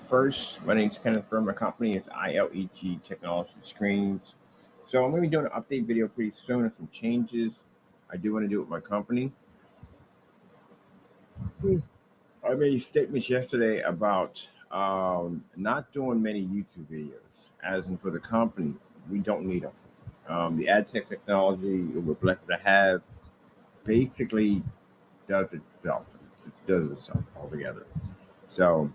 First, my name is Kenneth A. My company is ILEG Technology Screens. So I'm going to be doing an update video pretty soon and some changes I do want to do with my company. I made statements yesterday about not doing many YouTube videos, as in for the company. We don't need them. The ad tech technology we're blessed to have basically does itself. It does itself altogether. So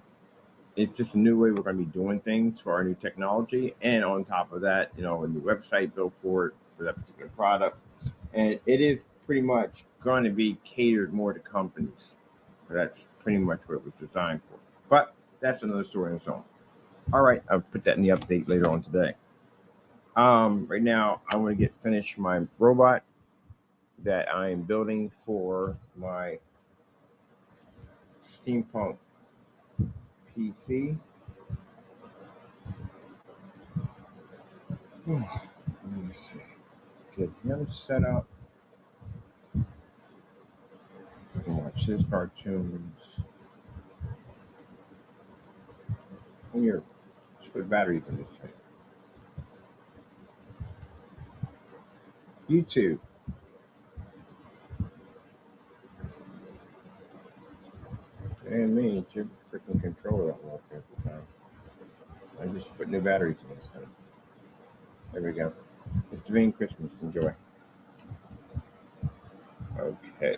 it's just a new way we're going to be doing things for our new technology. And on top of that, a new website built for that particular product. And it is pretty much going to be catered more to companies. So that's pretty much what it was designed for. But that's another story on its own. All right, I'll put that in the update later on today. Right now, I want to get finished my robot that I am building for my steampunk PC. Let me see. Get him set up. Watch his cartoons. And let's put batteries in this thing. YouTube. And me, your freaking controller don't work every time. I just put new batteries in this thing. There we go. It's Devine Christmas. Enjoy. Okay.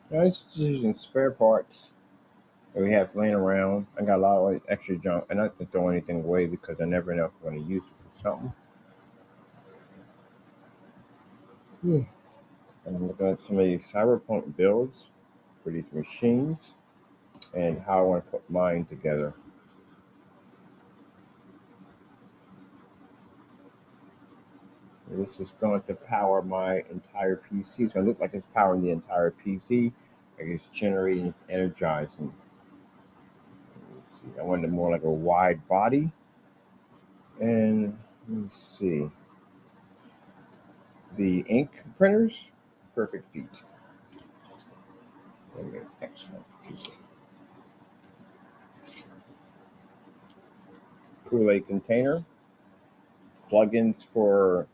Now, this is using spare parts that we have laying around. I got a lot of extra junk, and not to throw anything away because I never know if I'm going to use it for something. And I'm looking at some of these cyberpunk builds for these machines and how I want to put mine together. This is going to power my entire PC. It's going to look like it's powering the entire PC. Like it's generating, it's energizing. I wanted more like a wide body. And let me see. The ink printers, perfect feet. Excellent feet. Kool-Aid container. Plugins for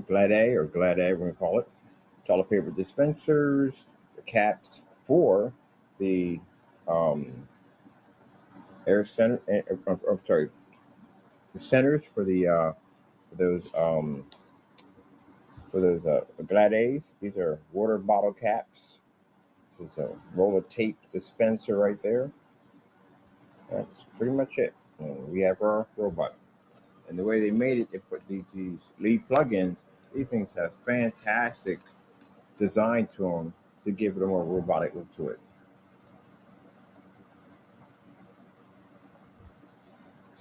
Glad A, we're going to call it. Toilet paper dispensers. The caps for the air center. I'm sorry. The centers for the those Glad A's. These are water bottle caps. This is a roll of tape dispenser right there. That's pretty much it. We have our robot. And the way they made it, they put these lead plugins. These things have fantastic design to them to give it a more robotic look to it.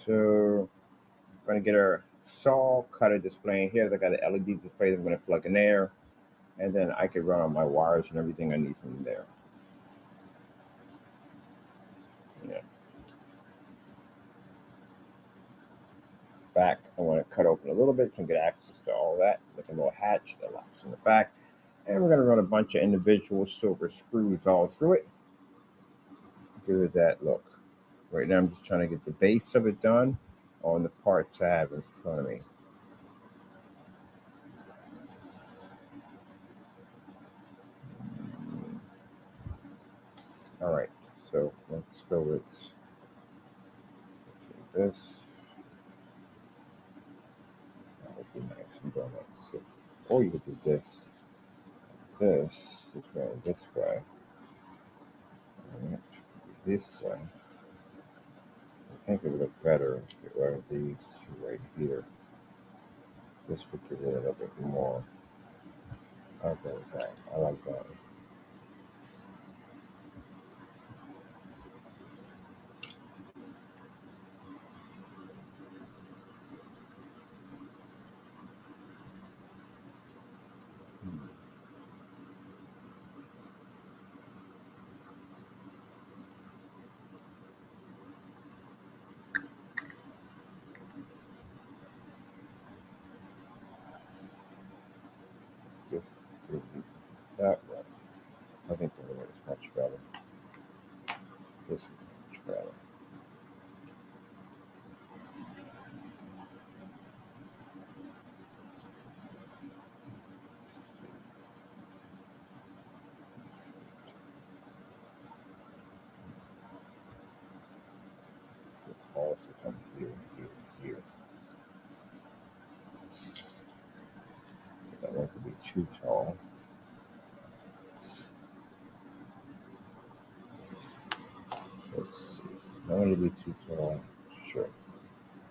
So I'm going to get our saw cutter display in here. They got an LED display that I'm going to plug in there. And then I can run on my wires and everything I need from there. Yeah. Back, I want to cut open a little bit so I can get access to all that. Like a little hatch that locks in the back. And we're going to run a bunch of individual silver screws all through it. Give it that look. Right now I'm just trying to get the base of it done on the parts I have in front of me. All right, so let's go with this. That would be nice. I'm going like this. Or you could do this. This way, this way. This way. I think it would look better if it were these two right here. This would give it a little bit more. I'll go with that. I like that. do it that way. I think the way is much better. This is much better. The calls will come here, here, here. That one could be too tall. Let's see. Don't want to be too tall. Sure.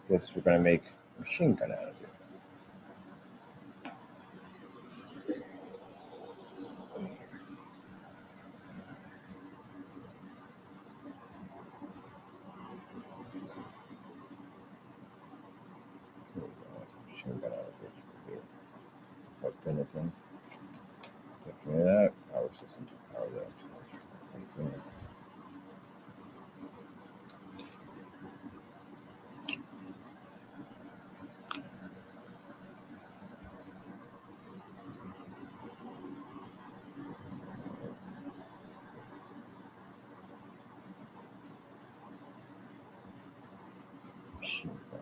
Guess we're gonna make a machine gun out of it. Here we go. Machine gun out of it here. But then again, definitely that. Power system to power that. Machine gun.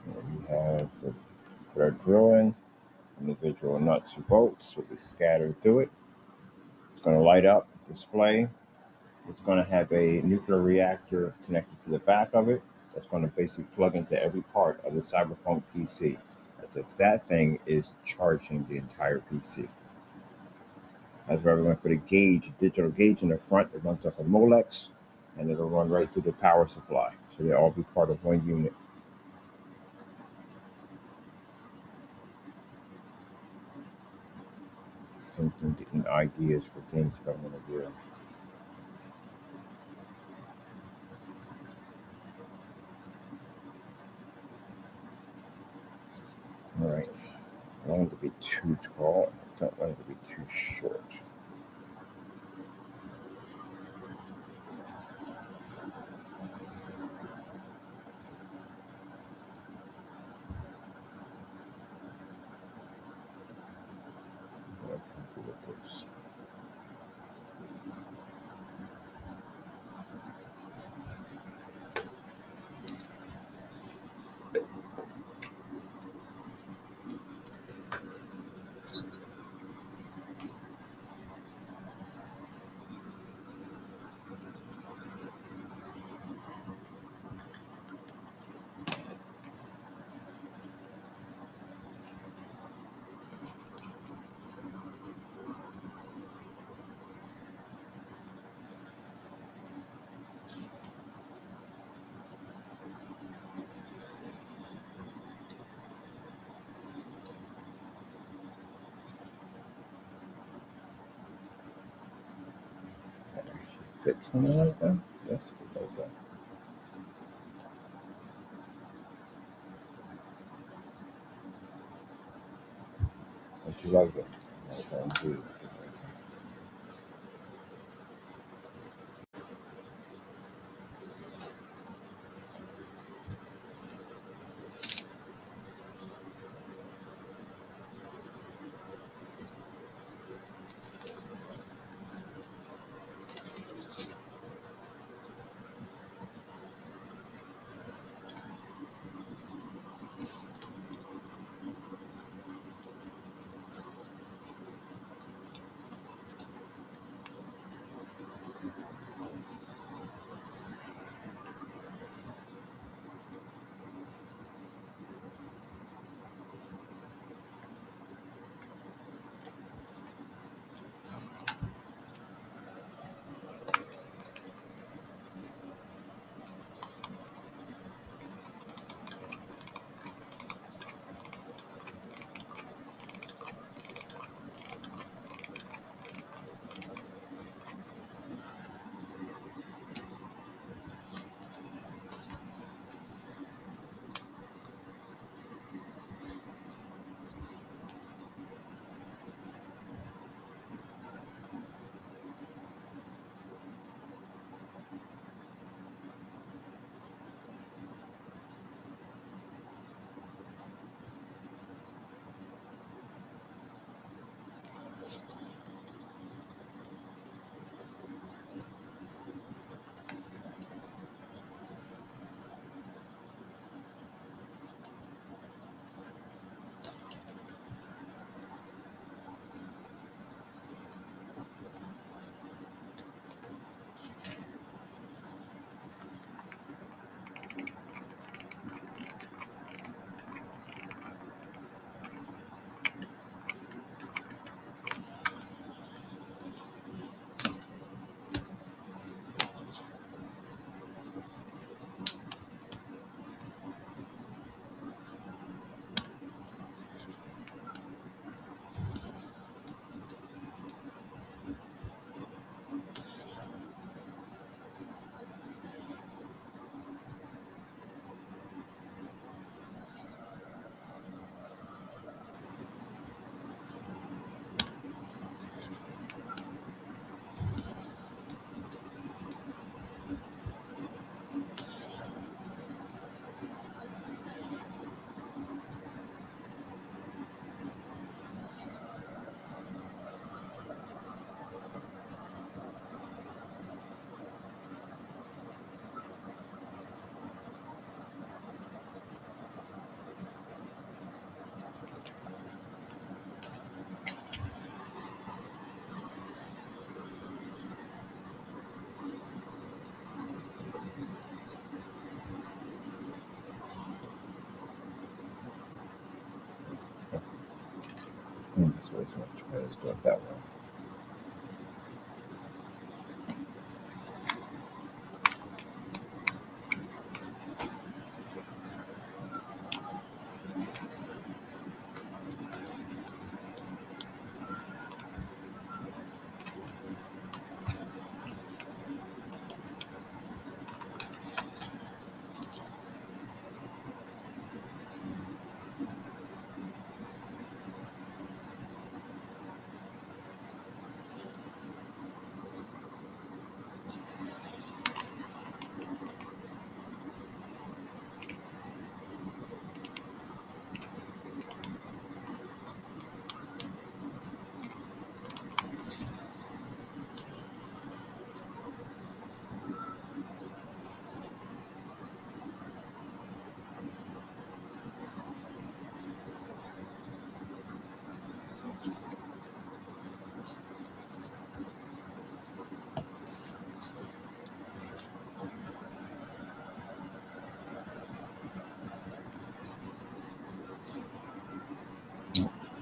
And we have the put our drill in. Individual nuts and bolts will be scattered through it. It's going to light up, display. It's going to have a nuclear reactor connected to the back of it. That's going to basically plug into every part of the Cyberpunk PC. That thing is charging the entire PC. That's why we're going to put a gauge, a digital gauge in the front that runs off a Molex, and it'll run right through the power supply. So they'll all be part of one unit. Thinking, getting ideas for things that I want to do. All right. I don't want it to be too tall. I don't want it to be too short. What can I do with this? That actually fits something like that? Yes, like that. Don't you like it? Like that, indeed. Let's do it that way.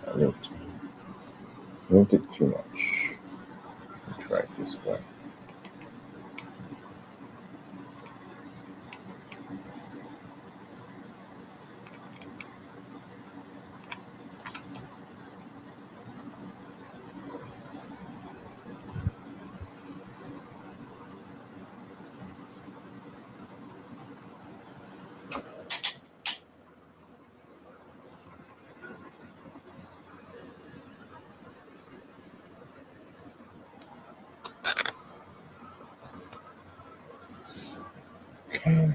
I linked it too much. Let's try it this way. Okay.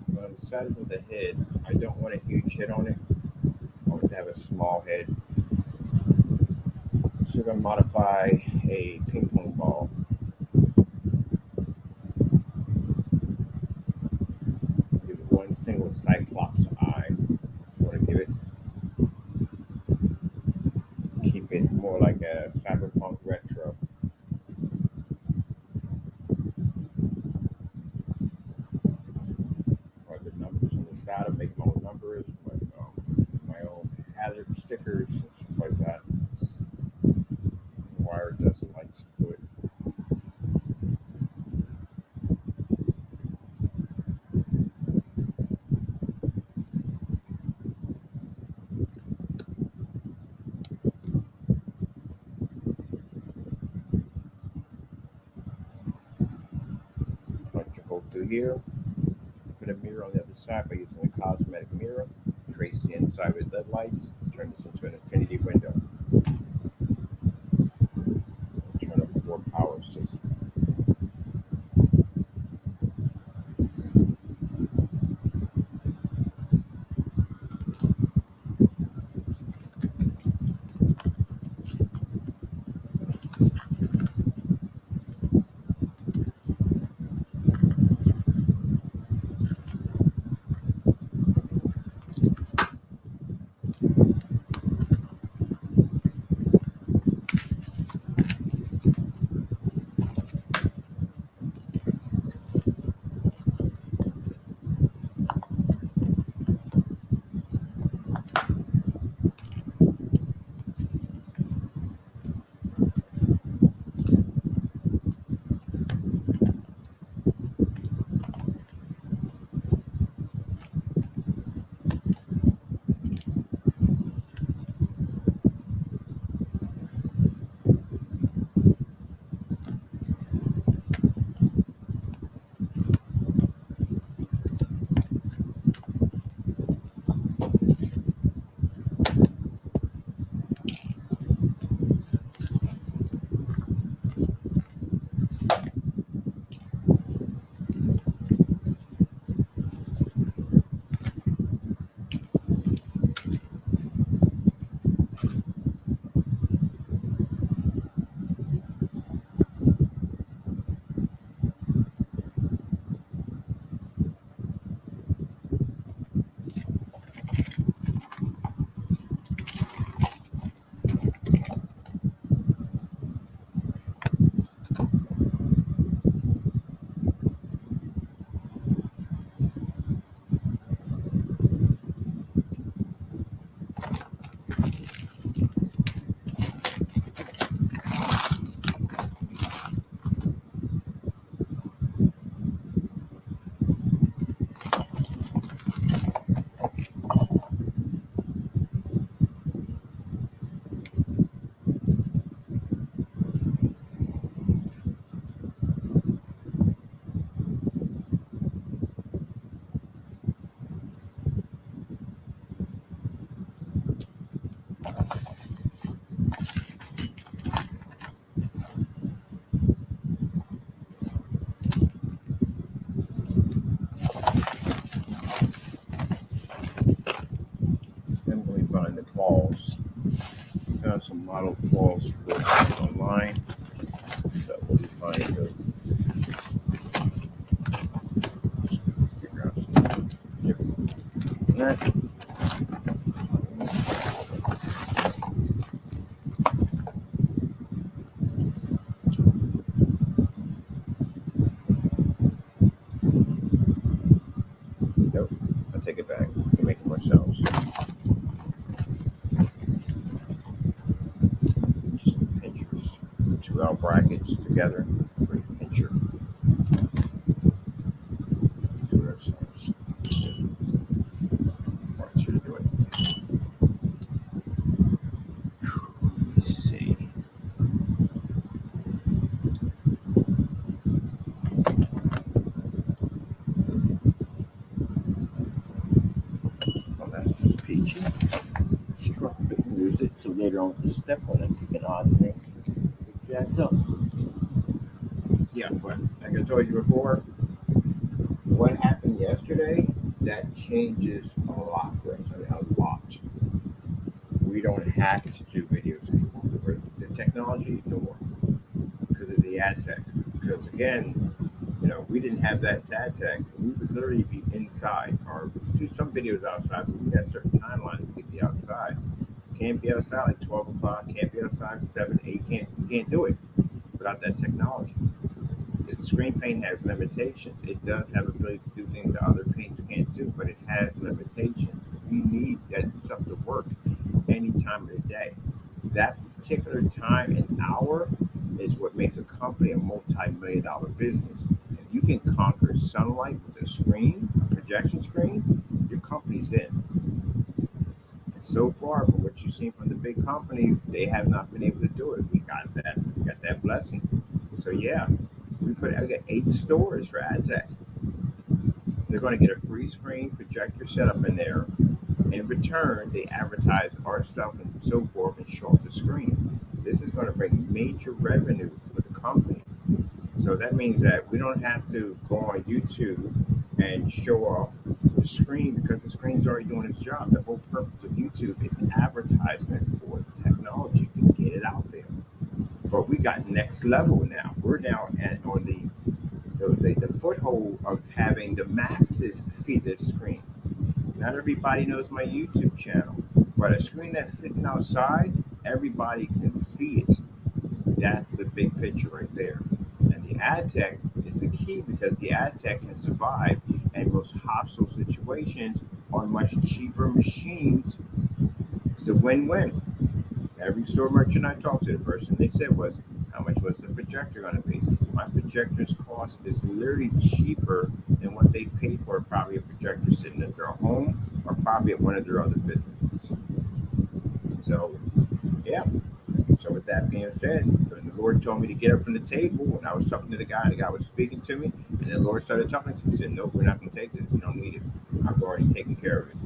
Well, I decided with the head, I don't want a huge head on it. I want to have a small head. we're going to modify a ping pong ball. Give it one single cyclops eye. Want to give it, keep it more like a cyberpunk retro. Or the numbers on the side, I make my own numbers, my own hazard stickers, and stuff like that. Wire doesn't like to it. Punch a hole through here. Put a mirror on the other side by using a cosmetic mirror. Trace the inside with LED lights. Turn this into an infinity window. Turn up 4 power system. Assembly behind the claws. Found some model claws online. That will be fine to figure out something different than that. Nope, I take it back. We're making more sounds. Just pinchers. 2 L brackets together. Great pincher. Do it ourselves. Parts here to do it. Let's see. Well, that's just peachy. Scrub it and use it so later on with the step on it, you can odd thing. Jacked up. Yeah, but like I told you before, what happened yesterday, that changes a lot for us. I mean, a lot. We don't have to do videos anymore. The technology, no more, because of the ad tech. Because again, we didn't have that ad tech. We would literally be inside or do some videos outside, but we had certain timelines we could be outside. Can't be outside like 12 o'clock, can't be outside 7, 8, you can't do it without that technology. The screen paint has limitations. It does have ability to do things that other paints can't do, but it has limitations. You need that stuff to work any time of the day. That particular time and hour is what makes a company a multi-million dollar business. If you can conquer sunlight with a screen, a projection screen, your company's in. And so far, from what you've seen from the big companies, they have not been able to do it. We got that blessing. So yeah, I got 8 stores for AdTech. They're going to get a free screen projector setup in there. In return, they advertise our stuff and so forth and show up the screen. This is going to bring major revenue for the company. So that means that we don't have to go on YouTube and show off the screen because the screen's already doing its job. The whole purpose of YouTube is advertisement for the technology to get it out there. But we got next level now. We're now on the foothold of having the masses see this screen. Not everybody knows my YouTube channel, but a screen that's sitting outside, everybody can see it. That's the big picture right there. And the ad tech is the key because the ad tech can survive in most hostile situations on much cheaper machines. It's a win-win. Every store merchant I talked to, the first thing they said was, how much was the projector going to be? My projector's cost is literally cheaper than what they paid for probably a projector sitting at their home or probably at one of their other businesses. So, yeah. So with that being said, the Lord told me to get up from the table, and I was talking to the guy was speaking to me, and the Lord started talking to me. He said, no, we're not going to take this. We don't need it. I've already taken care of it.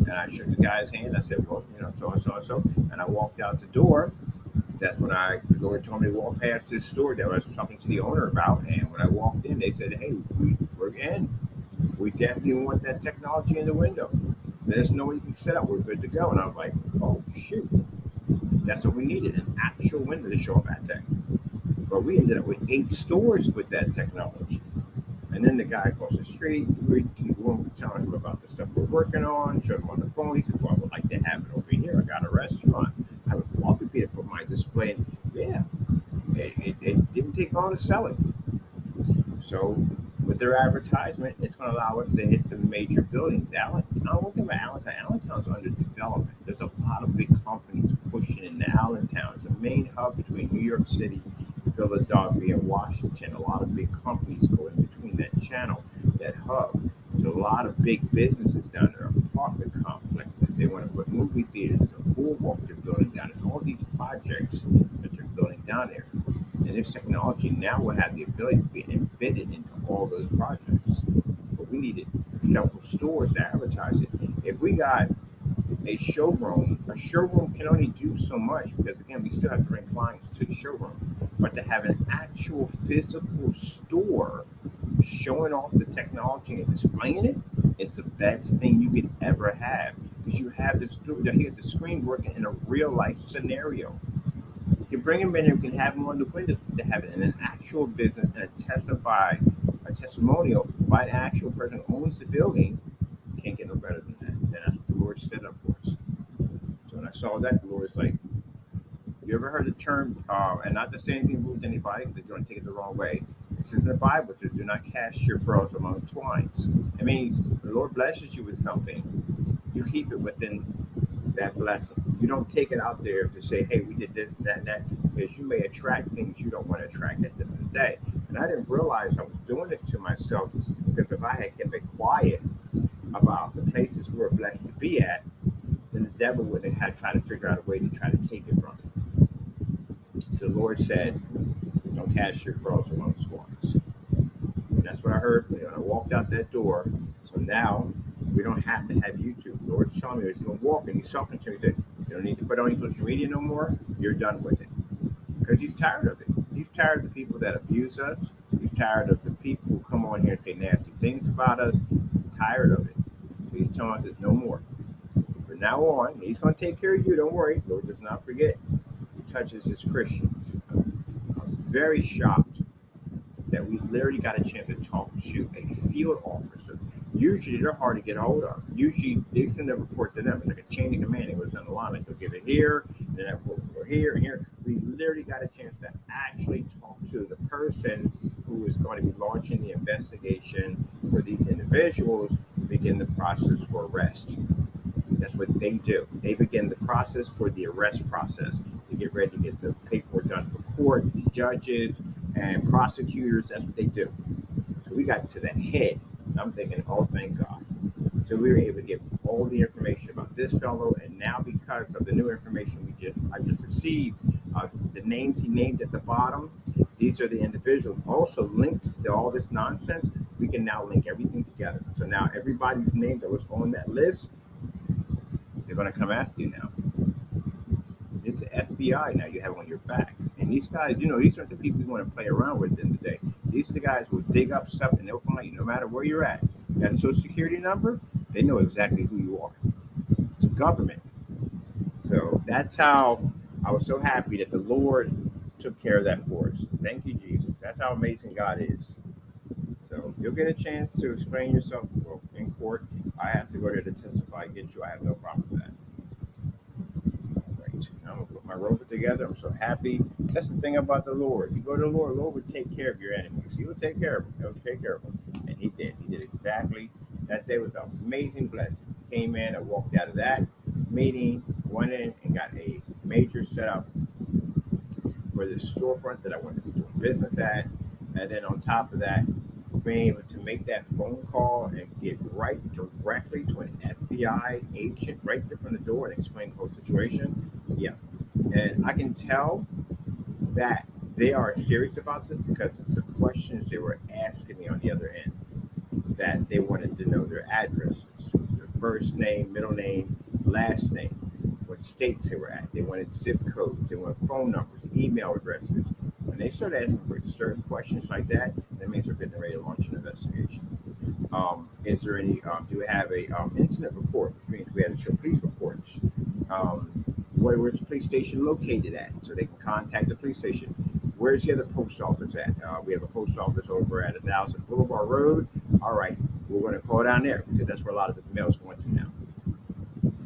And I shook the guy's hand. I said, well, so and so and so. And I walked out the door. That's when the Lord told me to walk past this store that I was talking to the owner about. And when I walked in, they said, hey, we're in. We definitely want that technology in the window. Let us know what you can set up. We're good to go. And I was like, oh, shoot. That's what we needed, an actual window to show up at tech. But we ended up with 8 stores with that technology. And then the guy across the street, we were telling him about the stuff we're working on, showed him on the phone. He said, well, I would like to have it over here. I got a restaurant. I would love to be able to put my display in. Yeah, it didn't take long to sell it. So with their advertisement, it's going to allow us to hit the major buildings. One thing about Allentown, Allentown's under development. There's a lot of big companies pushing into Allentown. It's a main hub between New York City, Philadelphia, and Washington. A lot of big companies go in between that channel, that hub. There's a lot of big businesses down there, apartment complexes. They want to put movie theaters, a boardwalk they're building down there. All these projects that they're building down there. And this technology now will have the ability to be embedded into all those projects. But we needed several stores to advertise it. If we got a showroom can only do so much because, again, we still have to bring clients to the showroom. But to have an actual physical store showing off the technology and displaying it is the best thing you could ever have because you have the screen working in a real life scenario. You can bring them in and you can have them on the windows to have it in an actual business and a testimonial by an actual person who owns the building. Can't get no better than that. And that's what the Lord set up for us. So when I saw that, the Lord's like, you ever heard the term, and not to say anything rude to anybody, because they're going to take it the wrong way. This is in the Bible. It says, do not cast your pearls among swines. It means the Lord blesses you with something. You keep it within that blessing. You don't take it out there to say, hey, we did this, that, and that, because you may attract things you don't want to attract at the end of the day. And I didn't realize I was doing this to myself because if I had kept it quiet about the places we were blessed to be at, then the devil would have had tried to figure out a way to try to take it from me. So the Lord said, don't cast your pearls among swines. And that's what I heard when I walked out that door. So now we don't have to have YouTube. The Lord's telling me, he's going to walk and he's talking to me. He said, you don't need to put on your social media no more. You're done with it. Because he's tired of it. He's tired of the people that abuse us. He's tired of the people who come on here and say nasty things about us. He's tired of it. So he's telling us it's no more. From now on, he's going to take care of you. Don't worry. Lord does not forget. touches is Christians. I was very shocked that we literally got a chance to talk to a field officer. Usually they're hard to get a hold of. Usually they send a report to them. It's like a chain of command. It goes on the line. Like they'll give it here, then that will go here and here. We literally got a chance to actually talk to the person who is going to be launching the investigation for these individuals to begin the process for arrest. That's what they do. They begin the process for the arrest process. They get ready to get the paperwork done for court, the judges, and prosecutors. That's what they do. So we got to the head. I'm thinking, oh, thank God. So we were able to get all the information about this fellow, and now because of the new information I just received, the names he named at the bottom, these are the individuals also linked to all this nonsense. We can now link everything together. So now everybody's name that was on that list, they're going to come after you now. It's the FBI now you have on your back. And these guys, these aren't the people you want to play around with in the day. These are the guys who will dig up stuff and they'll find you no matter where you're at. You got a social security number, they know exactly who you are. It's government. So that's how I was so happy that the Lord took care of that for us. Thank you, Jesus. That's how amazing God is. So you'll get a chance to explain yourself in court. I have to go there to testify against you. I have no problem with that. I'm going to put my robe together. I'm so happy. That's the thing about the Lord. You go to the Lord will take care of your enemies. He will take care of them. He'll take care of them. And he did. He did exactly. That day was an amazing blessing. Came in, I walked out of that meeting, went in and got a major setup for this storefront that I wanted to be doing business at. And then on top of that, being able to make that phone call and get right directly to an FBI agent right there from the door and explain the whole situation. Yeah. And I can tell that they are serious about this because it's the questions they were asking me on the other end, that they wanted to know their addresses, their first name, middle name, last name, what states they were at. They wanted zip codes, they wanted phone numbers, email addresses. When they start asking for certain questions like that, that means they're getting ready to launch an investigation. Is there any, do we have a incident report, which means we have to show police reports. Where's the police station located at, so they can contact the police station. Where's the other post office at? We have a post office over at 1000 Boulevard Road. All right, we're going to call down there because that's where a lot of this mail is going to now.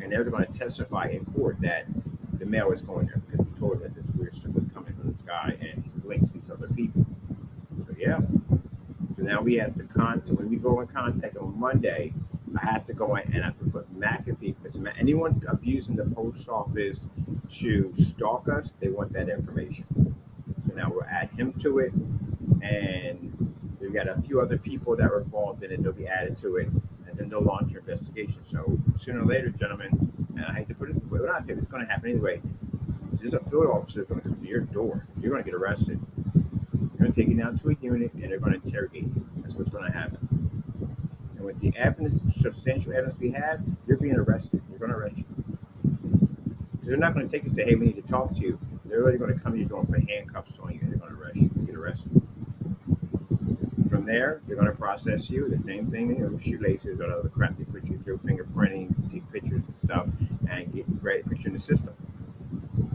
And they're going to testify in court that the mail is going there because we told them that this weird stuff was coming from this guy and he's linked to these other people. So yeah. So now we have to when we go in contact on Monday, I have to go in and I have to put McAfee, because anyone abusing the post office to stalk us, they want that information. So now we'll add him to it, and we've got a few other people that are involved in it. They'll be added to it, and then they'll launch your investigation. So sooner or later, gentlemen, and I hate to put it this way, but it's going to happen anyway. There's a field officer going to come to your door. You're going to get arrested. They're going to take you down to a unit, and they're going to interrogate you. That's what's going to happen. And with the evidence, substantial evidence we have, you're being arrested. They're going to arrest you. They're not going to take you and say, hey, we need to talk to you. They're really going to come to your door and put handcuffs on you, and they're going to arrest you. You get arrested. From there, they're going to process you. The same thing, shoelaces, all the crap they put you through, fingerprinting, take pictures and stuff, and get ready to put you in the system.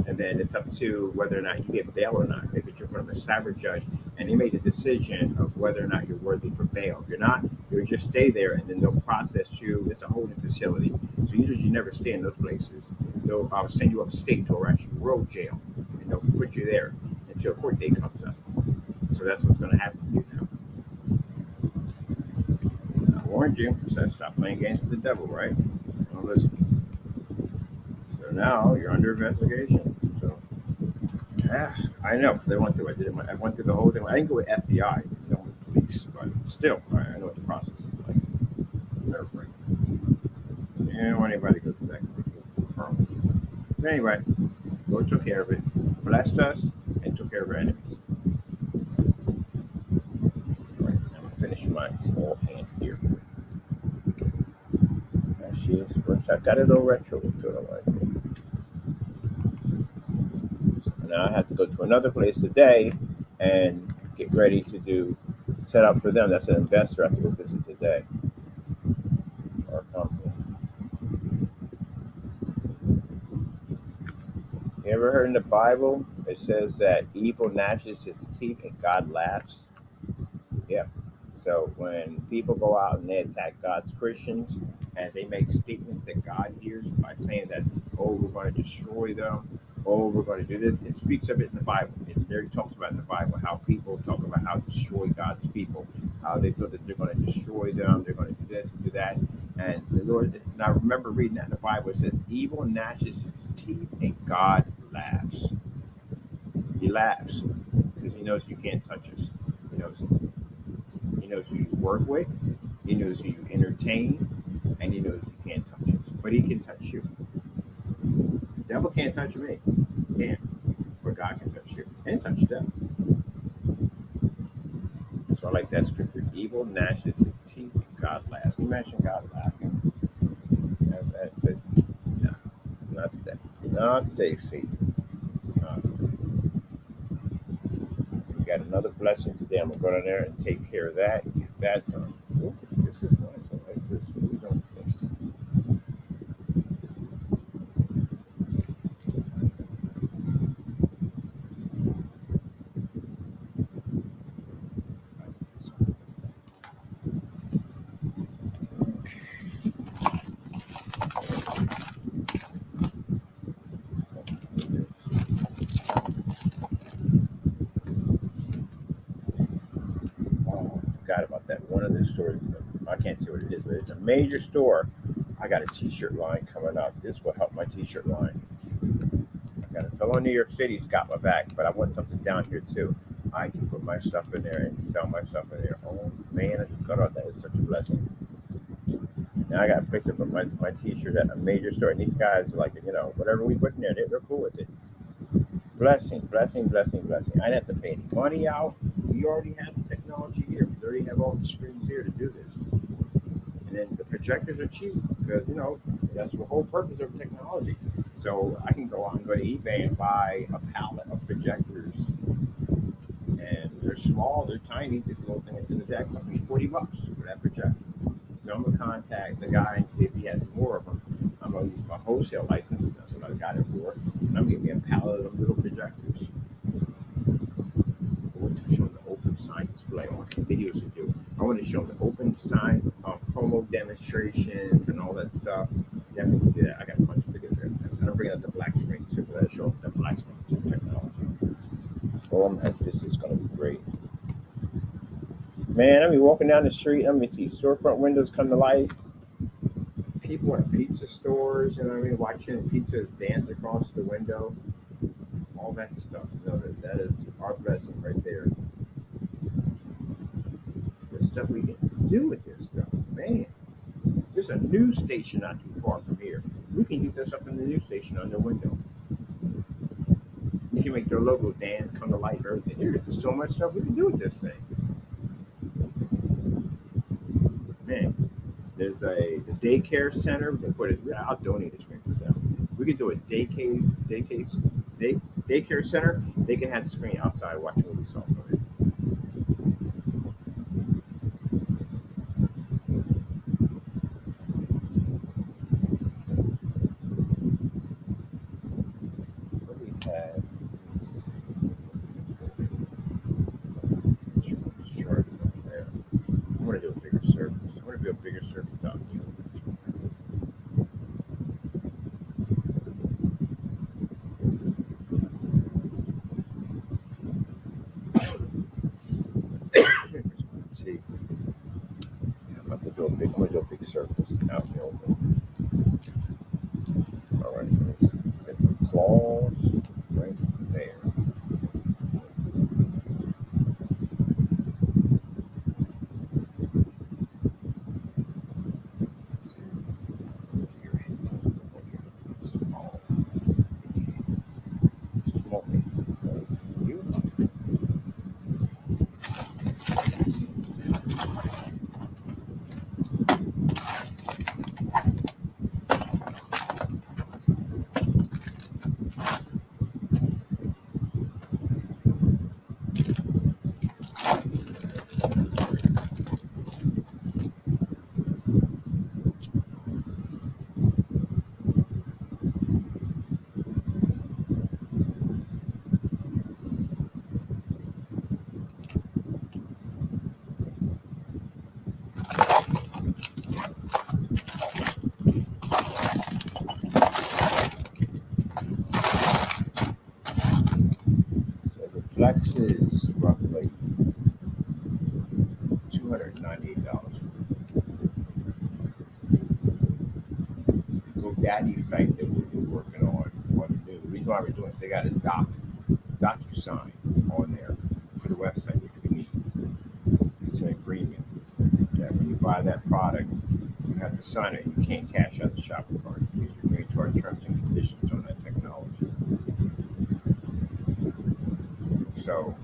And then it's up to whether or not you get bail or not. They put you in front of a cyber judge, and they made the decision of whether or not you're worthy for bail. If you're not, you'll just stay there, and then they'll process you. It's a holding facility, so you usually never stay in those places. They'll send you upstate to a actual road jail, and they'll put you there until a court date comes up. So that's what's going to happen to you now. I warned you. So stop playing games with the devil, right? Don't listen. So now you're under investigation. So yeah, I know they went through it. I went through the whole thing. I didn't go with FBI, with police, but still, I know what the process is like. Nerve-wracking. You don't want anybody to go through that. But anyway, Lord took care of it, blessed us, and took care of our enemies. All right, I'm gonna finish my whole hand here. There she is. First, I got a little retro to it. I like it. Now I have to go to another place today and get ready to set up for them. That's an investor I have to go visit today. Our company. You ever heard in the Bible it says that evil gnashes its teeth and God laughs? Yeah. So when people go out and they attack God's Christians and they make statements that God hears by saying that, oh, we're going to destroy them, oh, we're going to do this, it speaks of it in the Bible. It literally talks about in the Bible how people talk about how to destroy God's people, how they feel that they're going to destroy them, they're going to do this, do that. And the Lord, and I remember reading that in the Bible, it says, evil gnashes his teeth and God laughs. He laughs because he knows you can't touch us. He knows he knows who you work with. He knows who you entertain, and he knows you can't touch us. But he can touch you. The devil can't touch me. He can't. But God can touch you and touch them. So I like that scripture. Evil gnashes his teeth, and God laughs. Can you imagine God laughing? That says, no, not today. Not today, Satan. Not today. We got another blessing today. I'm going to go down there and take care of that and get that done. Ooh, this is nice. I like this. What are we doing with this? Oh, I forgot about that. One of the stores, I can't say what it is, but it's a major store. I got a t-shirt line coming up. This will help my t-shirt line. I got a fellow in New York City's got my back, but I want something down here too. I can put my stuff in there and sell my stuff in there. Oh man, it's God, that is such a blessing. Now I got a place to put my t-shirt at a major store, and these guys are like, whatever we put in there, they're cool with it. Blessing, blessing, blessing, blessing. I didn't have to pay any money out. We already have the technology here. We already have all the screens here to do this. And then the projectors are cheap because, that's the whole purpose of technology. So I can go on and go to eBay and buy a pallet of projectors. And they're small, they're tiny. This little thing in the deck cost me $40 for that projector. So I'm going to contact the guy and see if he has more of them. I'm going to use my wholesale license. That's what I got it for. And I'm going to get me a pallet of little projectors. I want to show them the open sign display. What kind of videos to do? I want to show them the open sign promo demonstrations and all that stuff. Definitely do that. I got a bunch of videos there. I'm going to bring out the black screen too, but I show off the black screen technology. This is going to be great. Man, I mean, walking down the street, I'm going to see storefront windows come to life. People in pizza stores, watching pizzas dance across the window. All that stuff. That is our blessing right there. The stuff we can do with this stuff, man. There's a news station not too far from here. We can use that stuff in the news station on the window. We can make their logo dance, come to life, everything. There's so much stuff we can do with this thing. Man, there's the daycare center. We can put it. I'll donate a screen for them. We could do a daycare center. They can have the screen outside watching movies off of it. What do we have? There. I want to do a bigger surface. I want to do a bigger surface out here. I'm about to do I'm going to do a big surface out here. All right, let's get the claws right there. Let's see. Your head's small. Small. You. is roughly $298. The GoDaddy site that we're working on, the reason why we're doing it, they got a DocuSign on there for the website, which we need. It's an agreement that when you buy that product, you have to sign it. You can't cash out the shopping cart because you're going to our terms and conditions on that technology. So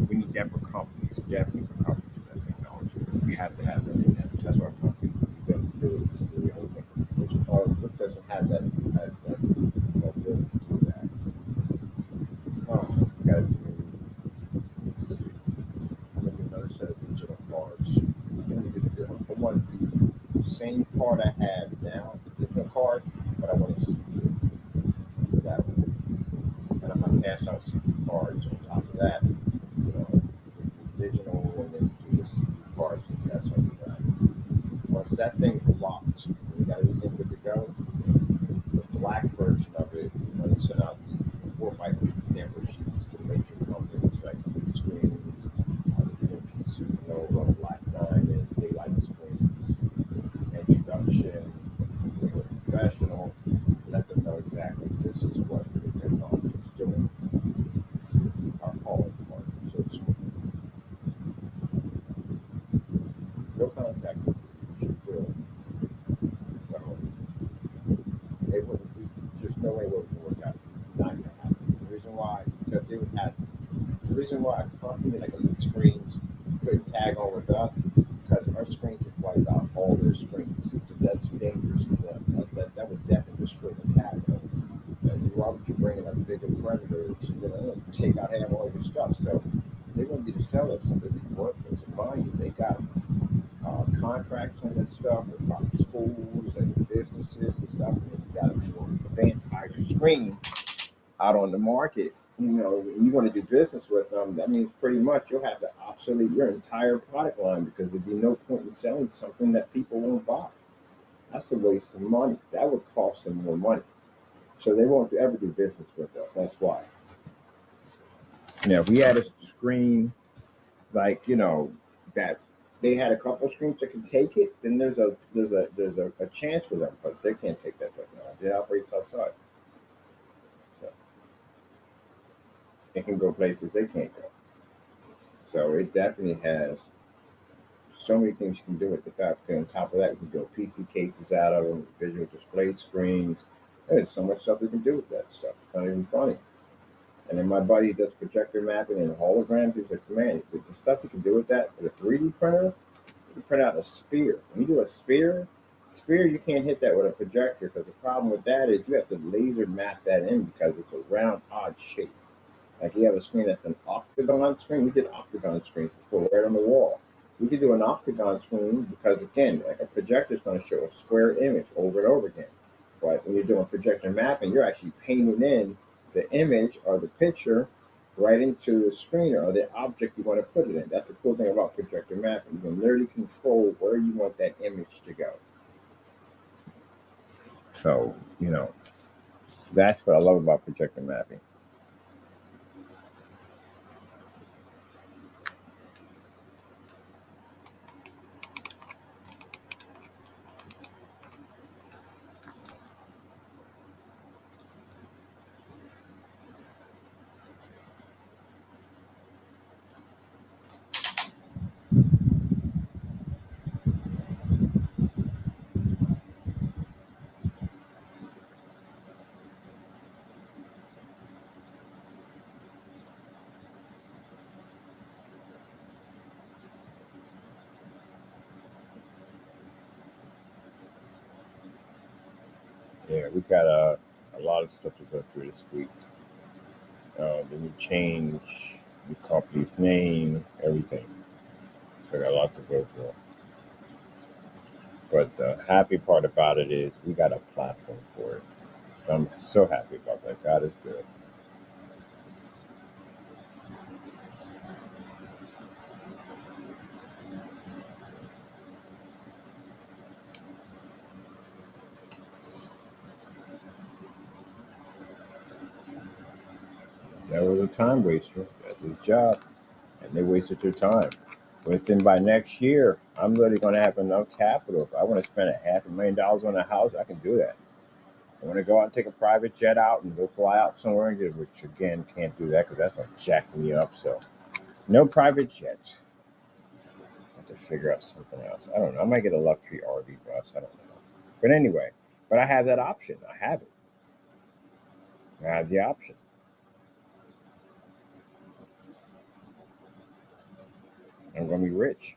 we need that for companies, definitely for companies for that technology. We have to have that in there. That's why companies do the other thing. Which doesn't have that ability to do that. Oh, we got to do, let's see, another set of digital cards. I want the same card I have now, the digital card, but I want to see that one. And I'm going to pass out CD cards on top of that. Digital and then do the CD cards and that's how we got. Once that thing's locked, we got everything good to go. The black version of it, we're going to send out the 4x8 sample sheets to major companies like Screens, PNP Supernova, Black Diamond, Daylight Screens, Introduction, Professional. Let them know exactly this is what the technology is doing. Our calling card, so to speak. No contact with you will. So they wouldn't be, there's no way it would work out. It's not gonna happen. The reason why, because they would have the reason why a company like a Screens couldn't tag on with us because our screens would wipe out all their screens. That's dangerous for them. That would definitely destroy the capital. And why would you bring in a bigger predator to take out half all your stuff? So they wouldn't be the sellers, so they'd be worthless. And mind you, they got contracts on that stuff with probably schools and businesses and stuff. And you got to put the entire screen out on the market. And you want to do business with them, that means pretty much you'll have to obsolete your entire product line because there'd be no point in selling something that people won't buy. That's a waste of money. That would cost them more money. So they won't ever do business with us. That's why. If we had a screen like, that they had a couple of screens that can take it, then there's a chance for them, but they can't take that technology. It operates outside. So it can go places they can't go. So it definitely has so many things you can do with the fact that on top of that, you can build PC cases out of them, visual display screens. There's so much stuff we can do with that stuff. It's not even funny. And then my buddy does projector mapping and holograms. He says, man, the stuff you can do with that with a 3D printer, you can print out a sphere. When you do a sphere, you can't hit that with a projector because the problem with that is you have to laser map that in because it's a round, odd shape. Like you have a screen that's an octagon screen. We did octagon screens before right on the wall. We could do an octagon screen because, again, like a projector is going to show a square image over and over again. But when you're doing projector mapping, you're actually painting in the image or the picture right into the screen or the object you want to put it in. That's the cool thing about projector mapping. You can literally control where you want that image to go. So, that's what I love about projector mapping. Yeah, we got a lot of stuff to go through this week. The new change, the company's name, everything. So I got a lot to go through. But the happy part about it is we got a platform for it. So I'm so happy about that. God is good. That was a time waster. That's his job. And they wasted their time. But then by next year, I'm really going to have enough capital. If I want to spend $500,000 on a house, I can do that. I want to go out and take a private jet out and go fly out somewhere, and which again, can't do that because that's going to jack me up. So no private jets. I have to figure out something else. I don't know. I might get a luxury RV bus. I don't know. But anyway, but I have that option. I have it. I have the option. I'm going to be rich.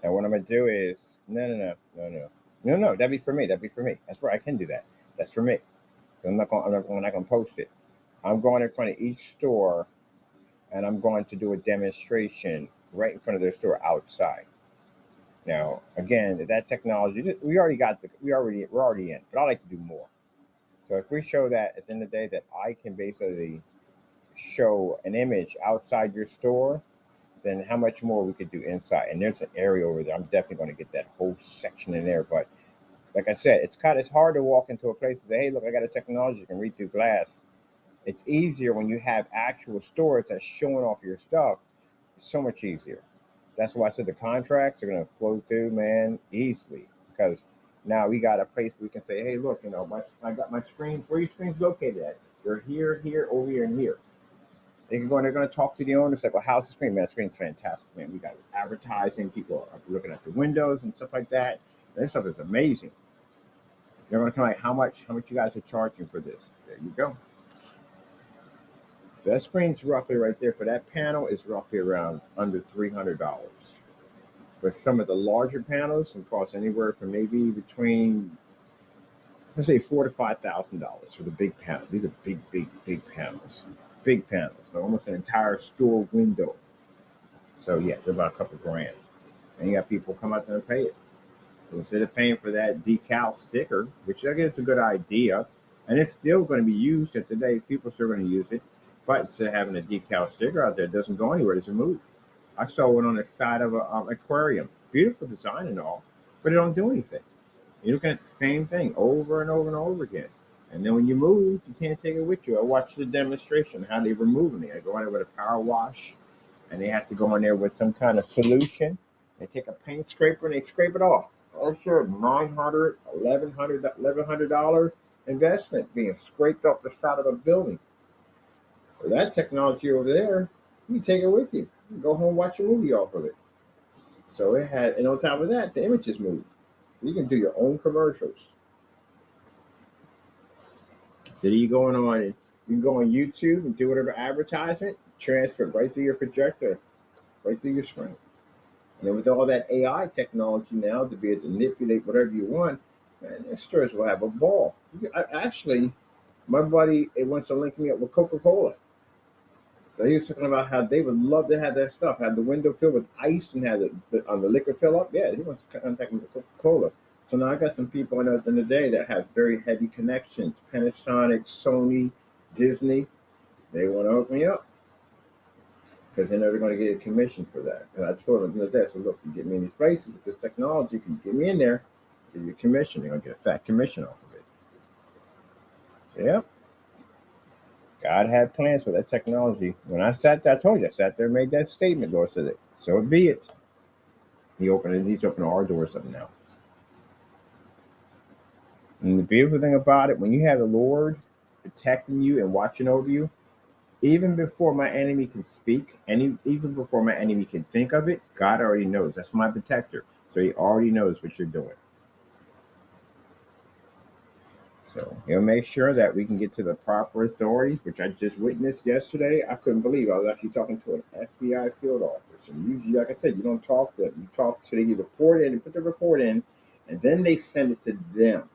And what I'm going to do is, no. That'd be for me. That's where I can do that. That's for me. I'm not going to post it. I'm going in front of each store, and I'm going to do a demonstration right in front of their store outside. Now, again, that technology, we're already in, but I like to do more. So if we show that at the end of the day that I can basically show an image outside your store, then how much more we could do inside. And there's an area over there. I'm definitely going to get that whole section in there. But like I said, it's hard to walk into a place and say, hey, look, I got a technology that can read through glass. It's easier when you have actual stores that's showing off your stuff. It's so much easier. That's why I said the contracts are going to flow through, man, easily. Because now we got a place where we can say, hey, look, I got my screen. Where are your screens located at? They're here, over here, and here. They're going to talk to the owner. It's like, well, how's the screen? Man, the screen's fantastic, man. We got advertising. People are looking at the windows and stuff like that. And this stuff is amazing. They're going to come like, how much you guys are charging for this? There you go. That screen's roughly right there for that panel is roughly around under $300. But some of the larger panels can cost anywhere from maybe between, let's say, $4,000 to $5,000 for the big panel. These are big panels. Big panels, so almost an entire store window. So yeah, they're about a couple grand. And you got people come out there and pay it. Instead of paying for that decal sticker, which I guess is a good idea, and it's still going to be used at today. People are still going to use it. But instead of having a decal sticker out there, it doesn't go anywhere, it doesn't move. I saw one on the side of an aquarium. Beautiful design and all, but it don't do anything. You're looking at the same thing over and over and over again. And then when you move, you can't take it with you. I watched the demonstration, how they removing it. I go in there with a power wash, and they have to go in there with some kind of solution. They take a paint scraper, and they scrape it off. Oh, sure, $900, $1,100 investment being scraped off the side of a building. For that technology over there, you can take it with you. You can go home and watch a movie off of it. So it had, and on top of that, the images move. You can do your own commercials. So you going on, you can go on YouTube and do whatever advertisement, transfer it right through your projector, right through your screen. And then with all that AI technology now to be able to manipulate whatever you want, man, the stores will have a ball. Actually, my buddy wants to link me up with Coca-Cola. So he was talking about how they would love to have that stuff, have the window filled with ice and have the liquor fill up. Yeah, he wants to contact me with Coca-Cola. So now I got some people I know at the end of the day that have very heavy connections. Panasonic, Sony, Disney. They want to hook me up because they know they're going to get a commission for that. And I told them the other day, so look, you get me in these places with this technology, if you get me in there, give you a commission. They're going to get a fat commission off of it. Yep. God had plans for that technology. When I sat there, I told you, I sat there and made that statement. Lord said it. So be it. He's opening our doors up now. And the beautiful thing about it, when you have the Lord protecting you and watching over you, even before my enemy can speak, and even before my enemy can think of it, God already knows. That's my protector. So he already knows what you're doing. So he'll make sure that we can get to the proper authorities, which I just witnessed yesterday. I couldn't believe I was actually talking to an FBI field officer. And usually, like I said, you don't talk to them. You talk to, they report in and put the report in, and then they send it to them.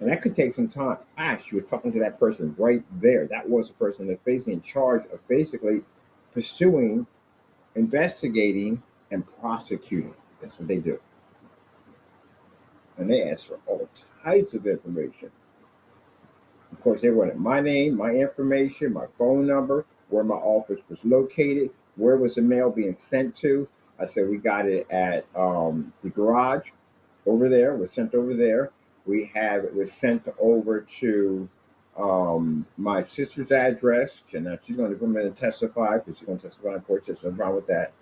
And that could take some time. Actually, was talking to that person right there. That was the person that's basically in charge of basically pursuing, investigating, and prosecuting. That's what they do. and they asked for all types of information. Of course, they wanted my name, my information, my phone number, where my office was located, where was the mail being sent to. I said we got it at the garage over there. Was sent over there. We have it was sent over to my sister's address. And now she's going to come in and testify because she's going to testify in court. There's no problem with that.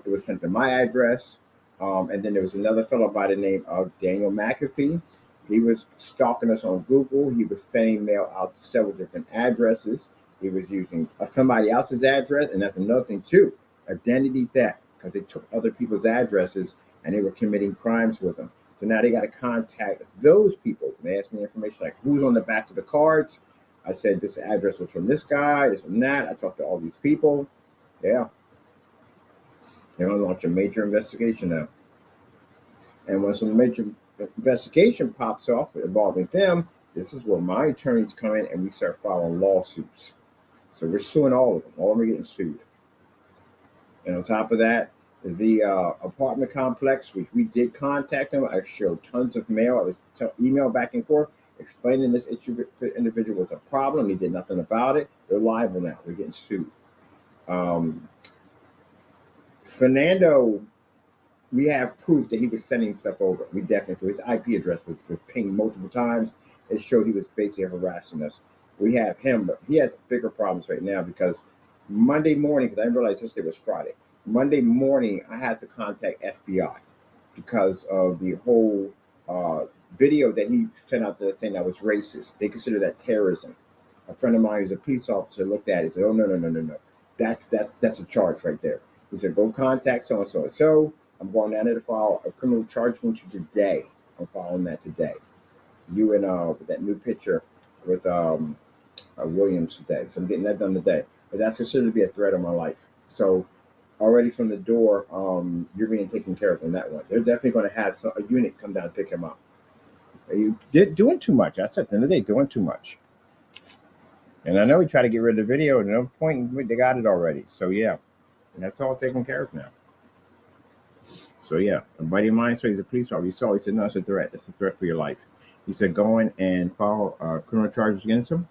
It was sent to my address. And then there was another fellow by the name of Daniel McAfee. He was stalking us on Google. He was sending mail out to several different addresses. He was using somebody else's address, and that's another thing too, identity theft, because they took other people's addresses and they were committing crimes with them. So now they got to contact those people. They asked me information like who's on the back of the cards. I said this address was from this guy, this from that. I talked to all these people. Yeah. They're going to launch a major investigation now. And when some major investigation pops off involving them, this is where my attorneys come in and we start filing lawsuits. So we're suing all of them. All of them are getting sued. And on top of that, the apartment complex, which we did contact them, I showed tons of mail. I was email back and forth explaining this individual was a problem. He did nothing about it. They're liable now. They're getting sued. Fernando, we have proof that he was sending stuff over. We definitely, his IP address was pinged multiple times. It showed he was basically harassing us. We have him, but he has bigger problems right now because Monday morning, because I didn't realize yesterday was Friday. Monday morning, I had to contact FBI because of the whole video that he sent out there saying that was racist. They consider that terrorism. A friend of mine who's a police officer looked at it and said, "Oh no. That's a charge right there." He said, "Go contact so and so and so. I'm going down there to file a criminal charge against you today. I'm filing that today. You and with that new picture with Williams today. So I'm getting that done today. But that's considered to be a threat on my life. So already from the door, you're being taken care of on that one. They're definitely going to have a unit come down and pick him up. Are you doing too much? I said at the end of the day, doing too much. And I know we try to get rid of the video. At no point they got it already. So yeah, and that's all taken care of now. So yeah, a buddy of mine, so he's a police officer. He said, no, it's a threat. It's a threat for your life. He said, go in and file criminal charges against him.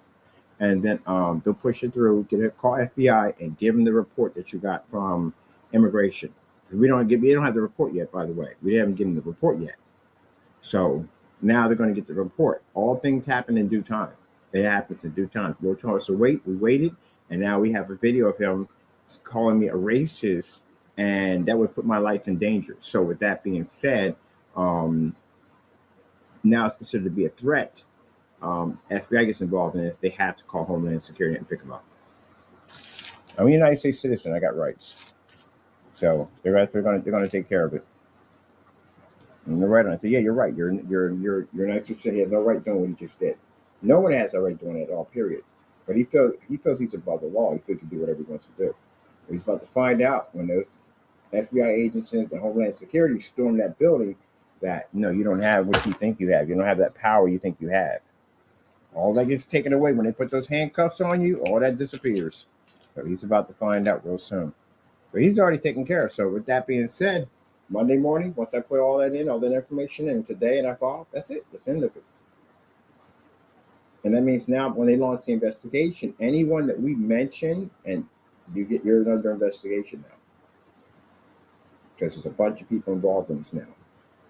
And then they'll push it through, call FBI and give them the report that you got from immigration. We don't have the report yet, by the way. We haven't given the report yet. So now they're going to get the report. All things happen in due time. It happens in due time. They told us to wait. We waited. And now we have a video of him calling me a racist. And that would put my life in danger. So with that being said, now it's considered to be a threat. FBI gets involved in this. They have to call Homeland Security and pick them up. I'm a United States citizen. I got rights. So they're going to take care of it. And they're right on it. So yeah, you're right. You're United States citizen. He has no right doing what he just did. No one has a right doing it at all. Period. But he feels he's above the law. He feels he can do whatever he wants to do. But he's about to find out when those FBI agents and the Homeland Security storm that building that no, you don't have what you think you have. You don't have that power you think you have. All that gets taken away when they put those handcuffs on you. All that disappears. So he's about to find out real soon. But he's already taken care of. So with that being said, Monday morning, once I put all that information in today, and I file, that's it. That's the end of it. And that means now when they launch the investigation, anyone that we mention, and you're under investigation now. Because there's a bunch of people involved in this now.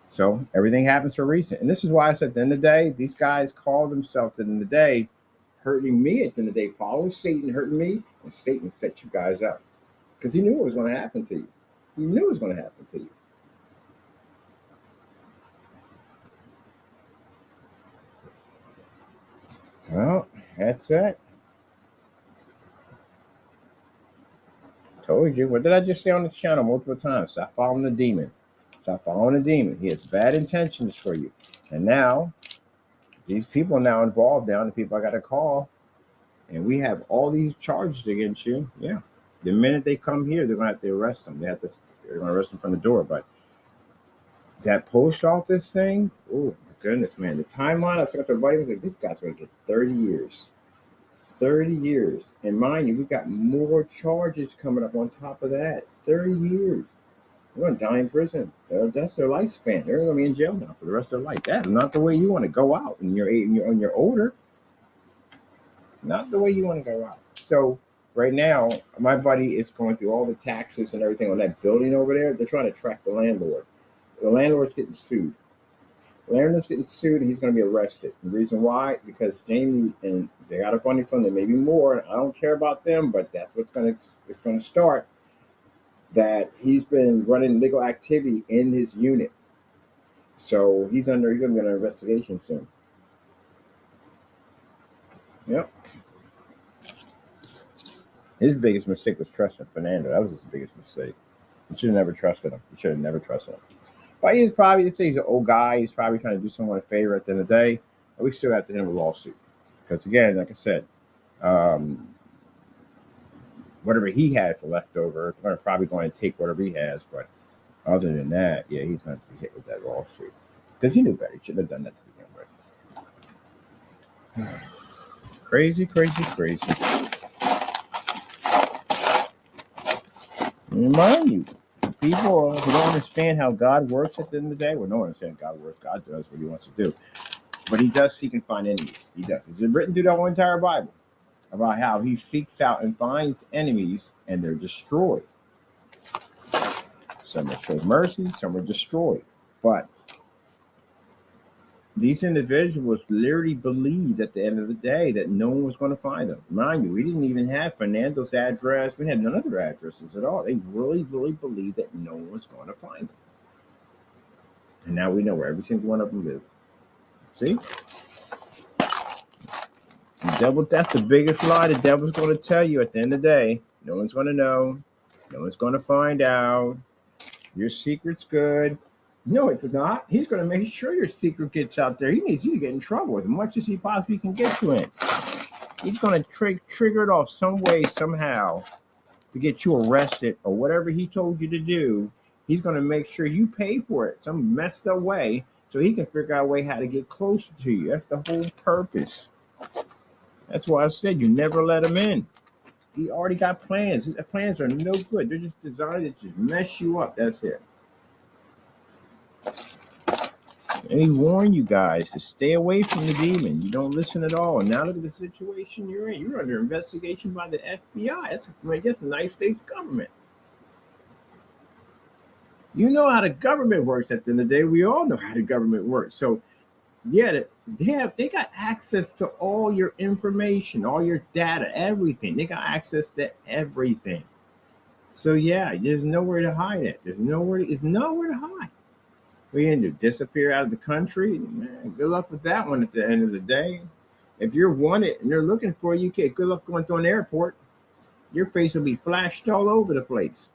So everything happens for a reason. And this is why I said at the end of the day, these guys call themselves at the end of the day hurting me at the end of the day, following Satan, hurting me, and Satan set you guys up. Because he knew what was going to happen to you. He knew it was going to happen to you. Well, that's it. Told you. What did I just say on the channel multiple times? Stop following the demon. Stop following the demon. He has bad intentions for you. And now, these people are now involved now, the people I got to call, and we have all these charges against you. Yeah. The minute they come here, they're going to have to arrest them. They're going to arrest them from the door. But that post office thing, oh, my goodness, man. The timeline, I took the buddy, like, this guy's going to get 30 years. 30 years. And mind you, we got more charges coming up on top of that. 30 years. They're going to die in prison. That's their lifespan. They're going to be in jail now for the rest of their life. That's not the way you want to go out when you're older. Not the way you want to go out. So right now, my buddy is going through all the taxes and everything on that building over there. They're trying to track the landlord. The landlord's getting sued. The landlord's getting sued, and he's going to be arrested. The reason why? Because Jamie and they got a funding fund. There may be more. I don't care about them, but that's what's going to start. That he's been running illegal activity in his unit. So he's going to be under investigation soon. Yep. His biggest mistake was trusting Fernando. That was his biggest mistake. You should have never trusted him. You should have never trusted him. But he's probably, let's say he's an old guy. He's probably trying to do someone a favor at the end of the day. But we still have to hit him a lawsuit. Because again, like I said, whatever he has left over, they're probably going to take whatever he has. But other than that, yeah, he's going to be hit with that lawsuit. Because he knew better. He shouldn't have done that to begin with. Crazy, crazy, crazy. Remind you, people who don't understand how God works at the end of the day, well, no one understands how God works. God does what he wants to do. But he does seek and find enemies. He does. It's written through the whole entire Bible about how he seeks out and finds enemies and they're destroyed. Some are showed mercy, some are destroyed. But these individuals literally believed at the end of the day that no one was going to find them. Mind you, we didn't even have Fernando's address. We had none of their addresses at all. They really, really believed that no one was going to find them. And now we know where every single one of them live. See? The devil, that's the biggest lie the devil's going to tell you at the end of the day. No one's going to know. No one's going to find out. Your secret's good. No, it's not. He's going to make sure your secret gets out there. He needs you to get in trouble as much as he possibly can get you in. He's going to trigger it off some way, somehow, to get you arrested or whatever he told you to do. He's going to make sure you pay for it some messed up way so he can figure out a way how to get closer to you. That's the whole purpose. That's why I said you never let him in. He already got plans. His plans are no good. They're just designed to just mess you up. That's it. And he warned you guys to stay away from the demon. You don't listen at all. And now look at the situation you're in. You're under investigation by the FBI. That's the United States government. You know how the government works at the end of the day. We all know how the government works. So, yeah, they got access to all your information, all your data, everything. They got access to everything. So, yeah, there's nowhere to hide it. There's nowhere to hide. What are you going to do? Disappear out of the country? Man, good luck with that one at the end of the day. If you're wanted and they're looking for you, kid, good luck going through an airport. Your face will be flashed all over the place.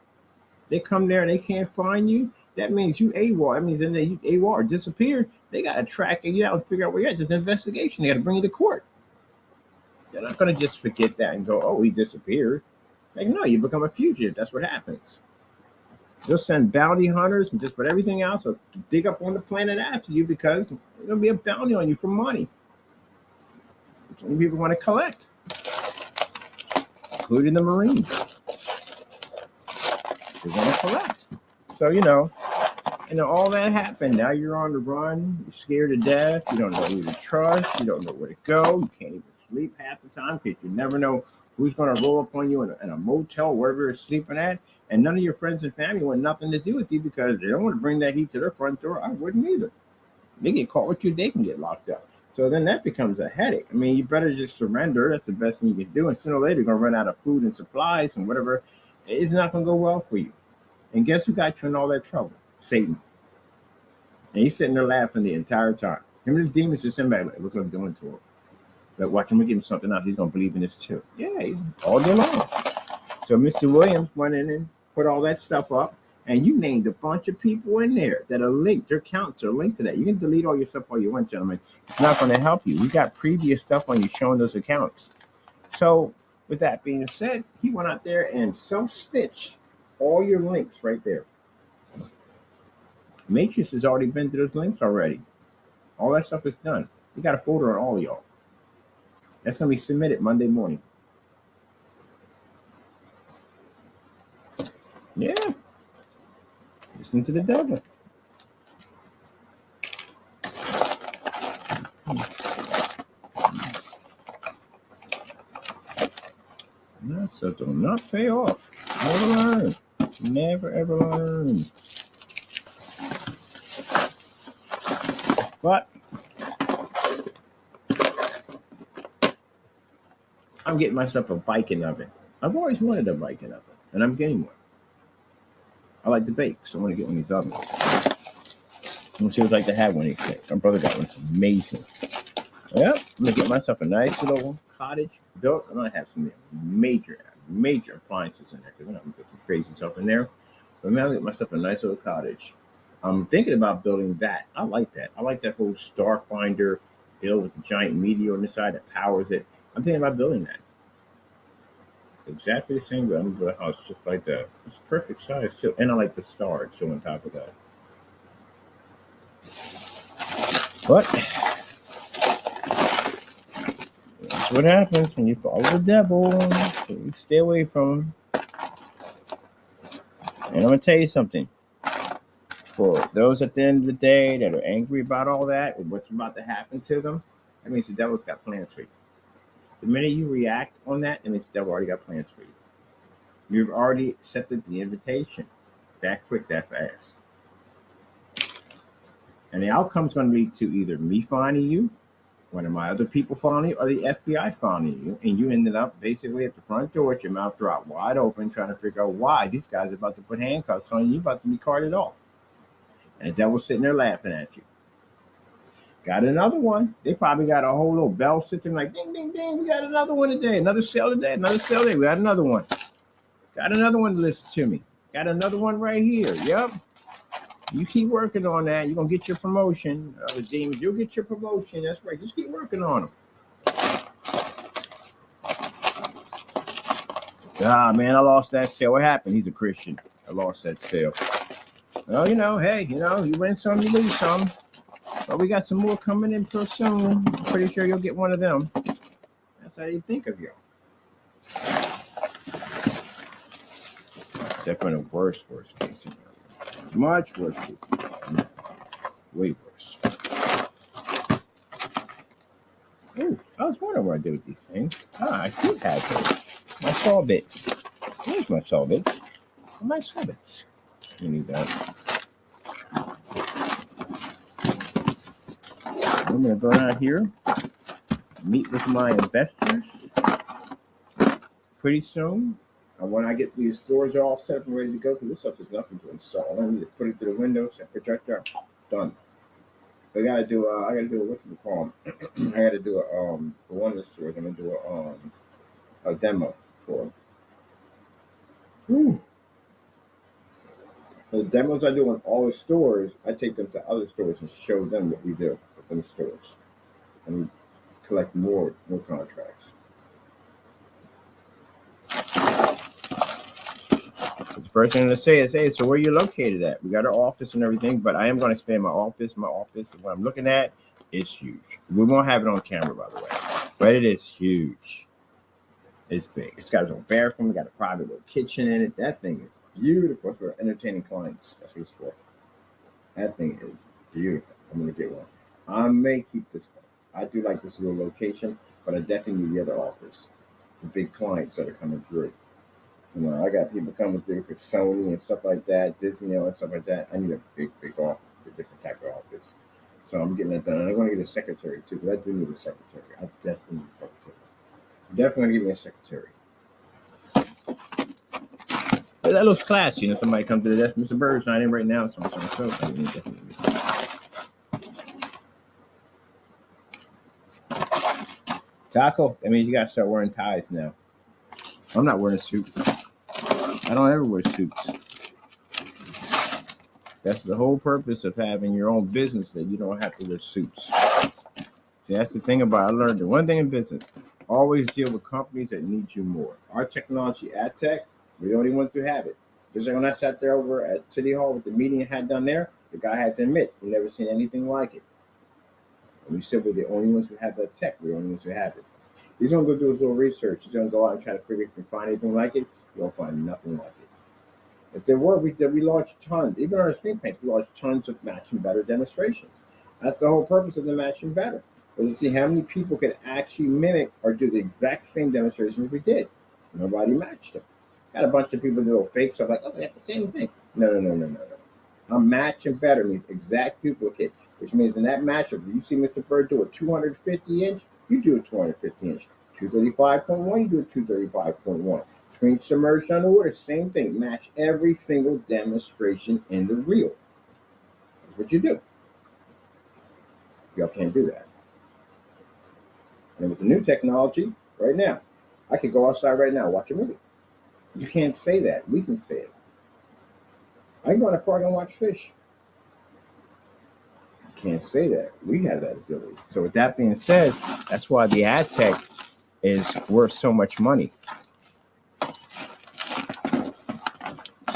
They come there and they can't find you. That means you AWOL. That means you AWOL or disappeared. They got to track you out and figure out where you're at. There's an investigation. They got to bring you to court. They're not going to just forget that and go, oh, he disappeared. Like, no, you become a fugitive. That's what happens. They'll send bounty hunters and just put everything else to dig up on the planet after you because there's going to be a bounty on you for money. Some people want to collect, including the Marines. They're going to collect. So, all that happened. Now you're on the run. You're scared to death. You don't know who to trust. You don't know where to go. You can't even sleep half the time because you never know who's going to roll up on you in a motel, wherever you're sleeping at. And none of your friends and family want nothing to do with you because they don't want to bring that heat to their front door. I wouldn't either. They get caught with you, they can get locked up. So then that becomes a headache. I mean, you better just surrender. That's the best thing you can do. And sooner or later, you're going to run out of food and supplies and whatever. It's not going to go well for you. And guess who got you in all that trouble? Satan. And he's sitting there laughing the entire time. Him and his demons just sitting back like, look what I'm doing to him. But watch him, give him something else. He's going to believe in this too. Yeah, all day long. So Mr. Williams went in and put all that stuff up, and you named a bunch of people in there that are linked. Their accounts are linked to that. You can delete all your stuff all you want, gentlemen. It's not going to help you. We got previous stuff on you showing those accounts. So with that being said, he went out there and self-stitched all your links right there. Matrix has already been to those links already. All that stuff is done. We got a folder on all of y'all. That's going to be submitted Monday morning. Yeah. Listen to the devil. So do not pay off. Never learn. Never ever learn. But I'm getting myself a biking oven. I've always wanted a biking oven, and I'm getting one. I like to bake, so I want to get one of these ovens. I'm see what it's like to have one of these things. My brother got one. It's amazing. Yep, I'm gonna get myself a nice little cottage built. I'm gonna have some major appliances in there because I'm gonna put some crazy stuff in there. But I'm gonna get myself a nice little cottage. I'm thinking about building that. I like that. I like that whole Starfinder build with the giant meteor on the side that powers it. I'm thinking about building that. Exactly the same, but I'm gonna build a house just like that. It's perfect size too, and I like the stars show on top of that. But that's what happens when you follow the devil. So you stay away from him. And I'm gonna tell you something. For those at the end of the day that are angry about all that and what's about to happen to them, that means the devil's got plans for you. The minute you react on that, it means the devil already got plans for you. You've already accepted the invitation. That quick, that fast. And the outcome's going to be to either me finding you, one of my other people finding you, or the FBI finding you. And you ended up basically at the front door with your mouth dropped wide open, trying to figure out why these guys are about to put handcuffs on you. You're about to be carted off. And the devil's sitting there laughing at you. Got another one. They probably got a whole little bell sitting like ding, ding, ding. We got another one today. Another sale today. Another sale today. We got another one. Got another one to listen to me. Got another one right here. Yep. You keep working on that. You're going to get your promotion. The demons, you'll get your promotion. That's right. Just keep working on them. Ah, man, I lost that sale. What happened? He's a Christian. I lost that sale. Well, hey, you win some, you lose some. But we got some more coming in pretty soon. I'm pretty sure you'll get one of them. That's how you think of you. Except for the worst case scenario. Much worse. Way worse. Oh, I was wondering what I do with these things. I do have those. My saw bits. Here's my saw bits. My saw bits. You need that. I'm going to go down here, meet with my investors pretty soon. And when I get these stores all set up and ready to go, because this stuff is nothing to install. I need to put it to the window, set projector, done. I got to do what you call them. I got to do for one of the stores. I'm going to do a demo for them. The demos I do on all the stores, I take them to other stores and show them what we do with them stores, and collect more contracts. The first thing to say is, hey, so where are you located at? We got our office and everything, but I am going to expand my office. My office, what I'm looking at, is huge. We won't have it on camera, by the way, but it is huge. It's big. It's got its own bathroom. We got a private little kitchen in it. That thing is beautiful for entertaining clients. That's what it's for. That thing is beautiful. I'm going to get one. I may keep this one. I do like this little location, but I definitely need the other office for big clients that are coming through. I got people coming through for Sony and stuff like that, Disney and stuff like that. I need a big office, a different type of office. So I'm getting that done. And I'm going to get a secretary too, because I do need a secretary. I definitely need a secretary. I'm definitely going to give me a secretary. But that looks classy. Somebody comes to the desk, Mr. Byrd's not in right now, so I need definitely. Taco, that means you got to start wearing ties now. I'm not wearing a suit. I don't ever wear suits. That's the whole purpose of having your own business, that you don't have to wear suits. See, that's the thing about it. I learned the one thing in business: always deal with companies that need you more. Our technology at Tech, we're the only ones who have it. Because when I sat there over at City Hall with the meeting I had done there, the guy had to admit he never seen anything like it. And we said we're the only ones who have that tech. We're the only ones who have it. He's going to go do his little research. He's going to go out and try to figure if he can find anything like it. You'll find nothing like it. If there were, we launched tons. Even on our screen paints, we launched tons of matching better demonstrations. That's the whole purpose of the matching better, was to see how many people could actually mimic or do the exact same demonstrations we did. Nobody matched them. Got a bunch of people do little fake stuff like, oh, they got the same thing. No. I'm matching better means exact duplicate, which means in that matchup, if you see Mr. Byrd do a 250 inch, you do a 250 inch. 235.1, you do a 235.1. Screen submerged underwater, same thing. Match every single demonstration in the reel. That's what you do. Y'all can't do that. And with the new technology, right now, I could go outside right now, watch a movie. You can't say that. We can say it. I can go in a park and watch fish. You can't say that. We have that ability. So with that being said, that's why the ad tech is worth so much money.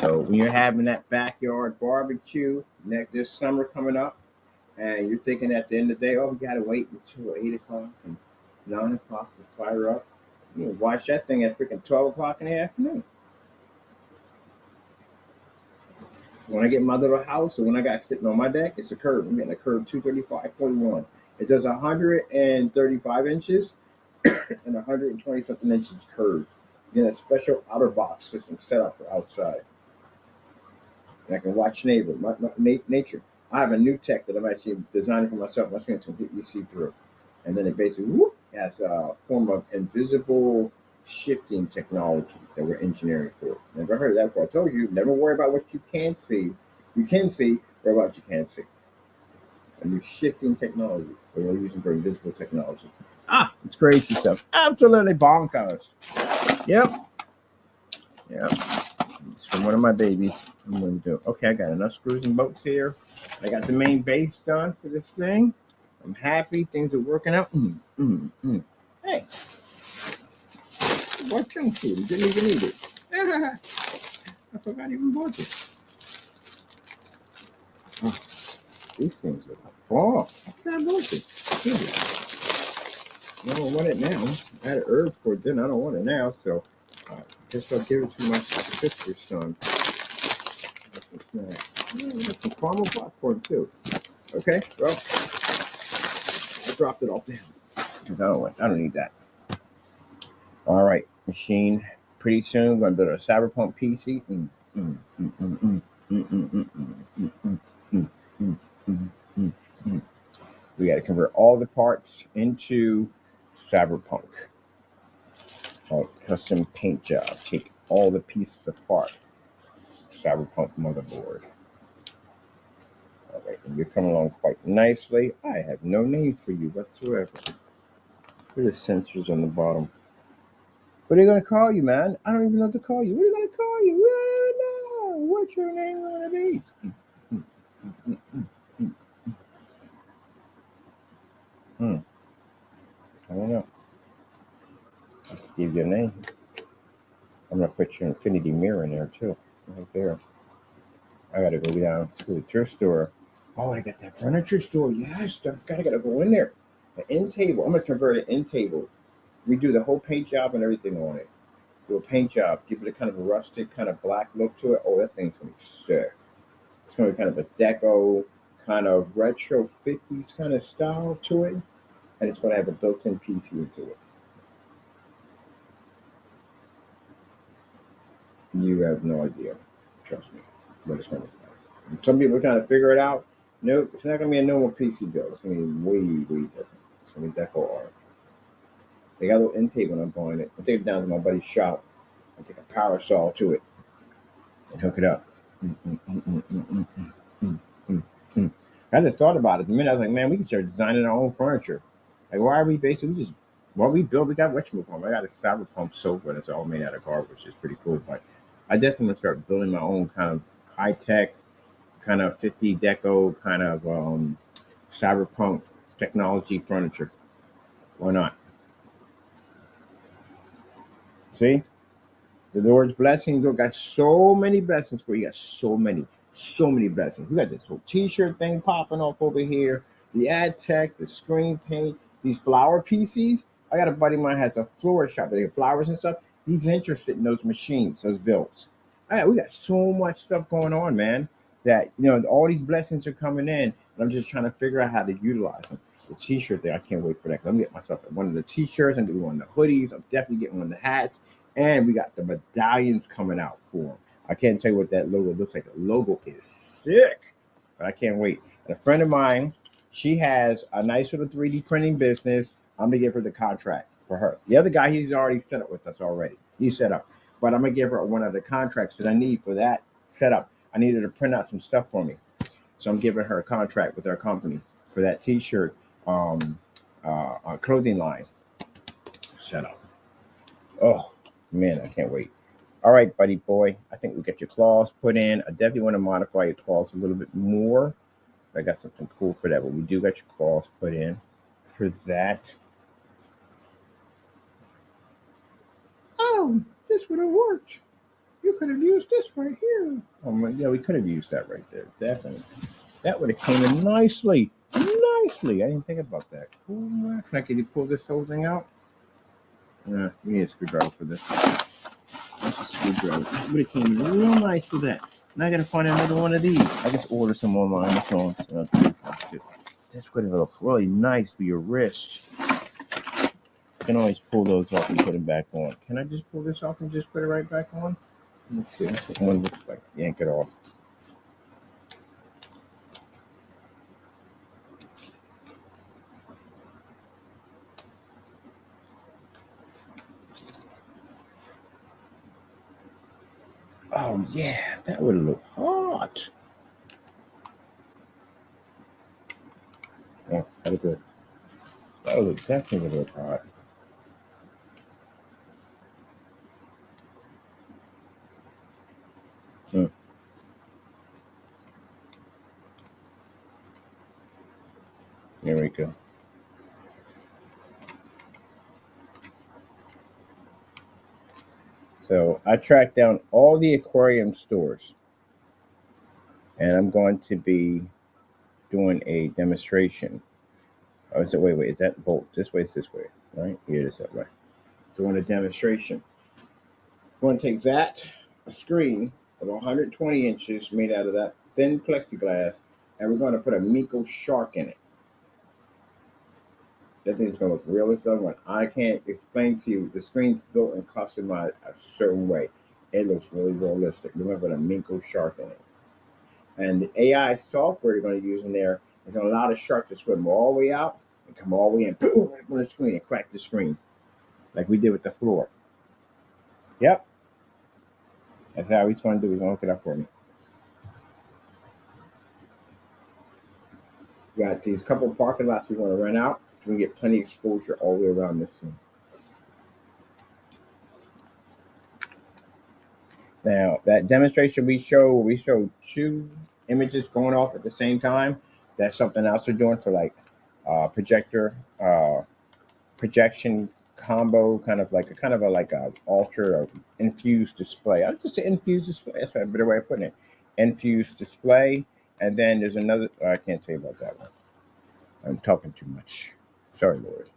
So when you're having that backyard barbecue this summer coming up, and you're thinking at the end of the day, oh, we gotta wait until 8 o'clock and 9 o'clock to fire up, you know, watch that thing at freaking 12 o'clock in the afternoon. So when I get my little house, or when I got sitting on my deck, it's a curve. I'm getting a curve 235.1. It does 135 inches and 120 something inches curved. You get a special outer box system set up for outside. And I can watch nature. I have a new tech that I'm actually designing for myself. My screen's completely see-through. And then it basically has a form of invisible shifting technology that we're engineering for. Never heard of that before. I told you, never worry about what you can't see. You can see, worry about what you can't see. A new shifting technology that we're using for invisible technology. It's crazy stuff. Absolutely bonkers. Yep. It's from one of my babies. I'm going to do. Okay, I got enough screws and bolts here. I got the main base done for this thing. I'm happy. Things are working out. Hey, what junk food? You didn't even eat it. I forgot I even bought it. Oh, these things are like, I forgot I bought it. I don't want it now. I had an herb for it then. I don't want it now. So I guess I'll give it to my sister's son. That's some snacks. That's some caramel popcorn too. Okay, well, I dropped it off there because I don't need that. All right, machine. Pretty soon, we're gonna build a Cyberpunk PC. We got to convert all the parts into Cyberpunk. Custom paint job. Take all the pieces apart. Cyberpunk motherboard. All right, and you're coming along quite nicely. I have no name for you whatsoever. What are the sensors on the bottom? What are they going to call you, man? I don't even know what to call you. What are they going to call you? We don't even know. What's your name going to be? I don't know. I'll give you a name. I'm going to put your infinity mirror in there, too. Right there. I got to go down to the thrift store. Oh, I got that furniture store. Yes, I got to go in there. The end table. I'm going to convert an end table. Redo the whole paint job and everything on it. Do a paint job. Give it a kind of a rustic, kind of black look to it. Oh, that thing's going to be sick. It's going to be kind of a deco, kind of retro 50s kind of style to it. And it's going to have a built-in PC into it. You have no idea. Trust me. What it's going to be. Some people are trying to figure it out. Nope, it's not going to be a normal PC build. It's going to be way, way different. It's going to be deco art. They got a little end table when I'm buying it. I take it down to my buddy's shop. I take a power saw to it and hook it up. I just thought about it. The minute I was like, man, we can start designing our own furniture. Like, why are we basically what we build? We got whatchamacallit. I got a Cyberpunk sofa that's all made out of garbage, which is pretty cool. But I definitely want to start building my own kind of high tech, kind of 50 deco, kind of Cyberpunk technology furniture. Why not? See? The Lord's blessings. We got so many blessings for you. Got so many blessings. We got this whole t-shirt thing popping off over here. The ad tech, the screen paint, these flower PCs. I got a buddy of mine has a flower shop. They have flowers and stuff. He's interested in those machines, those builds. We got so much stuff going on, man. That all these blessings are coming in, and I'm just trying to figure out how to utilize them. The T-shirt thing, I can't wait for that. I'm getting myself one of the T-shirts. I'm getting one of the hoodies. I'm definitely getting one of the hats, and we got the medallions coming out for them. I can't tell you what that logo looks like. The logo is sick, but I can't wait. And a friend of mine, she has a nice little 3D printing business. I'm gonna give her the contract for her. The other guy, he's already set up with us already. He's set up. But I'm gonna give her one of the contracts that I need for that setup. I needed to print out some stuff for me, so I'm giving her a contract with our company for that T-shirt clothing line setup. Oh man, I can't wait. All right, buddy boy. I think we get your claws put in. I definitely want to modify your claws a little bit more. I got something cool for that, but we do got your claws put in for that. Oh, this would have worked. You could have used this right here. Oh, yeah, we could have used that right there. Definitely. That would have came in nicely. Nicely. I didn't think about that. Can I pull this whole thing out? Yeah, we need a screwdriver for this. That's a screwdriver. It would have came in real nice for that. Now I got to find another one of these. I just ordered some online. So this would have looked really nice for your wrist. You can always pull those off and put them back on. Can I just pull this off and just put it right back on? Let's see. That's what one looks like. Yank it off. Oh yeah, that would look hot. Oh, that would look. That would look definitely look hot. There we go. So I tracked down all the aquarium stores, and I'm going to be doing a demonstration. Oh, is it? Wait. Is that bolt? This way is this way, right? Here it is that way. Doing a demonstration. I'm going to take a screen of 120 inches made out of that thin plexiglass, and we're going to put a Miko shark in it. That thing's going to look real as someone. I can't explain to you. The screen's built and customized a certain way. It looks really realistic. We're going to put a Miko shark in it. And the AI software you're going to use in there is going to allow the shark to swim all the way out and come all the way in, boom, right on the screen and crack the screen like we did with the floor. Yep. That's how he's going to do. He's going to hook it up for me. We got these couple of parking lots we want to rent out. We can get plenty of exposure all the way around this thing. Now, that demonstration we showed two images going off at the same time. That's something else we're doing for like projection combo, kind of like a alter or infused display. Just an infused display. That's a better way of putting it. Infused display, and then there's another. I can't tell you about that one. I'm talking too much. Sorry, Lord.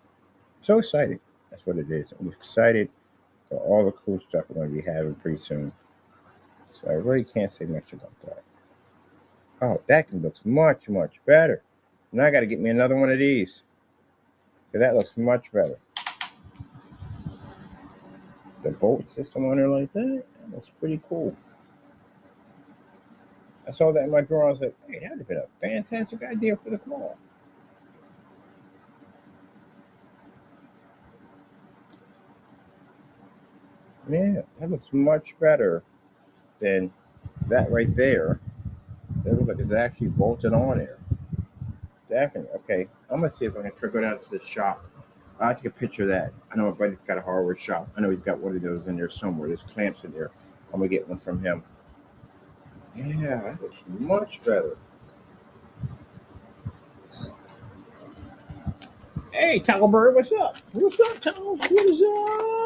So excited. That's what it is. I'm excited for all the cool stuff we're going to be having pretty soon. So I really can't say much about that. Oh, that looks much, much better. Now I got to get me another one of these. Because that looks much better. The bolt system on there like that looks pretty cool. I saw that in my drawer. I was like, hey, that would have been a fantastic idea for the claw. Yeah, that looks much better than that right there. That looks like it's actually bolted on there. Definitely. Okay, I'm going to see if I can go down to the shop. I'll take a picture of that. I know my buddy's got a hardware shop. I know he's got one of those in there somewhere. There's clamps in there. I'm going to get one from him. Yeah, that looks much better. Hey, Tackle Bird, what's up? What's up, Tackle? What is up?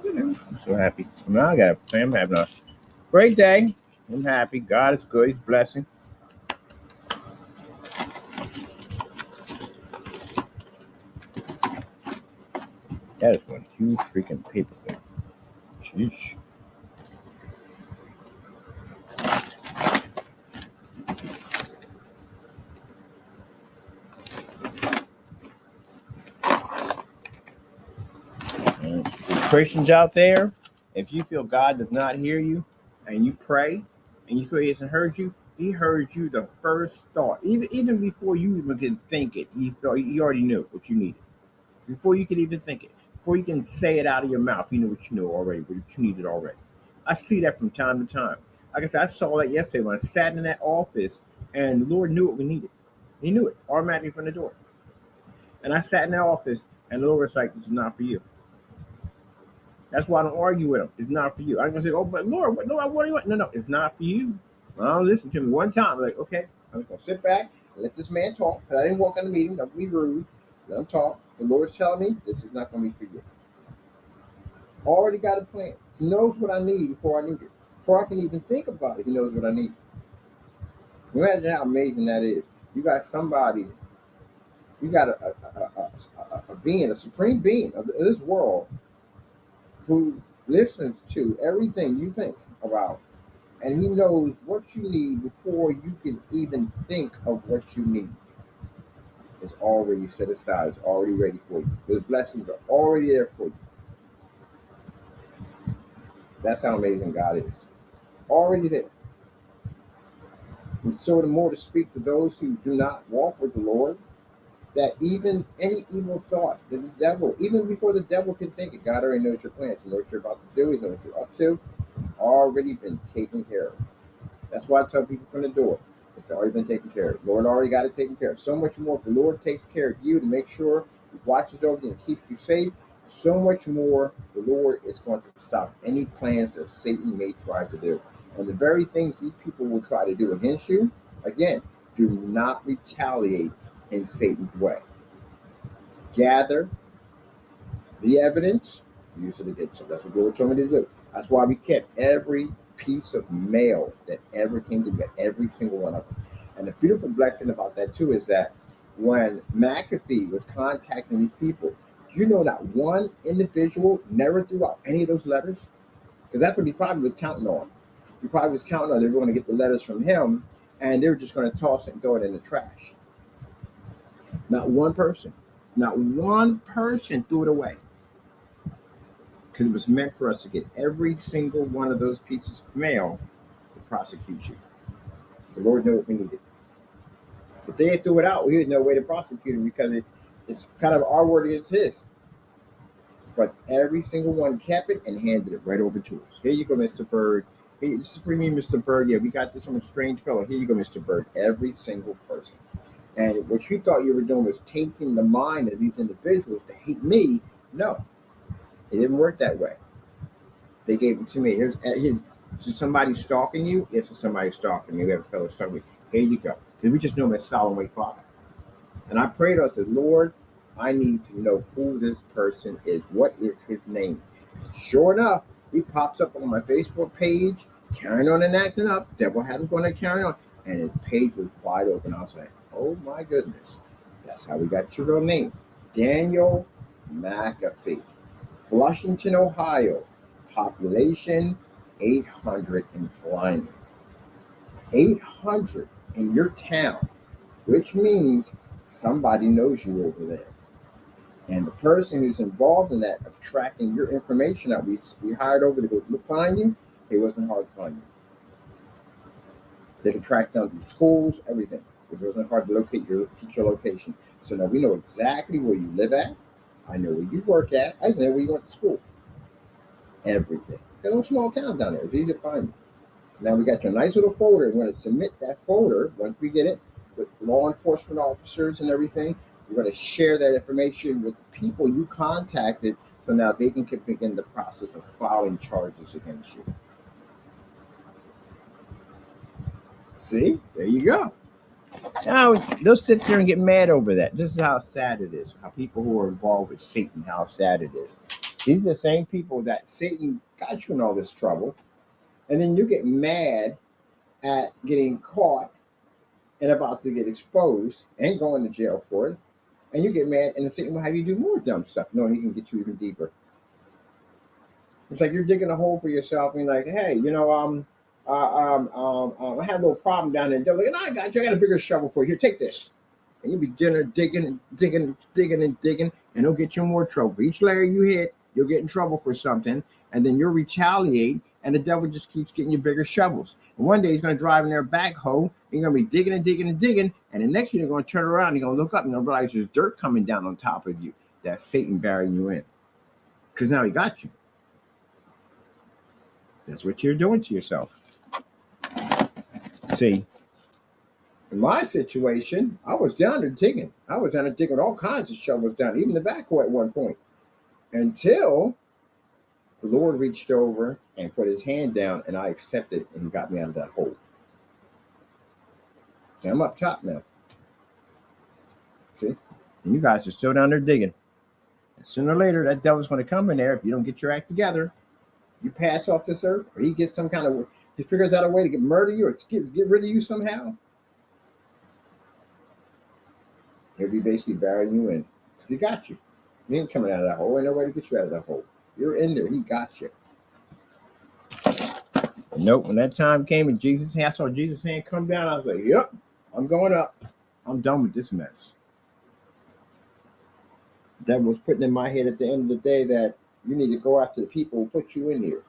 I'm so happy. Now I got a plan. I'm having a great day. I'm happy. God is good. He's blessing. That is one huge freaking paperclip. Sheesh. Christians out there, if you feel God does not hear you and you pray and you feel He hasn't heard you, He heard you the first thought. Even before you even can think it, He already knew what you needed. Before you can even think it, before you can say it out of your mouth, He knew what you knew already, what you needed already. I see that from time to time. Like I said, I saw that yesterday when I sat in that office and the Lord knew what we needed. He knew it automatically from the door. And I sat in that office and the Lord was like, "This is not for you." That's why I don't argue with him. It's not for you. I'm gonna say, "Oh, but Lord, what do you want?" No, it's not for you. Well, listen to me one time. I'm like, okay, I'm just gonna sit back and let this man talk. Because I didn't walk in the meeting. Don't be rude. Let him talk. The Lord's telling me this is not gonna be for you. Already got a plan. He knows what I need before I need it. Before I can even think about it, He knows what I need. Imagine how amazing that is. You got somebody. You got a being, a supreme being of this world, who listens to everything you think about, and He knows what you need before you can even think of what you need. It's already set aside. It's already ready for you. The blessings are already there for you. That's how amazing God is. Already there. And so the more to speak to those who do not walk with the Lord, that even any evil thought that the devil, even before the devil can think it, God already knows your plans. He knows what you're about to do. He knows what you're up to. It's already been taken care of. That's why I tell people from the door, it's already been taken care of. The Lord already got it taken care of. So much more. If the Lord takes care of you to make sure He watches over you and keeps you safe, so much more the Lord is going to stop any plans that Satan may try to do. And the very things these people will try to do against you, again, do not retaliate in Satan's way. Gather the evidence, use it against them. That's what the Lord told me to do. That's why we kept every piece of mail that ever came to me, every single one of them. And the beautiful blessing about that too is that when McAfee was contacting these people, do you know that one individual never threw out any of those letters? Because that's what he probably was counting on. He probably was counting on they were going to get the letters from him, and they were just going to toss it and throw it in the trash. Not one person threw it away. Because it was meant for us to get every single one of those pieces of mail to prosecute you. The Lord knew what we needed. If they had threw it out, we had no way to prosecute him because it's kind of our word against His. But every single one kept it and handed it right over to us. Here you go, Mr. Byrd. Hey, this is for me, Mr. Byrd. Yeah, we got this from a strange fellow. Here you go, Mr. Byrd. Every single person. And what you thought you were doing was tainting the mind of these individuals to hate me. No, it didn't work that way. They gave it to me. Here's somebody stalking you. Yes, it's somebody stalking me. We have a fellow stalking me. Here you go. Because we just know him as Solemn Way Father. And I prayed, I said, Lord, I need to know who this person is. What is his name? And sure enough, he pops up on my Facebook page, carrying on and acting up. Devil had him going to carry on. And his page was wide open. I was like, oh my goodness. That's how we got your real name. Daniel McAfee. Flushington, Ohio. Population 800 and climbing. 800 in your town, which means somebody knows you over there. And the person who's involved in that of tracking your information out, we hired over to go find you. It wasn't hard to find you. They can track down through schools, everything. It wasn't hard to locate your location. So now we know exactly where you live at. I know where you work at. I know where you went to school. Everything. Got a small town down there. It's easy to find you. So now we got your nice little folder. We're going to submit that folder once we get it with law enforcement officers and everything. We're going to share that information with the people you contacted so now they can begin the process of filing charges against you. See? There you go. Now, they'll sit there and get mad over that. This is how sad it is. How people who are involved with Satan, how sad it is. These are the same people that Satan got you in all this trouble. And then you get mad at getting caught and about to get exposed and going to jail for it. And you get mad, and the Satan will have you do more dumb stuff, knowing he can get you even deeper. It's like you're digging a hole for yourself, and you're like, hey, I had a little problem down there. They're like, no, I got you. I got a bigger shovel for you. Here, take this. And you'll be digging and digging and digging and digging, and it'll get you in more trouble. For each layer you hit, you'll get in trouble for something, and then you'll retaliate, and the devil just keeps getting you bigger shovels. And one day he's going to drive in their backhoe, and you're going to be digging and digging and digging, and the next thing you're going to turn around, and you're going to look up, and you're going to realize there's dirt coming down on top of you. That's Satan burying you in. Because now he got you. That's what you're doing to yourself. See, in my situation, I was down there digging. I was down there digging all kinds of shovels down, even the backhoe at one point, until the Lord reached over and put his hand down, and I accepted it, and he got me out of that hole. So I'm up top now. See? And you guys are still down there digging. And sooner or later, that devil's going to come in there if you don't get your act together. You pass off this earth, or he gets some kind of, he figures out a way to murder you or get rid of you somehow. He'll be basically burying you in, because he got you. He ain't coming out of that hole. Ain't no way to get you out of that hole. You're in there. He got you. And nope, when that time came and I saw Jesus' hand come down, I was like, yep, I'm going up. I'm done with this mess. That was putting in my head at the end of the day that you need to go after the people who put you in here.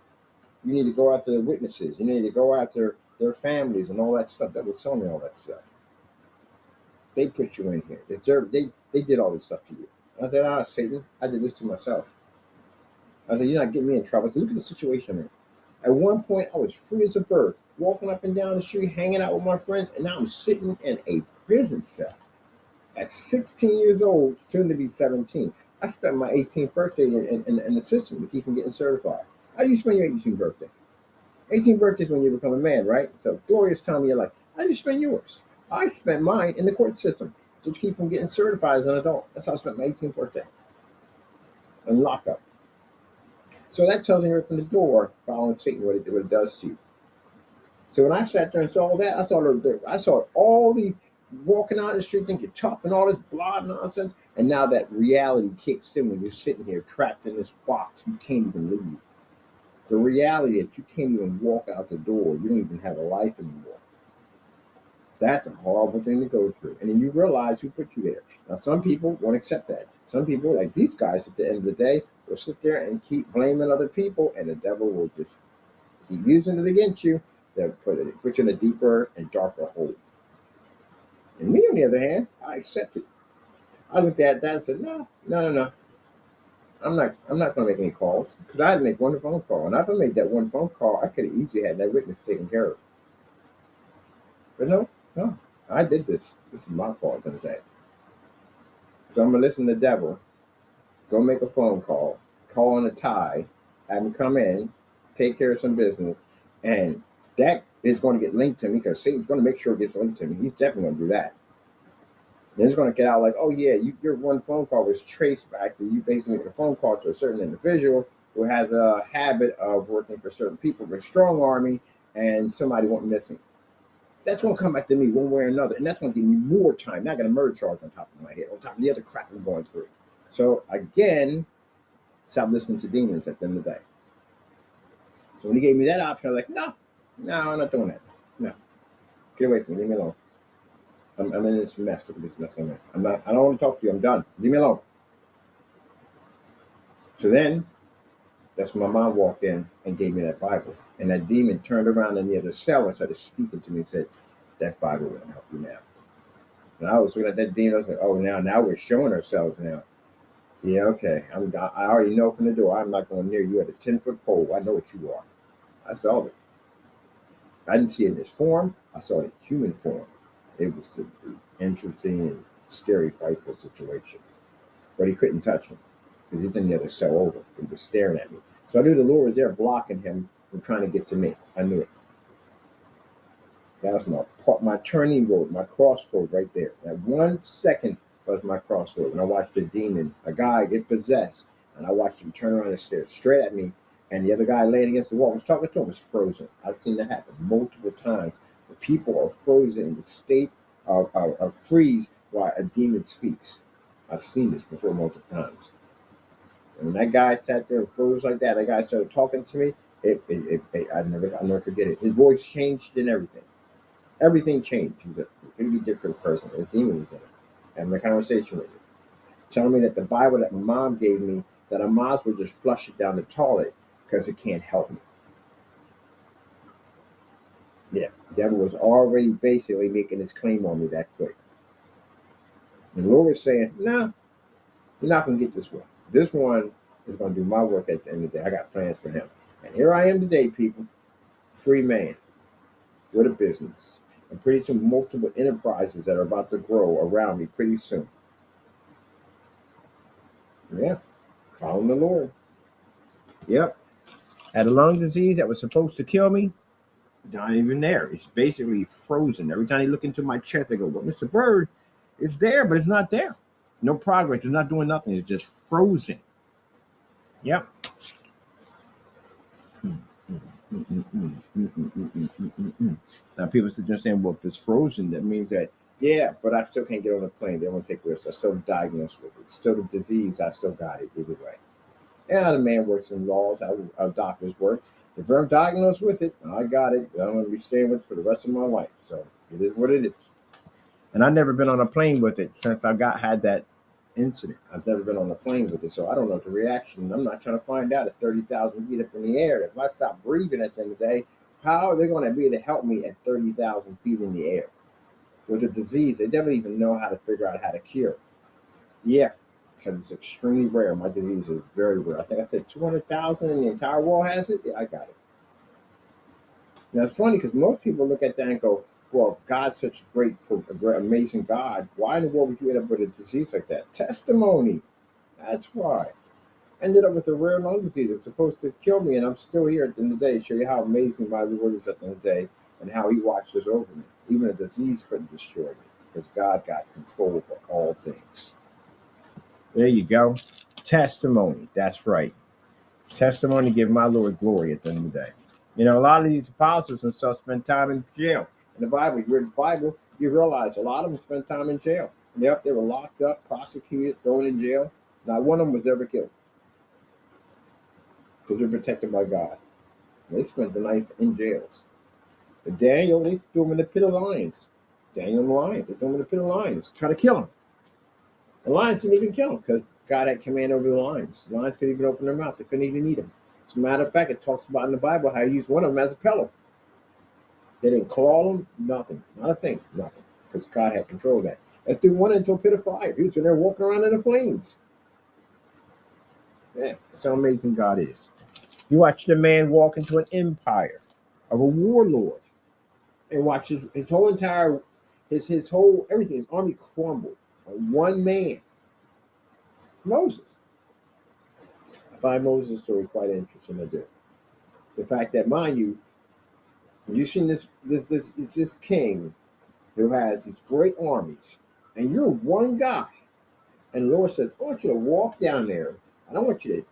You need to go after the witnesses. You need to go after their families and all that stuff. That was telling me all that stuff. They put you in here. They did all this stuff to you. I said, Satan, I did this to myself. I said, you're not getting me in trouble. So look at the situation I'm in. At one point, I was free as a bird, walking up and down the street, hanging out with my friends, and now I'm sitting in a prison cell. At 16 years old, soon to be 17. I spent my 18th birthday in the system to keep from getting certified. How do you spend your 18th birthday? 18th birthday is when you become a man, right? So glorious time of your life. How do you spend yours? I spent mine in the court system to keep from getting certified as an adult. That's how I spent my 18th birthday. In lockup. So that tells me right from the door, following Satan, what it does to you. So when I sat there and saw all that, I saw all the walking out the street thinking tough and all this blah nonsense. And now that reality kicks in when you're sitting here trapped in this box. You can't even leave. The reality that you can't even walk out the door. You don't even have a life anymore. That's a horrible thing to go through. And then you realize who put you there. Now, some people won't accept that. Some people, like these guys at the end of the day, will sit there and keep blaming other people, and the devil will just keep using it against you. They'll put you in a deeper and darker hole. And me, on the other hand, I accepted. I looked at that and said, no. I'm not going to make any calls, because I had to make one phone call. And if I made that one phone call, I could have easily had that witness taken care of. But no, I did this. This is my fault in the day. So I'm going to listen to the devil, go make a phone call on a tie, have him come in, take care of some business, and that is going to get linked to me, because Satan's going to make sure it gets linked to me. He's definitely going to do that. Then it's going to get out like, oh yeah, your one phone call was traced back to you basically making a phone call to a certain individual who has a habit of working for certain people with a strong army, and somebody went missing. That's going to come back to me one way or another, and that's going to give me more time. Now I got a murder charge on top of my head, on top of the other crap I'm going through. So again, stop listening to demons at the end of the day. So when he gave me that option, I was like, no, I'm not doing that. No, get away from me. Leave me alone. I'm in this mess. Look at this mess I'm in. I don't want to talk to you. I'm done. Leave me alone. So then, that's when my mom walked in and gave me that Bible. And that demon turned around in the other cell and started speaking to me and said, that Bible will help you now. And I was looking at that demon. I was like, oh, now we're showing ourselves now. Yeah, okay. I already know from the door, I'm not going near you at a 10-foot pole. I know what you are. I saw it. I didn't see it in his form. I saw it in human form. It was an interesting and scary, frightful situation. But he couldn't touch me, because he's in the other cell over. He was staring at me. So I knew the Lord was there blocking him from trying to get to me. I knew it. That was my turning road, my crossroad right there. That 1 second was my crossroad. And I watched a guy get possessed. And I watched him turn around and stare straight at me. And the other guy laying against the wall was talking to him was frozen. I've seen that happen multiple times. Where people are frozen in the state of freeze while a demon speaks. I've seen this before multiple times. And when that guy sat there and froze like that, that guy started talking to me. I'll never forget it. His voice changed and everything. Everything changed. He was a completely different person. There's demons in him. Having a conversation with me, telling me that the Bible that my mom gave me, that I might as well just flush it down the toilet because it can't help me. Yeah, the devil was already basically making his claim on me that quick. And the Lord was saying, no, you're not going to get this one. This one is going to do my work at the end of the day. I got plans for him. And here I am today, people, free man with a business. And pretty soon, multiple enterprises that are about to grow around me pretty soon. Yeah, following the Lord. Yep. Had a lung disease that was supposed to kill me. Not even there. It's basically frozen. Every time you look into my chest, I go, well, Mr. Byrd, it's there, but it's not there. No progress. It's not doing nothing. It's just frozen. Yep. Now people sit there saying, well, if it's frozen, that means that, yeah, but I still can't get on the plane. They won't take risks. I'm still diagnosed with it. Still the disease, I still got it either way. Yeah, the man works in laws, how doctors work. If I'm diagnosed with it, I got it. I'm going to be staying with it for the rest of my life. So it is what it is. And I've never been on a plane with it since I had that incident. I've never been on a plane with it, so I don't know the reaction. I'm not trying to find out at 30,000 feet up in the air. If I stop breathing at the end of the day, how are they going to be able to help me at 30,000 feet in the air with a disease they don't even know how to figure out how to cure? Yeah, because it's extremely rare. My disease is very rare. I think I said 200,000 and the entire world has it. Yeah, I got it. Now it's funny because most people look at that and go, well, God's such a great, amazing God. Why in the world would you end up with a disease like that? Testimony. That's why. Ended up with a rare lung disease that's supposed to kill me, and I'm still here at the end of the day to show you how amazing my Lord is at the end of the day and how he watches over me. Even a disease couldn't destroy me because God got control for all things. There you go. Testimony. That's right. Testimony give my Lord glory at the end of the day. You know, a lot of these apostles and stuff spend time in jail. In the Bible, you read the Bible, you realize a lot of them spent time in jail. Yep, they were locked up, prosecuted, thrown in jail. Not one of them was ever killed because they're protected by God. They spent the nights in jails. But Daniel, they threw him in the pit of lions. Daniel and the lions, they threw him in the pit of lions, try to kill him. The lions didn't even kill him because God had command over the lions. The lions couldn't even open their mouth. They couldn't even eat him. As a matter of fact, it talks about in the Bible how he used one of them as a pillow. They didn't claw him, nothing. Not a thing, nothing. Because God had control of that. They threw one into a pit of fire. He was in there walking around in the flames. Yeah, that's how amazing God is. You watch the man walk into an empire of a warlord and watch his whole entire, his whole, everything, his army crumble on one man. Moses. I find Moses' story quite interesting to do. The fact that, mind you, you've seen this king who has these great armies, and you're one guy. And the Lord says, I want you to walk down there, and I want you to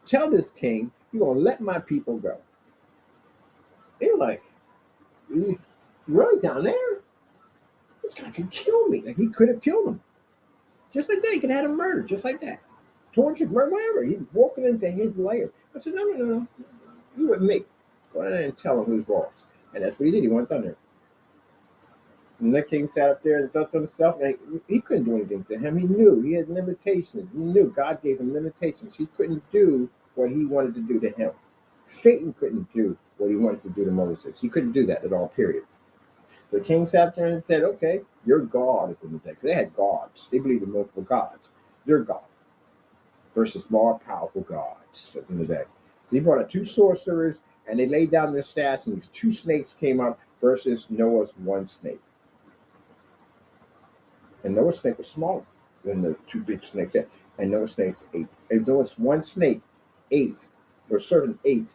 tell this king, you're going to let my people go. They're like, you really down there? This guy could kill me. Like, he could have killed him. Just like that. He could have had him murdered, just like that. Tortured, murdered, whatever. He's walking into his lair. I said, no. You with me. Go down there and tell him who's boss. And that's what he did. He went down there. And the king sat up there and thought to himself, and he couldn't do anything to him. He knew he had limitations. He knew God gave him limitations. He couldn't do what he wanted to do to him. Satan couldn't do what he wanted to do to Moses. He couldn't do that at all, period. So the king sat there and said, okay, you're God at the end of the day. Because they had gods. They believed in multiple gods. You're God versus more powerful gods at the end of the day. So he brought out two sorcerers, and they laid down their staffs, and these two snakes came up versus Noah's one snake. And Noah's snake was smaller than the two big snakes. And Noah's snake ate. And Noah's one snake ate, or servant ate,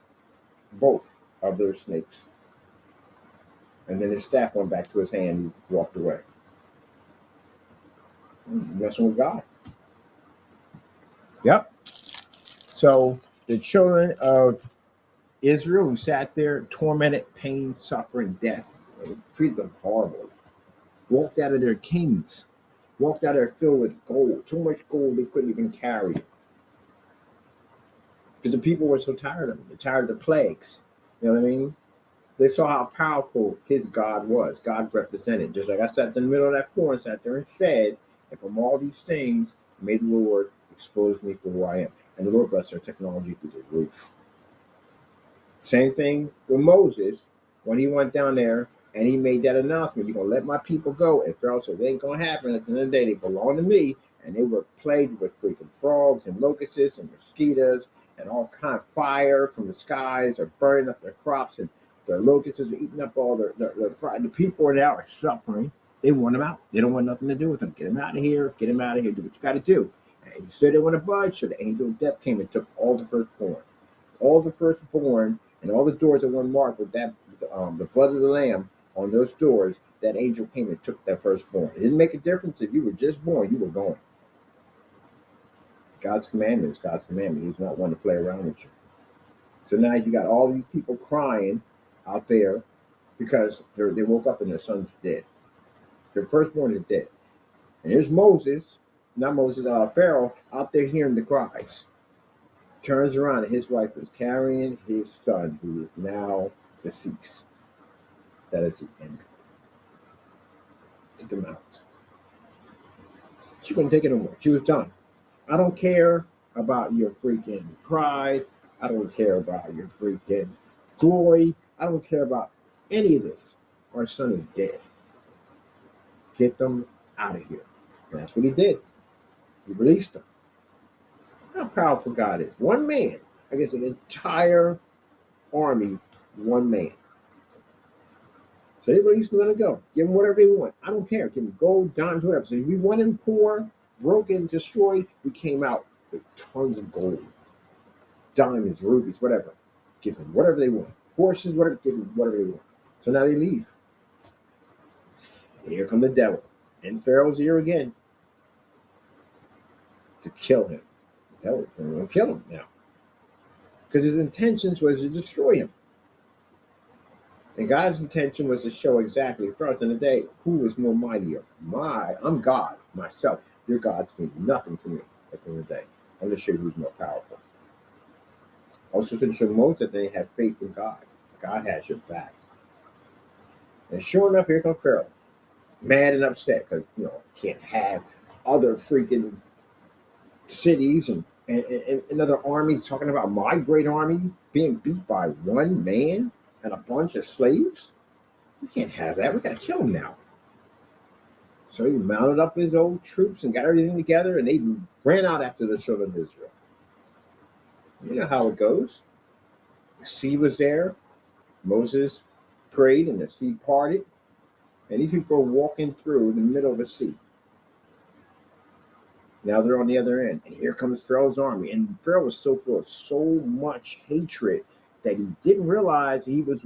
both of their snakes. And then his staff went back to his hand and walked away. Messing with God. Yep. So the children of Israel who sat there, tormented, pain, suffering, death, treated them horribly, walked out of their kings. Walked out there filled with gold. So much gold they couldn't even carry it. Because the people were so tired of it. They're tired of the plagues. You know what I mean? They saw how powerful his God was. God represented. Just like I sat in the middle of that floor and sat there and said, and from all these things, may the Lord expose me for who I am. And the Lord bless our technology through the roof. Same thing with Moses when he went down there and he made that announcement, you're going to let my people go. And Pharaoh said, it ain't going to happen. At the end of the day, they belong to me. And they were plagued with freaking frogs and locusts and mosquitoes and all kind of fire from the skies are burning up their crops. And the locusts are eating up all the people are now suffering. They want them out. They don't want nothing to do with them. Get them out of here. Get them out of here. Do what you got to do. And he said they want to budge. So the angel of death came and took all the firstborn. All the firstborn and all the doors that were marked with that the blood of the lamb on those doors, that angel came and took that firstborn. It didn't make a difference if you were just born, you were going. God's commandment is God's commandment. He's not one to play around with you. So now you got all these people crying out there because they woke up and their son's dead. Their firstborn is dead. And here's Pharaoh out there hearing the cries. Turns around and his wife is carrying his son, who is now deceased. That is the end. Took him out. She couldn't take it no more. She was done. I don't care about your freaking pride. I don't care about your freaking glory. I don't care about any of this. Our son is dead. Get them out of here. And that's what he did. He released them. How powerful God is. One man against an entire army, one man. So they released them, let them go. Give them whatever they want. I don't care. Give them gold, diamonds, whatever. So if we want them poor, broken, destroyed, we came out with tons of gold. Diamonds, rubies, whatever. Give them whatever they want. Horses, whatever, give them whatever they want. So now they leave. And here come the devil. In Pharaoh's ear again. To kill him. The devil, they're going to kill him now. Because his intentions was to destroy him. And God's intention was to show exactly, first in the day, who was more mightier. I'm God, myself. Your gods mean nothing to me at the end of the day. I'm going to show you who's more powerful. Also to show most that they have faith in God. God has your back. And sure enough, here comes Pharaoh. Mad and upset because, can't have other freaking cities and other armies talking about my great army being beat by one man and a bunch of slaves. We can't have that. We got to kill him now. So he mounted up his old troops and got everything together, and they ran out after the children of Israel. You know how it goes. The sea was there. Moses prayed, and the sea parted. And these people are walking through the middle of the sea. Now they're on the other end. And here comes Pharaoh's army. And Pharaoh was so full of so much hatred that he didn't realize he was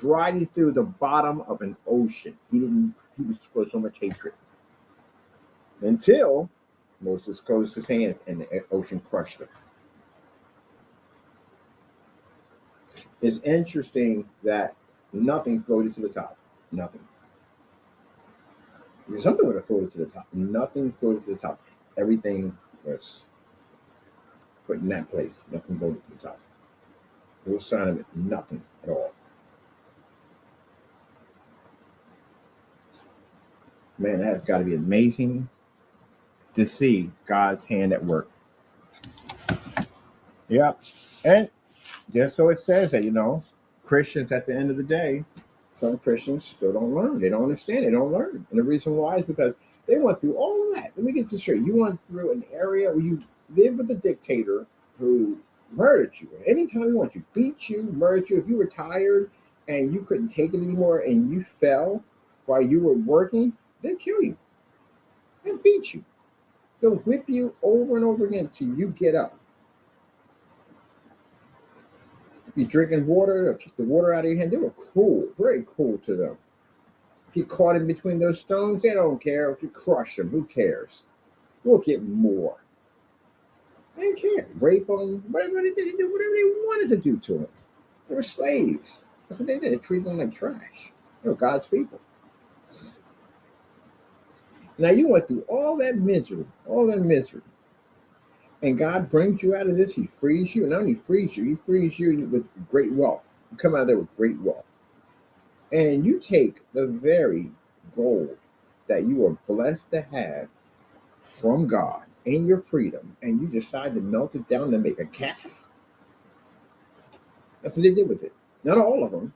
riding through the bottom of an ocean. He was full of so much hatred. Until Moses closed his hands and the ocean crushed him. It's interesting that nothing floated to the top. Nothing. Something would have floated to the top. Nothing floated to the top. Everything was put in that place. Nothing floated to the top. No sign of it. Nothing at all. Man, that's got to be amazing to see God's hand at work. Yep. And just so it says that, Christians at the end of the day, some Christians still don't learn. They don't understand. They don't learn. And the reason why is because they went through all of that. Let me get this straight. You went through an area where you lived with a dictator who murdered you. Anytime he wanted to beat you, murdered you. If you were tired and you couldn't take it anymore and you fell while you were working, they'll kill you. They'll beat you. They'll whip you over and over again till you get up. You're drinking water, they'll kick the water out of your hand. They were cruel, very cruel to them. If you caught in between those stones, they don't care. If you crush them, who cares? We'll get more. They didn't care. Rape them, whatever they did, do whatever they wanted to do to them. They were slaves. That's what they did. They treated them like trash. They were God's people. Now you went through all that misery, and God brings you out of this. He frees you. And not only frees you, he frees you with great wealth. You come out of there with great wealth. And you take the very gold that you are blessed to have from God in your freedom, and you decide to melt it down to make a calf. That's what they did with it. Not all of them.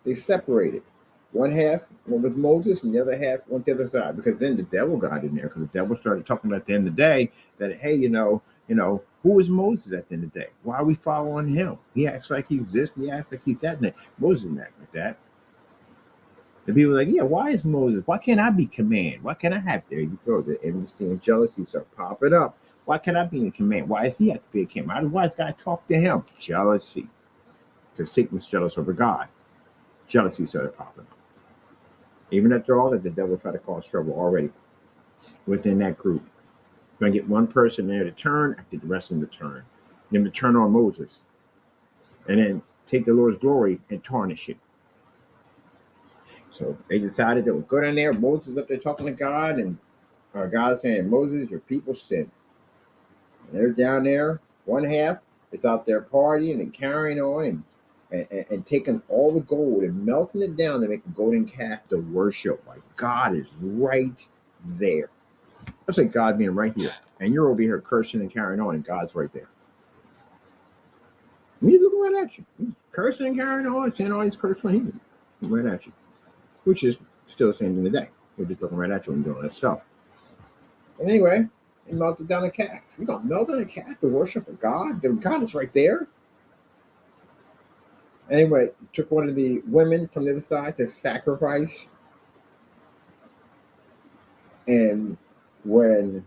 They separated. One half went with Moses, and the other half went the other side. Because then the devil got in there. Because the devil started talking at the end of the day that, hey, who is Moses at the end of the day? Why are we following him? He acts like he's this. He acts like he's that. And Moses didn't act like that. The people are like, yeah, why is Moses? Why can't I be command? Why can't I have? There you go. The envy and jealousy start popping up. Why can't I be in command? Why does he have to be a command? Why does God talk to him? Jealousy. Because Satan was jealous over God. Jealousy started popping up. Even after all that, the devil tried to cause trouble already within that group. Going to get one person there to turn, I get the rest of them to turn. Them to turn on Moses. And then take the Lord's glory and tarnish it. So they decided they would go down there. Moses up there talking to God, and God saying, Moses, your people sinned. And they're down there. One half is out there partying and carrying on and taking all the gold and melting it down to make a golden calf to worship. Like God is right there. Let's say God being right here. And you're over here cursing and carrying on, and God's right there. And he's looking right at you. He's cursing and carrying on, saying all these curses when he's right at you. Which is still the same thing today. We're just looking right at you and doing that stuff. And anyway, they melted down a calf. You're going to melt down a calf to worship a God? God is right there. Anyway, took one of the women from the other side to sacrifice. And when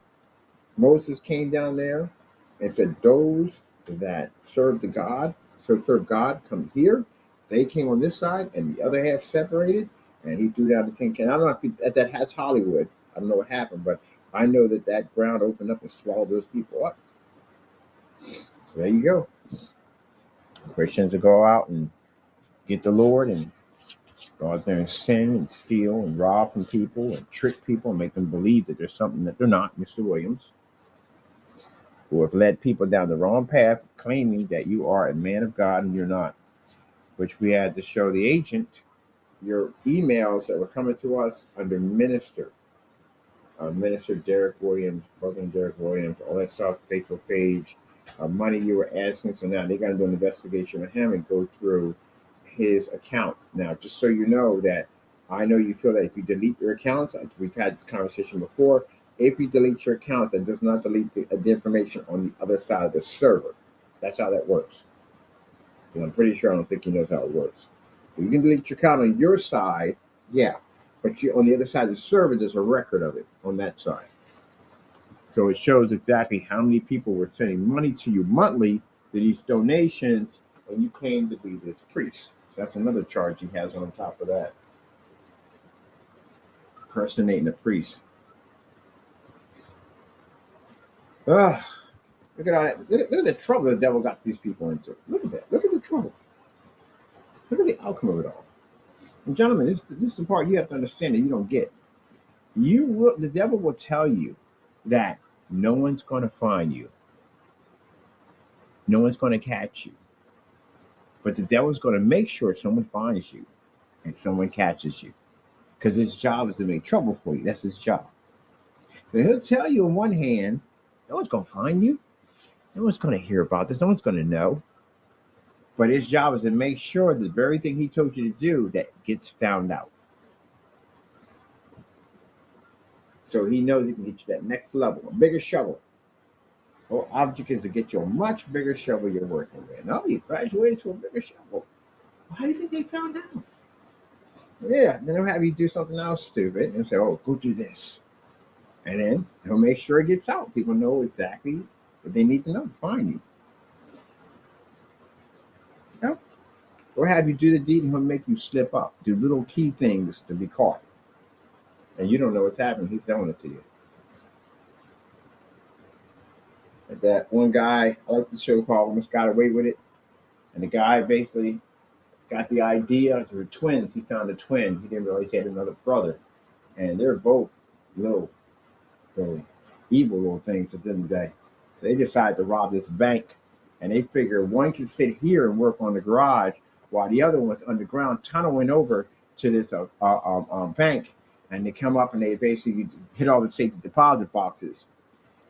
Moses came down there and said, those that serve God, come here. They came on this side and the other half separated. And he threw down the tin can. I don't know if that has Hollywood. I don't know what happened, but I know that ground opened up and swallowed those people up. So there you go. Christians will go out and get the Lord and go out there and sin and steal and rob from people and trick people and make them believe that there's something that they're not, Mr. Williams, who have led people down the wrong path, claiming that you are a man of God and you're not, which we had to show the agent your emails that were coming to us under Minister Derek Williams, Brother Derek Williams, all that stuff, Facebook page, money you were asking. So now they got to do an investigation on him and go through his accounts. Now, just so you know that I know you feel that if you delete your accounts, we've had this conversation before, if you delete your accounts, that does not delete the information on the other side of the server. That's how that works. And I'm pretty sure I don't think he knows how it works. You can delete your account on your side, yeah, but on the other side of the server, there's a record of it on that side. So it shows exactly how many people were sending money to you monthly to these donations, and you claim to be this priest. So that's another charge he has on top of that. Impersonating a priest. Look at all that. Look at the trouble the devil got these people into. Look at that. Look at the trouble. Look at the outcome of it all. And gentlemen, this is the part you have to understand that you don't get. The devil will tell you that no one's going to find you. No one's going to catch you. But the devil's going to make sure someone finds you and someone catches you. Because his job is to make trouble for you. That's his job. So he'll tell you on one hand, no one's going to find you. No one's going to hear about this. No one's going to know. But his job is to make sure that the very thing he told you to do that gets found out. So he knows he can get you that next level, a bigger shovel. Well, object is to get you a much bigger shovel you're working with. No, you graduated to a bigger shovel. Why do you think they found out? Yeah, then he'll have you do something else stupid and say, oh, go do this. And then he'll make sure it gets out. People know exactly what they need to know to find you. Yep. Or have you do the deed and he'll make you slip up, do little key things to be caught. And you don't know what's happening. He's telling it to you. Like that one guy, I like the show called Almost Got Away With It. And the guy basically got the idea. They were twins. He found a twin. He didn't realize he had another brother. And they're both little really evil little things at the end of the day. They decided to rob this bank, and they figure one can sit here and work on the garage while the other one's underground tunneling over to this bank, and they come up and they basically hit all the safety deposit boxes.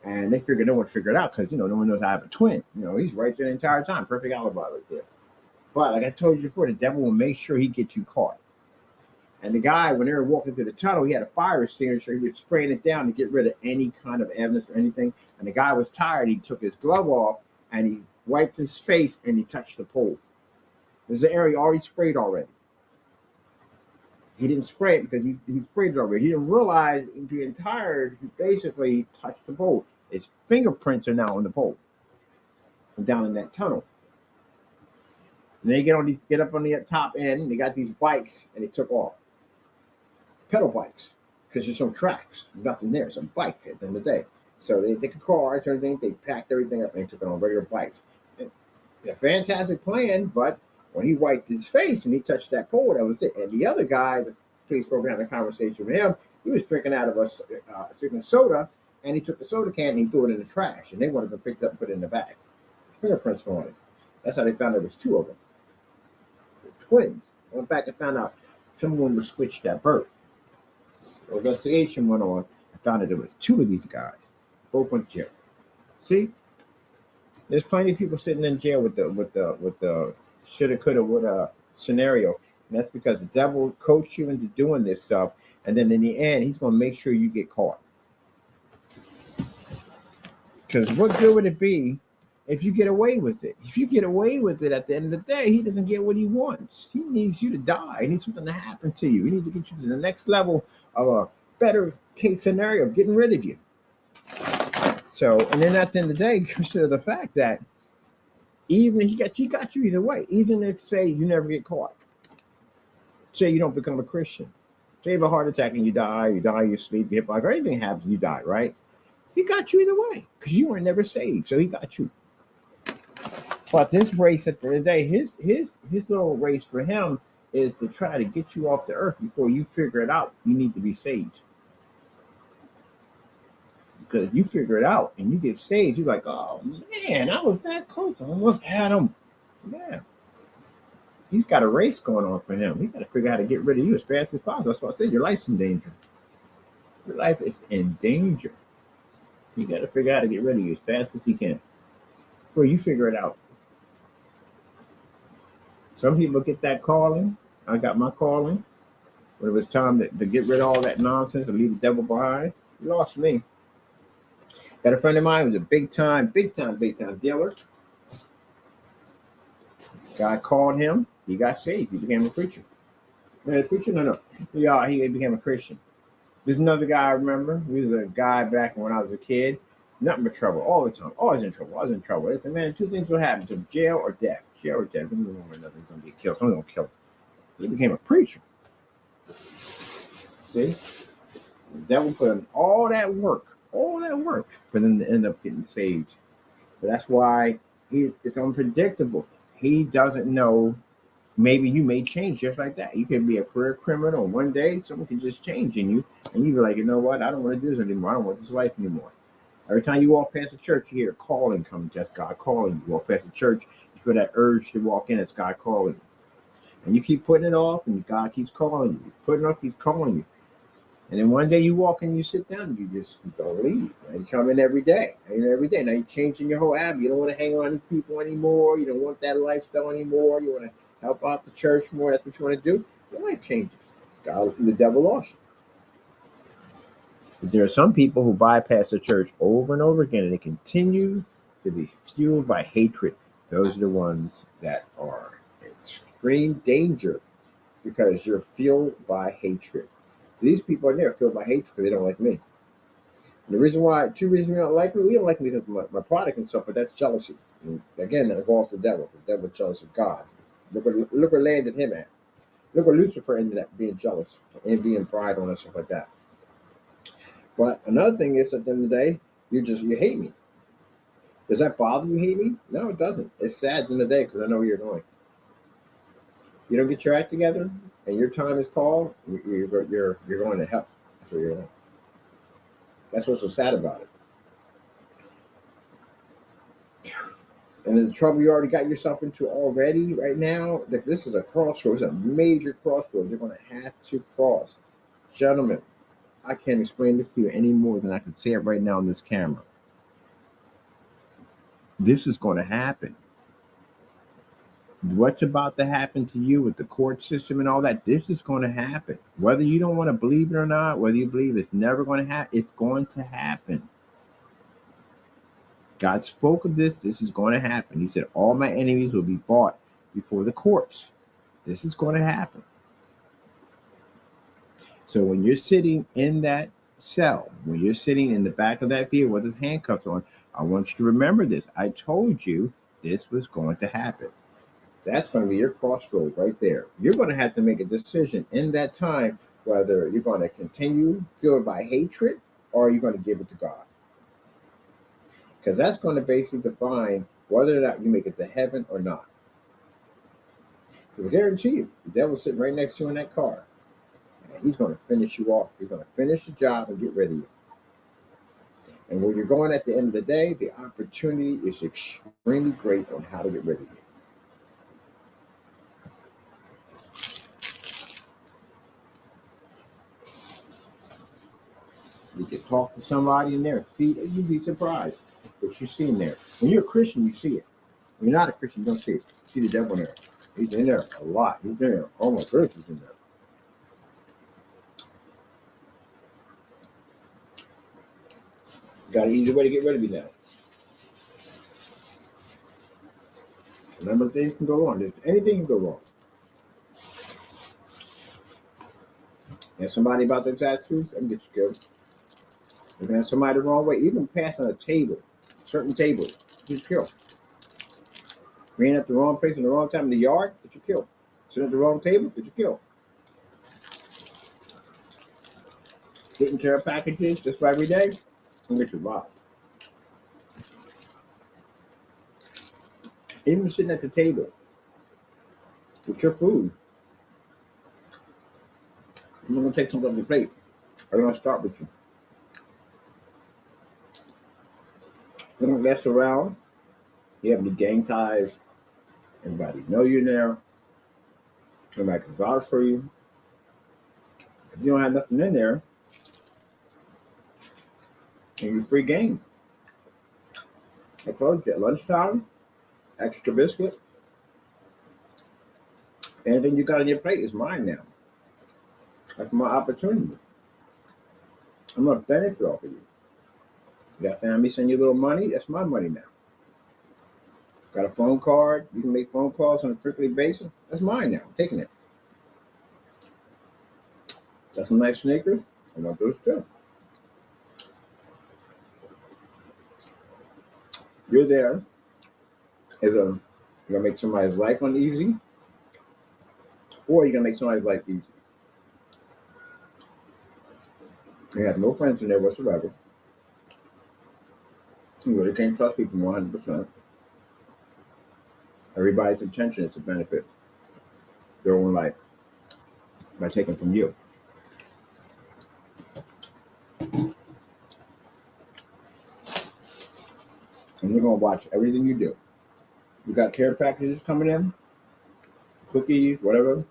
And they figure no one figured it out because, no one knows I have a twin. He's right there the entire time. Perfect alibi right there. But like I told you before, the devil will make sure he gets you caught. And the guy, when they were walking through the tunnel, he had a fire extinguisher. He was spraying it down to get rid of any kind of evidence or anything. And the guy was tired. He took his glove off and he wiped his face and he touched the pole. This is an area already sprayed already. He didn't spray it because he sprayed it already. He didn't realize, being tired, he basically touched the pole. His fingerprints are now on the pole and down in that tunnel. And they get up on the top end, and they got these bikes, and they took off. Pedal bikes, because there's no tracks, nothing there. It's a bike at the end of the day. So they take a car, everything, they packed everything up, and they took it on regular bikes. And a fantastic plan, but when he wiped his face and he touched that pole, that was it. And the other guy, the police program, had a conversation with him. He was drinking out of drinking soda, and he took the soda can and he threw it in the trash. And they wanted to pick it up and put it in the bag. His fingerprints were on it. That's how they found there was two of them. Twins. I went back and found out someone was switched at birth. The investigation went on. I found out there was two of these guys. Both went to jail. See? There's plenty of people sitting in jail with the shoulda, coulda, woulda scenario. And that's because the devil coached you into doing this stuff. And then in the end, he's going to make sure you get caught. Because what good would it be if you get away with it? If you get away with it, at the end of the day, he doesn't get what he wants. He needs you to die. He needs something to happen to you. He needs to get you to the next level of a better case scenario of getting rid of you. So, and then at the end of the day, consider the fact that even he got you either way. Even if, say, you never get caught. Say you don't become a Christian. Say you have a heart attack and you die, you sleep, you hit by, or anything happens, you die, right? He got you either way because you were never saved, so he got you. But his race at the end of the day, his little race for him is to try to get you off the earth before you figure it out. You need to be saved. Because if you figure it out and you get saved, you're like, oh man, I was that close. I almost had him. Yeah. He's got a race going on for him. He's got to figure out how to get rid of you as fast as possible. That's why I said your life's in danger. Your life is in danger. You got to figure out how to get rid of you as fast as he can before you figure it out. Some people get that calling. I got my calling. When it was time to get rid of all that nonsense and leave the devil behind, you lost me. Got a friend of mine who was a big time dealer. God called him. He got saved. He became a preacher. A preacher? No. Yeah, he became a Christian. There's another guy I remember. He was a guy back when I was a kid. Nothing but trouble all the time. Always in trouble. I said, man, two things will happen to him: jail or death. Jail or death. He's going to get killed. Someone's going to kill him. He became a preacher. See? The devil put in all that work for them to end up getting saved. So that's why it's unpredictable. He doesn't know. Maybe you may change just like that. You can be a career criminal. One day, someone can just change in you, and you're like, you know what? I don't want to do this anymore. I don't want this life anymore. Every time you walk past the church, you hear a calling coming. That's God calling you. You walk past the church, you feel that urge to walk in. It's God calling you. And you keep putting it off, and God keeps calling you. Putting it off, keeps calling you. And then one day you walk and you sit down, and you just don't leave. And you come in every day. Now you're changing your whole habit. You don't want to hang around these people anymore. You don't want that lifestyle anymore. You want to help out the church more. That's what you want to do. Your life changes. God, the devil lost you. But there are some people who bypass the church over and over again, and they continue to be fueled by hatred. Those are the ones that are in extreme danger because you're fueled by hatred. These people are there fueled by hatred because they don't like me. And two reasons we don't like me. We don't like me because of my product and stuff, but that's jealousy. And again, that involves the devil. The devil is jealous of God. Look where landed him at. Look where Lucifer ended up being jealous and being pride on us, stuff like that. But another thing is, at the end of the day, you hate me. Does that bother you, hate me? No, it doesn't. It's sad at the end of the day because I know where you're going. You don't get your act together and your time is called, you're going to hell. That's where you're going. That's what's so sad about it. And the trouble you already got yourself into already right now, this is a crossroads, a major crossroads you're going to have to cross. Gentlemen, I can't explain this to you any more than I can say it right now on this camera. This is going to happen. What's about to happen to you with the court system and all that, this is going to happen. Whether you don't want to believe it or not, whether you believe it's never going to happen, it's going to happen. God spoke of this. This is going to happen. He said, all my enemies will be brought before the courts. This is going to happen. So when you're sitting in that cell, when you're sitting in the back of that vehicle with his handcuffs on, I want you to remember this. I told you this was going to happen. That's going to be your crossroad right there. You're going to have to make a decision in that time whether you're going to continue fueled by hatred or you're going to give it to God. Because that's going to basically define whether or not you make it to heaven or not. Because I guarantee you, the devil's sitting right next to you in that car. And he's going to finish you off. He's going to finish the job and get rid of you. And where you're going at the end of the day, the opportunity is extremely great on how to get rid of you. You can talk to somebody in there, you'd be surprised what you see in there. When you're a Christian, you see it. When you're not a Christian, you don't see it. You see the devil in there. He's in there a lot. He's in there. Oh my goodness, he's in there. You got an easy way to get rid of you now. Remember, things can go wrong. Anything can go wrong. And somebody about their tattoos, I can get you killed. Looking at somebody the wrong way, even passing a table, certain tables, get you killed. Being at the wrong place in the wrong time in the yard, get you killed. Sitting at the wrong table, get you killed. Taking care of packages just for every day, can get you robbed. Even sitting at the table with your food, you're going to take something off your plate. I'm going to start with you. You don't mess around. You have any gang ties. Everybody know you're there. Everybody can vouch for you. If you don't have nothing in there, and you're free game. I told you at lunchtime, extra biscuit. Anything you got on your plate is mine now. That's my opportunity. I'm going to benefit off of you. You got family send you a little money, that's my money now. Got a phone card, you can make phone calls on a frequent basis, that's mine now. I'm taking it. Got some nice sneakers, I want those too. You're there. You're gonna make somebody's life uneasy, or you're gonna make somebody's life easy. You have no friends in there whatsoever. You really can't trust people 100%. Everybody's intention is to benefit their own life by taking from you. And you're going to watch everything you do. You got care packages coming in, cookies, whatever.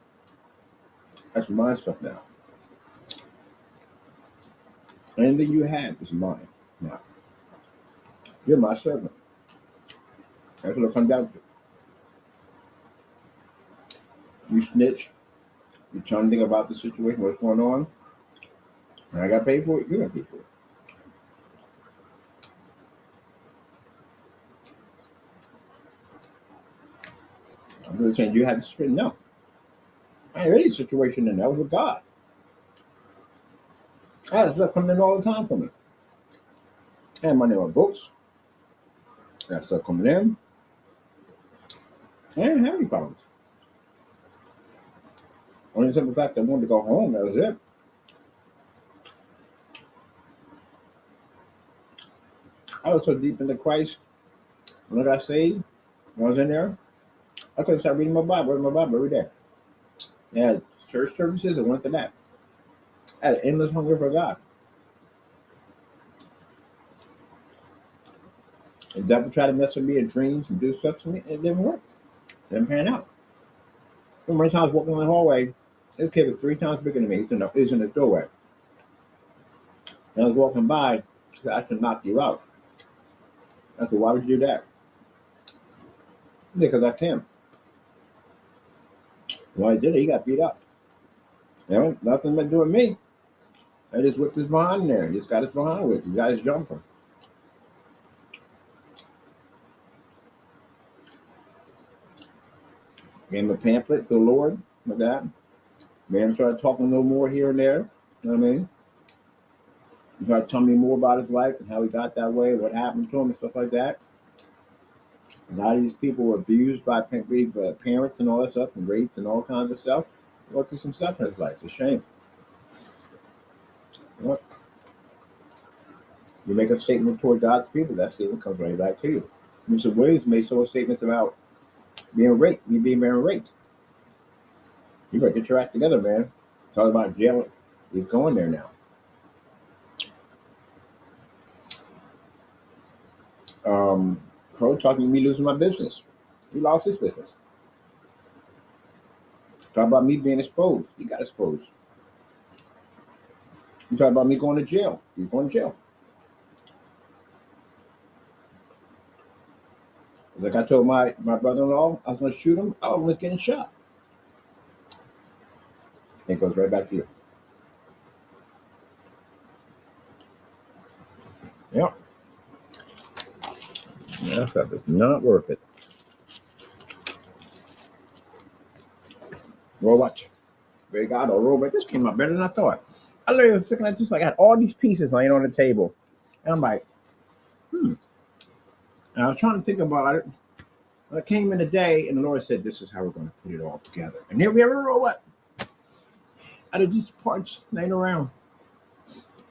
That's my stuff now. Anything you have is mine now. You're my servant. That's what it comes down to. You snitch. You tell anything about the situation, what's going on. And I got to pay for it. You're going to pay for it. I'm really saying you had to spend. No. I ain't any situation in that was with God. I had stuff coming in all the time for me. I had money on books. I got stuff coming in. I didn't have any problems. Only simple fact I wanted to go home, that was it. I was so deep into Christ. When I got saved, when I was in there, I couldn't start reading my Bible every day. I had church services, I went to that. I had an endless hunger for God. The devil tried to mess with me in dreams and do stuff to me, and it didn't work. It didn't pan out. One time I was walking in the hallway, this kid was 3 times bigger than me. He's in the doorway. And I was walking by, he said, I can knock you out. I said, why would you do that? Because I can. Why he did it, he got beat up. You know, nothing to do with me. I just whipped his behind there. Just got his behind with. He got his jumper. Gave him a pamphlet to the Lord with that. Man started talking a little more here and there. You know what I mean? He started telling me more about his life and how he got that way, what happened to him and stuff like that. A lot of these people were abused by parents and all that stuff, and raped and all kinds of stuff. He went through some stuff in his life. It's a shame. What? You make a statement toward God's people, that statement comes right back to you. Mr. Williams made several statements about being raped, me being raped. You better get your act together, man. Talk about jail. He's going there now. Crow talking to me losing my business. He lost his business. Talk about me being exposed. He got exposed. You talk about me going to jail. He's going to jail. Like I told my brother-in-law, I was going to shoot him. I was getting shot. It goes right back to you. Yeah. That stuff is not worth it. Robot. Very God, or robot. This came out better than I thought. I literally was looking at this, like I had all these pieces laying on the table. And I'm like, And I was trying to think about it. And I came in the day, and the Lord said, this is how we're going to put it all together. And here we have a robot. Out of these parts laying around.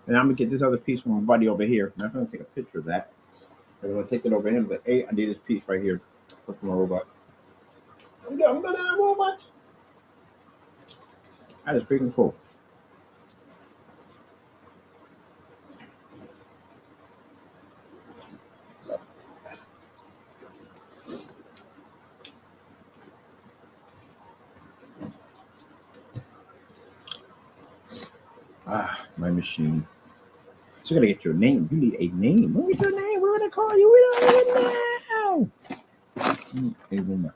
And I'm going to get this other piece from my buddy over here. And I'm going to take a picture of that. I'm going to take it over him. But hey, I need this piece right here. Put from my robot. I'm going to have a robot. That is freaking cool. My machine. So I gotta get your name. You need a name. What is your name? We're gonna call you. We don't even know.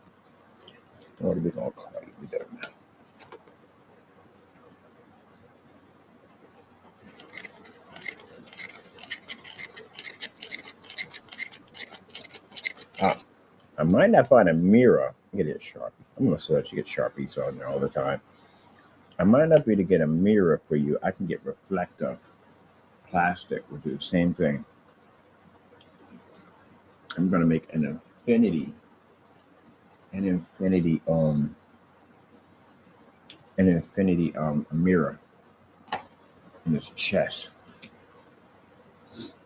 What are we gonna call you? We don't know. I might not find a mirror. Get it a Sharpie. I'm gonna search to get Sharpies on there all the time. I might not be able to get a mirror for you. I can get reflective plastic. We'll do the same thing. I'm gonna make an infinity mirror in this chest.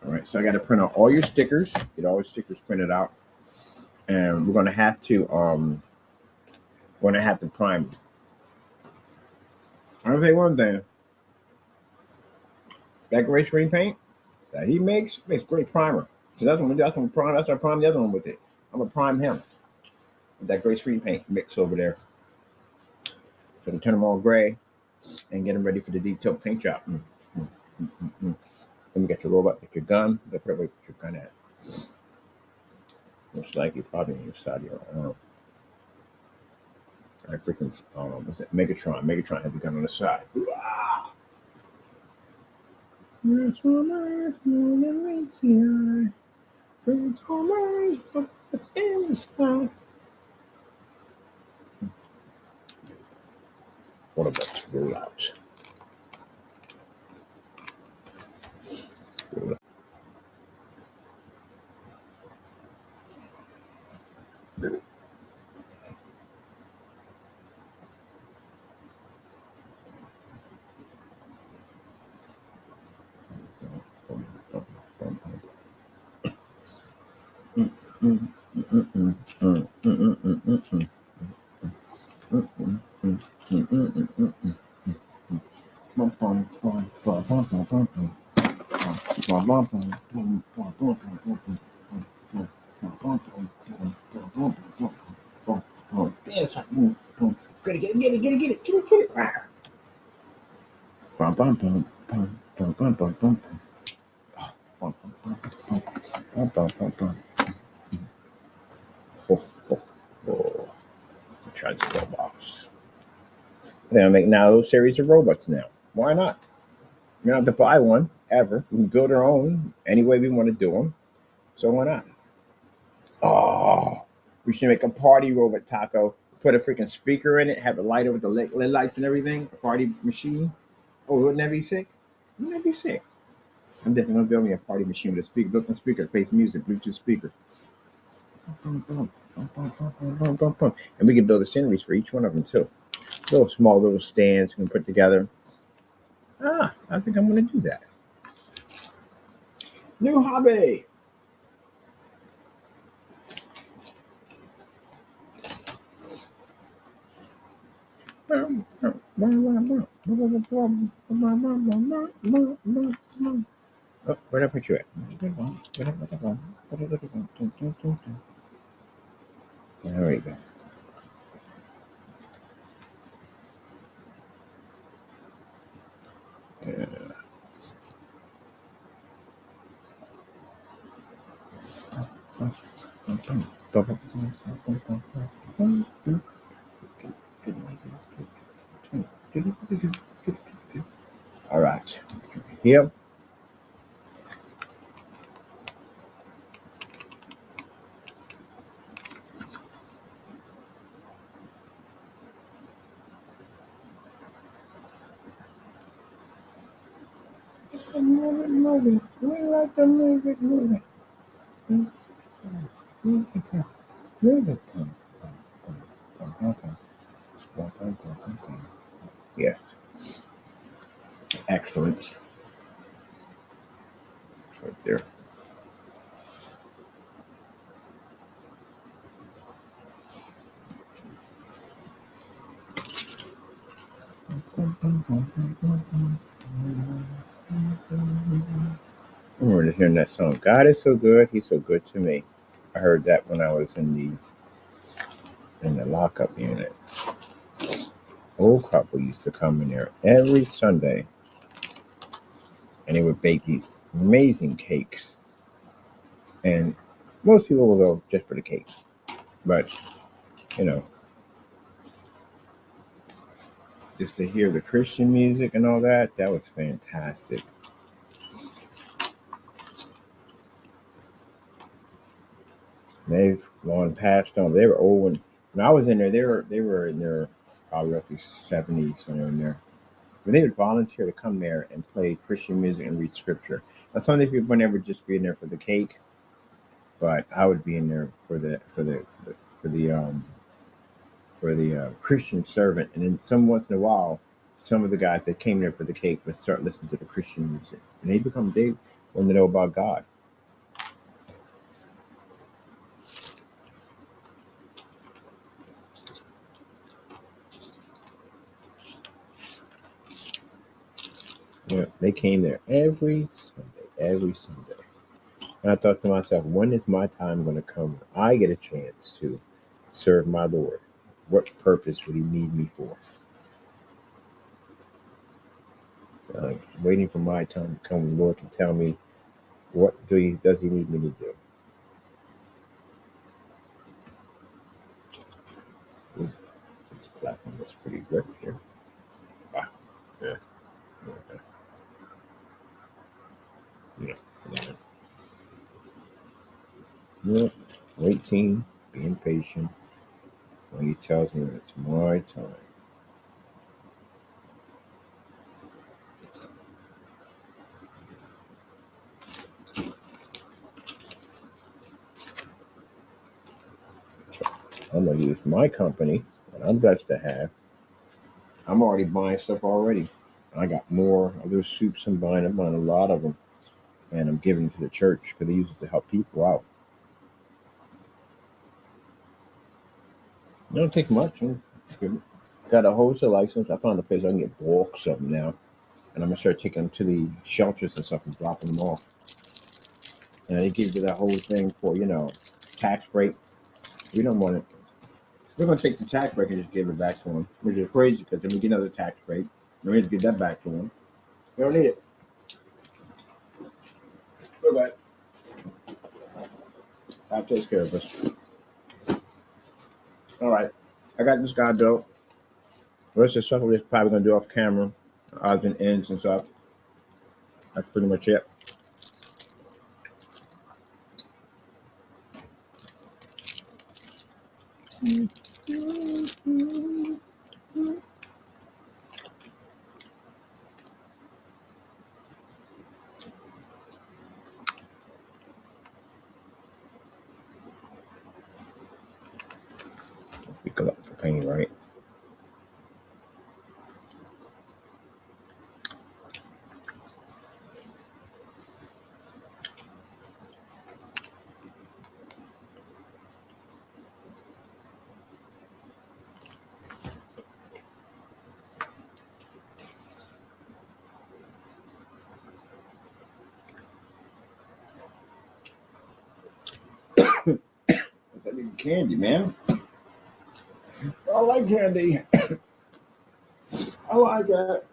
All right, so I got to print out all your stickers. Get all your stickers printed out, and we're gonna have to prime. I'll say one thing. That gray screen paint that he makes great primer. So that's what I prime the other one with it. I'm gonna prime him with that gray screen paint mix over there. So to turn them all gray and get them ready for the detailed paint job. Let me get your robot, get your gun. Put your gun at. Most likely, probably on your side of your arm. I freaking what's that? Megatron had the gun on the side. Transformers, more than we see. Transformers, what's in the sky? What about roll out? Roll out. That's right. Boom, boom. Get it. Rah. Bum, bum, bum, bum, bum, bum, bum, bum. Oh, bum, bum, bum, bum, bum, bum, bum, bum. Oh. Try this robots. Then I make now those series of robots now. Why not? You don't have to buy one ever. We can build our own any way we want to do them. So why not? Oh, we should make a party robot taco. Put a freaking speaker in it. Have it light up with the led lights and everything. A party machine. Oh, wouldn't that be sick? Wouldn't that be sick? I'm definitely gonna build me a party machine with a speaker, built-in speaker, plays music, Bluetooth speaker. And we can build the sceneries for each one of them too. Little small little stands we can put together. I think I'm gonna do that. New hobby. Oh, where'd I put you at? There we go. All right. Here. Move it. We like to move it. Yes. Excellent. It's right there. I remember hearing that song. God is so good. He's so good to me. I heard that when I was in the lockup unit. Old couple used to come in there every Sunday, and they would bake these amazing cakes. And most people will go just for the cake, but you know, just to hear the Christian music and all that, that was fantastic. They've long passed on. They were old when I was in there. They were in their probably roughly 70s when they were in there. But they would volunteer to come there and play Christian music and read scripture. Now some of the people never just be in there for the cake, but I would be in there for the Christian servant. And then some once in a while, some of the guys that came there for the cake would start listening to the Christian music, and they want to know about God. Yeah, they came there every Sunday. And I thought to myself, when is my time going to come? I get a chance to serve my Lord. What purpose would He need me for? Waiting for my time to come, the Lord can tell me what does He need me to do. Ooh, this platform looks pretty good here. Wow. Yeah. Yeah. Waiting, being patient when He tells me it's my time. I'm going to use my company that I'm blessed to have. I'm already buying stuff already. I got more of those soups I'm buying. I'm buying a lot of them. And I'm giving them to the church because they use it to help people out. It don't take much. Got a wholesale license. I found a place I can get bulks of them now. And I'm going to start taking them to the shelters and stuff and dropping them off. And they give you that whole thing for, tax break. We don't want it. We're going to take the tax break and just give it back to them, which is crazy because then we get another tax break. And we have to give that back to them. We don't need it. Okay. That takes care of us. All right. I got this guy built. The rest of the stuff we're just probably going to do off camera, odds and ends and stuff. That's pretty much it. We go up for pain, right? What's that big candy, man? I like candy. I like that.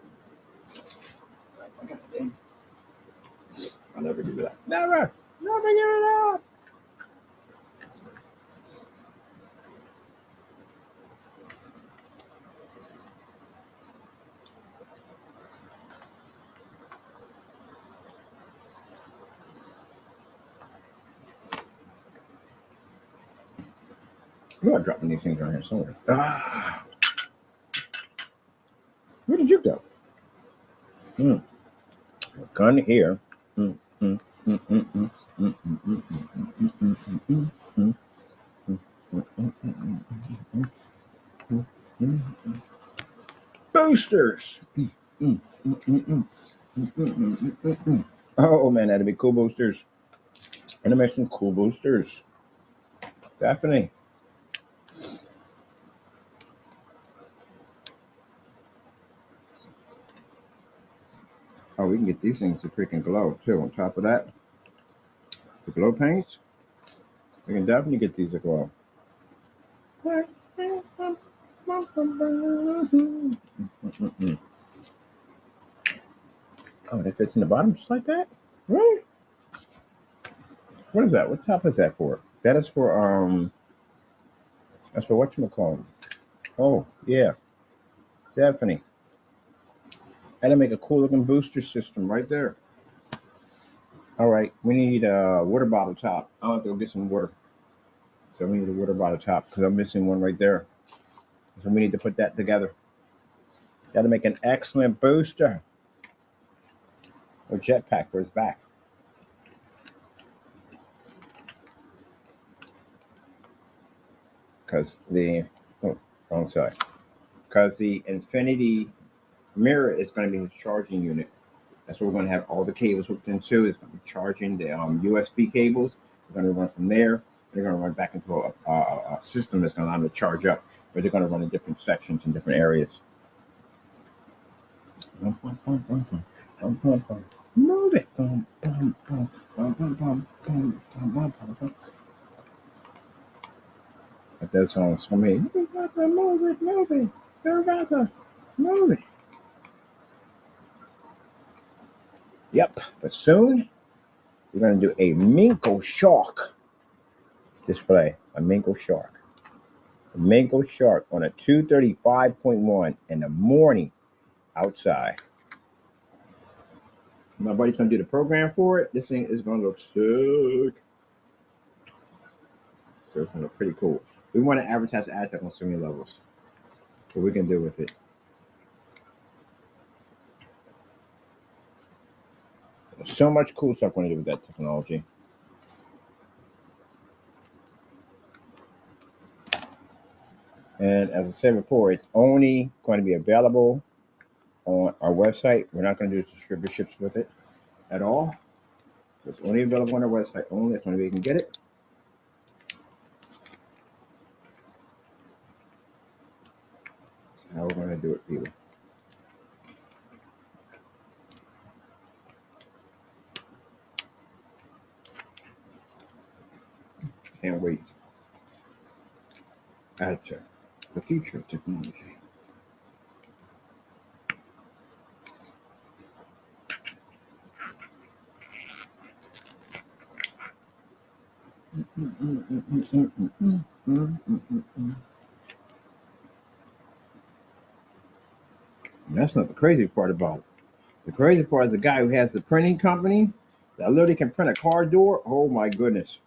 I'll never give it up. Never give it up. I'm not dropping these things around here somewhere. Where did you go? Gun here. Boosters. Oh man, that'd be cool boosters. And I mentioned cool boosters. Definitely. Oh, we can get these things to freaking glow too. On top of that, the glow paints, we can definitely get these to glow. Oh, that fits in the bottom just like that? Really? What is that? What top is that for? That is for that's for whatchamacallit. Oh, yeah. Definitely. And to make a cool looking booster system right there. All right, we need a water bottle top. I'll have to go get some water. So we need a water bottle top because I'm missing one right there. So we need to put that together. Got to make an excellent booster. Or jetpack for his back. Because wrong side. Because the infinity mirror is going to be his charging unit. That's what we're going to have all the cables hooked into. It's going to be charging the USB cables. We're going to run from there. They're going to run back into a system that's going to allow them to charge up. But they're going to run in different sections in different areas. Move it. But that song's for me. You got to move it. You got to move it. Yep. But soon, we're going to do a Minko Shark display. A Minko Shark. A Minko Shark on a 235.1 in the morning outside. My buddy's going to do the program for it. This thing is going to look sick. So it's going to look pretty cool. We want to advertise AdTech on so many levels. What we can do with it. There's so much cool stuff we're going to do with that technology. And as I said before, it's only going to be available on our website. We're not going to do distributorships with it at all. It's only available on our website only. That's the only way you can get it. That's how we're going to do it, people. Can't wait. Gotcha. The future of technology. And that's not the crazy part about it. The crazy part is the guy who has the printing company that literally can print a car door. Oh my goodness.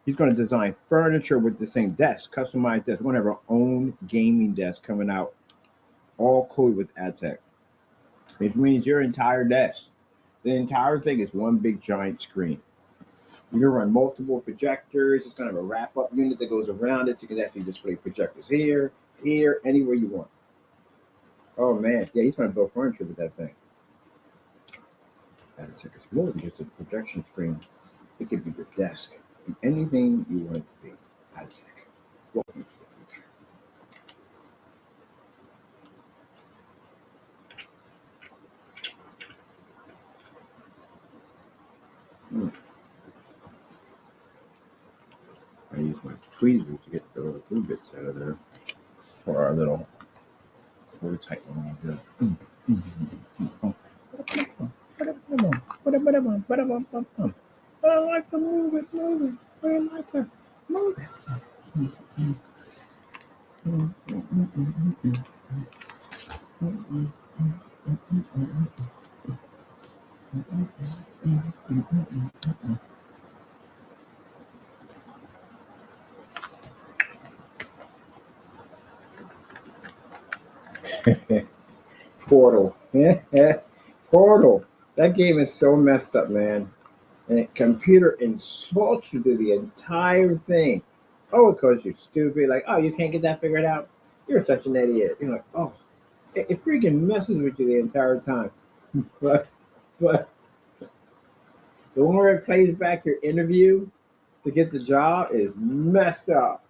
He's going to design furniture with the same desk, customized desk. We're going to have our own gaming desk coming out, all coded with AdTech. Which means your entire desk, the entire thing is one big giant screen. You can run multiple projectors. It's kind of a wrap-up unit that goes around it. So you can actually display projectors here, anywhere you want. Oh man, yeah, he's going to build furniture with that thing. AdTech is more than just a projection screen. It could be your desk, anything you want it to be. AdTech. Welcome to the future. I use my tweezers to get the little glue bits out of there for our little prototype one I did. I like to move it. I like to move it. Portal. Portal. That game is so messed up, man. And the computer insults you through the entire thing. Oh, because you're stupid. Like, oh, you can't get that figured out. You're such an idiot. You're like, oh, it freaking messes with you the entire time. but the one where it plays back your interview to get the job is messed up.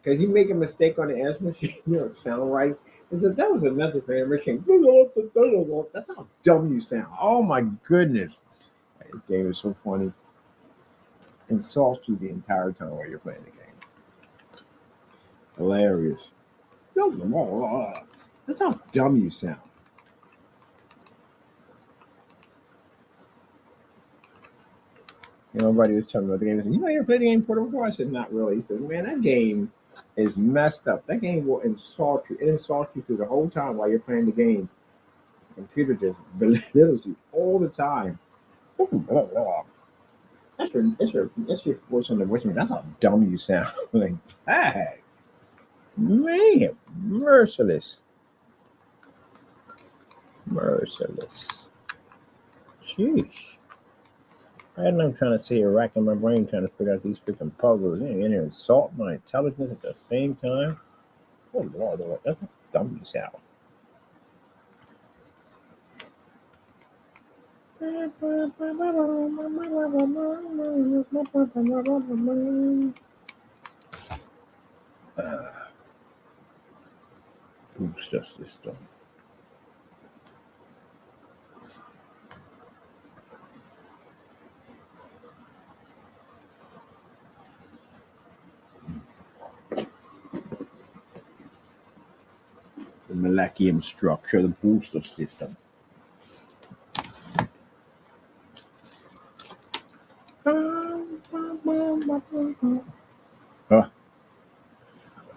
Because you make a mistake on the answer machine, you don't sound right. It says that was a message for the machine. That's how dumb you sound. Oh my goodness. This game is so funny. Insults you the entire time while you're playing the game. Hilarious. That's how dumb you sound. You know, everybody was telling me about the game. He said, you know, you ever played the game Portal before? I said, not really. He said, man, that game is messed up. That game will insult you. It insults you through the whole time while you're playing the game. The computer just belittles you all the time. That's your voice on the voice. That's how dumb you sound. Like, dang. Man, merciless. Sheesh. And I'm trying to sit here racking my brain trying to figure out these freaking puzzles. You know, insult my intelligence at the same time. Oh Lord, that's how dumb you sound. Booster system. The molecular structure, the booster system.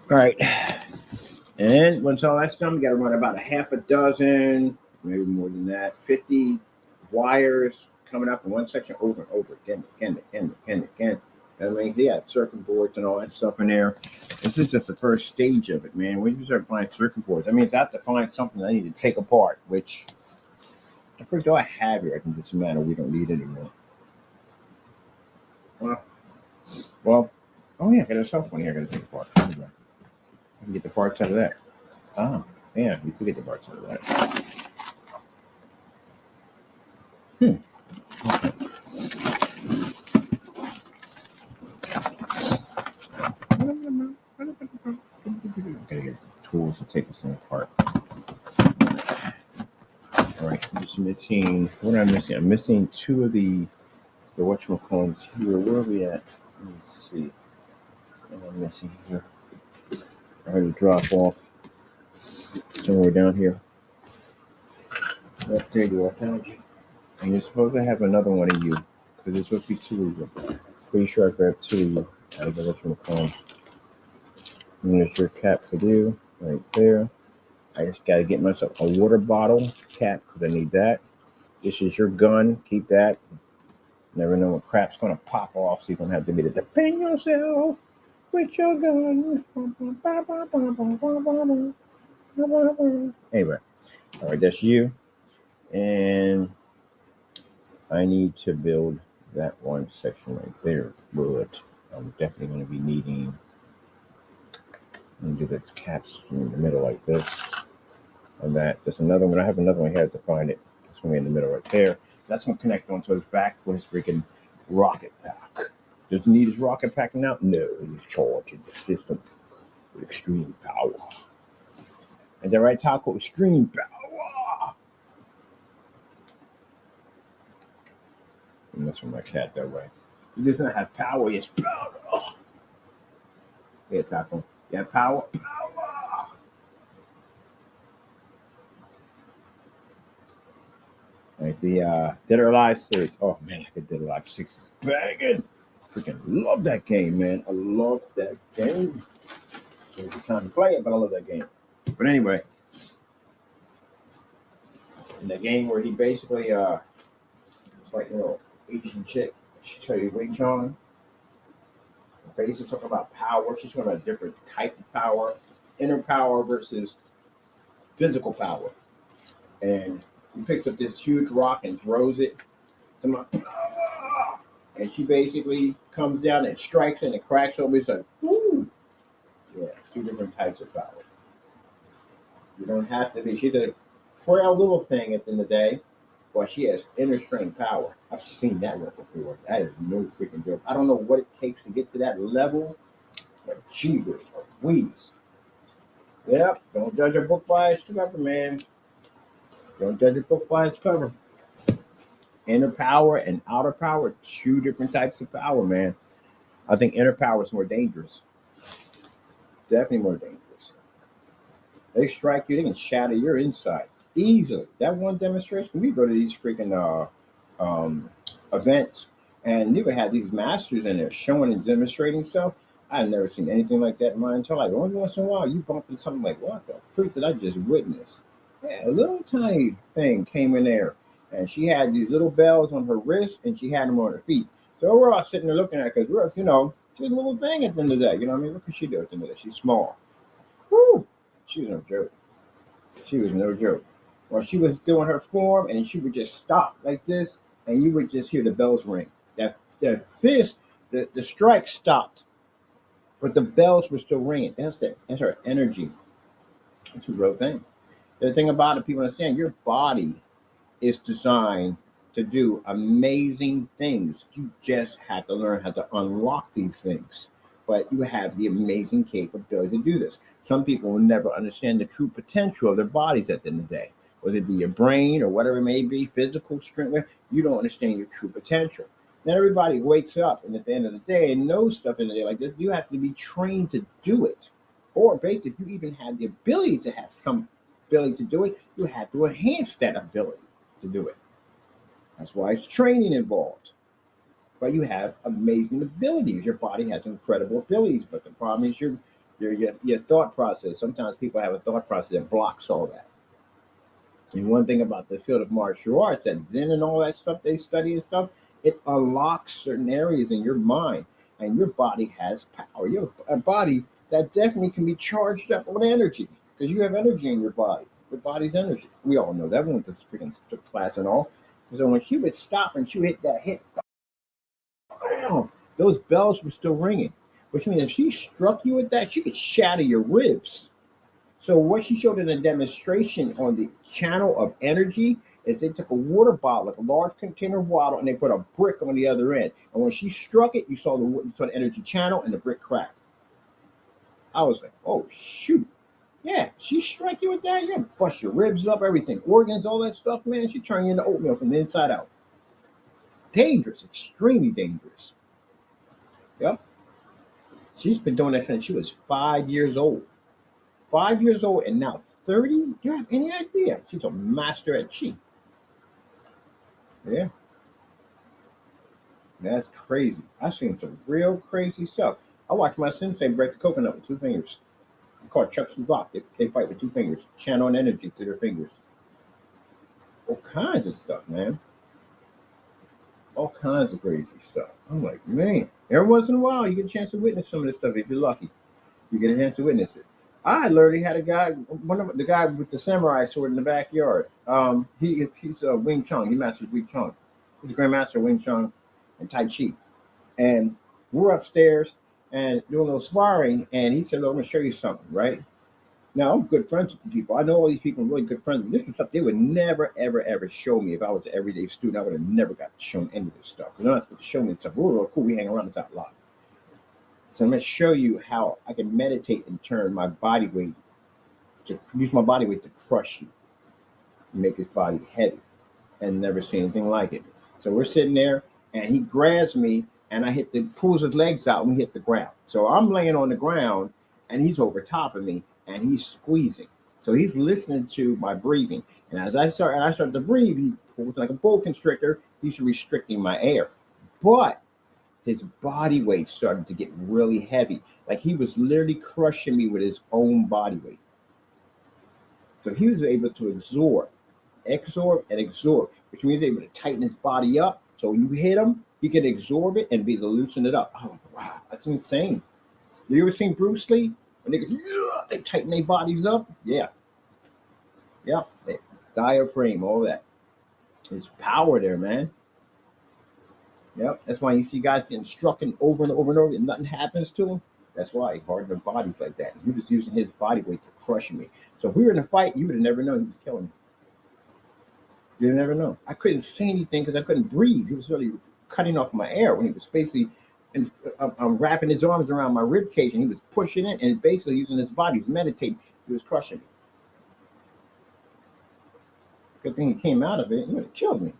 All right. And once all that's done, we got to run about a half a dozen, maybe more than that, 50 wires coming out from one section over and over again. I mean, they got circuit boards and all that stuff in there. This is just the first stage of it, man. When you start buying circuit boards, I mean, it's I have to find something I need to take apart, which I forget do I have here. I can dismantle. We don't need anymore. Well, oh yeah, I got a cell phone here. I got to take apart. I can get the parts out of that. Ah, yeah, you can get the parts out of that. Okay. Gotta get the tools to take this thing apart. All right, I'm just missing. What am I missing? I'm missing two of the whatchamacallits here. Where are we at? Let me see. What am I missing here? I heard it drop off somewhere down here. There you are, found you. And you're supposed to have another one of you, because there's supposed to be two of you. Pretty sure I grabbed two of you. I got this from the phone. And there's your cap for you, right there. I just got to get myself a water bottle cap, because I need that. This is your gun. Keep that. Never know when crap's going to pop off, so you don't have to be to defend yourself with your gun. Anyway, all right, that's you. And I need to build that one section right there. But I'm definitely going to be needing, and do the caps in the middle like this. On that, there's another one. I have another one here to find it. It's going to be in the middle right there. That's going to connect onto his back for his freaking rocket pack. Does he need his rocket pack now? No, he's charging the system with extreme power. And the right, Taco? Extreme power. And that's from my cat that way. He does not have power, he has power. Yeah, Taco. You have power? Power. Like the Dead or Alive series. Oh man, I could Dead or Alive 6 is banging. Freaking love that game, man. I love that game. There's the time to play it, but I love that game. But anyway, in the game where he basically it's like, you know, Asian chick, she tell you Wing Chun. Basically talking about power. She's talking about different type of power, inner power versus physical power. And he picks up this huge rock and throws it. And she basically comes down and strikes and it cracks over. It's like, woo! Yeah, two different types of power. You don't have to be. She's a frail little thing at the end of the day, but she has inner strength power. I've seen that work before. That is no freaking joke. I don't know what it takes to get to that level, but gee whiz. Yep, don't judge a book by its cover, man. Don't judge a book by its cover. Inner power and outer power, two different types of power, man. I think inner power is more dangerous. Definitely more dangerous. They strike you, they can shatter your inside easily. That one demonstration, we go to these freaking events, and they would have these masters in there showing and demonstrating stuff. I've never seen anything like that in my entire life. Only once in a while, you bump into something like, what the freak did I just witness? Yeah, a little tiny thing came in there, and she had these little bells on her wrist, and she had them on her feet. So we're all sitting there looking at her because we're, you know, she's a little thing at the end of the day. You know what I mean? What can she do at the end of the day? She's small. Woo! She was no joke. She was no joke. Well, she was doing her form, and she would just stop like this, and you would just hear the bells ring. That fist, the strike stopped, but the bells were still ringing. That's it. That's her energy. It's a real thing. The thing about it, people understand, your body is designed to do amazing things. You just have to learn how to unlock these things. But you have the amazing capability to do this. Some people will never understand the true potential of their bodies at the end of the day, whether it be your brain or whatever it may be, physical strength. You don't understand your true potential. Now everybody wakes up and at the end of the day and knows stuff in the day like this. You have to be trained to do it. Or basically, if you even have the ability to have some ability to do it, you have to enhance that ability to do it. That's why it's training involved. But you have amazing abilities. Your body has incredible abilities, but the problem is your thought process. Sometimes people have a thought process that blocks all that. And one thing about the field of martial arts, that Zen and all that stuff they study and stuff, it unlocks certain areas in your mind, and your body has power. You have a body that definitely can be charged up with energy because you have energy in your body. Your body's energy. We all know that. We went to freaking class and all. So when she would stop and she would hit that hit, bam, those bells were still ringing. Which means if she struck you with that, she could shatter your ribs. So what she showed in a demonstration on the channel of energy is they took a water bottle, like a large container of water, and they put a brick on the other end. And when she struck it, you saw the energy channel and the brick crack. I was like, oh shoot. Yeah, she strike you with that, yeah, bust your ribs up, everything, organs, all that stuff, man. She turn you into oatmeal from the inside out. Dangerous, extremely dangerous. Yep. She's been doing that since she was 5 years old. 5 years old and now 30. Do you have any idea? She's a master at chi. Yeah, that's crazy. I've seen some real crazy stuff. I watched my sensei break a coconut with 2 fingers. It's called Chuck Suvok. They fight with 2 fingers, channel energy through their fingers. All kinds of stuff, man. All kinds of crazy stuff. I'm like, man, every once in a while you get a chance to witness some of this stuff if you're lucky. You get a chance to witness it. I literally had a guy, one of the guy with the samurai sword in the backyard. He's Wing Chun. He masters Wing Chun. He's a grandmaster of Wing Chun and Tai Chi. And we're upstairs and doing a little sparring. And he said, "Look, I'm going to show you something, right?" Now I'm good friends with the people. I know all these people are really good friends. But this is stuff they would never, ever, ever show me if I was an everyday student. I would have never got shown any of this stuff. They're not supposed to show me this stuff. We're real cool. We hang around the top lot. So I'm going to show you how I can meditate and turn my body weight to use my body weight to crush you, make his body heavy, and never see anything like it. So we're sitting there, and he grabs me, and pulls his legs out, and we hit the ground. So I'm laying on the ground, and he's over top of me, and he's squeezing. So he's listening to my breathing, and as I start to breathe, he pulls like a boa constrictor. He's restricting my air, but his body weight started to get really heavy. Like he was literally crushing me with his own body weight. So he was able to absorb, and absorb, which means he's able to tighten his body up. So when you hit him, he can absorb it and be able to loosen it up. Oh, wow, that's insane. You ever seen Bruce Lee? When they tighten their bodies up? Yeah. Yeah. Diaphragm, all that. There's power there, man. Yep. That's why you see guys getting struck over and over and over and nothing happens to them. That's why he hardened their bodies like that. He was using his body weight to crush me. So if we were in a fight, you would have never known he was killing me. You'd never know. I couldn't say anything because I couldn't breathe. He was really cutting off my air when he was basically I'm wrapping his arms around my rib cage and he was pushing it and basically using his body. He was meditating. He was crushing me. Good thing he came out of it. He would have killed me.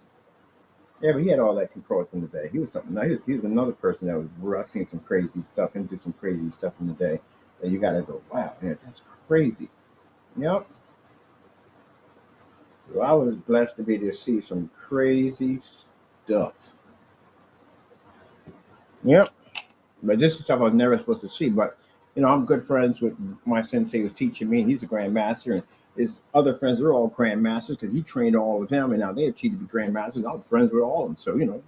Yeah, but he had all that control in the day. He was something. He was another person that was. I've seen some crazy stuff and do some crazy stuff in the day. And you gotta go, wow, man, that's crazy. Yep. So I was blessed to be able to see some crazy stuff. Yep. But this is stuff I was never supposed to see. But I'm good friends with my sensei who was teaching me. He's a grandmaster, and his other friends are all grandmasters because he trained all of them, and now they achieved to be grandmasters. I'm friends with all of them, so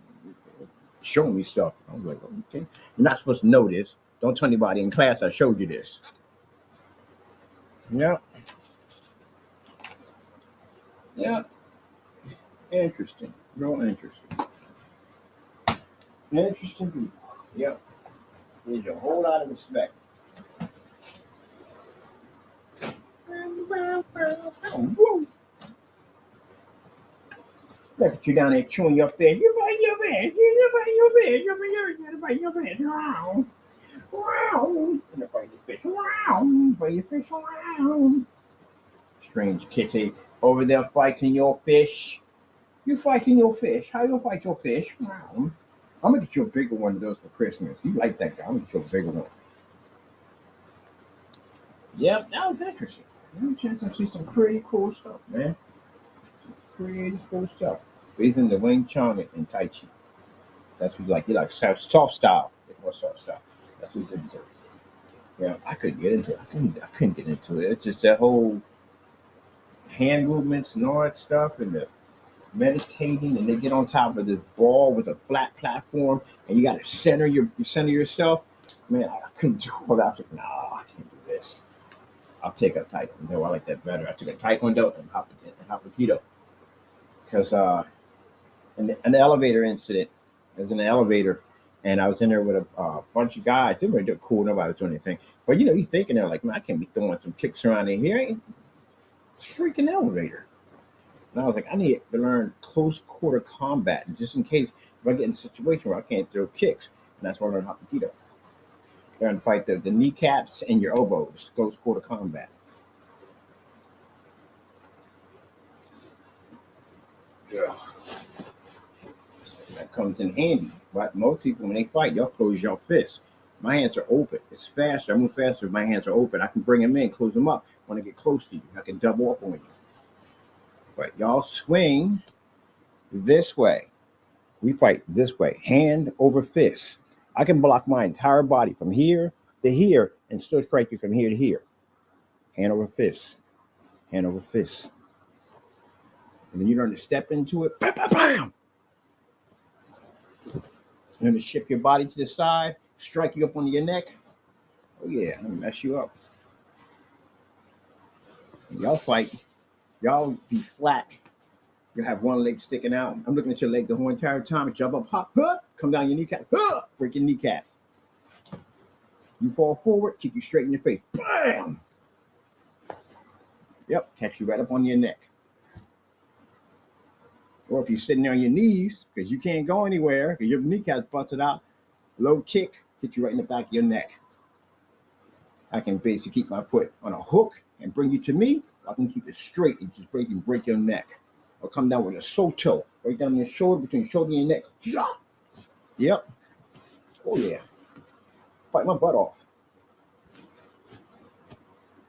showing me stuff. I was like, okay, you're not supposed to know this. Don't tell anybody in class I showed you this. Yeah. Yeah. Interesting. Real interesting. Interesting people. Yeah. Needs a whole lot of respect. Look at you down there chewing your fish. You bite your fish. You bite your fish. You bite your fish. Wow. Wow. And I bite this fish. Wow. Bite your fish. Wow. Strange kitty over there fighting your fish. You fighting your fish. How you fight your fish? Wow. I'm gonna get you a bigger one of those for Christmas. You like that guy? I'm gonna get you a bigger one. Yep, that was interesting. You chance to see some pretty cool stuff, man. Some pretty cool stuff. But he's in the Wing Chun and Tai Chi. That's what he like. He likes soft style. More soft style. That's what he's into. Yeah, I couldn't get into it. I couldn't get into it. It's just that whole hand movements and all that stuff and the meditating, and they get on top of this ball with a flat platform and you got to center yourself. Man, I couldn't do all that. I was like, nah, I can't do this. I'll take a taekwondo. I like that better. I took a taekwondo and hapkido because an elevator incident. I was in an elevator and I was in there with a bunch of guys. They weren't cool. Nobody was doing anything. But you thinking they're like, man, I can't be throwing some kicks around in here. It's a freaking elevator. And I was like, I need to learn close quarter combat just in case if I get in a situation where I can't throw kicks. And that's why I learned hapkido. Learn to fight the kneecaps and your elbows, close quarter combat. Yeah. That comes in handy. But most people, when they fight, y'all close your fists. My hands are open. It's faster. I move faster if my hands are open. I can bring them in, close them up. When I get close to you, I can double up on you. But y'all swing this way. We fight this way, hand over fist. I can block my entire body from here to here and still strike you from here to here. Hand over fist, hand over fist. And then you learn to step into it. Bam, bam, bam. Learn to shift your body to the side, strike you up on your neck. Oh yeah, I'm gonna mess you up. Y'all fight. Y'all be flat. You have one leg sticking out. I'm looking at your leg the whole entire time. Jump up, hop, come down your kneecap, break your kneecap. You fall forward, kick you straight in your face. Bam! Yep, catch you right up on your neck. Or if you're sitting there on your knees, because you can't go anywhere, because your kneecap's busted out, low kick, hit you right in the back of your neck. I can basically keep my foot on a hook and bring you to me. I can keep it straight and just break your neck. Or come down with a soto, right down your shoulder, between shoulder and your neck. Yep. Oh yeah. Fight my butt off.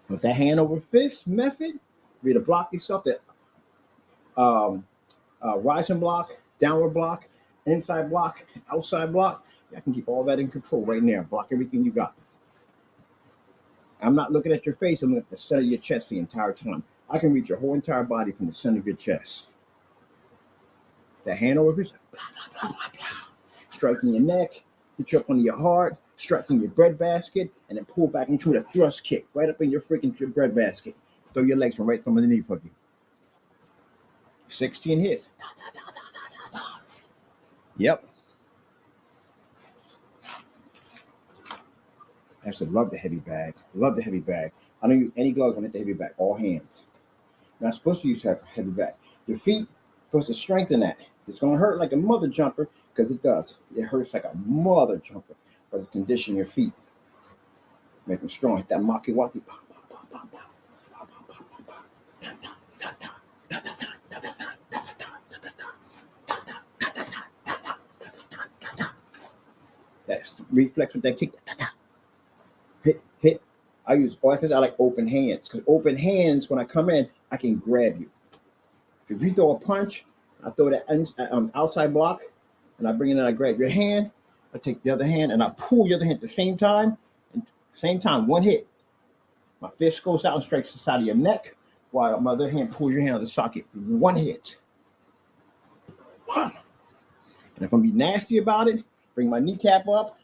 With that hand over fist method, you're to block yourself. That rising block, downward block, inside block, outside block. I can keep all that in control right now. Block everything you got. I'm not looking at your face. I'm looking at the center of your chest the entire time. I can reach your whole entire body from the center of your chest. That hand over fist, blah, blah, blah, blah, blah. Striking your neck, hit you up under your heart, striking your breadbasket, and then pull back into a thrust kick right up in your freaking breadbasket. Throw your legs from right from underneath of you. 16 hits. Yep. I used to love the heavy bag. Love the heavy bag. I don't use any gloves when I hit the heavy bag. All hands. You're not supposed to use a heavy bag. Your feet supposed to strengthen that. It's going to hurt like a mother jumper because it does. It hurts like a mother jumper, but it condition your feet. Make them strong. Hit that maki waki. That's reflex with that kick. Hit. I use because I like open hands. Because open hands, when I come in, I can grab you. If you throw a punch, I throw that outside block, and I bring it in and I grab your hand. I take the other hand and I pull your other hand at the same time. One hit. My fist goes out and strikes the side of your neck, while my other hand pulls your hand out of the socket. One hit. And if I'm be nasty about it, bring my kneecap up,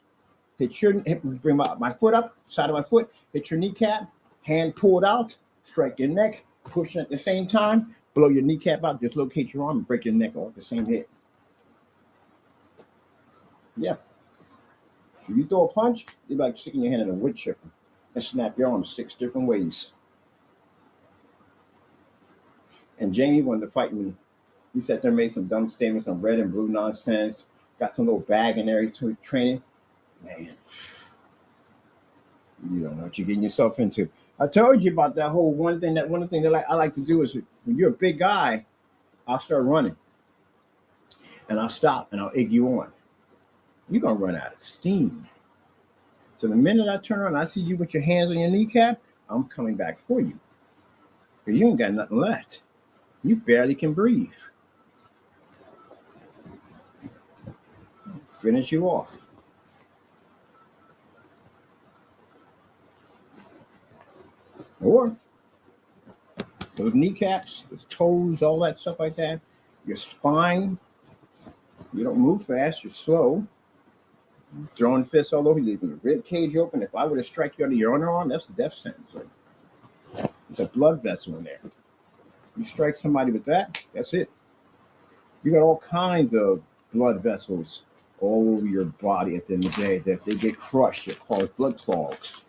bring my foot up, side of my foot, hit your kneecap, hand pulled out, strike your neck, pushing at the same time, blow your kneecap out, dislocate your arm, and break your neck off the same hit. Yeah. If you throw a punch, you're like sticking your hand in a wood chipper and snap your arm 6 different ways. And Jamie wanted to fight me. He sat there, made some dumb statements, some red and blue nonsense, got some little bag in there training. Man, you don't know what you're getting yourself into. I told you about that whole one thing that I like to do is when you're a big guy, I'll start running. And I'll stop and I'll egg you on. You're going to run out of steam. So the minute I turn around, I see you with your hands on your kneecap, I'm coming back for you. Because you ain't got nothing left. You barely can breathe. Finish you off. Or those kneecaps, those toes, all that stuff like that, your spine, you don't move fast, you're slow. Throwing fists all over, leaving your rib cage open. If I were to strike you under your underarm, that's a death sentence. There's a blood vessel in there. You strike somebody with that, that's it. You got all kinds of blood vessels all over your body at the end of the day. That if they get crushed, it causes blood clogs.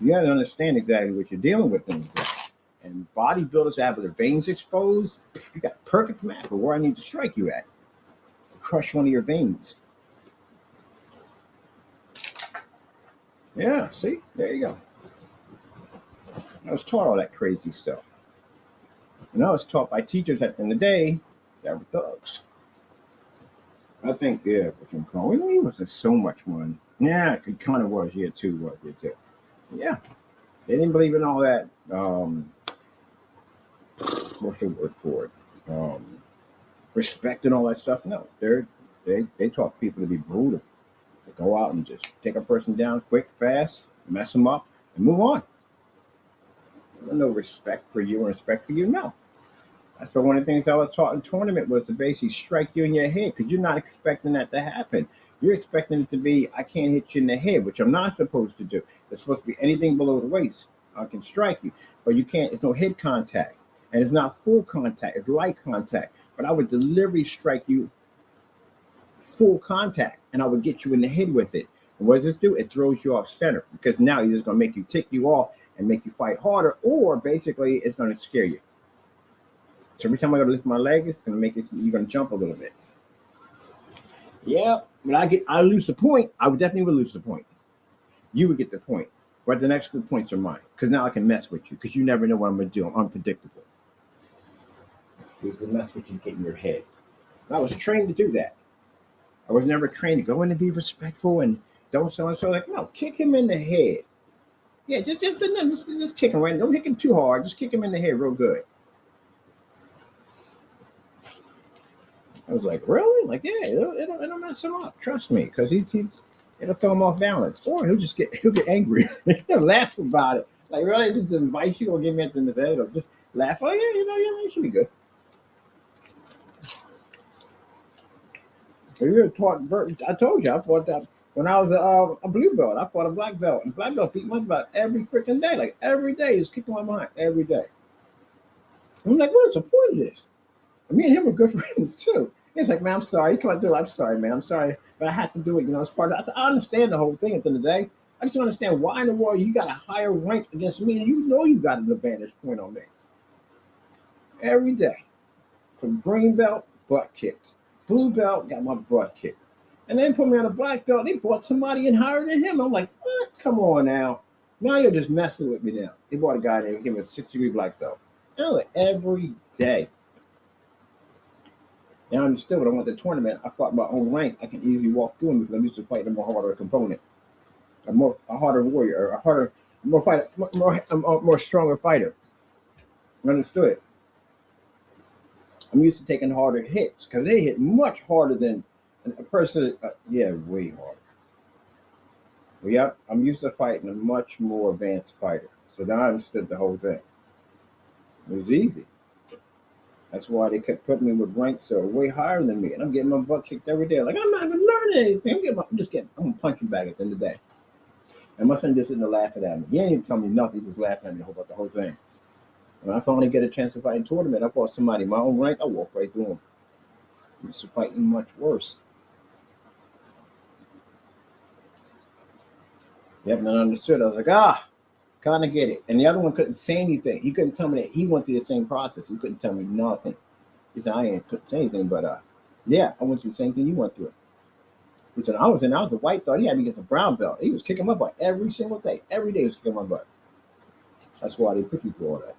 You got to understand exactly what you're dealing with. And bodybuilders that have their veins exposed, you got a perfect map for where I need to strike you at. Crush one of your veins. Yeah, see? There you go. I was taught all that crazy stuff. And I was taught by teachers at the end of the day that were thugs. I think, yeah, what I'm calling, it was just so much fun. Yeah, it kind of was. Yeah, too was. Yeah, too. Yeah, they didn't believe in all that. What's the word for it? Respect and all that stuff. No, they taught people to be brutal. To go out and just take a person down quick, fast, mess them up, and move on. No respect for you and respect for you. No. That's why one of the things I was taught in tournament was to basically strike you in your head because you're not expecting that to happen. You're expecting it to be, I can't hit you in the head, which I'm not supposed to do. It's supposed to be anything below the waist. I can strike you, but you can't. It's no head contact, and it's not full contact. It's light contact. But I would deliberately strike you full contact, and I would get you in the head with it. And what does it do? It throws you off center because now it's going to make you tick you off and make you fight harder, or basically it's going to scare you. So every time I go to lift my leg, it's going to make it. You're going to jump a little bit. Yeah, when I lose the point. I would definitely lose the point. You would get the point, but the next good points are mine because now I can mess with you because you never know what I'm going to do. I'm unpredictable. It's the mess with you get in your head. I was trained to do that. I was never trained to go in and be respectful and don't so and so. Like, no, kick him in the head. Yeah, just kick him right. Don't hit him too hard. Just kick him in the head real good. I was like, really? Like, yeah, it'll mess him up. Trust me, because it'll throw him off balance, or he'll get angry. He'll laugh about it. Like, really, this is advice you gonna give me at the end of the day? Or just laugh. Oh yeah, it should be good. You taught. I told you, I fought that when I was a blue belt. I fought a black belt, and black belt beat my butt every freaking day. Like every day, just kicking my behind every day. I'm like, what is the point of this? And me and him were good friends too. He's like, man, I'm sorry. He come out do it. I'm sorry, man. I'm sorry, but I had to do it. It's part of. I said, I understand the whole thing. At the end of the day, I just don't understand why in the world you got a higher rank against me, and you know you got an advantage point on me every day. From green belt, butt kicked. Blue belt, got my butt kicked. And then put me on a black belt. They brought somebody in higher than him. I'm like, what? Come on now. Now you're just messing with me now. They brought a guy there, gave him a 6-degree black belt. Like every day. Now I understood when I went to the tournament, I thought my own rank, I can easily walk through them because I'm used to fighting a more harder component. A harder warrior, or a harder, more fighter, more stronger fighter. I understood it. I'm used to taking harder hits because they hit much harder than a person. Yeah, way harder. But yep, I'm used to fighting a much more advanced fighter. So now I understood the whole thing. It was easy. That's why they kept putting me with ranks that are way higher than me, and I'm getting my butt kicked every day. Like I'm not even learning anything. I'm gonna punch you back at the end of the day. And my son just sitting there laughing at me. He ain't even telling me nothing. He just laughing at me about the whole thing. When I finally get a chance to fight in a tournament, I fought somebody my own rank. I walk right through him. I used to fighting much worse. Yep, and I understood. I was like, kind of get it. And the other one couldn't say anything. He couldn't tell me that he went through the same process. He couldn't tell me nothing. He said, couldn't say anything, but yeah, I went through the same thing you went through. He said, I was a white belt. He had me against a brown belt. He was kicking my butt every single day. Every day he was kicking my butt. That's why they put you through all that.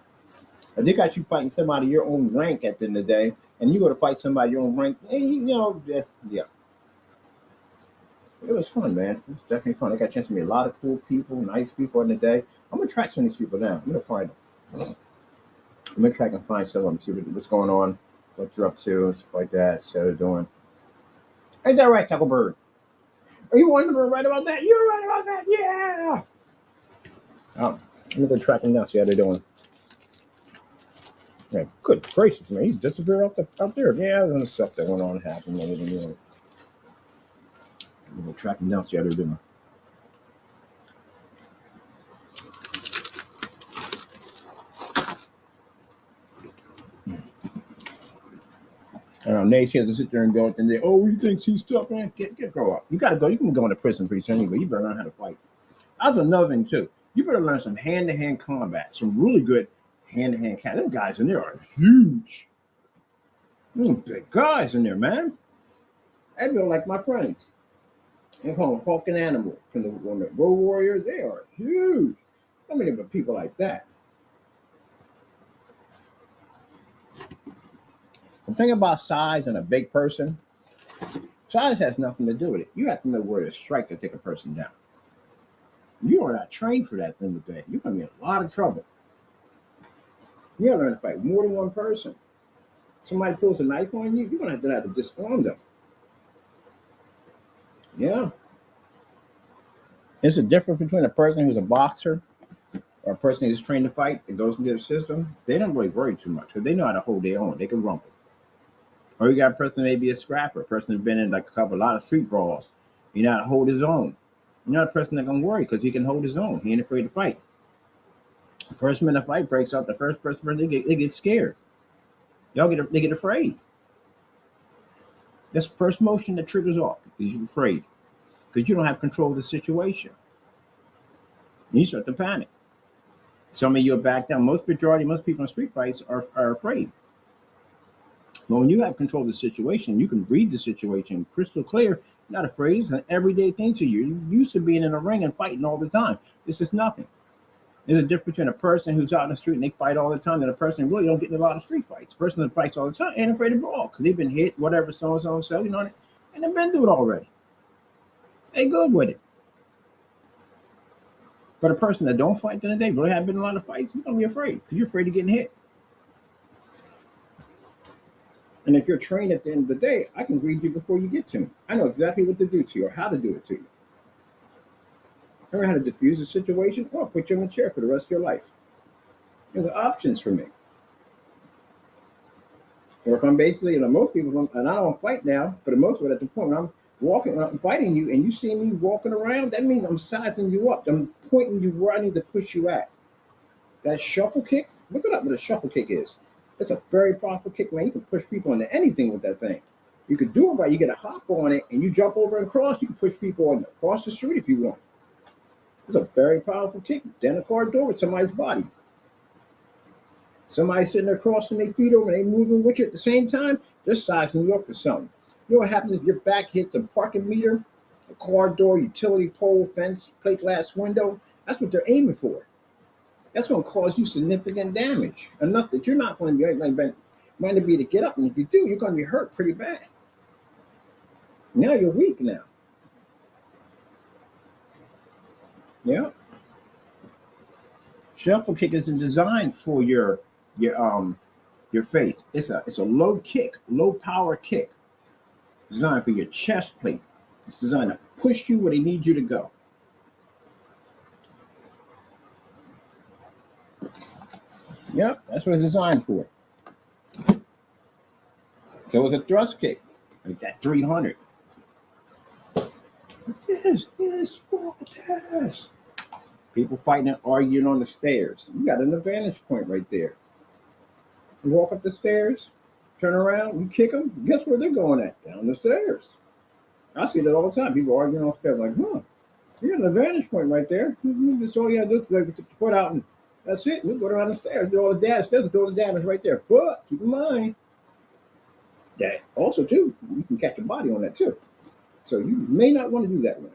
If they got you fighting somebody your own rank at the end of the day, and you go to fight somebody your own rank, yeah. It was fun, man. It was definitely fun. I got a chance to meet a lot of cool people, nice people in the day. I'm gonna track some of these people down. I'm gonna find them. I'm gonna track and find some of them, see what's going on, what you're up to, stuff like that, see how they're doing. Ain't that right, Tackle Byrd? Are you wanting to be right about that? You're right about that, yeah. Oh, I'm gonna go track them down, see how they're doing. Yeah, good gracious, man. He disappeared up there. Yeah, there's other stuff that went on happening. We'll track them down, see how they're doing. I don't know, Nate has to sit there and go and they, he thinks he's tough, man. Get grow up. You gotta go. You can go into prison pretty soon anyway. You better learn how to fight. That's another thing too. You better learn some hand-to-hand combat, some really good hand-to-hand combat. Them guys in there are huge. Them big guys in there, man. They feel like my friends. They call them Hawk and Animal from the Road Warriors. They are huge. How many people like that? I'm thinking about size and a big person. Size has nothing to do with it. You have to know where to strike to take a person down. You are not trained for that at the end of the day. You're going to be in a lot of trouble. You got to learn to fight more than one person. Somebody pulls a knife on you, you're going to have to disarm them. Yeah. There's a difference between a person who's a boxer or a person who's trained to fight and goes into the system. They don't really worry too much because they know how to hold their own. They can rumble. Or you got a person maybe a scrapper, a person who's been in like a lot of street brawls. You know how to hold his own. You're not a person that's gonna worry because he can hold his own. He ain't afraid to fight. The first minute a fight breaks out, the first person they get scared. They get afraid. That's the first motion that triggers off because you're afraid. Because you don't have control of the situation. And you start to panic. Some of you are back down. Most people in street fights are afraid. But when you have control of the situation, you can read the situation crystal clear. You're not afraid. It's an everyday thing to you. You're used to being in a ring and fighting all the time. This is nothing. There's a difference between a person who's out in the street and they fight all the time and a person who really don't get in a lot of street fights. A person that fights all the time ain't afraid of brawl because they've been hit, whatever, so, you know, and they've been through it already. They good with it. But a person that don't fight in the day, really have been in a lot of fights, you're going to be afraid because you're afraid of getting hit. And if you're trained at the end of the day, I can read you before you get to me. I know exactly what to do to you or how to do it to you. Remember how to diffuse a situation? Or I'll put you in a chair for the rest of your life. There's options for me. Or if I'm basically, most people, and I don't fight now, but most of it at the point when I'm walking, I'm fighting you, and you see me walking around, that means I'm sizing you up. I'm pointing you where I need to push you at. That shuffle kick, look it up what a shuffle kick is. It's a very powerful kick, man. You can push people into anything with that thing. You could do it by you get a hop on it and you jump over and cross. You can push people across the street if you want. It's a very powerful kick. Then a car door with somebody's body. Somebody sitting there crossing their feet over and they moving with you at the same time, they're sizing you up for something. You know what happens if your back hits a parking meter, a car door, utility pole, fence, plate glass window? That's what they're aiming for. That's going to cause you significant damage. Enough that you're not going to be might be to get up. And if you do, you're going to be hurt pretty bad. Now you're weak now. Yeah. Shuffle kick isn't designed for your face. It's a low kick, low power kick. Designed for your chest plate. It's designed to push you where they need you to go. Yep, that's what it's designed for. So it's a thrust kick, like that 300. Yes, yes. People fighting and arguing on the stairs. You got an advantage point right there. You walk up the stairs, turn around, you kick them. Guess where they're going at? Down the stairs. I see that all the time. People arguing on the stairs like, you got an advantage point right there. That's all you got to do is put your foot out and that's it. We'll go around the stairs, do all the damage. Do all the damage right there. But keep in mind that also too, you can catch a body on that too. So you may not want to do that one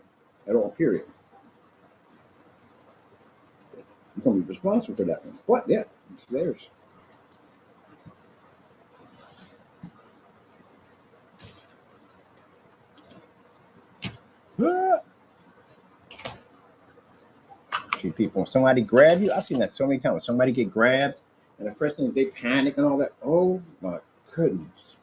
at all. Period. You're going to be responsible for that one. But yeah, it's theirs. See people, when somebody grab you, I've seen that so many times. When somebody get grabbed, and the first thing they panic and all that. Oh my goodness!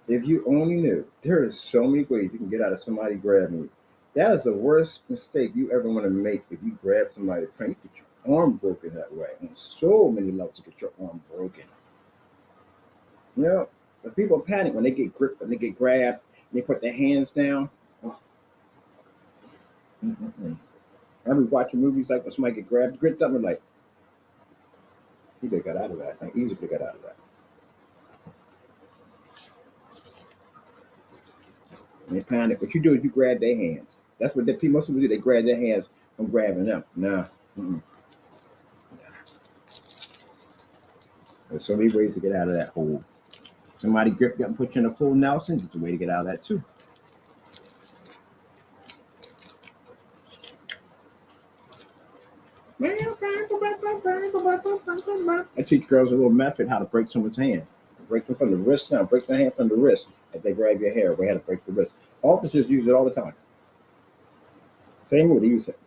If you only knew, there is so many ways you can get out of somebody grabbing you. That is the worst mistake you ever want to make. If you grab somebody, trying to get your arm broken that way, on so many levels to get your arm broken. You know, the people panic when they get gripped, when they get grabbed, and they put their hands down. Oh. I be watching movies like when somebody get grabbed, gripped up, and like, he could have got out of that. Like, easily could have got out of that. And they panic. What you do is you grab their hands. That's what most people do. They grab their hands from grabbing them. Nah. There's so many ways to get out of that hole. Somebody grip you up and put you in a full Nelson. It's a way to get out of that too. I teach girls a little method how to break someone's hand. Break them from the wrist now. Break their hand from the wrist. If they grab your hair, we had to break the wrist. Officers use it all the time. Same way they use it.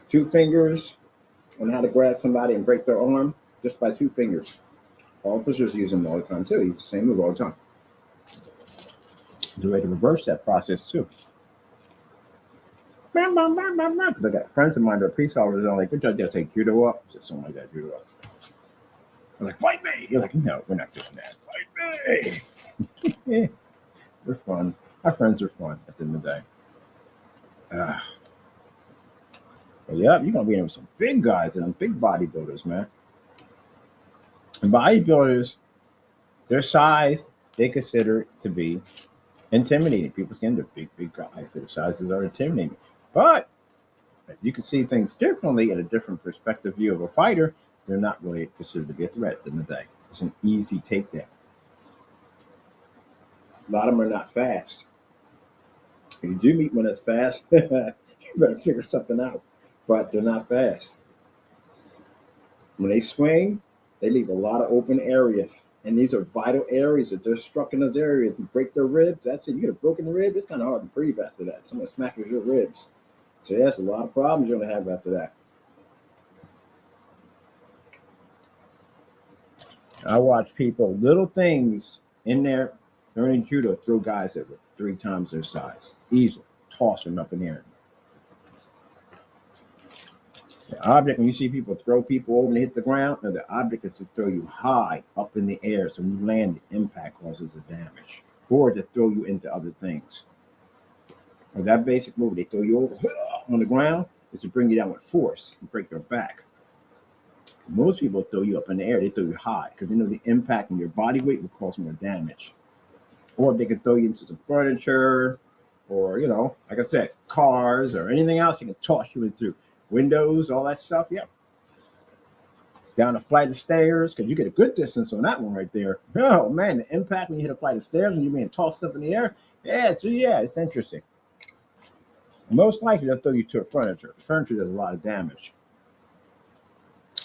2 fingers on how to grab somebody and break their arm just by 2 fingers. Officers use them all the time too. Use the same move all the time. There's a way to reverse that process too. Because I got friends of mine that are police officers. I'm like, good job, they'll take judo up. Just something like that, judo up. I'm like, fight me. You're like, no, we're not doing that. Fight me. Yeah, they're fun. Our friends are fun at the end of the day. But yeah, you're gonna be in with some big guys and big bodybuilders, man. And bodybuilders, their size, they consider it to be intimidating. People see them, they're big guys. Their sizes are intimidating. But if you can see things differently in a different perspective view of a fighter, they're not really considered to be a threat at the end of the day. It's an easy takedown. A lot of them are not fast. If you do meet one that's fast, you better figure something out. But they're not fast. When they swing, they leave a lot of open areas. And these are vital areas. If they're struck in those areas, you break their ribs, that's it. You get a broken rib, it's kind of hard to breathe after that. Someone smashes your ribs. So that's a lot of problems you're going to have after that. I watch people, little things in there during judo, throw guys that were 3 times their size. Easily. Toss them up in the air. The object, when you see people throw people over and hit the ground, no, the object is to throw you high up in the air. So when you land, the impact causes the damage. Or to throw you into other things. Or that basic move, they throw you over on the ground, is to bring you down with force and break your back. Most people throw you up in the air, they throw you high because they know the impact on your body weight will cause more damage. Or they can throw you into some furniture or, like I said, cars or anything else. They can toss you into windows, all that stuff. Yeah. Down a flight of stairs, because you get a good distance on that one right there. Oh, man, the impact when you hit a flight of stairs and you're being tossed up in the air. Yeah, it's interesting. Most likely, they'll throw you to a furniture. Furniture does a lot of damage.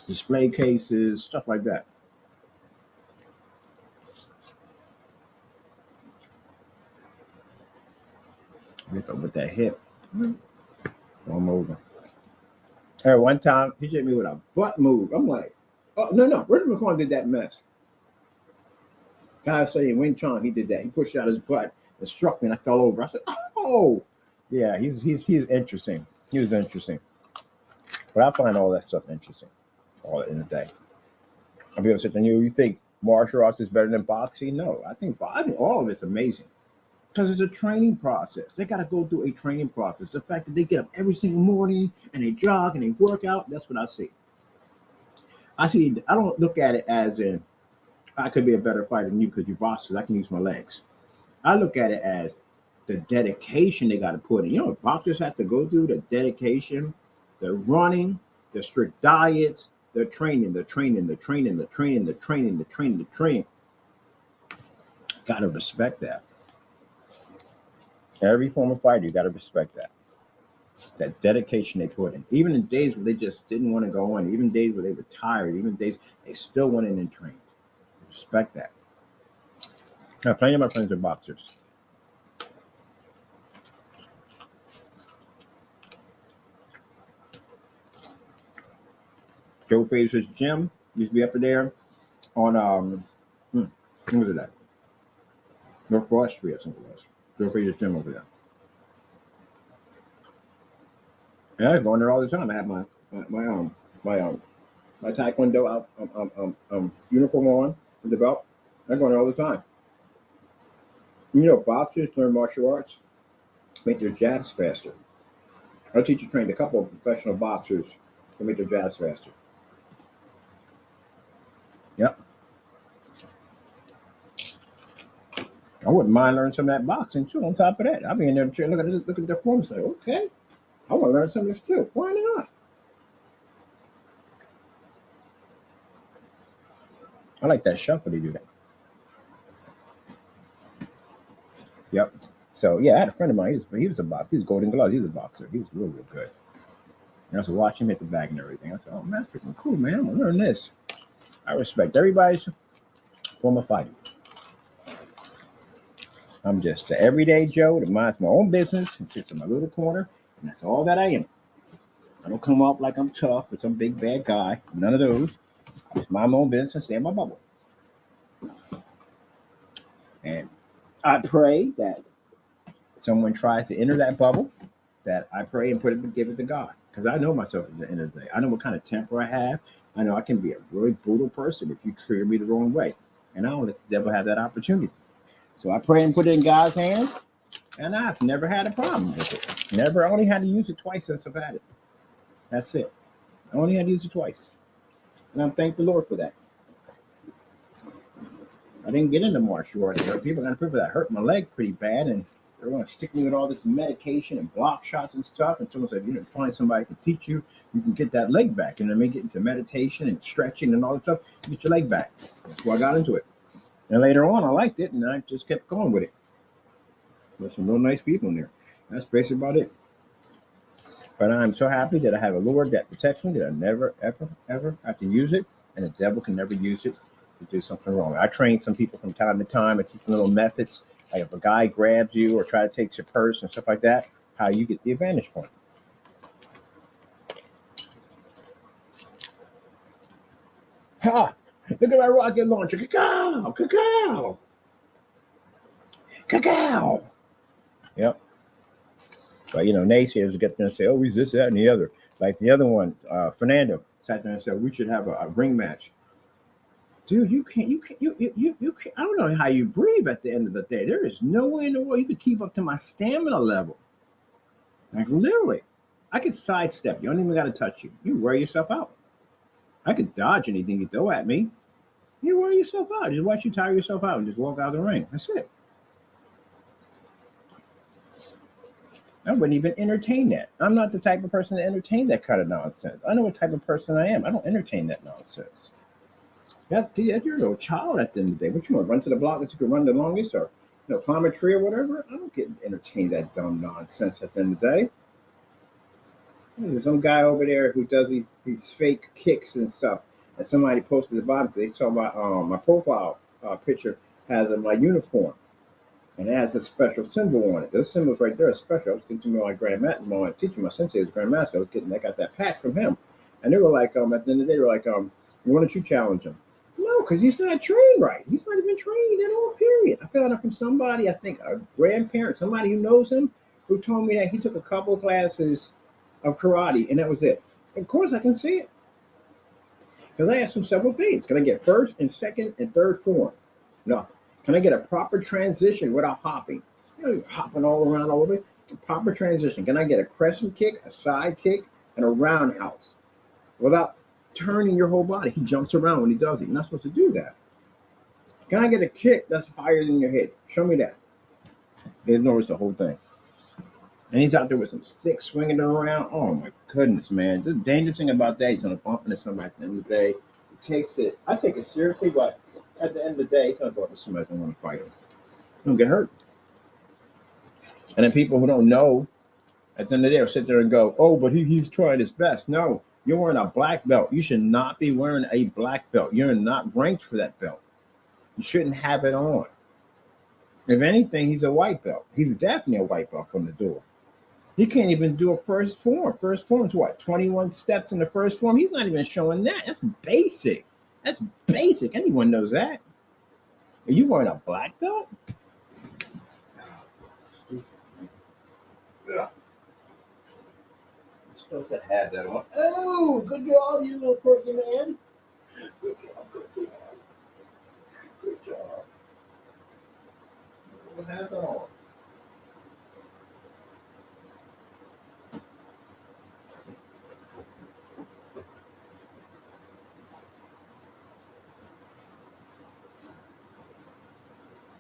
Display cases, stuff like that. With that hip. I'm over. One time, he hit me with a butt move. I'm like, oh, no. Richard McCoy did that mess. Guy saying Wing Chun, he did that. He pushed out his butt and struck me and I fell over. I said, oh. Yeah, he's interesting. He was interesting. But I find all that stuff interesting. All in the day. I'll be able to sit there and you think martial arts is better than boxing? No, I think all of it's amazing. Because it's a training process. They got to go through a training process. The fact that they get up every single morning and they jog and they work out, that's what I see. I don't look at it as in, I could be a better fighter than you because you boxers, I can use my legs. I look at it as the dedication they got to put in. You know what boxers have to go through? The dedication, the running, the strict diets, the training. Got to respect that. Every form of fighter, you got to respect that. That dedication they put in. Even in days where they just didn't want to go in, even days where they were tired, even days they still went in and trained. Respect that. Now, plenty of my friends are boxers. Joe Frazier's gym used to be up there on what was it at? North Broad Street, I think it was. Joe Frazier's gym over there. Yeah, I go in there all the time. I have my taekwondo out uniform on with the belt. I go in there all the time. Boxers learn martial arts, make their jabs faster. Our teacher trained a couple of professional boxers to make their jabs faster. Yep. I wouldn't mind learning some of that boxing too. On top of that, I'll be in there look at their form and say, okay, I want to learn some of this too. Why not? I like that shuffle they do that. Yep. So yeah, I had a friend of mine. He was a boxer. He's Golden Gloves. He's a boxer. He was real good. And I was watching him hit the bag and everything. I said, oh, man, that's freaking cool, man. I'm gonna learn this. I respect everybody's form of fighting. I'm just the everyday Joe that minds my own business and sits in my little corner, and that's all that I am. I don't come off like I'm tough or some big bad guy. None of those. I just mind my own business and stay in my bubble. And I pray that someone tries to enter that bubble, that I pray and give it to God. Because I know myself at the end of the day. I know what kind of temper I have. I know I can be a really brutal person if you trigger me the wrong way. And I don't let the devil have that opportunity. So I pray and put it in God's hands. And I've never had a problem with it. Never. I only had to use it twice since I've had it. That's it. I only had to use it twice. And I thank the Lord for that. I didn't get into martial arts. There are people that hurt my leg pretty bad, and they're going to stick me with all this medication and block shots and stuff. And someone said, you didn't find somebody to teach you, you can get that leg back. And then they get into meditation and stretching and all that stuff, you get your leg back. That's why I got into it. And later on, I liked it, and I just kept going with it. There's some real nice people in there. That's basically about it. But I'm so happy that I have a Lord that protects me, that I never, ever, ever have to use it, and the devil can never use it to do something wrong. I train some people from time to time. I teach them little methods. Like if a guy grabs you or try to take your purse and stuff like that, how you get the advantage point. Ha! Look at my rocket launcher. Cacao! Cacao! Cacao! Yep. But, naysayers will get there and say, oh, he's this, that, and the other. Like the other one, Fernando, sat there and said, we should have a ring match. Dude, you can't, I don't know how you breathe at the end of the day. There is no way in the world you could keep up to my stamina level. Like, literally. I could sidestep. You don't even got to touch you. You wear yourself out. I could dodge anything you throw at me. You wear yourself out. Just watch you tire yourself out and just walk out of the ring. That's it. I wouldn't even entertain that. I'm not the type of person to entertain that kind of nonsense. I know what type of person I am. I don't entertain that nonsense. That's you're a little child at the end of the day. What you want? Run to the block that you can run the longest, or climb a tree or whatever? I don't get entertain that dumb nonsense at the end of the day. There's some guy over there who does these fake kicks and stuff. And somebody posted at the bottom. They saw my profile picture has my uniform. And it has a special symbol on it. Those symbols right there are special. I was getting to know my grandmaster, teaching my sensei is grandmaster. I got that patch from him. And they were like, at the end of the day, they were like, why don't you challenge him? No, because he's not trained right. He's not even trained at all, period. I found out from somebody, I think a grandparent, somebody who knows him, who told me that he took a couple classes of karate, and that was it. Of course, I can see it. Because I asked him several things. Can I get first and second and third form? No. Can I get a proper transition without hopping? You're hopping all around all over. Proper transition. Can I get a crescent kick, a side kick, and a roundhouse without turning your whole body? He jumps around when he does it. You're not supposed to do that. Can I get a kick that's higher than your head? Show me that. They ignores the whole thing. And he's out there with some sticks swinging around. Oh my goodness, man. The dangerous thing about that, he's going to bump into somebody at the end of the day. He takes it. I take it seriously, but at the end of the day, he's going to go up to somebody who want to fight him. He'll get hurt. And then people who don't know, at the end of the day, will sit there and go, oh, but he's trying his best. No, you're wearing a black belt. You should not be wearing a black belt. You're not ranked for that belt. You shouldn't have it on. If anything, he's a white belt. He's definitely a white belt from the door. He can't even do a first form. First form's what? 21 steps in the first form? He's not even showing that. That's basic. That's basic. Anyone knows that. Are you wearing a black belt? Yeah. I'm supposed to have that on. Oh, good job, you little quirky man. Good job, quirky man. Good job. What have that on?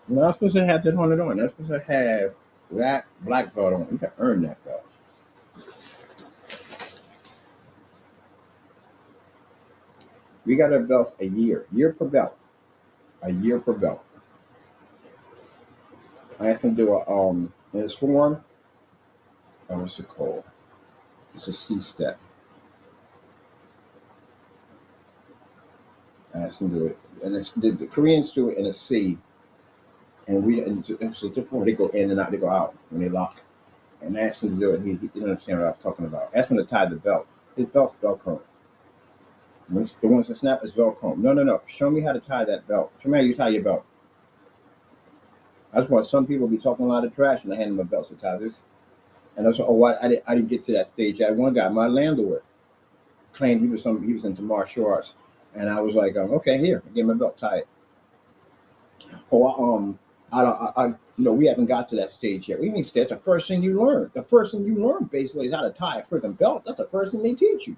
You're not supposed to have that on it on. You're supposed to have that black belt on. You can earn that belt. We got our belts a year per belt. A year per belt. I asked him to do in his form. What's it called? It's a C step. I asked him to do it, and the Koreans do it in a C. so before they go in and out, they go out when they lock. And I asked him to do it. He didn't understand what I was talking about. I asked him to tie the belt. His belt's Velcro. The ones that snap is Velcro. No. Show me how to tie that belt. Show me how you tie your belt. That's why some people be talking a lot of trash, and I hand them a belt to tie this. And that's why I didn't get to that stage. I had one guy, my landlord, claimed he was into martial arts, and I was like, okay, here, give him a belt, tie it. We haven't got to that stage yet. We need to. That's the first thing you learn. The first thing you learn basically is how to tie a freaking belt. That's the first thing they teach you.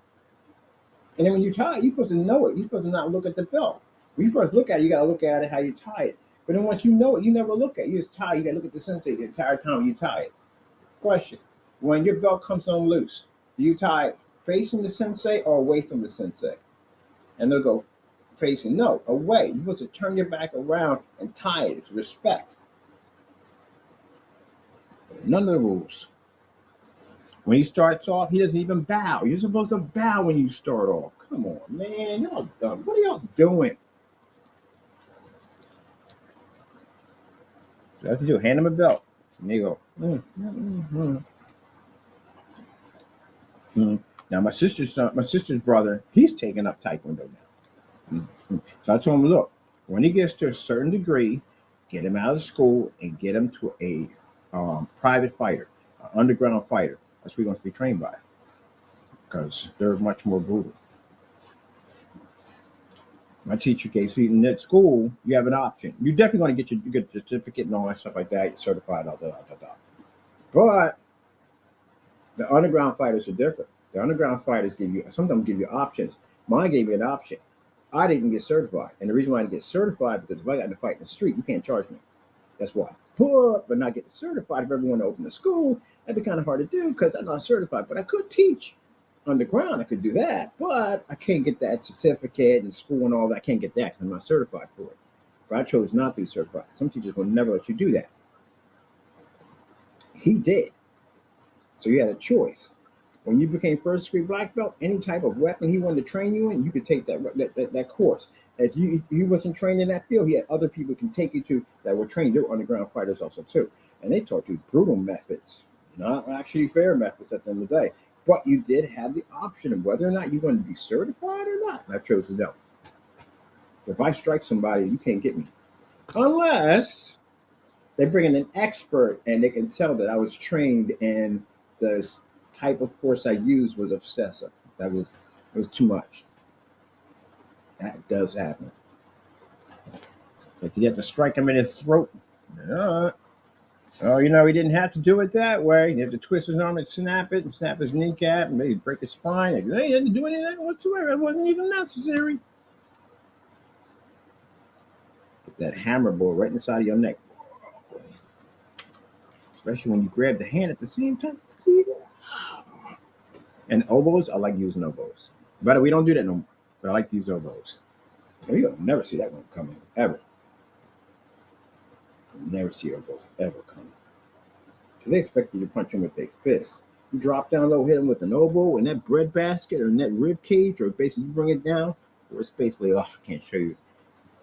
And then when you tie it, you're supposed to know it. You're supposed to not look at the belt. When you first look at it, you got to look at it how you tie it. But then once you know it, you never look at it. You just tie. You got to look at the sensei the entire time you tie it. Question: when your belt comes on loose, do you tie it facing the sensei or away from the sensei? And they'll go facing. No, away. You're supposed to turn your back around and tie it. It's respect. None of the rules. When he starts off, he doesn't even bow. You're supposed to bow when you start off. Come on, man. Y'all dumb. What are y'all doing? So what you do? Hand him a belt. And they go. Now my sister's brother, he's taking up Taekwondo now. So I told him, look, when he gets to a certain degree, get him out of school and get him to a private fighter, an underground fighter. That's what we're going to be trained by, because they're much more brutal. My teacher gave me in that school, you have an option. You're definitely going to get your certificate and all that stuff like that. You're certified, But the underground fighters are different. The underground fighters sometimes give you options. Mine gave me an option. I didn't get certified. And the reason why I didn't get certified, because if I got to fight in the street, you can't charge me. That's why. But not get certified. If everyone opened a school, that'd be kind of hard to do because I'm not certified. But I could teach underground. I could do that. But I can't get that certificate and school and all that. I can't get that because I'm not certified for it. But I chose not to be certified. Some teachers will never let you do that. He did. So you had a choice. When you became first degree black belt, any type of weapon he wanted to train you in, you could take that course. If you wasn't trained in that field, he had other people can take you to that were trained. They were underground fighters also too, and they taught you brutal methods, not actually fair methods at the end of the day. But you did have the option of whether or not you're going to be certified or not. And I chose to no. If I strike somebody, you can't get me, unless they bring in an expert and they can tell that I was trained in this type of force I used was obsessive. It was too much. That does happen. So you have to strike him in his throat. Oh, he didn't have to do it that way. You have to twist his arm and snap his kneecap, and maybe break his spine. He didn't do any of that whatsoever. It wasn't even necessary. Get that hammer ball right inside of your neck. Especially when you grab the hand at the same time. And elbows, I like using elbows. But we don't do that no more. But I like these elbows. And you'll never see that one coming, ever. You'll never see elbows ever coming. Because they expect you to punch them with their fists. You drop down low, hit them with an elbow, and that bread basket or in that rib cage, or basically you bring it down, or it's basically, I can't show you.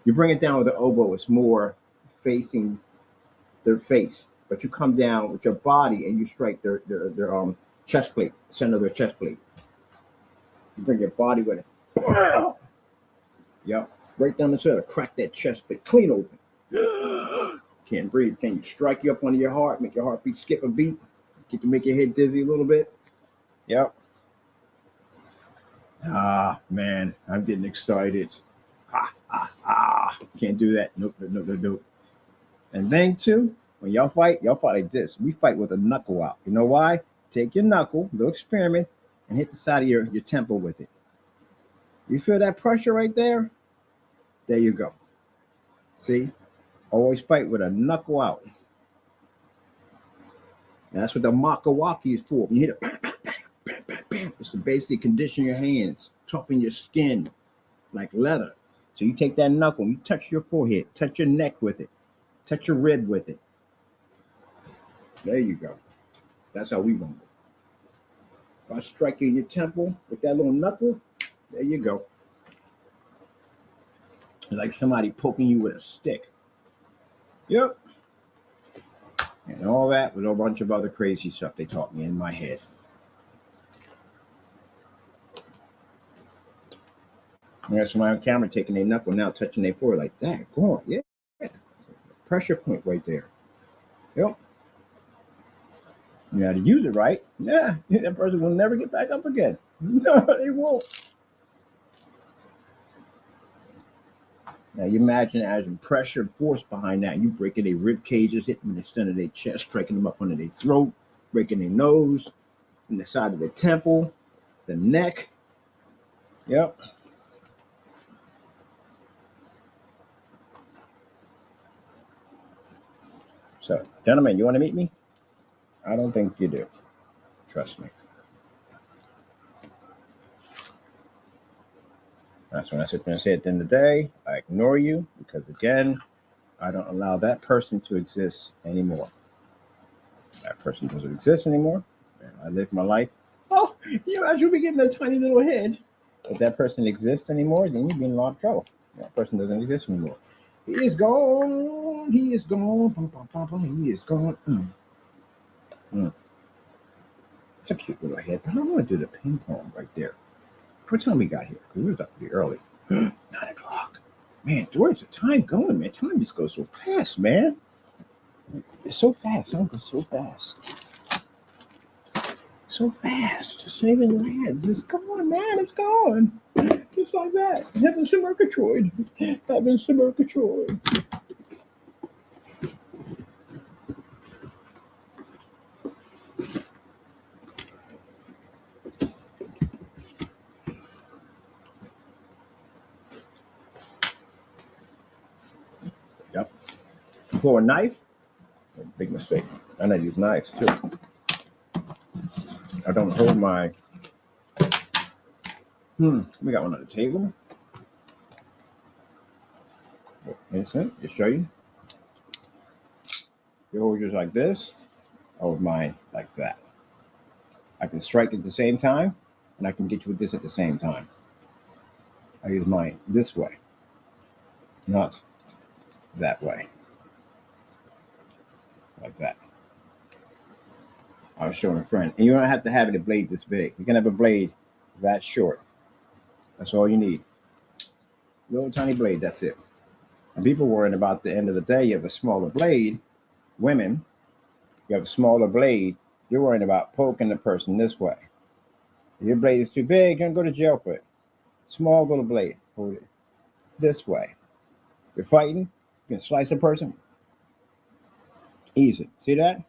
You bring it down with the elbow, it's more facing their face. But you come down with your body and you strike their chest plate, center of their chest plate. You bring your body with it. Yep. Right down the center. Crack that chest plate clean open. Can't breathe. Can you strike you up under your heart, make your heartbeat skip a beat? Make your head dizzy a little bit? Yep. Ah, man. I'm getting excited. Can't do that. Nope. And then, too, when y'all fight like this. We fight with a knuckle out. You know why? Take your knuckle, little experiment, and hit the side of your temple with it. You feel that pressure right there? There you go. See? Always fight with a knuckle out. And that's what the makawaki is for. When you hit it, bam, bam, bam, bam, bam. It's to basically condition your hands, toughen your skin like leather. So you take that knuckle, you touch your forehead, touch your neck with it, touch your rib with it. There you go. That's how we rumble. If I strike you in your temple with that little knuckle, there you go. It's like somebody poking you with a stick. Yep. And all that with a bunch of other crazy stuff they taught me in my head. And that's my camera taking their knuckle now, touching their forehead like that. Go on, yeah. Pressure point right there. Yep. You got to use it right. Yeah, that person will never get back up again. No, they won't. Now you imagine adding pressure and force behind that. You breaking their rib cages, hitting them in the center of their chest, striking them up under their throat, breaking their nose, in the side of the temple, the neck. Yep. So, gentlemen, you want to meet me? I don't think you do. Trust me. That's when I sit there and say at the end of the day, I ignore you because, again, I don't allow that person to exist anymore. That person doesn't exist anymore. And I live my life. Oh, you imagine me getting a tiny little head. If that person exists anymore, then you'd be in a lot of trouble. That person doesn't exist anymore. He is gone. He is gone. He is gone. It's a cute little head. But I want to do the ping pong right there. What time we got here? Because we was up pretty early. 9 o'clock. Man, where's the time going, man? Time just goes so fast, man. It's so fast. Time goes so fast. So fast. Just even land. Just come on, man. It's gone. Just like that. Heaven's to Murgatroyd. Heaven's to Murgatroyd. Yep. For a knife, big mistake. I know use knives too. I don't hold my. We got one on the table. Innocent, to show you. You hold yours like this. I hold mine like that. I can strike at the same time, and I can get you with this at the same time. I use mine this way, not that way. Like that. I was showing a friend. And you don't have to have a blade this big. You can have a blade that short. That's all you need. Little tiny blade, that's it. And people worrying about the end of the day, you have a smaller blade. Women, you have a smaller blade. You're worrying about poking the person this way. If your blade is too big, you're going to go to jail for it. Small little blade. Hold it this way. You're fighting, you can slice a person. Easy. See that?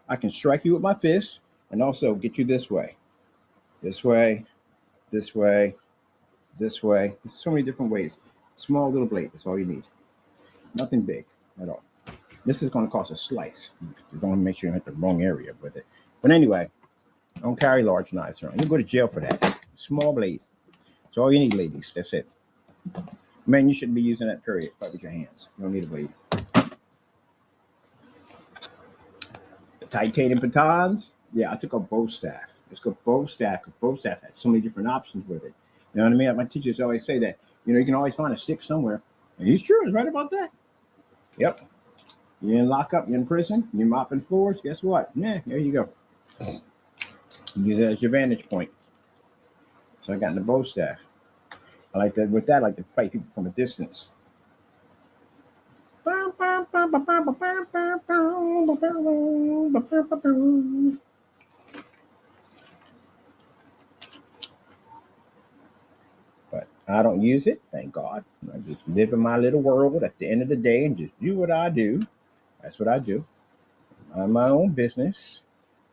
I can strike you with my fist and also get you this way. This way, this way, this way. There's so many different ways. Small little blade. That's all you need. Nothing big at all. This is going to cost a slice. You're going to make sure you hit the wrong area with it. But anyway, don't carry large knives around. You go to jail for that. Small blade. That's all you need, ladies. That's it. Man, you shouldn't be using that period. Fight with your hands. You don't need a blade. The titanium batons. Yeah, I took a bow staff. It's called bow staff because bow staff has so many different options with it. You know what I mean? My teachers always say that, you can always find a stick somewhere. And he's true. He's right about that. Yep. You're in lockup, you're in prison, you're mopping floors. Guess what? Yeah, there you go. Use it as your vantage point. So I got in the bow staff. I like that. With that, I like to fight people from a distance. But I don't use it, thank God. I just live in my little world at the end of the day and just do what I do. That's what I do. I'm my own business.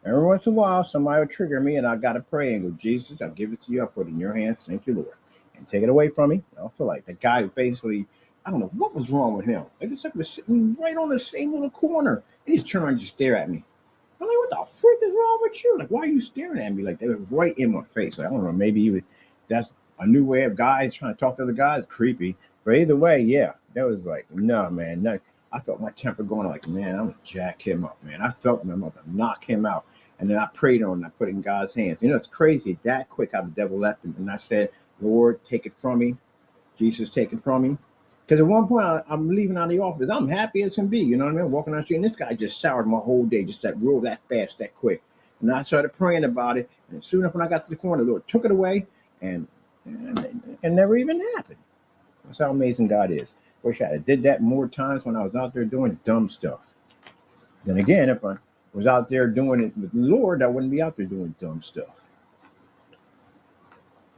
Every once in a while, somebody will trigger me, and I got to pray and go, Jesus, I'll give it to you. I'll put it in your hands. Thank you, Lord. And take it away from me. I don't feel like the guy who basically, I don't know what was wrong with him. They just was sitting right on the same little corner. And he's turned and just stare at me. I'm like, what the frick is wrong with you? Like, why are you staring at me? Like, they was right in my face. Like, I don't know, maybe that's a new way of guys trying to talk to other guys. Creepy. But either way, yeah, that was like, no, man. No. I felt my temper going like, man, I'm going to jack him up, man. I felt I'm about to knock him out. And then I prayed on him. I put it in God's hands. It's crazy that quick how the devil left him. And I said, Lord, take it from me. Jesus, take it from me. Because at one point, I'm leaving out of the office. I'm happy as can be. You know what I mean? Walking down the street, and this guy just soured my whole day, just that real, that fast, that quick. And I started praying about it. And soon enough, when I got to the corner, the Lord took it away, and it never even happened. That's how amazing God is. Wish I had did that more times when I was out there doing dumb stuff. Then again, if I was out there doing it with the Lord, I wouldn't be out there doing dumb stuff.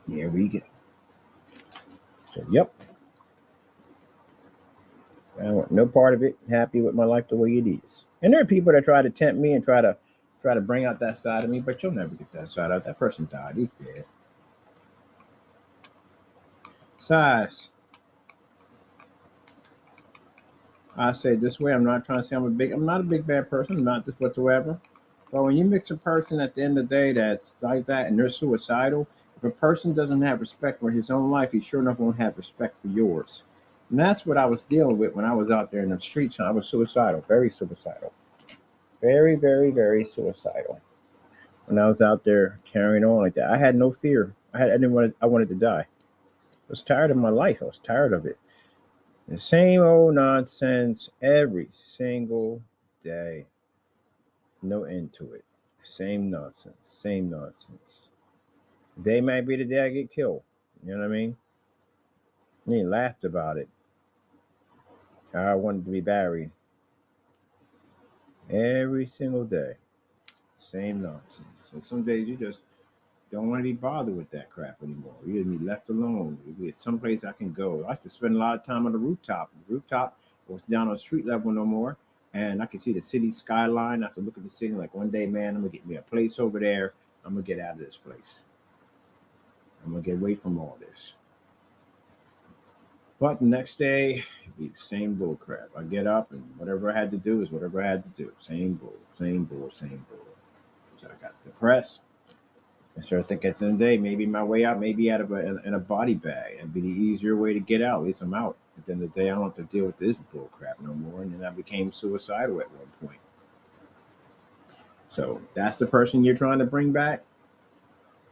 Here we go. So, yep. I want no part of it. Happy with my life the way it is. And there are people that try to tempt me and try to bring out that side of me, but you'll never get that side out. That person died. He's dead. Size. I say this way. I'm not trying to say I'm not a big bad person. I'm not this whatsoever. But when you mix a person at the end of the day that's like that and they're suicidal, if a person doesn't have respect for his own life, he sure enough won't have respect for yours. And that's what I was dealing with when I was out there in the streets. I was suicidal, very suicidal. Very, very, very suicidal. When I was out there carrying on like that, I had no fear. I wanted to die. I was tired of my life. I was tired of it. The same old nonsense every single day. No end to it. Same nonsense. Same nonsense. Day might be the day I get killed. You know what I mean? And he laughed about it. How I wanted to be buried. Every single day. Same nonsense. So some days you just don't want to be bothered with that crap anymore. You need to be left alone. You get someplace I can go. I used to spend a lot of time on the rooftop. The rooftop was down on street level no more. And I could see the city skyline. I could look at the city like one day, man, I'm going to get me a place over there. I'm going to get out of this place. I'm going to get away from all this. But the next day, it'd be the same bull crap. I get up and whatever I had to do is whatever I had to do. Same bull, same bull, same bull. So I got depressed. I started thinking at the end of the day, maybe my way out may be out of in a body bag. It'd be the easier way to get out. At least I'm out. At the end of the day, I don't have to deal with this bull crap no more. And then I became suicidal at one point. So that's the person you're trying to bring back.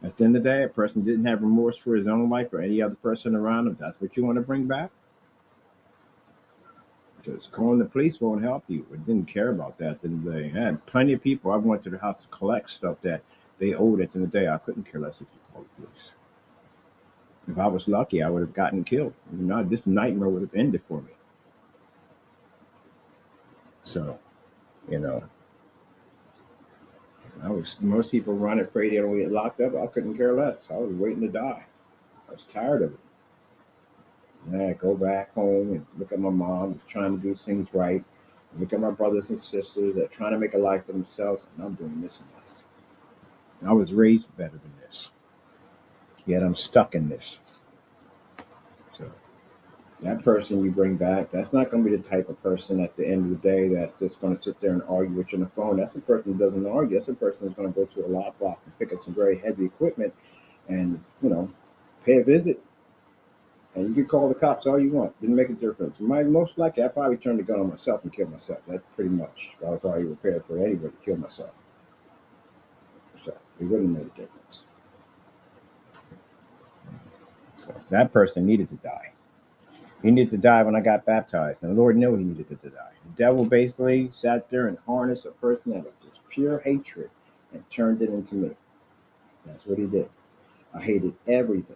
At the end of the day, a person didn't have remorse for his own life or any other person around him. That's what you want to bring back? Because calling the police won't help you. It didn't care about that at the end of the day. I had plenty of people. I went to the house to collect stuff that they owed at the end of the day. I couldn't care less if you called the police. If I was lucky, I would have gotten killed. You know, this nightmare would have ended for me. So, you know, most people run afraid they'll get locked up. I couldn't care less. I was waiting to die. I was tired of it. And I go back home and look at my mom who's trying to do things right. Look at my brothers and sisters that are trying to make a life for themselves, and I'm doing this mess. I was raised better than this. Yet I'm stuck in this. So that person you bring back, that's not going to be the type of person at the end of the day that's just going to sit there and argue with you on the phone. That's a person who doesn't argue. That's a person who's going to go to a lockbox and pick up some very heavy equipment and, you know, pay a visit. And you can call the cops all you want. Didn't make a difference. Most likely, I probably turned the gun on myself and killed myself. That's pretty much. I was already prepared for anybody to kill myself. So it wouldn't make a difference. So that person needed to die. He needed to die when I got baptized. And the Lord knew he needed to die. The devil basically sat there and harnessed a person out of just pure hatred and turned it into me. That's what he did. I hated everything.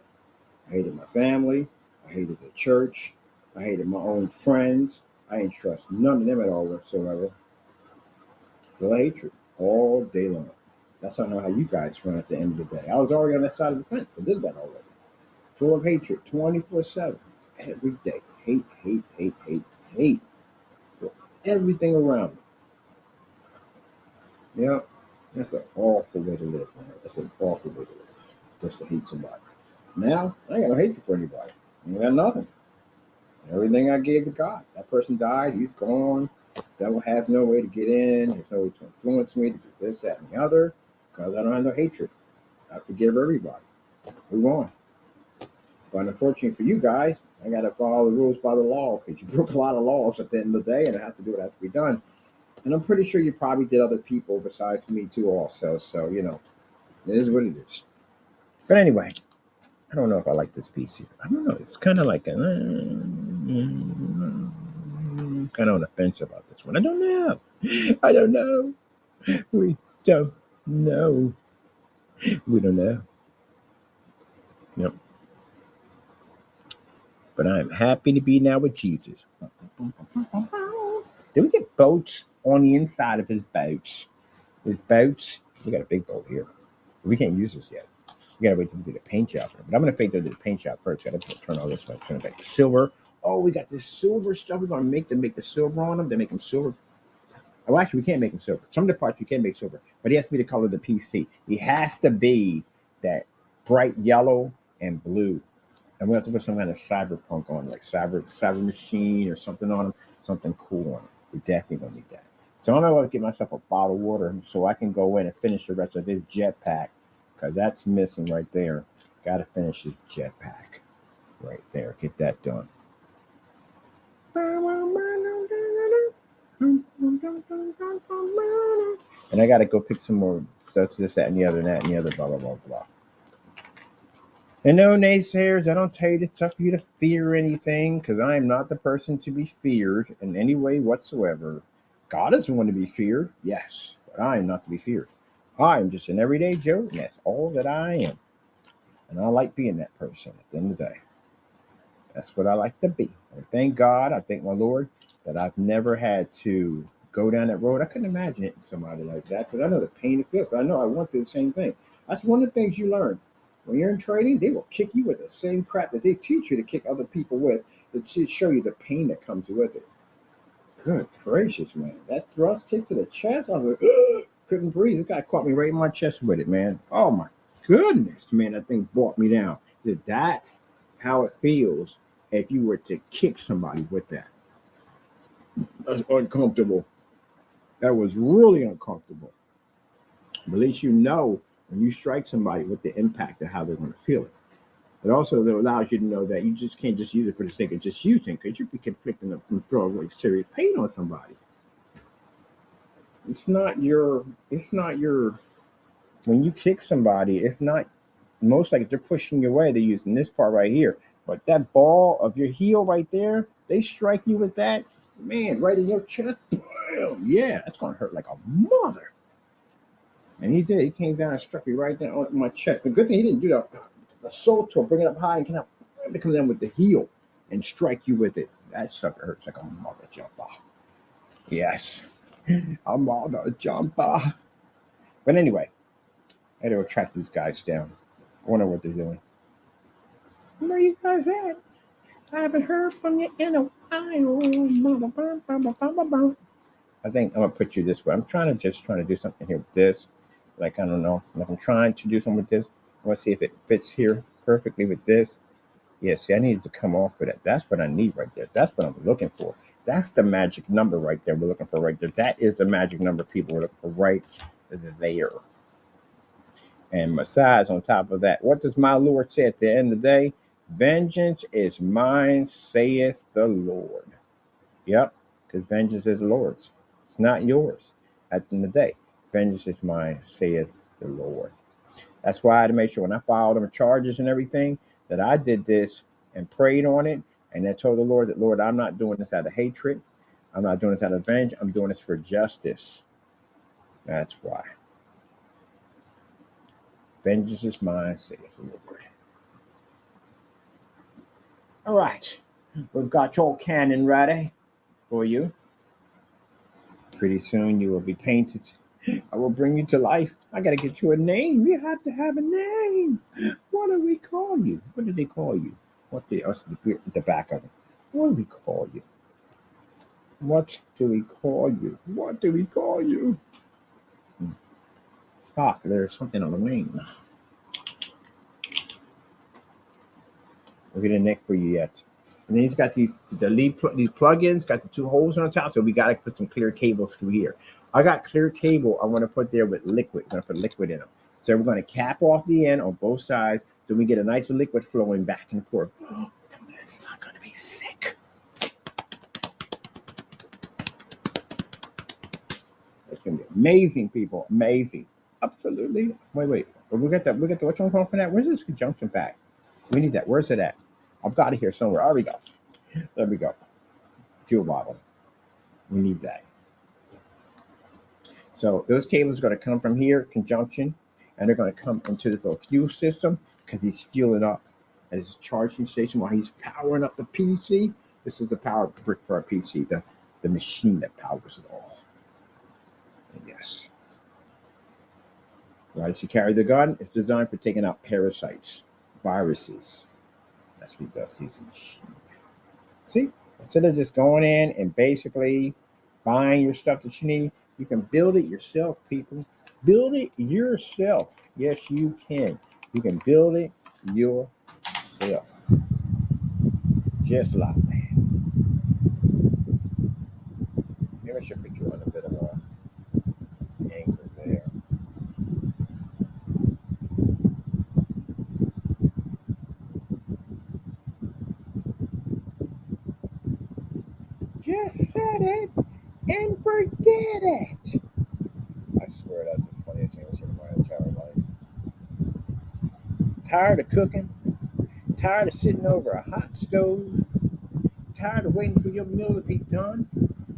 I hated my family. I hated the church. I hated my own friends. I didn't trust none of them at all whatsoever. Full of hatred all day long. That's not how you guys run at the end of the day. I was already on that side of the fence. I did that already. Full of hatred 24/7. Every day. Hate, hate, hate, hate, hate. For everything around me. Yeah, that's an awful way to live, man. That's an awful way to live. Just to hate somebody. Now, I ain't got no hatred for anybody. I ain't got nothing. Everything I gave to God. That person died. He's gone. The devil has no way to get in. There's no way to influence me to do this, that, and the other. Because I don't have no hatred. I forgive everybody. Move on. But unfortunately for you guys, I got to follow the rules by the law. Because you broke a lot of laws at the end of the day. And I have to do what has to be done. And I'm pretty sure you probably did other people besides me too also. So, you know, it is what it is. But anyway. I don't know if I like this piece here. I don't know. It's kind of like Kind of on the fence about this one. I don't know. I don't know. We don't know. We don't know. Yep. But I'm happy to be now with Jesus. Did we get boats on the inside of his boats? His boats. We got a big boat here. We can't use this yet. We gotta wait till we do the paint job. But I'm gonna fake to do the paint job first. Gotta turn all this stuff. Turn it back to silver. Oh, we got this silver stuff. We're gonna make the silver on them. They make them silver. Oh, actually, we can't make them silver. Some of the parts you can make silver, but he has to be the color of the PC. He has to be that bright yellow and blue. And we have to put some kind of cyberpunk on, like cyber machine or something on him, something cool on him. We definitely gonna need that. So I'm gonna get myself a bottle of water so I can go in and finish the rest of his jetpack, because that's missing right there. Gotta finish his jetpack right there. Get that done. And I gotta go pick some more stuff, this, that, and the other, blah, blah, blah, blah. And no naysayers, I don't tell you this stuff for you to fear anything, because I am not the person to be feared in any way whatsoever. God is the one to be feared, yes, but I am not to be feared. I am just an everyday Joe, and that's all that I am. And I like being that person at the end of the day. That's what I like to be. And thank God, I thank my Lord, that I've never had to go down that road. I couldn't imagine it in somebody like that, because I know the pain it feels. I know I went through the same thing. That's one of the things you learn. When you're in trading, they will kick you with the same crap that they teach you to kick other people with, to show you the pain that comes with it. Good gracious, man. That thrust kick to the chest, I was like, ugh, couldn't breathe. This guy caught me right in my chest with it, man. Oh, my goodness, man. That thing brought me down. That's how it feels if you were to kick somebody with that. That's uncomfortable. That was really uncomfortable. But at least you know when you strike somebody with the impact of how they're going to feel it. It also allows you to know that you just can't just use it for the sake of just using, because you'd be conflicting and throwing like serious pain on somebody. It's not your, when you kick somebody, it's not, most like if they're pushing you away, they're using this part right here. But that ball of your heel right there, they strike you with that, man, right in your chest. Bam, yeah, that's going to hurt like a mother. And he did. He came down and struck me right down on my chest. The good thing he didn't do the assault to bring it up high and come down with the heel and strike you with it. That sucker hurts like a mother jumper. Yes, a mother jumper. But anyway, I had to track these guys down. I wonder what they're doing. Where you guys at? I haven't heard from you in a while. I think I'm gonna put you this way. I'm trying to do something here with this. Like, I don't know. Like, I'm trying to do something with this. I want to see if it fits here perfectly with this. Yeah, see, I need to come off of that. That's what I need right there. That's what I'm looking for. That's the magic number right there. We're looking for right there. That is the magic number people are looking for right there. And besides, on top of that, what does my Lord say at the end of the day? Vengeance is mine, saith the Lord. Yep, because vengeance is the Lord's. It's not yours at the end of the day. Vengeance is mine, saith the Lord. That's why I had to make sure when I filed them charges and everything, that I did this and prayed on it. And I told the Lord that, Lord, I'm not doing this out of hatred. I'm not doing this out of vengeance. I'm doing this for justice. That's why. Vengeance is mine, saith the Lord. All right. We've got your cannon ready for you. Pretty soon you will be painted. I will bring you to life. I got to get you a name. You have to have a name. What do we call you? What do they call you? What the back of it? What do we call you? What do we call you? What do we call you? Fuck, there's something on the wing. We'll get a neck for you yet. And then he's got these plugins, got the two holes on the top, so we got to put some clear cables through here. I got clear cable I want to put there with liquid. I'm going to put liquid in them. So we're going to cap off the end on both sides so we get a nice liquid flowing back and forth. Oh, it's not going to be sick. It's going to be amazing, people. Amazing. Absolutely. Wait. We got the what's on for that? Where's this junction pack? We need that. Where's it at? I've got it here somewhere. There we go. There we go. Fuel bottle. We need that. So those cables are going to come from here, conjunction, and they're going to come into the little fuel system because he's fueling up at his charging station while he's powering up the PC. This is the power brick for our PC, the machine that powers it all. And yes. Right, so carry the gun. It's designed for taking out parasites, viruses. That's what he does. He's a machine. See, instead of just going in and basically buying your stuff that you need, you can build it yourself, people. Build it yourself. Yes, you can. You can build it yourself. Just like that. Maybe I should put you on a bit of a anchor there. Just set it and forget it. I swear that's the funniest thing I've seen in my entire life. Tired of cooking? Tired of sitting over a hot stove? Tired of waiting for your meal to be done?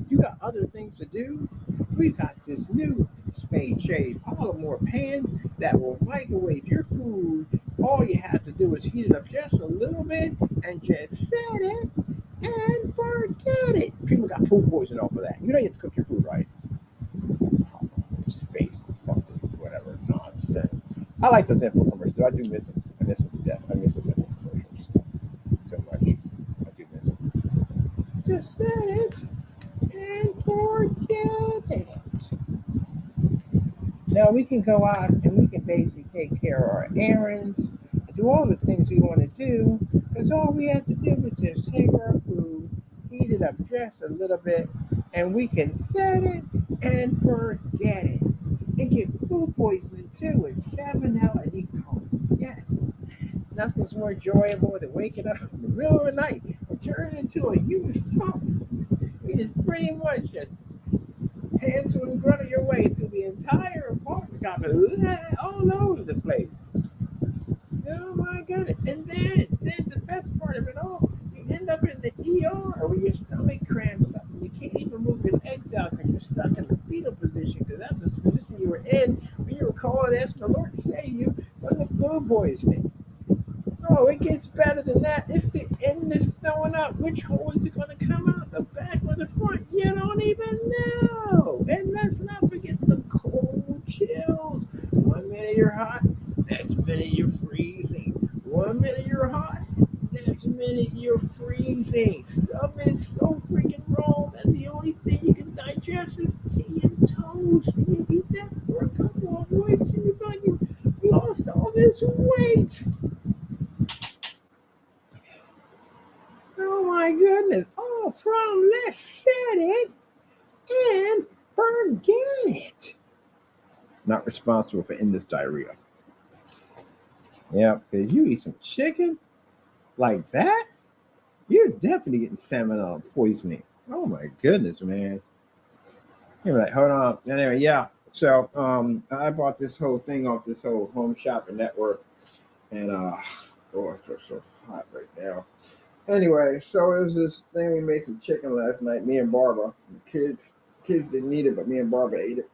You got other things to do? We got this new Spade Shade polymer pans that will microwave your food. All you have to do is heat it up just a little bit and just set it and forget it. People got food poisoning off of that. You don't get to cook your food right. Space and something, whatever nonsense. I like those info commercials. I do miss them. I miss them to death. I miss those info commercials so much. I do miss them. Just set it and forget it. Now we can go out and we can basically take care of our errands and do all the things we want to do because all we have to do is just take our food, heat it up just a little bit, and we can set it and forget it. And get food poisoning too and salmonella and E. coli. Yes, nothing's more enjoyable than waking up in the middle of the night and turning into a human swamp. It is pretty much just hands and grunt your way through the entire apartment complex, all over the place. Oh my goodness. And then the best part of it all, you end up in the ER where your stomach cramps up and you can't even move your legs out because you're stuck in the fetal position because that's the position you were in when you were calling asking the Lord to save you from the food poisoning. Oh, it gets better than that. It's the end that's throwing up. Which hole is it going to come out? The back or the front? You don't even know. And let's not forget the cold chills. 1 minute you're hot, next minute you're freezing. 1 minute you're hot, next minute you're freezing. Stuff is so freaking raw that the only thing you can digest is tea and toast. And you eat that for a couple of weeks and you feel like you lost all this weight. Oh my goodness. All from let's set it and forget it. Not responsible for endless diarrhea. Yeah, because you eat some chicken like that, you're definitely getting salmonella poisoning. Oh my goodness, man. You're like, hold on. Anyway, yeah. So I bought this whole thing off this whole home shopping network. And oh, I feel so hot right now. Anyway, so it was this thing. We made some chicken last night. Me and Barbara. The kids didn't eat it, but me and Barbara ate it.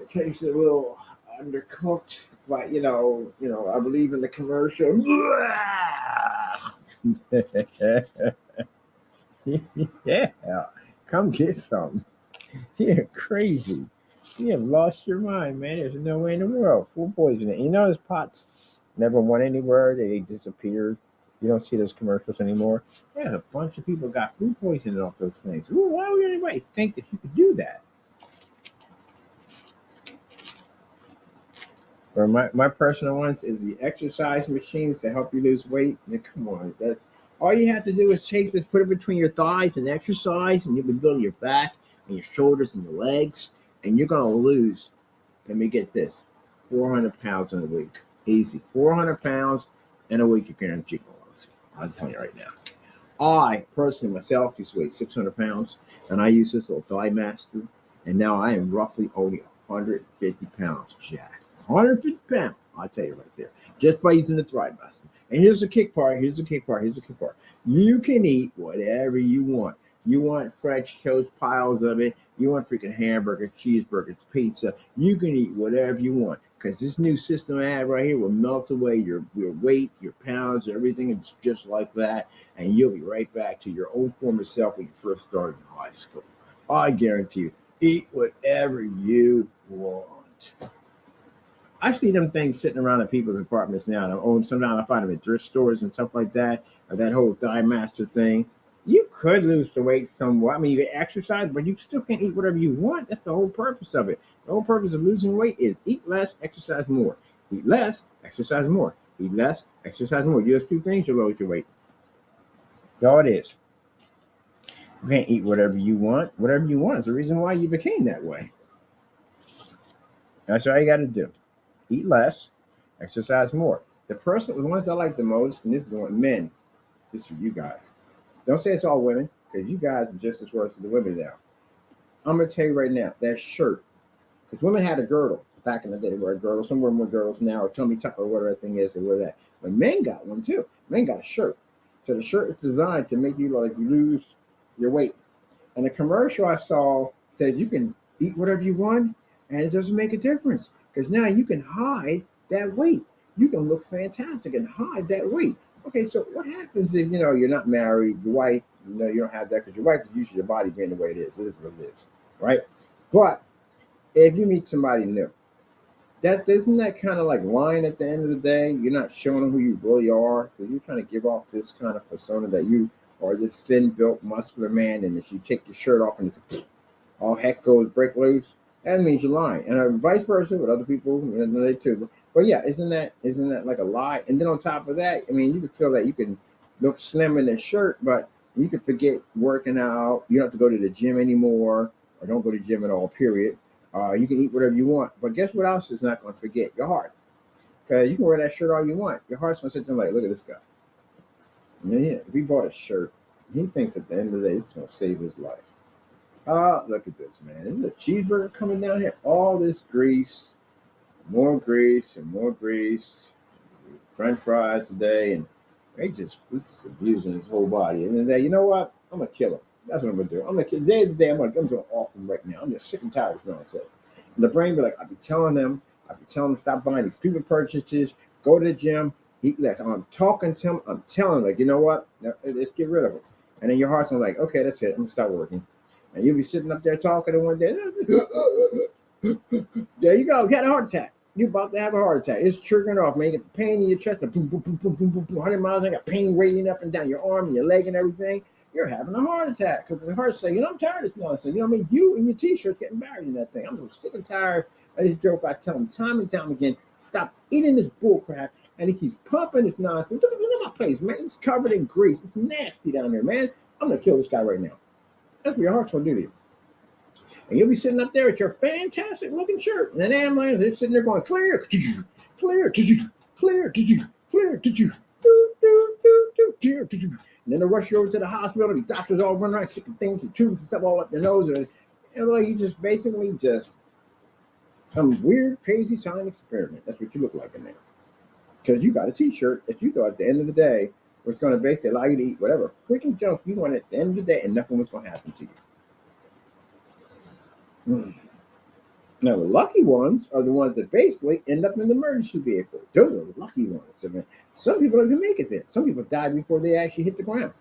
It tasted a little undercooked, but you know, I believe in the commercial. Yeah, come get some. You're crazy. You have lost your mind, man. There's no way in the world. Food poisoning. You know, those pots never went anywhere. They disappeared. You don't see those commercials anymore. Yeah, a bunch of people got food poisoning off those things. Ooh, why would anybody think that you could do that? Or my personal ones is the exercise machines to help you lose weight. And come on, all you have to do is change this, put it between your thighs and exercise, and you'll be building your back and your shoulders and your legs, and you're gonna lose. Let me get this: 400 pounds in a week, easy. 400 pounds in a week, you're guaranteed to lose. I'm telling you right now. I personally myself used to weigh 600 pounds, and I use this little thigh master, and now I am roughly only 150 pounds, Jack. 150 pounds. I'll tell you right there. Just by using the Thrive Master. And here's the kick part. Here's the kick part. Here's the kick part. You can eat whatever you want. You want French toast, piles of it. You want freaking hamburgers, cheeseburgers, pizza. You can eat whatever you want. Because this new system I have right here will melt away your weight, your pounds, everything. It's just like that. And you'll be right back to your old former self when you first started in high school. I guarantee you, eat whatever you want. I see them things sitting around in people's apartments now. And sometimes I find them at thrift stores and stuff like that, or that whole Thigh Master thing. You could lose the weight somewhat. I mean, you can exercise, but you still can't eat whatever you want. That's the whole purpose of it. The whole purpose of losing weight is eat less, exercise more. Eat less, exercise more. Eat less, exercise more. You have two things, you lose your weight. That's all it is. You can't eat whatever you want. Whatever you want is the reason why you became that way. That's all you got to do. Eat less, exercise more. The ones I like the most, and this is the one, men, this is for you guys. Don't say it's all women, because you guys are just as worse as the women now. I'm going to tell you right now, that shirt, because women had a girdle back in the day. They wear a girdle. Some women wear girdles now, or tummy tuck, or whatever that thing is, they wear that. But men got one too. Men got a shirt. So the shirt is designed to make you like you lose your weight. And the commercial I saw says you can eat whatever you want, and it doesn't make a difference. Because now you can hide that weight. You can look fantastic and hide that weight. Okay, so what happens if, you're not married, your wife, you don't have that because your wife is used to your body being the way it is. It is what it is, right? But if you meet somebody new, isn't that kind of like lying at the end of the day? You're not showing them who you really are because you're trying to give off this kind of persona that you are this thin-built, muscular man, and if you take your shirt off and all heck goes break loose, that means you're lying. And vice versa with other people, they too. But yeah, isn't that like a lie? And then on top of that, I mean, you could feel that you can look slim in this shirt, but you could forget working out. You don't have to go to the gym anymore, or don't go to the gym at all, period. You can eat whatever you want. But guess what else is not going to forget? Your heart. Because you can wear that shirt all you want. Your heart's going to sit there like, look at this guy. And yeah, if he bought a shirt, he thinks at the end of the day, it's going to save his life. Look at this, man. Isn't a cheeseburger coming down here? All this grease, more grease and more grease. French fries today, and they just abusing his whole body. And then, you know what? I'm going to kill him. That's what I'm going to do. I'm going to kill him. Day to day, I'm going to off him right now. I'm just sick and tired of nonsense. And the brain be like, I'll be telling them to stop buying these stupid purchases, go to the gym, eat less. I'm talking to them. I'm telling them, like, you know what? Let's get rid of it. And then your heart's like, okay, that's it. I'm going to start working. And you'll be sitting up there talking, and one day, there you go. You got a heart attack. You're about to have a heart attack. It's triggering off, man. You get the pain in your chest, boom, boom, boom, boom, boom, boom, boom, 100 miles. I got pain radiating up and down your arm and your leg and everything. You're having a heart attack because the heart's saying, I'm tired of this nonsense. What I mean? You and your T-shirt getting buried in that thing. I'm so sick and tired of this joke. I tell him time and time again, stop eating this bull crap. And he keeps pumping this nonsense. Look at my place, man. It's covered in grease. It's nasty down there, man. I'm going to kill this guy right now. That's what your heart's going to do to you. And you'll be sitting up there with your fantastic looking shirt. And then ambulance is sitting there going, clear, clear, clear, clear, and then they'll rush you over to the hospital. The doctors all run around sticking things and tubes and stuff all up their nose. And like you just basically some weird, crazy science experiment. That's what you look like in there. Because you got a T-shirt that you thought at the end of the day was going to basically allow you to eat whatever freaking junk you want at the end of the day, and nothing was going to happen to you. Now, the lucky ones are the ones that basically end up in the emergency vehicle. Those are the lucky ones. I mean, some people don't even make it there. Some people die before they actually hit the ground.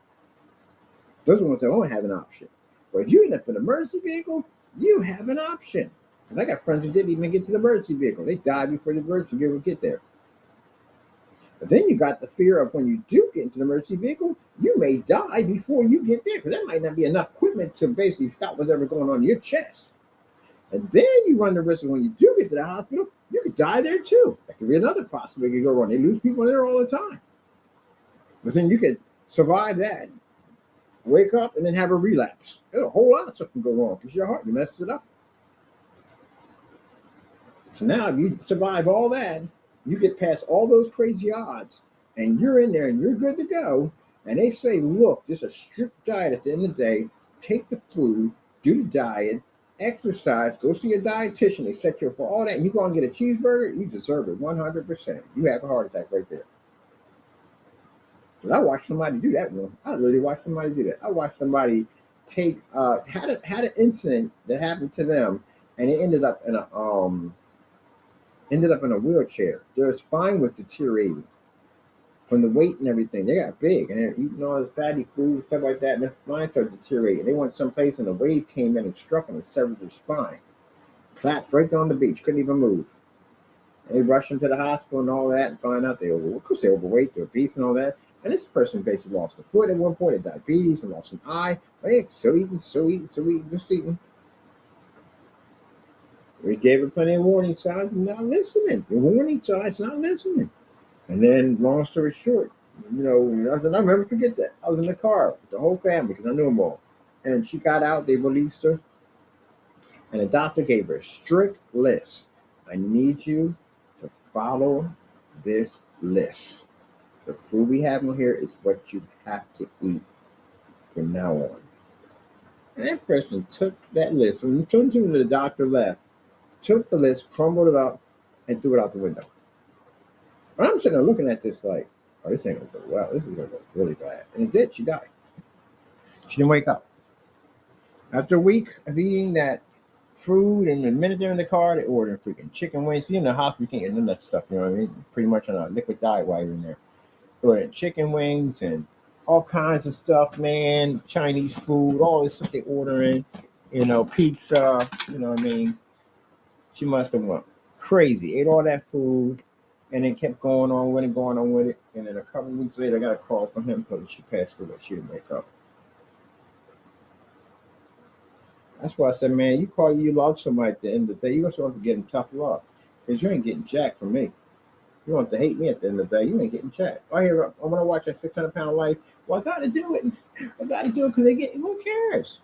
Those are the ones that don't have an option. But if you end up in an emergency vehicle, you have an option. Because I got friends who didn't even get to the emergency vehicle. They died before the emergency vehicle would get there. But then you got the fear of when you do get into the emergency vehicle, you may die before you get there. Because there might not be enough equipment to basically stop what's ever going on in your chest. And then you run the risk of when you do get to the hospital, you could die there too. That could be another possibility to go wrong. They lose people there all the time. But then you could survive that, wake up, and then have a relapse. There's a whole lot of stuff can go wrong because your heart, you messed it up. So now if you survive all that, you get past all those crazy odds, and you're in there and you're good to go. And they say, look, just a strict diet at the end of the day, take the food, do the diet, exercise, go see a dietitian. They set you up for all that, and you go and get a cheeseburger. You deserve it 100%. You have a heart attack right there. But I watched somebody do that one. I literally watched somebody do that. I watched somebody take had an incident that happened to them, and it ended up in a wheelchair. Their spine was deteriorating from the weight and everything. They got big, and they're eating all this fatty food and stuff like that, and their spine started deteriorating. They went someplace, and a wave came in and struck them and severed their spine. Collapsed right there on the beach, couldn't even move. And they rushed them to the hospital and all that, and find out they're overweight, they're obese and all that. And this person basically lost a foot at one point, had diabetes, and lost an eye. Right? So eating, just eating. We gave her plenty of warning signs, not listening. The warning signs, not listening. And then, long story short, I'll never forget that. I was in the car with the whole family because I knew them all. And she got out, they released her. And the doctor gave her a strict list. I need you to follow this list. The food we have on here is what you have to eat from now on. And that person took that list. When the doctor left, took the list, crumbled it up, and threw it out the window. But I'm sitting there looking at this like, oh, this ain't going to go well. This is going to go really bad. And it did. She died. She didn't wake up. After a week of eating that food, and the minute they're in the car, they order freaking chicken wings. You're in the hospital, you can't get none of that stuff. You know what I mean? Pretty much on a liquid diet while you're in there. Ordering chicken wings and all kinds of stuff, man. Chinese food, all this stuff they ordering. Pizza. You know what I mean? She must have went crazy. Ate all that food, and then kept going on with it. And then a couple of weeks later, I got a call from him because she passed away. She didn't wake up. That's why I said, man, you love somebody at the end of the day. You also have to get in tough love, because you ain't getting jack from me. You want to hate me at the end of the day. You ain't getting jack. I want to watch that 600-pound life. Well, I got to do it. I got to do it because who cares?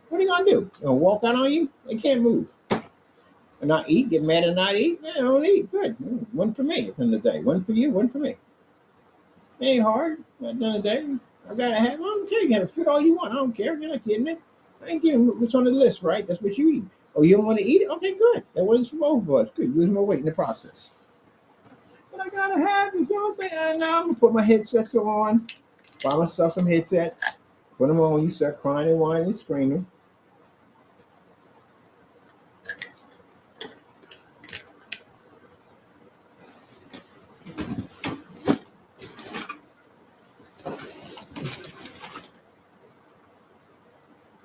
What are you going to do? You going to walk out on you? They can't move. And not eat, get mad and not eat? Man, I don't eat. Good. One for me at the end of the day. One for you, one for me. It ain't hard at the end of the day. I don't care. You got to fit all you want. I don't care. You're not kidding me. I ain't kidding. What's on the list, right? That's what you eat. Oh, you don't want to eat it? Okay, good. That wasn't for both of us. Good. You lose more weight in the process. But I got to have it. So I'm saying, now I'm going to put my headsets on. Buy myself some headsets. Put them on when you start crying and whining and screaming.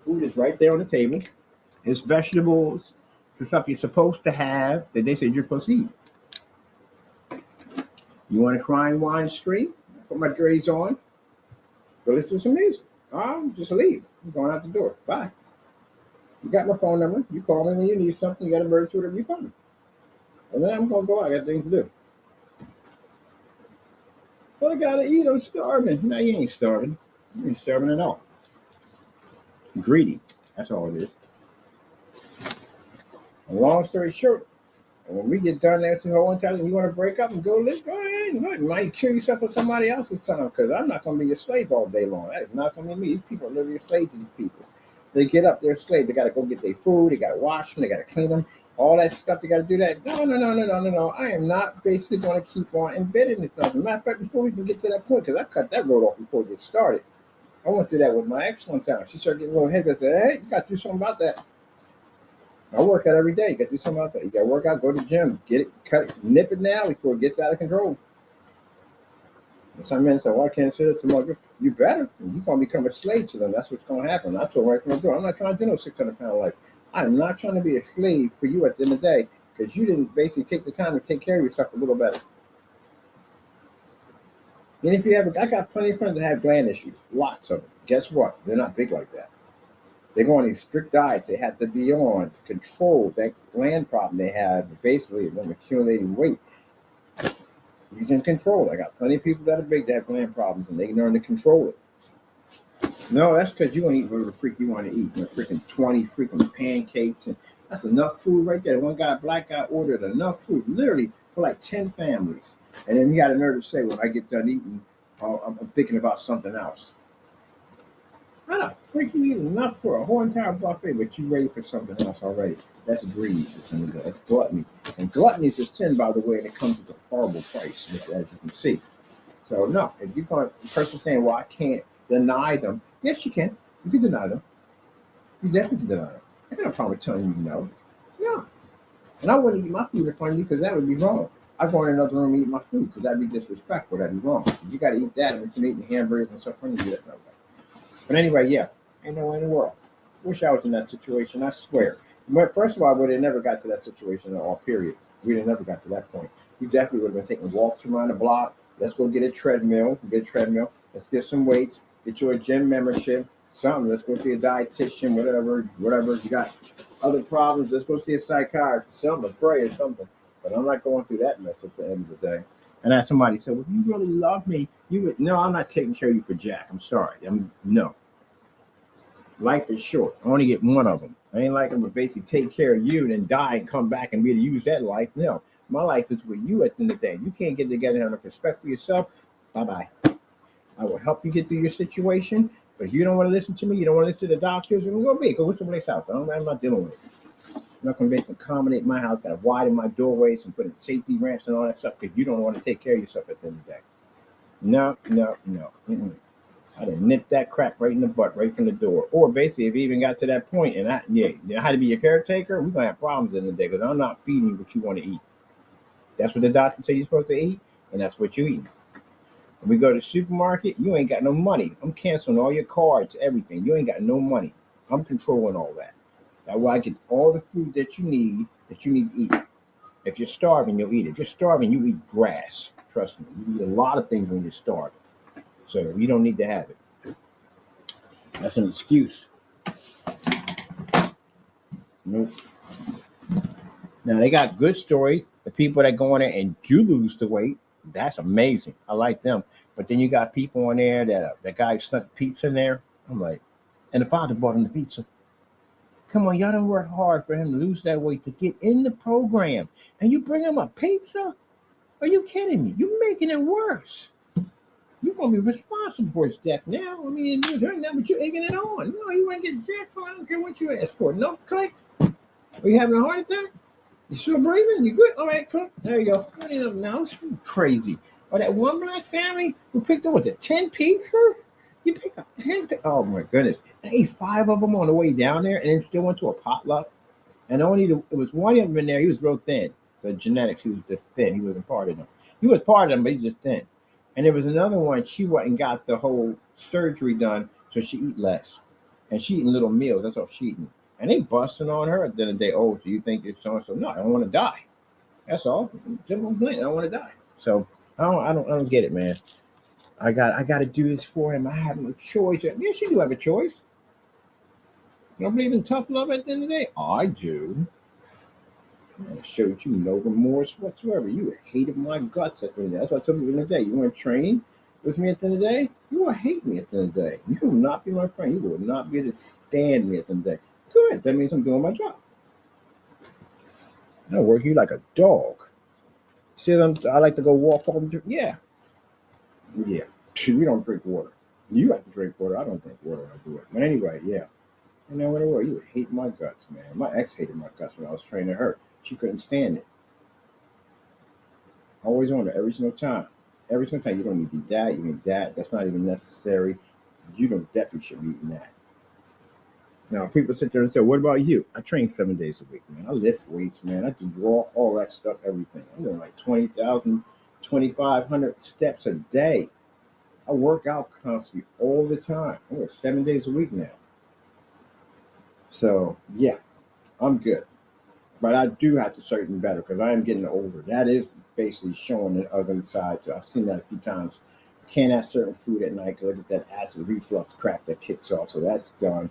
Food is right there on the table. It's vegetables. It's the stuff you're supposed to have that they said you're supposed to eat. You want to cry and whine and scream? Put my grades on. Go listen to some music. Just leave. I'm going out the door. Bye. You got my phone number. You call me when you need something. You got an emergency, whatever, you call me. And then I'm going to go out. I got things to do. But I got to eat. I'm starving. No, you ain't starving. You ain't starving at all. Greedy. That's all it is. And long story short, when we get done there to whole time and you want to break up and go live, go ahead. You might kill yourself with somebody else's time, because I'm not going to be your slave all day long. That is not going to be me. These people are literally a slave to these people. They get up, they're slaves. They got to go get their food. They got to wash them. They got to clean them. All that stuff. They got to do that. No. I am not basically going to keep on embedding this stuff. As a matter of fact, before we even get to that point, because I cut that road off before we get started, I went through that with my ex one time. She started getting a little heavy. I said, hey, you got to do something about that. I work out every day. You got to do something about that. You got to work out, go to the gym, get it, cut it, nip it now before it gets out of control. And some men say, well, I can't say that tomorrow. You better. You're going to become a slave to them. That's what's going to happen. I told her right from the door, I'm not trying to do no 600-pound life. I'm not trying to be a slave for you at the end of the day, because you didn't basically take the time to take care of yourself a little better. And if you have, I got plenty of friends that have gland issues, lots of them. Guess what? They're not big like that. They go on these strict diets they have to be on to control that gland problem they have, basically them accumulating weight. You can control it. I got plenty of people that are big that have gland problems, and they can learn to control it. No, that's because you want to eat whatever the freak you want to eat. Freaking 20 freaking pancakes, and that's enough food right there. One guy, black guy, ordered enough food, literally for like 10 families. And then he got a nerve to say, when I get done eating, I'm thinking about something else. How the freak you eat enough for a whole entire buffet, but you ready for something else already? That's greed. That's gluttony. And gluttony is a sin, by the way, and it comes with a horrible price, as you can see. So no, if you're going, the person saying, "Well, I can't deny them," yes, you can. You can deny them. You definitely can deny them. I got no problem with telling you no. No, and I wouldn't eat my food in front of you because that would be wrong. I go in another room and eat my food because that'd be disrespectful. That'd be wrong. You got to eat that, and you're eating hamburgers and stuff in front of you. That's not right. But anyway, yeah, ain't no way in the world. Wish I was in that situation. I swear. But first of all, I would have never got to that situation at all. Period. We'd have never got to that point. You definitely would have been taking walks around the block. Let's go get a treadmill. Get a treadmill. Let's get some weights. Get you a gym membership. Something. Let's go see a dietitian. Whatever. If you got other problems, let's go see a psychiatrist. Something. Pray or something. But I'm not going through that mess at the end of the day. And as somebody said, "Well, if you really love me, you would." No, I'm not taking care of you for Jack. I'm sorry. No. Life is short. I only get one of them. I ain't like I'm gonna basically take care of you and then die and come back and be able to use that life. No, my life is with you at the end of the day. You can't get together and have enough respect for yourself. Bye-bye. I will help you get through your situation. But if you don't want to listen to me, you don't want to listen to the doctors, then go to somebody's house. I'm not dealing with it. I'm not going to basically accommodate my house, got to widen my doorways and put in safety ramps and all that stuff because you don't want to take care of yourself at the end of the day. No. Mm-mm. I done nipped that crap right in the butt, right from the door. Or basically, if you even got to that point and I had to be your caretaker, we're going to have problems in the day because I'm not feeding you what you want to eat. That's what the doctor said you're supposed to eat, and that's what you eat. When we go to the supermarket, you ain't got no money. I'm canceling all your cards, everything. You ain't got no money. I'm controlling all that. That way I get all the food that you need to eat. If you're starving, you'll eat it. If you're starving, you eat grass. Trust me. You eat a lot of things when you're starving. So you don't need to have it. That's an excuse. Nope. Now they got good stories. The people that go in there and do lose the weight, that's amazing. I like them. But then you got people on there that guy snuck pizza in there. I'm like, and the father bought him the pizza. Come on, y'all done work hard for him to lose that weight to get in the program, and you bring him a pizza? Are you kidding me? You're making it worse. You're gonna be responsible for his death now. I mean, you're doing that, but you're egging it on. No, you want to get jacked for? I don't care what you ask for. No, click. Are you having a heart attack? You still breathing? You good? All right, click. There you go. I need them now. It's crazy. Or that one black family who picked up, 10 pizzas? You picked up 10 Oh, my goodness. I ate 5 of them on the way down there and then still went to a potluck. And it was one of them in there. He was real thin. So genetics, he was just thin. He wasn't part of them. He was part of them, but he's just thin. And there was another one. She went and got the whole surgery done, so she eat less. And she eating little meals. That's all she eating. And they busting on her at the end of the day. Oh, do you think it's so and so? No, I don't want to die. That's all. Simple plain. I don't want to die. So I don't get it, man. I got to do this for him. I have no choice. Yes, you do have a choice. You don't believe in tough love at the end of the day? I do. I showed you no remorse whatsoever. You hated my guts at the end of the day. That's what I told you in the day. You want to train with me at the end of the day? You will hate me at the end of the day. You will not be my friend. You will not be able to stand me at the end of the day. Good. That means I'm doing my job. I work you like a dog. See, I like to go walk home. Yeah. Yeah. We don't drink water. You have to drink water. I don't drink water when I do it. But anyway, yeah. You know what? You would hate my guts, man. My ex hated my guts when I was training her. She couldn't stand it. Always on it every single time. Every single time. You don't need to eat that. You need that. That's not even necessary. You don't definitely should be eating that. Now, people sit there and say, "What about you?" I train 7 days a week, man. I lift weights, man. I do all that stuff, everything. I'm doing like 20,000, 2,500 steps a day. I work out constantly all the time. I work 7 days a week now. So, yeah, I'm good. But I do have to certain better because I am getting older. That is basically showing the other side. So I've seen that a few times. Can't have certain food at night because I get that acid reflux crap that kicks off. So that's done.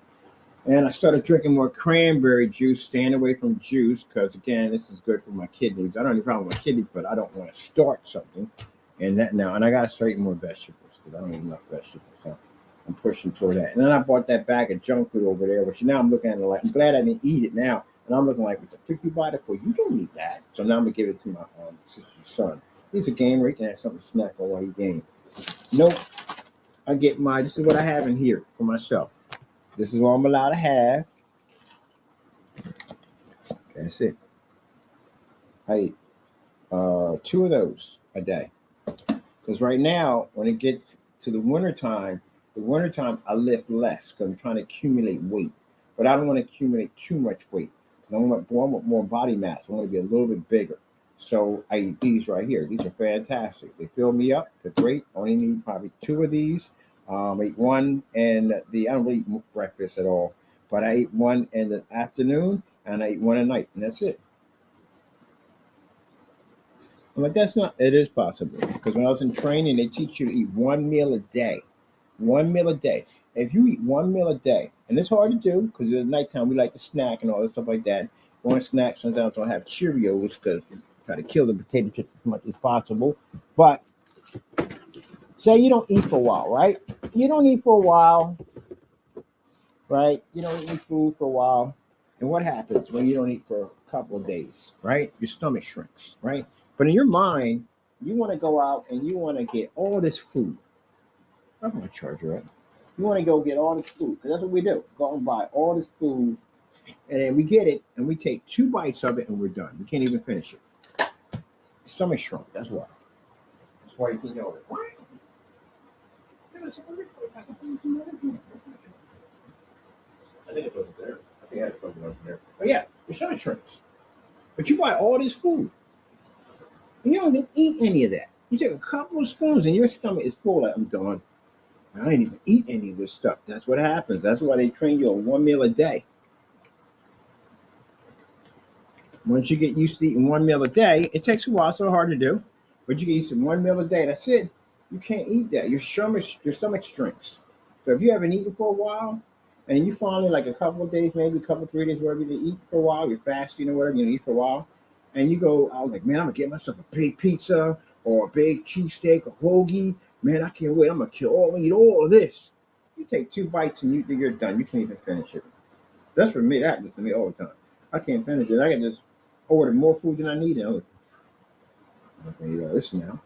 And I started drinking more cranberry juice, staying away from juice because, again, this is good for my kidneys. I don't have any problem with my kidneys, but I don't want to start something. And I got to start eating more vegetables because I don't eat enough vegetables. So I'm pushing toward that. And then I bought that bag of junk food over there, which now I'm looking at it like, I'm glad I didn't eat it now. And I'm looking like, what the frick you buy it for? You don't need that. So now I'm going to give it to my sister's son. He's a gamer. He can have something to snack on while he games. Nope. This is what I have in here for myself. This is what I'm allowed to have. That's it. I eat 2 of those a day. Because right now, when it gets to the wintertime, I lift less because I'm trying to accumulate weight. But I don't want to accumulate too much weight. I want more body mass. I want to be a little bit bigger. So I eat these right here. These are fantastic. They fill me up. They're great. I only need probably 2 of these. I eat one and I don't really eat breakfast at all, but I eat one in the afternoon and I eat one at night, and that's it. I'm like, that's not, it is possible. Because when I was in training, they teach you to eat one meal a day. One meal a day. If you eat one meal a day, and it's hard to do because at nighttime we like to snack and all that stuff like that. One snack, sometimes I'll have Cheerios because try to kill the potato chips as much as possible. But say you don't eat for a while, right? You don't eat for a while, right? You don't eat food for a while. And what happens when you don't eat for a couple of days, right? Your stomach shrinks, right? But in your mind, you want to go out and you want to get all this food. I'm going to charge you, right? You want to go get all this food because that's what we do. Go and buy all this food, and then we get it and we take 2 bites of it and we're done. We can't even finish it. Stomach shrunk. That's why. That's why you think of it. What? I think it wasn't there. I think I had something over there. But yeah, your stomach shrinks. But you buy all this food, and you don't even eat any of that. You take a couple of spoons, and your stomach is full. Like, I'm done. I ain't even eat any of this stuff. That's what happens. That's why they train you on one meal a day. Once you get used to eating one meal a day, it takes a while, so hard to do. But you get used to one meal a day. That's it. You can't eat that. Your stomach shrinks. So if you haven't eaten for a while, and you finally like a couple of days, maybe a couple 3 days, whatever you eat for a while, you're fasting or whatever, you eat for a while, and you go out like, man, I'm gonna get myself a big pizza or a big cheesesteak or hoagie. Man, I can't wait. I'm gonna eat all of this. You take 2 bites and you're done. You can't even finish it. That's for me. That happens to me all the time. I can't finish it. I can just order more food than I need. And I'm gonna eat all this now.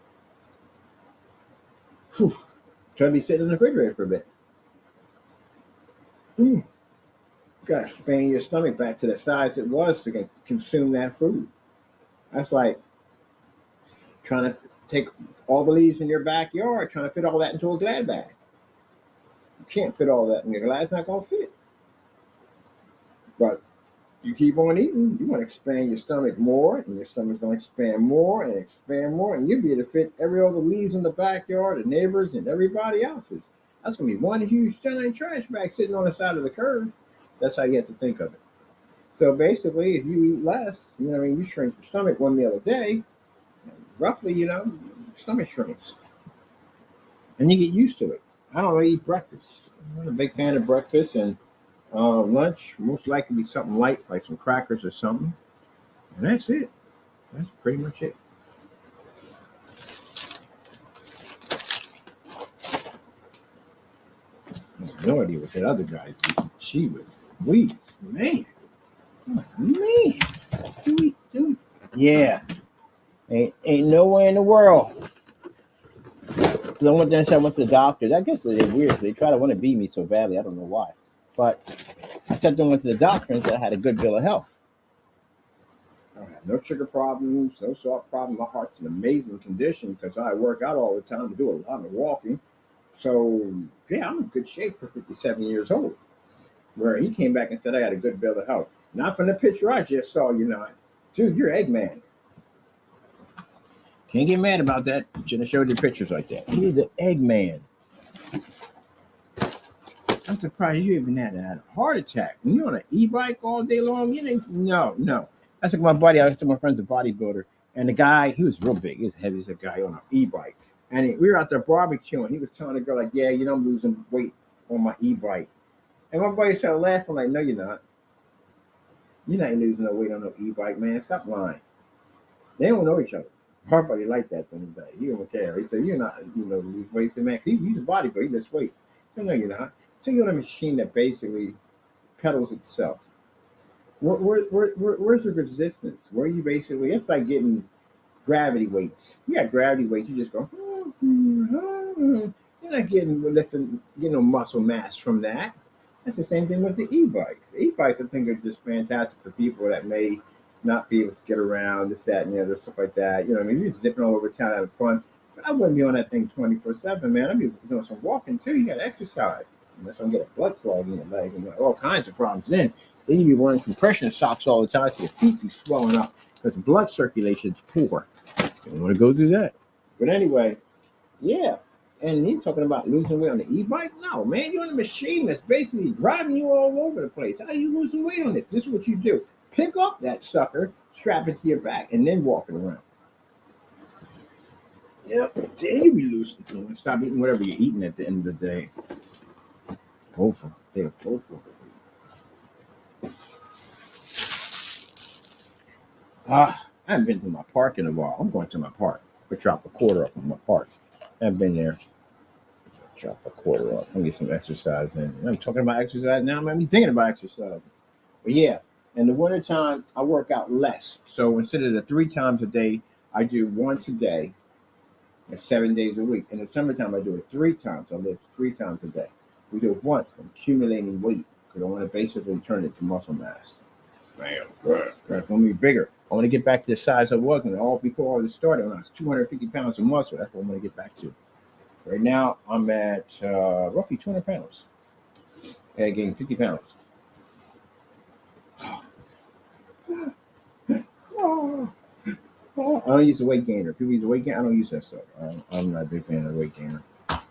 Whew. Try to be sitting in the refrigerator for a bit. Mm. Gotta expand your stomach back to the size it was to consume that food. That's like trying to take all the leaves in your backyard, trying to fit all that into a Glad bag. You can't fit all that in your Glad. It's not gonna fit. But you keep on eating, you want to expand your stomach more, and your stomach's going to expand more, and you'll be able to fit every other leaves in the backyard, the neighbors, and everybody else's. That's going to be one huge giant trash bag sitting on the side of the curb. That's how you have to think of it. So basically, if you eat less, you shrink your stomach one meal a day, roughly, stomach shrinks. And you get used to it. I don't really eat breakfast. I'm not a big fan of breakfast, and lunch, most likely be something light, like some crackers or something. And that's it. That's pretty much it. I have no idea what that other guy's eating. She was weak. Man. Man. Dude. Yeah. Ain't nowhere in the world. I went there and said I went to the doctor. I guess they're weird. They try to want to beat me so badly. I don't know why. But I said I went to the doctor and said I had a good bill of health. I don't have no sugar problems, no salt problem. My heart's in amazing condition because I work out all the time to do a lot of walking. So, yeah, I'm in good shape for 57 years old. Where he came back and said I got a good bill of health. Not from the picture I just saw, Dude, you're Eggman. Can't get mad about that. Shouldn't have showed you pictures like that. He's an Eggman. I'm surprised you even had a heart attack. When you're on an e-bike all day long, you didn't. No. That's like my buddy. I was to my friend's a bodybuilder, and the guy, he was real big. He was heavy as a guy on an e-bike. And we were out there barbecuing. He was telling the girl, like, yeah, I'm losing weight on my e-bike. And my buddy started laughing, like, no, you're not. You're not losing no weight on no e-bike, man. Stop lying. They don't know each other. Our buddy like that thing today. He don't care. He said, you're not, lose weight. He said, man, he's a bodybuilder. He lifts weights. No, you're not. So you're on a machine that basically pedals itself. Where's the resistance? Where you basically, it's like getting gravity weights. You got gravity weights, you just go, you're not getting no muscle mass from that. That's the same thing with the e-bikes. The e-bikes, I think, are just fantastic for people that may not be able to get around, this, that, and the other, stuff like that. You know what I mean? You're just zipping all over town having fun. But I wouldn't be on that thing 24/7, man. I'd be doing some walking too. You got to exercise. Unless I'm getting a blood clot in your leg and all kinds of problems. Then you be wearing compression socks all the time so your feet be swelling up because blood circulation is poor. You don't want to go through that. But anyway, yeah. And he's talking about losing weight on the e-bike. No, man, you're on a machine that's basically driving you all over the place. How are you losing weight on this? This is what you do. Pick up that sucker, strap it to your back, and then walk it around. Yep. Then you be losing. Stop eating whatever you're eating at the end of the day. Hopeful. They're hopeful. I haven't been to my park in a while. I'm going to my park. But drop a quarter off of my park. I haven't been there. Drop a quarter off. I'm gonna get some exercise in. I'm talking about exercise now. I'm thinking about exercise. But yeah, in the wintertime, I work out less. So instead of the 3 times a day, I do once a day and 7 days a week. In the summertime, I do it 3 times. I lift 3 times a day. We do it once. I'm accumulating weight because I want to basically turn it to muscle mass. Man, it's going to be bigger. I want to get back to the size I was when before all this started. When I was 250 pounds of muscle, that's what I want to get back to. Right now, I'm at roughly 200 pounds. I gained 50 pounds. I don't use a weight gainer. People use a weight gainer. I don't use that stuff. I'm not a big fan of a weight gainer.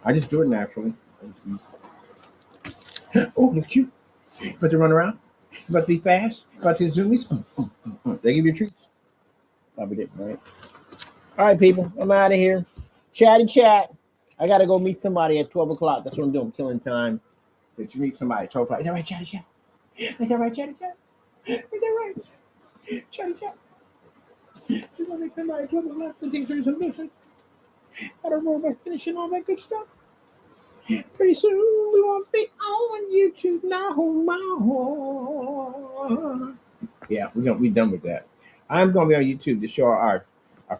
I just do it naturally. Oh, look at you. About to run around? About to be fast? About to zoomies? They give you treats? Probably didn't, right? All right, people. I'm out of here. Chatty chat. I got to go meet somebody at 12 o'clock. That's what I'm doing. Killing time. Did you meet somebody at 12 o'clock? Is that right, chatty chat? Is that right, chatty chat? Is that right? Chatty chat. You want to make somebody at 12 o'clock and think there's some business? I don't know about finishing all that good stuff. Pretty soon we won't be on YouTube now. Yeah, we done with that. I'm gonna be on YouTube to show our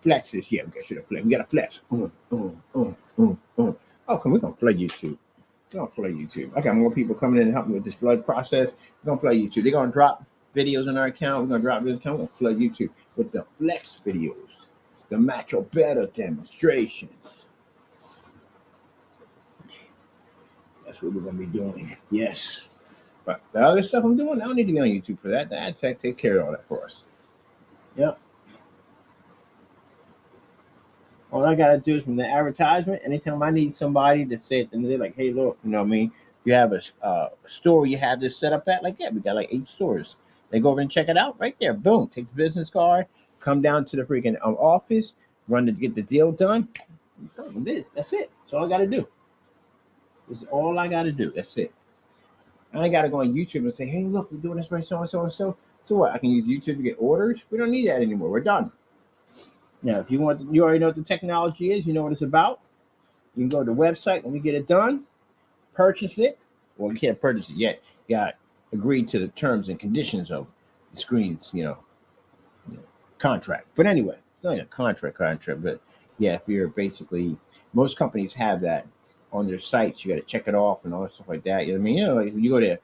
flexes. Yeah, we got to flex. We got to flex. Oh, come, we're gonna flood YouTube. We're gonna flood YouTube. I got more people coming in and helping with this flood process. We're gonna flood YouTube. They're gonna drop videos on our account. We're gonna drop videos. We're gonna flood YouTube with the flex videos, the match or better demonstrations. That's what we're gonna be doing. Yes. But the other stuff I'm doing, I don't need to be on YouTube for that. The ad tech take care of all that for us. Yep. All I gotta do is from the advertisement. Anytime I need somebody to say it, and they're like, "Hey, look, you know what I mean? You have a store you have this set up at? Like, yeah, we got like 8 stores. They go over and check it out right there. Boom, take the business card, come down to the freaking office, run to get the deal done. That's it. That's all I gotta do. This is all I gotta do. That's it. I got to go on YouTube and say, hey, look, we're doing this right, so and so and so. So what? I can use YouTube to get orders? We don't need that anymore. We're done. Now, if you you already know what the technology is. You know what it's about. You can go to the website when we get it done, purchase it. Well, you can't purchase it yet. You got to agree to the terms and conditions of the screen's, contract. But anyway, it's not a contract, but yeah, if you're basically, most companies have that on their sites. You got to check it off and all that stuff like that. You know what I mean? Like you go to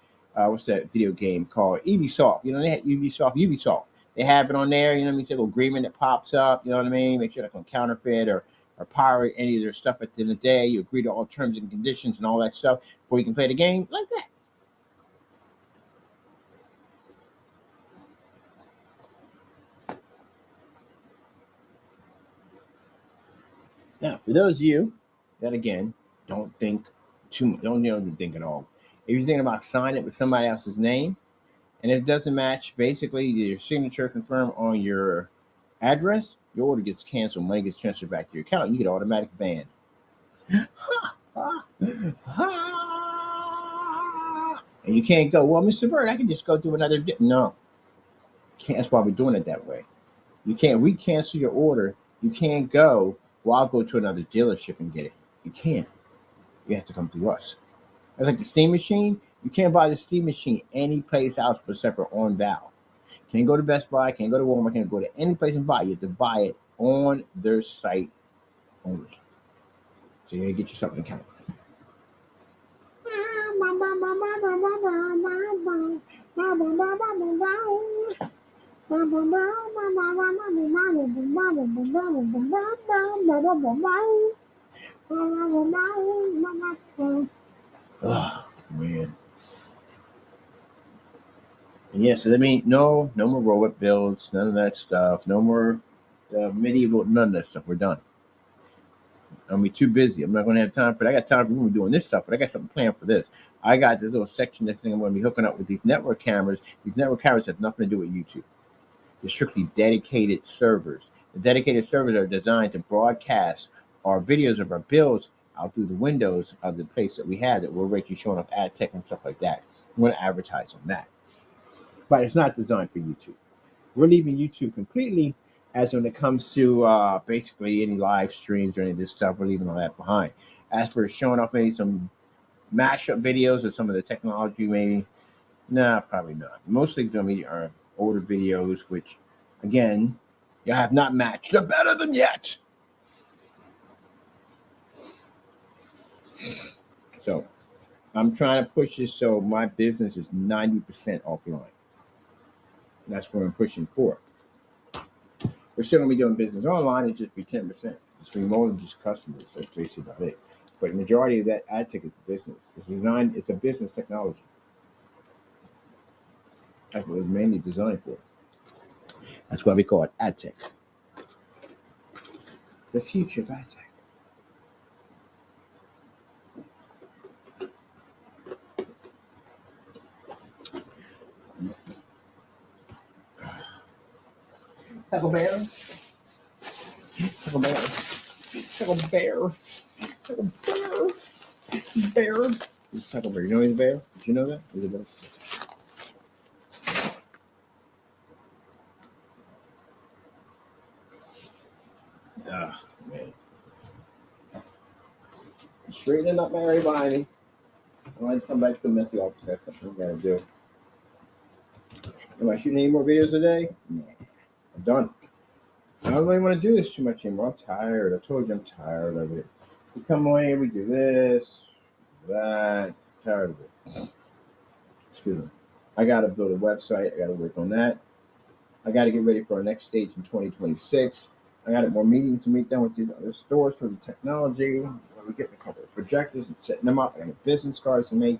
what's that video game called? Ubisoft. They had Ubisoft. They have it on there. You know what I mean? It's a little agreement that pops up. You know what I mean? Make sure they don't counterfeit or pirate any of their stuff at the end of the day. You agree to all terms and conditions and all that stuff before you can play the game like that. Now, for those of you that again don't think too much, don't think at all. If you're thinking about signing it with somebody else's name, and if it doesn't match, basically your signature confirmed on your address, your order gets canceled, money gets transferred back to your account, you get automatic ban. And you can't go, well, Mr. Byrd, I can just go do another. No, that's why we're doing it that way. You can't re-cancel your order. You can't go, well, I'll go to another dealership and get it. You can't. You have to come to us. It's like the steam machine. You can't buy the steam machine any place else except for on Val. Can't go to Best Buy, can't go to Walmart, can't go to any place and buy it. You have to buy it on their site only. So you gotta get yourself an account. Oh man. And yes, I mean no more robot builds, none of that stuff. No more medieval, none of that stuff. We're done. I'm be too busy. I'm not going to have time for it. I got time for doing this stuff, but I got something planned for this. I got this little section, this thing I'm going to be hooking up with these network cameras. These network cameras have nothing to do with YouTube. They're strictly dedicated servers. The dedicated servers are designed to broadcast our videos of our builds out through the windows of the place that we have that we're already showing off ad tech and stuff like that. We're going to advertise on that. But it's not designed for YouTube. We're leaving YouTube completely as when it comes to basically any live streams or any of this stuff. We're leaving all that behind. As for showing off maybe some mashup videos or some of the technology, maybe, nah, probably not. Mostly going to be our older videos, which, again, you have not matched the better than yet. So I'm trying to push this so my business is 90% offline. That's what I'm pushing for. We're still going to be doing business online. It'd just be 10%. It's be more than just customers. That's basically about it. But the majority of that ad tech is business. It's designed. It's a business technology. That's what it was mainly designed for. That's why we call it ad tech. The future of ad tech. Taco Bear. Taco Bear. Taco Bear. Taco Bear. Bear. It's Taco Bear. You know he's a bear? Did you know that? He's a bear. Ah, man. Straightening up everybody. I want to come back to the messy office. That's something we gotta do. Am I shooting any more videos today? Nah. I'm done. I don't really want to do this too much anymore. I'm tired. I told you I'm tired of it. We come away, we do this, that. Tired of it. Excuse me. I got to build a website. I got to work on that. I got to get ready for our next stage in 2026. I got more meetings to meet done with these other stores for the technology. We're getting a couple of projectors and setting them up. I got business cards to make.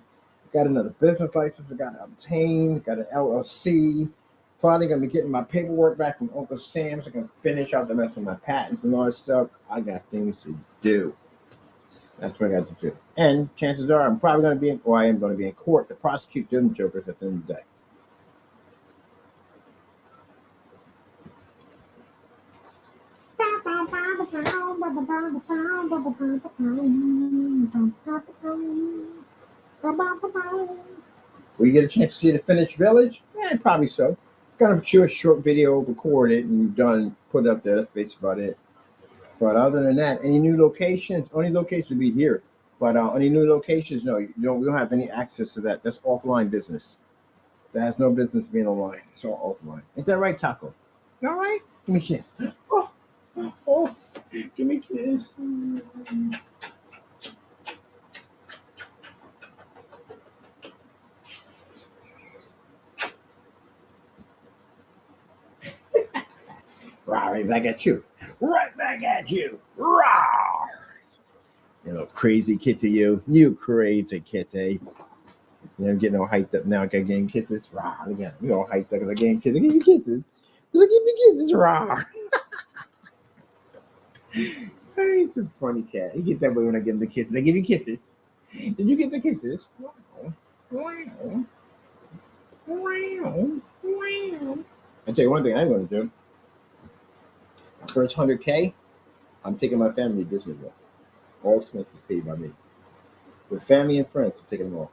Got another business license I got to obtain. Got an LLC. Finally gonna be getting my paperwork back from Uncle Sam's. I'm gonna finish out the rest of my patents and all that stuff. I got things to do. That's what I got to do. And chances are I'm probably gonna be in, or I am gonna be in court to prosecute them jokers at the end of the day. Will you get a chance to see the finished village? Yeah, probably so. Gonna shoot a short video, record it, and done. Put it up there. That's basically about it. But other than that, any new locations? Only locations will be here. But any new locations? No, you don't. We don't have any access to that. That's offline business. That has no business being online. It's all offline. Ain't that right, Taco? You all right? Give me a kiss. Oh, oh, give me a kiss. Right back at you. Right back at you. Rawr. You little crazy kitty, you. You crazy kitty. You know, getting all hyped up now. Got getting kisses. Rawr. Again. You all hyped up. Again, kisses. Give you kisses. Give you kisses. Rawr. He's a funny cat. He gets that way when I give him the kisses. I give you kisses. Did you get the kisses? Wow. Wow. Wow. Wow. I'll tell you one thing I'm going to do. First 100K, I'm taking my family to Disney World. All expenses paid by me. With family and friends, I'm taking them all.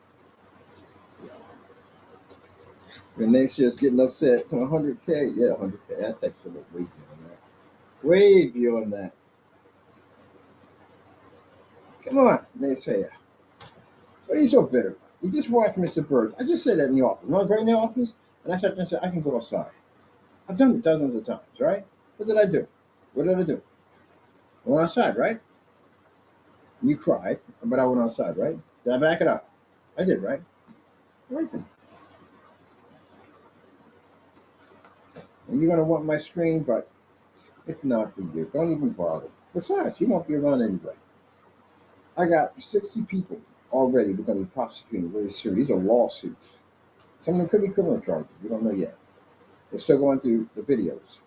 And next year's getting upset to 100K. Yeah, 100K. That's actually way beyond that. Way beyond that. Come on, naysayer. What are you so bitter about? You just watched Mr. Byrd. I just said that in the office. I was right in the office, and I sat there and said, I can go outside. I've done it dozens of times, right? What did I do? What did I do? I went outside, right? You cried, but I went outside, right? Did I back it up? I did, right? Right then. And you're going to want my screen, but it's not for you. Don't even bother. Besides, you won't be around anyway. I got 60 people already we're going to be prosecuting very soon. These are lawsuits. Some of them could be criminal charges. We don't know yet. They're still going through the videos.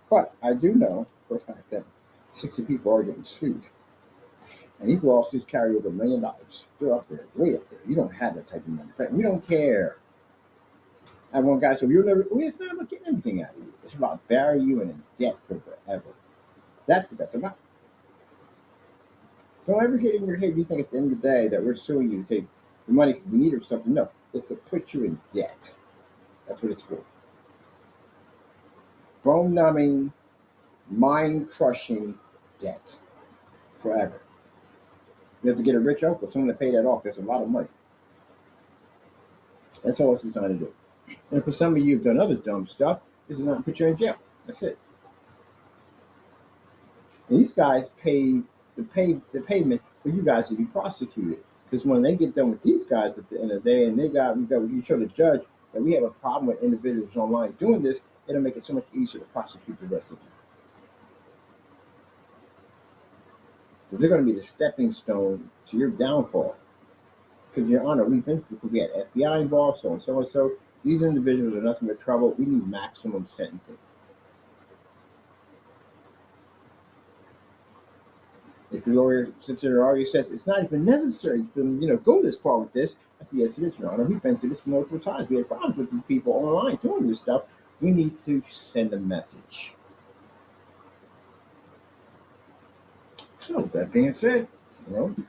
But I do know for a fact that 60 people are getting sued. And these lawsuits carry over $1 million. They're up there, way up there. You don't have that type of money. But we don't care. I have one guy said, it's not about getting anything out of you. It's about burying you in a debt for forever. That's what that's about. Don't ever get in your head, you think at the end of the day that we're suing you to take the money because we need or something. No, it's to put you in debt. That's what it's for. Bone numbing, mind crushing debt forever. You have to get a rich uncle, someone to pay that off. That's a lot of money. That's all it's designed to do. And for some of you who've done other dumb stuff, this is not to put you in jail. That's it. And these guys pay the payment for you guys to be prosecuted. Because when they get done with these guys at the end of the day, and you show the judge that we have a problem with individuals online doing this, it'll make it so much easier to prosecute the rest of them. So they're going to be the stepping stone to your downfall. Because, Your Honor, we had FBI involved, so and so and so. These individuals are nothing but trouble. We need maximum sentencing. If the lawyer sits there and argues, says it's not even necessary for them, go this far with this. I say, yes, it is, Your Honor. We've been through this multiple times. We have problems with people online doing this stuff. We need to send a message. So that being said, I'm going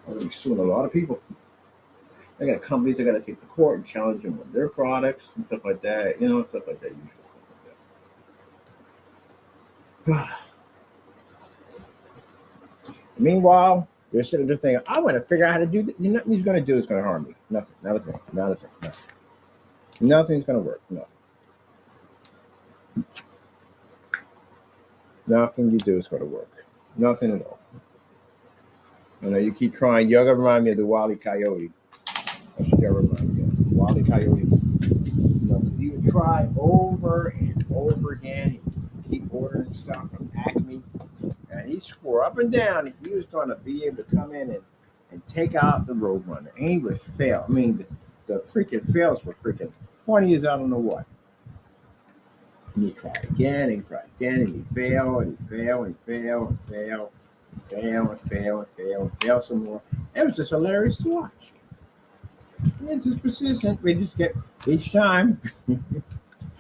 to be suing a lot of people. I got companies that got to take to court and challenge them on their products and stuff like that. Stuff like that, usual stuff like that. Meanwhile, they're sitting there thinking, I want to figure out how to do this. Nothing he's going to do is going to harm me. Nothing. Not a thing. Not a thing. Nothing. Nothing's going to work. Nothing. Nothing you do is going to work. Nothing at all. You keep trying. You're going to remind me of the Wile E. Coyote. That's what you're remind me of. Wile E. Coyote. You try over and over again. You keep ordering stuff from Acme. And he swore up and down that he was going to be able to come in and take out the Roadrunner. And he would fail. I mean, the freaking fails were freaking funny as I don't know what. And he tried again, and he tried again, and he failed, and he failed, and he failed, and failed, and failed, and failed, and failed, and failed some more. It was just hilarious to watch. And it's just persistent. We just get each time,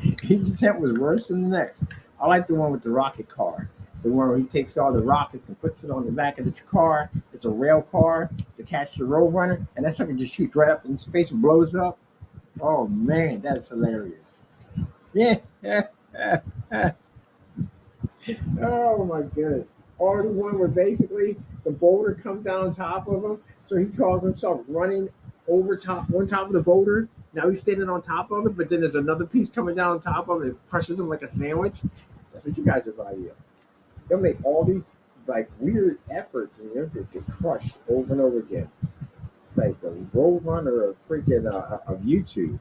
each attempt was worse than the next. I like the one with the rocket car. The one where he takes all the rockets and puts it on the back of the car. It's a rail car to catch the Roadrunner, and that sucker just shoots right up in space and blows up. Oh man, that's hilarious. Yeah. Oh my goodness. Or the one where basically the boulder comes down on top of him, so he calls himself running over on top of the boulder. Now he's standing on top of it, but then there's another piece coming down on top of him and crushes him like a sandwich. That's what you guys are idea. They'll make all these like weird efforts and your efforts get crushed over and over again. It's like the Roadrunner of freaking of YouTube.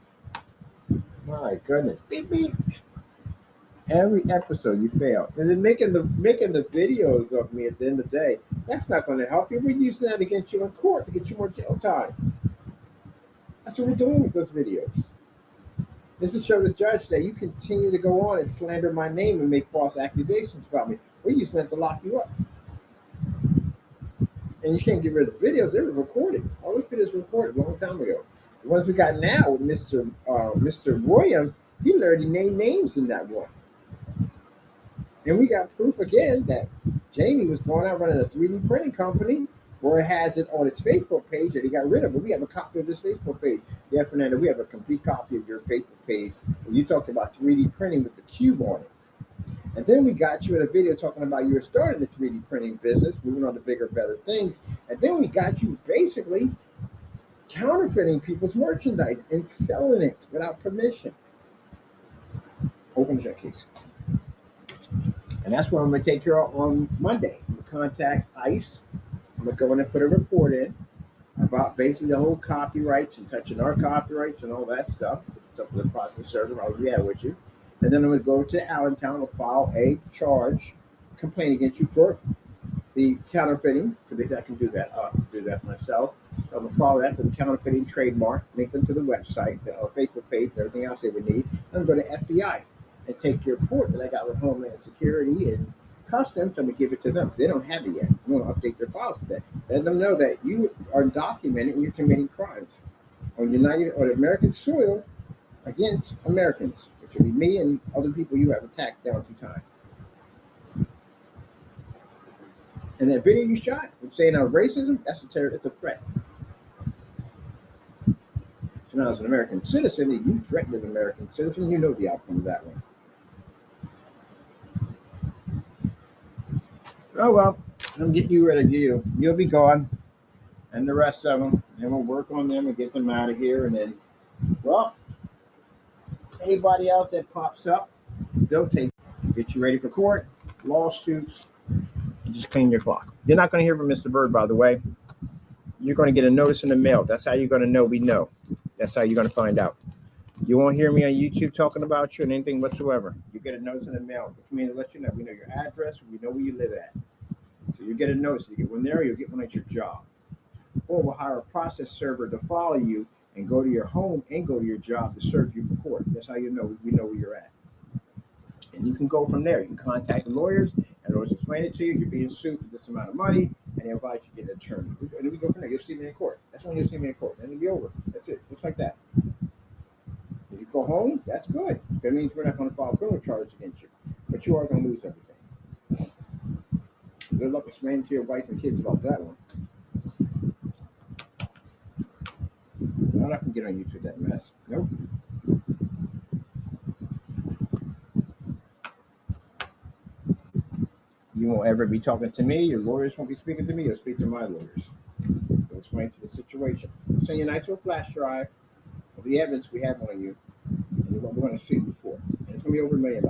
My goodness, beep beep. Every episode you fail, and then making the videos of me at the end of the day. That's not going to help you. We're using that against you in court to get you more jail time. That's what we're doing with those videos. This is to show the judge that you continue to go on and slander my name and make false accusations about me. We're using that to lock you up. And you can't get rid of the videos. They were recorded. All those videos were recorded a long time ago. The ones we got now with Mr. Williams, he already named names in that one. And we got proof again that Jamie was going out running a 3D printing company where it has it on its Facebook page that he got rid of it. We have a copy of this Facebook page. Yeah, Fernando, we have a complete copy of your Facebook page where you talked about 3D printing with the cube on it. And then we got you in a video talking about you were starting the 3D printing business, moving on to bigger, better things. And then we got you basically counterfeiting people's merchandise and selling it without permission. Open the check case. And that's what I'm going to take care of on Monday. I'm going to contact ICE. I'm going to go in and put a report in about basically the whole copyrights and touching our copyrights and all that stuff for the process server. I'll be out with you. And then I'm going to go to Allentown and file a charge complaint against you for the counterfeiting, because I can do that. Do that myself. I'm gonna follow that for the counterfeiting trademark. Link them to the website, the Facebook page, and everything else they would need. I'm gonna go to FBI and take your report that I got with Homeland Security and Customs. I'm gonna give it to them. They don't have it yet. I'm gonna update their files with that. Let them know that you are documented and you're committing crimes on United or American soil against Americans, which would be me and other people you have attacked down through time. And that video you shot saying racism, that's it's a threat. So now, as an American citizen, if you threaten an American citizen, you know the outcome of that one. Oh, well, I'm getting you ready to you. You'll be gone, and the rest of them, and we'll work on them and get them out of here. And then, well, anybody else that pops up, they'll get you ready for court, lawsuits, and just clean your clock. You're not going to hear from Mr. Byrd, by the way. You're going to get a notice in the mail. That's how you're going to know we know. That's how you're going to find out. You won't hear me on YouTube talking about you and anything whatsoever. You get a notice in the mail, which means to let you know we know your address, we know where you live at. So you get a notice. You get one there, you'll get one at your job. Or we'll hire a process server to follow you and go to your home and go to your job to serve you for court. That's how you know we know where you're at. And you can go from there. You can contact the lawyers, and lawyers explain it to you. You're being sued for this amount of money, and they invite you to get an attorney. And then we go from there. You'll see me in court. That's when you'll see me in court. Then it'll be over. That's it. Just like that. If you go home, that's good. That means we're not going to file criminal charges against you. But you are going to lose everything. Good luck explaining to your wife and kids about that one. I'm not going to get on YouTube that mess. Nope. You won't ever be talking to me. Your lawyers won't be speaking to me. You'll speak to my lawyers. They'll explain to the situation. I'll send you a nice little flash drive of the evidence we have on you and what we're going to sue you for. And it's going to be over $1 million.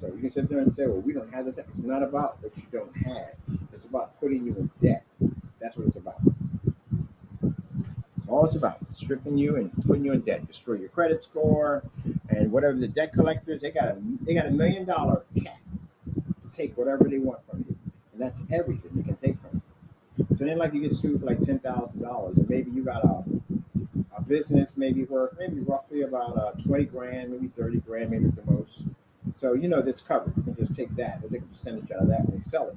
So you can sit there and say, well, we don't have the debt. It's not about what you don't have. It's about putting you in debt. That's what it's about. It's all it's about. Stripping you and putting you in debt. Destroy your credit score. And whatever the debt collectors, they got a $1 million cap to take whatever they want from you. And that's everything they can take from you. So then like you get sued for like $10,000 and maybe you got a business maybe worth roughly about 20 grand, maybe 30 grand, maybe at the most. So you know this covered. You can just take that. They'll take a percentage out of that when they sell it.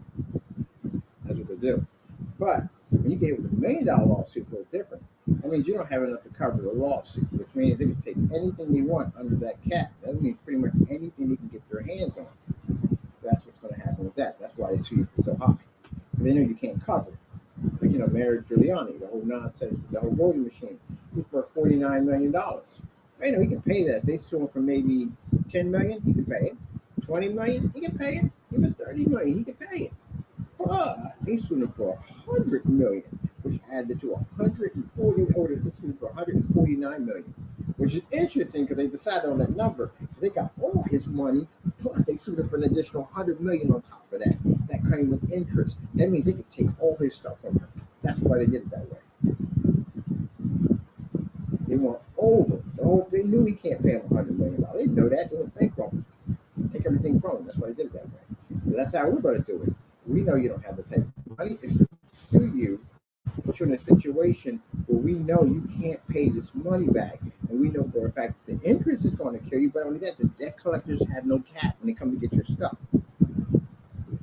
That's what they do. But when you get hit with $1 million lawsuit, it's a little different. That means you don't have enough to cover the lawsuit, which means they can take anything they want under that cap. That means pretty much anything they can get their hands on. That's what's going to happen with that. That's why they sue you for so high. They know you can't cover it. Like, Mayor Giuliani, the whole nonsense, the whole voting machine, he's worth $49 million. I know he can pay that. If they sue him for maybe $10 million, he can pay it. $20 million, he can pay it. Even $30 million, he can pay it. But they sued him for $100 million, which added to $149 million, which is interesting because they decided on that number because they got all his money, plus they sued him for an additional $100 million on top of that. That came with interest. That means they could take all his stuff from him. That's why they did it that way. They went over the whole. They knew he can't pay him $100 million. They didn't know that. They wouldn't think from him. Take everything from him. That's why they did it that way. So that's how we're going to do it. We know you don't have the type of money. It's to sue you, put you in a situation where we know you can't pay this money back, and we know for a fact that the interest is going to kill you. But only that, the debt collectors have no cap when they come to get your stuff.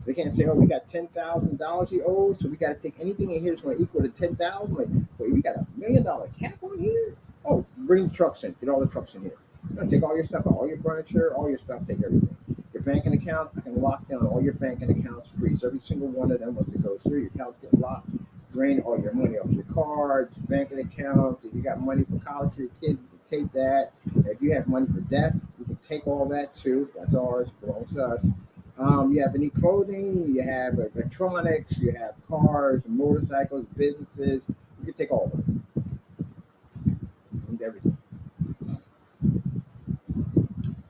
They can't say, "Oh, we got $10,000 he owes, so we got to take anything in here that's going to equal to $10,000." Like, wait, we got $1 million cap on here? Oh, bring the trucks in. Get all the trucks in here. You're going to take all your stuff out, all your furniture, all your stuff, take everything. Your banking accounts, I can lock down all your banking accounts free. So every single one of them, once it goes through, your accounts get locked. Drain all your money off your cards, banking accounts. If you got money for college for your kids, you can take that. If you have money for death, you can take all that too. That's ours, belongs to us. You have any clothing, you have electronics, you have cars, motorcycles, businesses. You can take all of them. And everything.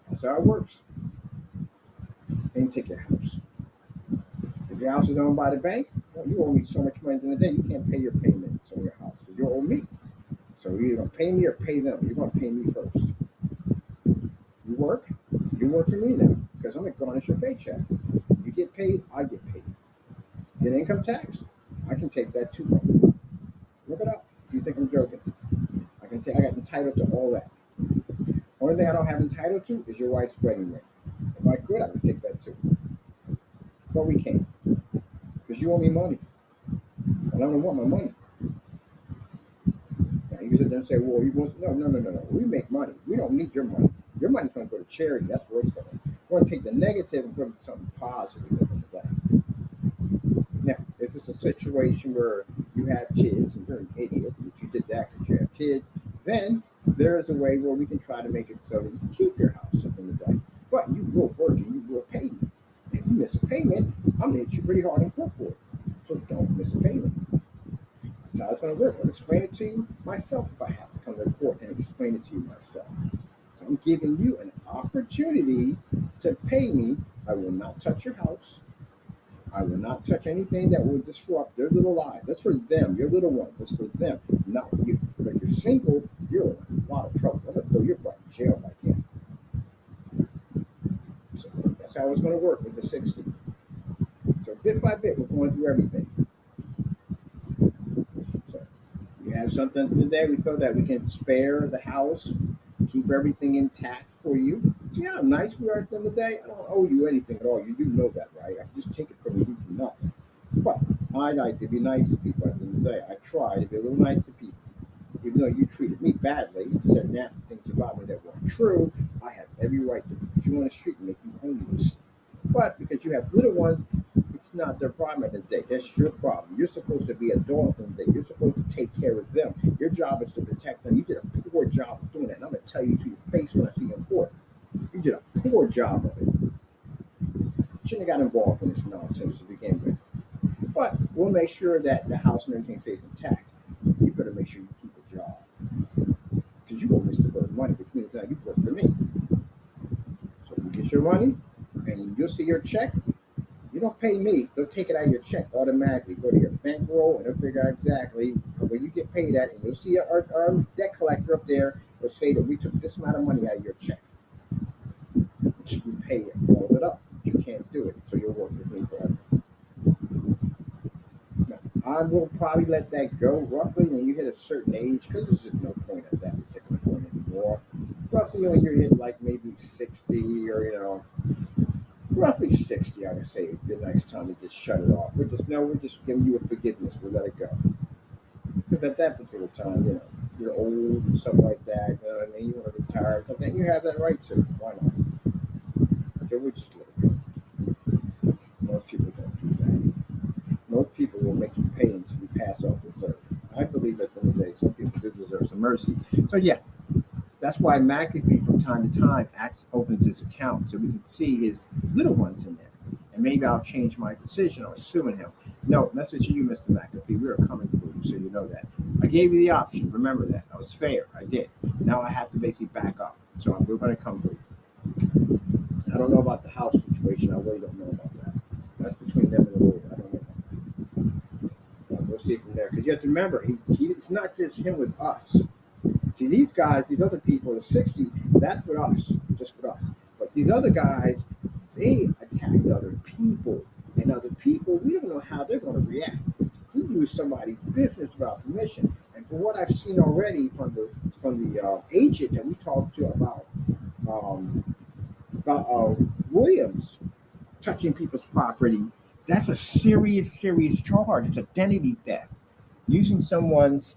That's how it works. Then you take your house. If your house is owned by the bank, well, you owe me so much money in the day, you can't pay your payments on your house because you owe me. So you're either going to pay me or pay them. You're going to pay me first. You work for me now because I'm going to garnish your paycheck. You get paid, I get paid. Get income tax, I can take that too from you. Look it up if you think I'm joking. I got entitled to all that. Only thing I don't have entitled to is your wife's wedding ring. If I could, I would take that too. But we can't because you owe me money, and I don't want my money. Now you sit there and say, "Well, you want no. We make money. We don't need your money. Your money's going to go to charity. That's where it's going. We're going to take the negative and put it to something positive at the end of the day." Now, if it's a situation where you have kids and you're an idiot, if you did that because you have kids, then there is a way where we can try to make it so that you keep your house at the end of the day. But you will work and you will pay me. If you miss a payment, I'm going to hit you pretty hard in court for it. So don't miss a payment. That's how it's going to work. I'll explain it to you myself if I have to come to court and explain it to you myself. So I'm giving you an opportunity to pay me. I will not touch your house. I will not touch anything that will disrupt their little lives. That's for them, your little ones. That's for them, not you. But if you're single, you're in a lot of trouble. I'm going to throw your butt in jail if I can. So that's how it's going to work with the 60. So bit by bit, we're going through everything. So we have something today. We feel that we can spare the house, keep everything intact for you. See how nice we are at the end of the day? I don't owe you anything at all. You do know that, right? I can just take it from you for nothing. But I like to be nice to people at the end of the day. I try to be a little nice to people. Even though you treated me badly and said nasty things about me that weren't true, I have every right to put you on the street and make you homeless. But because you have little ones, it's not their problem at the day. That's your problem. You're supposed to be a dog in the day. You're supposed to take care of them. Your job is to protect them. You did a poor job of doing that. And I'm going to tell you to your face when I see you in court. You did a poor job of it. You shouldn't have got involved in this nonsense to begin with. But we'll make sure that the house and everything stays intact. You better make sure you keep a job. Because you won't miss the Byrd money, which means that you work for me. So you get your money, and you'll see your check. You don't pay me; they'll take it out of your check automatically. Go to your bankroll, and they'll figure out exactly where you get paid at, and you'll see our debt collector up there will say that we took this amount of money out of your check. You pay it, all of it up. But you can't do it, so you'll work with me forever. Now, I will probably let that go roughly when you hit a certain age, because there's just no point at that particular point anymore. Roughly when you're hit like maybe 60 or roughly 60, I would say, would be the next time to just shut it off. We're just giving you a forgiveness. We'll let it go. Because at that particular time, you're old and stuff like that. You know what I mean? You want to retire or something. You have that right to. Why not? So we just let it go. Most people don't do that. Most people will make you pay until you pass off this earth. I believe at the end of the day, some people do deserve some mercy. So yeah, that's why McAfee from time to time opens his account so we can see his little ones in there. And maybe I'll change my decision on suing him. No, message to you, Mr. McAfee. We are coming for you, so you know that. I gave you the option. Remember that. I was fair. I did. Now I have to basically back up. So we're going to come for you. I don't know about the house situation. I really don't know about that. That's between them and the lawyer. I don't know about that. We'll see from there. Because you have to remember, it's not just him with us. See, these guys, these other people, the 60, that's with us, just with us. But these other guys, they attacked other people. And other people, we don't know how they're going to react. He used somebody's business without permission. And from what I've seen already from the agent that we talked to um, about Williams touching people's property, that's a serious, serious charge. It's identity theft. Using someone's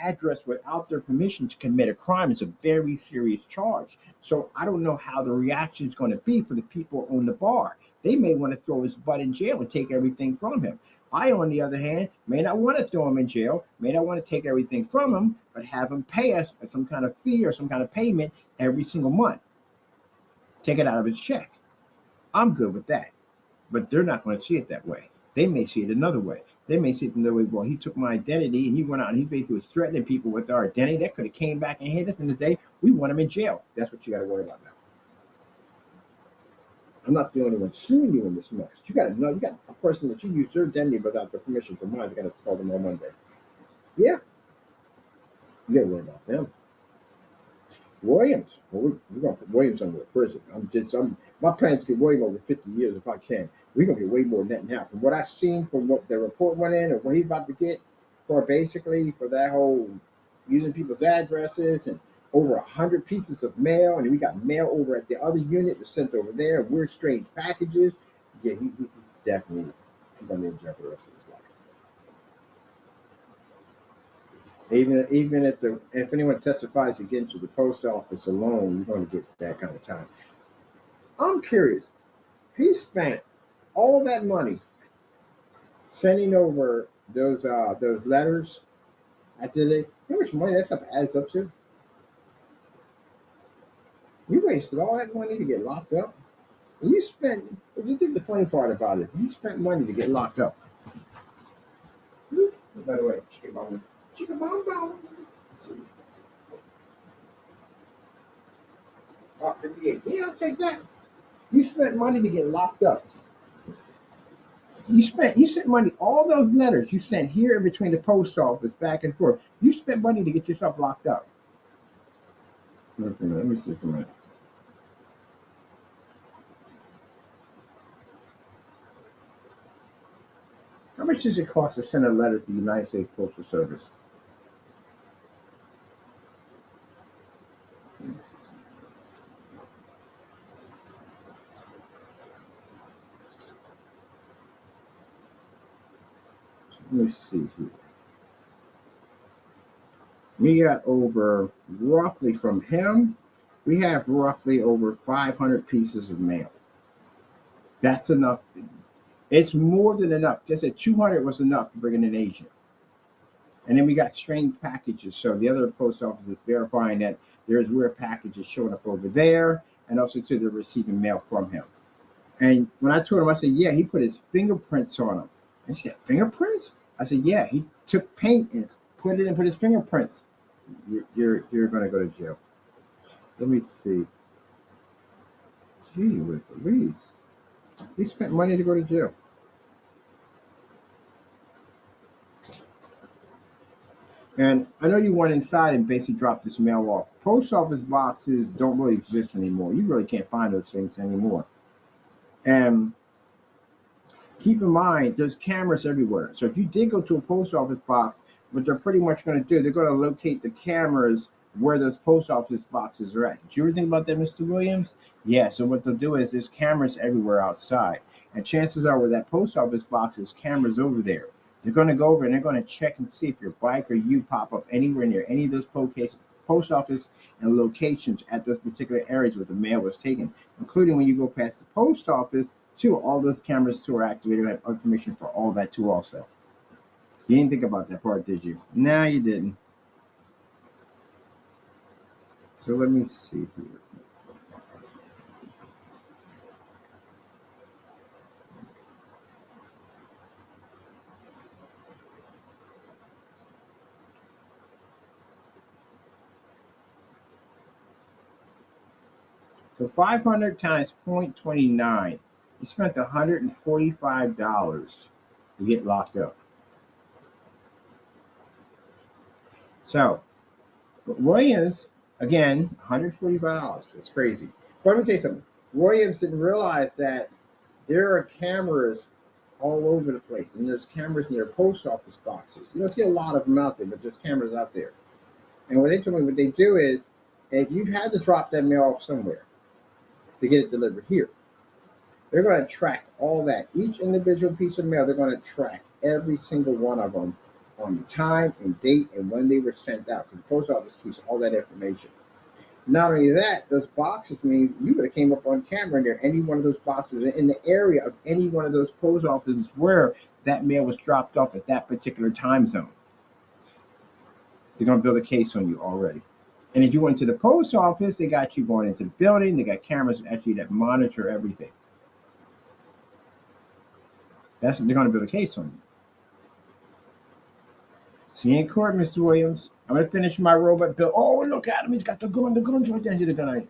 address without their permission to commit a crime is a very serious charge. So I don't know how the reaction is going to be for the people on the bar. They may want to throw his butt in jail and take everything from him. I, on the other hand, may not want to throw him in jail, may not want to take everything from him, but have him pay us some kind of fee or some kind of payment every single month. Take it out of his check. I'm good with that. But they're not going to see it that way. They may see it another way. They may see it another way. Well, he took my identity and he went out and he basically was threatening people with our identity. That could have came back and hit us in the day. We want him in jail. That's what you got to worry about now. I'm not the only one suing you in this mess. You got to know, you got a person that you use their identity without their permission from mine. You got to call them on Monday. Yeah, you got to worry about them. Williams. Well, we're going to put Williams under the prison. My plan is to get Williams over 50 years if I can. We're going to get way more than that now. From what I've seen, from what the report went in, and what he's about to get for basically for that whole using people's addresses and over 100 pieces of mail, and we got mail over at the other unit that's sent over there, weird, strange packages. Yeah, he definitely going to enjoy the rest of his life. Even if anyone testifies against you, the post office alone, you're going to get that kind of time. I'm curious. He spent all that money sending over those letters. After they, how much money that stuff adds up to? You wasted all that money to get locked up. And you spent. What do you think the funny part about it? You spent money to get locked up. By the way, chicken bone. Chicken bone. Oh, 58. Yeah, I'll take that. You spent money to get locked up. You sent money, all those letters you sent here in between the post office back and forth. You spent money to get yourself locked up. Let me see for a minute. How much does it cost to send a letter to the United States Postal Service? Let me see here. We got over roughly from him, we have roughly over 500 pieces of mail. That's enough. It's more than enough. Just that 200 was enough to bring in an agent. And then we got strange packages. So the other post office is verifying that there's weird packages showing up over there, and also too they're receiving mail from him. And when I told him, I said, yeah, he put his fingerprints on them. And she said, fingerprints? I said, yeah, he took paint and put it and put his fingerprints. You're going to go to jail. Let me see. Gee whiz Louise. He spent money to go to jail. And I know you went inside and basically dropped this mail off. Post office boxes don't really exist anymore. You really can't find those things anymore. And keep in mind, there's cameras everywhere. So if you did go to a post office box, what they're pretty much going to do, they're going to locate the cameras where those post office boxes are at. Did you ever think about that, Mr. Williams? Yeah, so what they'll do is there's cameras everywhere outside. And chances are where that post office box is cameras over there. They're going to go over and they're going to check and see if your bike or you pop up anywhere near any of those post office and locations at those particular areas where the mail was taken, including when you go past the post office too. All those cameras too are activated and have information for all that too also. You didn't think about that part, did you? No, you didn't. So let me see here. So 500 times 0.29, you spent $145 to get locked up. So Williams, again, $145. It's crazy. But let me tell you something. Williams didn't realize that there are cameras all over the place, and there's cameras in their post office boxes. You don't see a lot of them out there, but there's cameras out there. And what they told me, what they do is, if you had to drop that mail off somewhere to get it delivered here, they're going to track all that. Each individual piece of mail, they're going to track every single one of them on the time and date and when they were sent out, because the post office keeps all that information. Not only that, those boxes means you could have came up on camera near any one of those boxes in the area of any one of those post offices where that mail was dropped off at that particular time zone. They're going to build a case on you already. And if you went to the post office, they got you going into the building. They got cameras actually that monitor everything. They're going to build a case on you. See you in court, Mr. Williams. I'm going to finish my robot bill. Oh, look at him. He's got the gun. The gun's right there. You put the gun on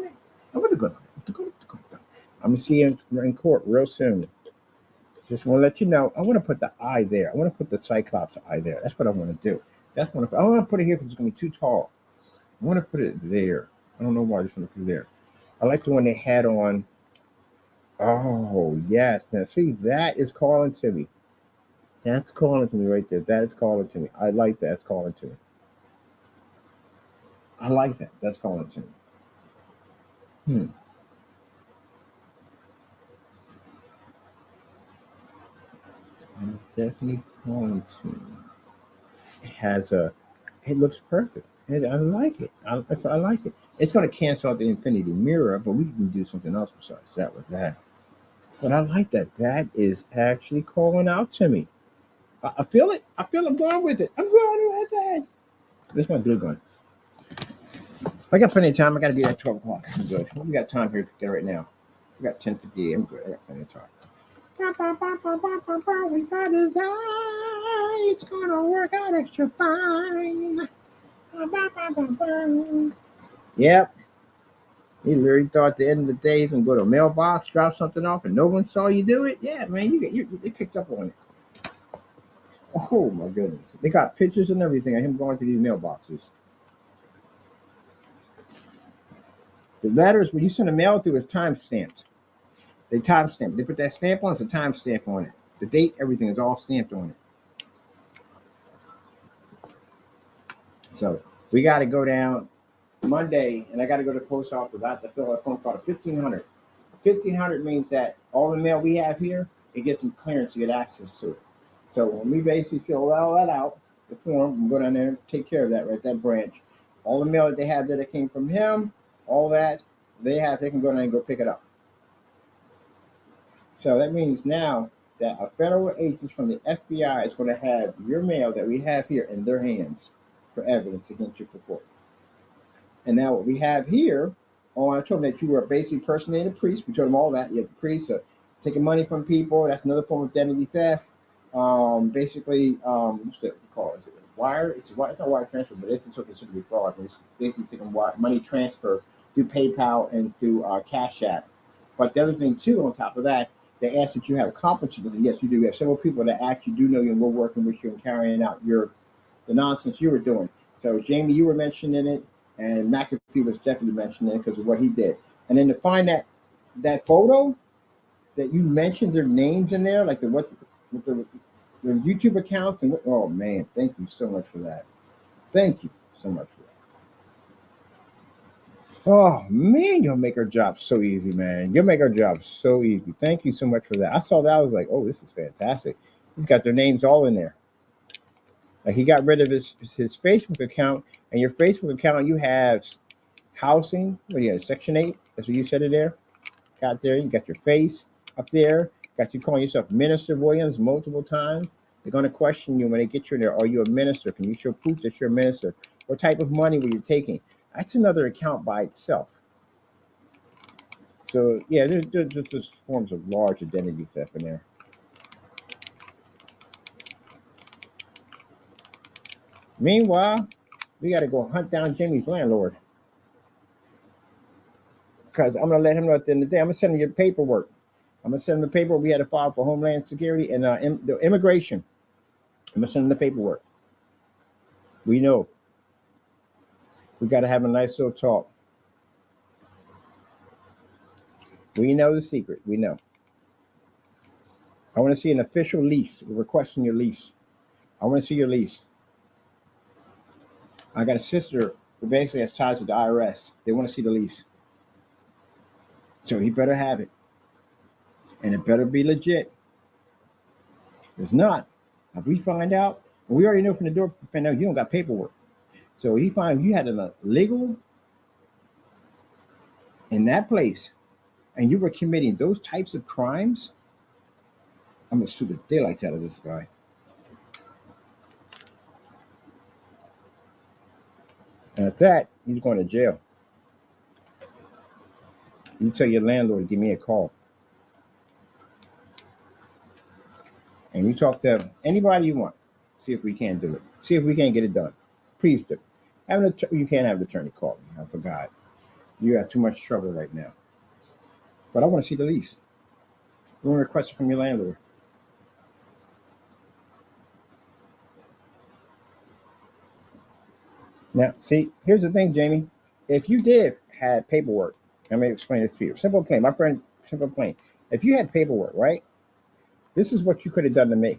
there. I put the gun on there. I'm going to see you in court real soon. Just want to let you know. I want to put the eye there. I want to put the Cyclops eye there. That's what I want to do. I want to put it here because it's going to be too tall. I want to put it there. I don't know why I just want to put it there. I like the one they had on. Oh, yes. Now, see, that is calling to me. That's calling to me right there. That is calling to me. I like that. That's calling to me. I like that. That's calling to me. Hmm. That's definitely calling to me. It has a. It looks perfect. I like it. I like it. It's going to cancel out the infinity mirror, but we can do something else besides that with that. But I like that. That is actually calling out to me. I feel it. I feel I'm going with it. I'm going with it. Where's my blue gun? I got plenty of time. I got to be at 12 o'clock. I'm good. We got time here to get right now. We got 10:58. I'm good. I got plenty of time. We got his eye. It's gonna work out extra fine. Yep. He literally thought at the end of the day he's gonna go to a mailbox, drop something off, and no one saw you do it. Yeah, man, they picked up on it. Oh my goodness. They got pictures and everything of him going to these mailboxes. The letters, when you send a mail through, is time stamped. They time stamp. They put that stamp on, it's a time stamp on it. The date, everything is all stamped on it. So we got to go down Monday, and I got to go to the post office. I have to fill out a phone call at 1,500. 1,500 means that all the mail we have here, it gets some clearance to get access to it. So when we basically fill all that out, the form, we go down there and take care of that, right? That branch. All the mail that they have that came from him, all that they can go down and go pick it up. So that means now that a federal agent from the FBI is going to have your mail that we have here in their hands for evidence against your report. And now what we have here, I told them that you were basically impersonating a priest. We told them all that. You have the priest taking money from people. That's another form of identity theft. Basically, what's it called? Is it wire? It's not wire transfer, but it's considered to be fraud. It's basically taking money transfer through PayPal and through Cash App. But the other thing too, on top of that, they ask that you have accomplishments. Yes, you do. We have several people that actually do know you and we're working with you and carrying out the nonsense you were doing. So Jamie, you were mentioning it, and McAfee was definitely mentioning it because of what he did. And then to find that photo that you mentioned their names in there, like the YouTube accounts, and oh man, thank you so much for that. Thank you so much for that. Oh man, you'll make our job so easy, man. You'll make our job so easy. Thank you so much for that. I saw that. I was like, oh, this is fantastic. He's got their names all in there. Like he got rid of his Facebook account, and your Facebook account, you have housing. What do you have? Section 8. That's what you said it there. Got there. You got your face up there. Got you calling yourself Minister Williams multiple times. They're going to question you when they get you in there. Are you a minister? Can you show proof that you're a minister? What type of money were you taking? That's another account by itself. So yeah, there's just forms of large identity theft in there. Meanwhile, we got to go hunt down Jimmy's landlord because I'm gonna let him know at the end of the day. I'm gonna send him your paperwork. I'm gonna send him the paperwork we had to file for Homeland Security and the immigration. I'm gonna send him the paperwork. We know. We got to have a nice little talk. We know the secret. We know. I want to see an official lease. We're requesting your lease. I want to see your lease. I got a sister who basically has ties with the IRS. They want to see the lease. So he better have it. And it better be legit. If not, if we find out, we already know from the door, find out you don't got paperwork. So he find you had an illegal in that place and you were committing those types of crimes, I'm going to sue the daylights out of this guy. And at that, he's going to jail. You tell your landlord to give me a call. And you talk to anybody you want. See if we can do it. See if we can get it done. Please do. You can't have an attorney call me. I forgot. You have too much trouble right now. But I want to see the lease. We want to request it from your landlord. Now, see, here's the thing, Jamie. If you did have paperwork, let me explain this to you. Simple plain, my friend, simple plain. If you had paperwork, right? This is what you could have done to me.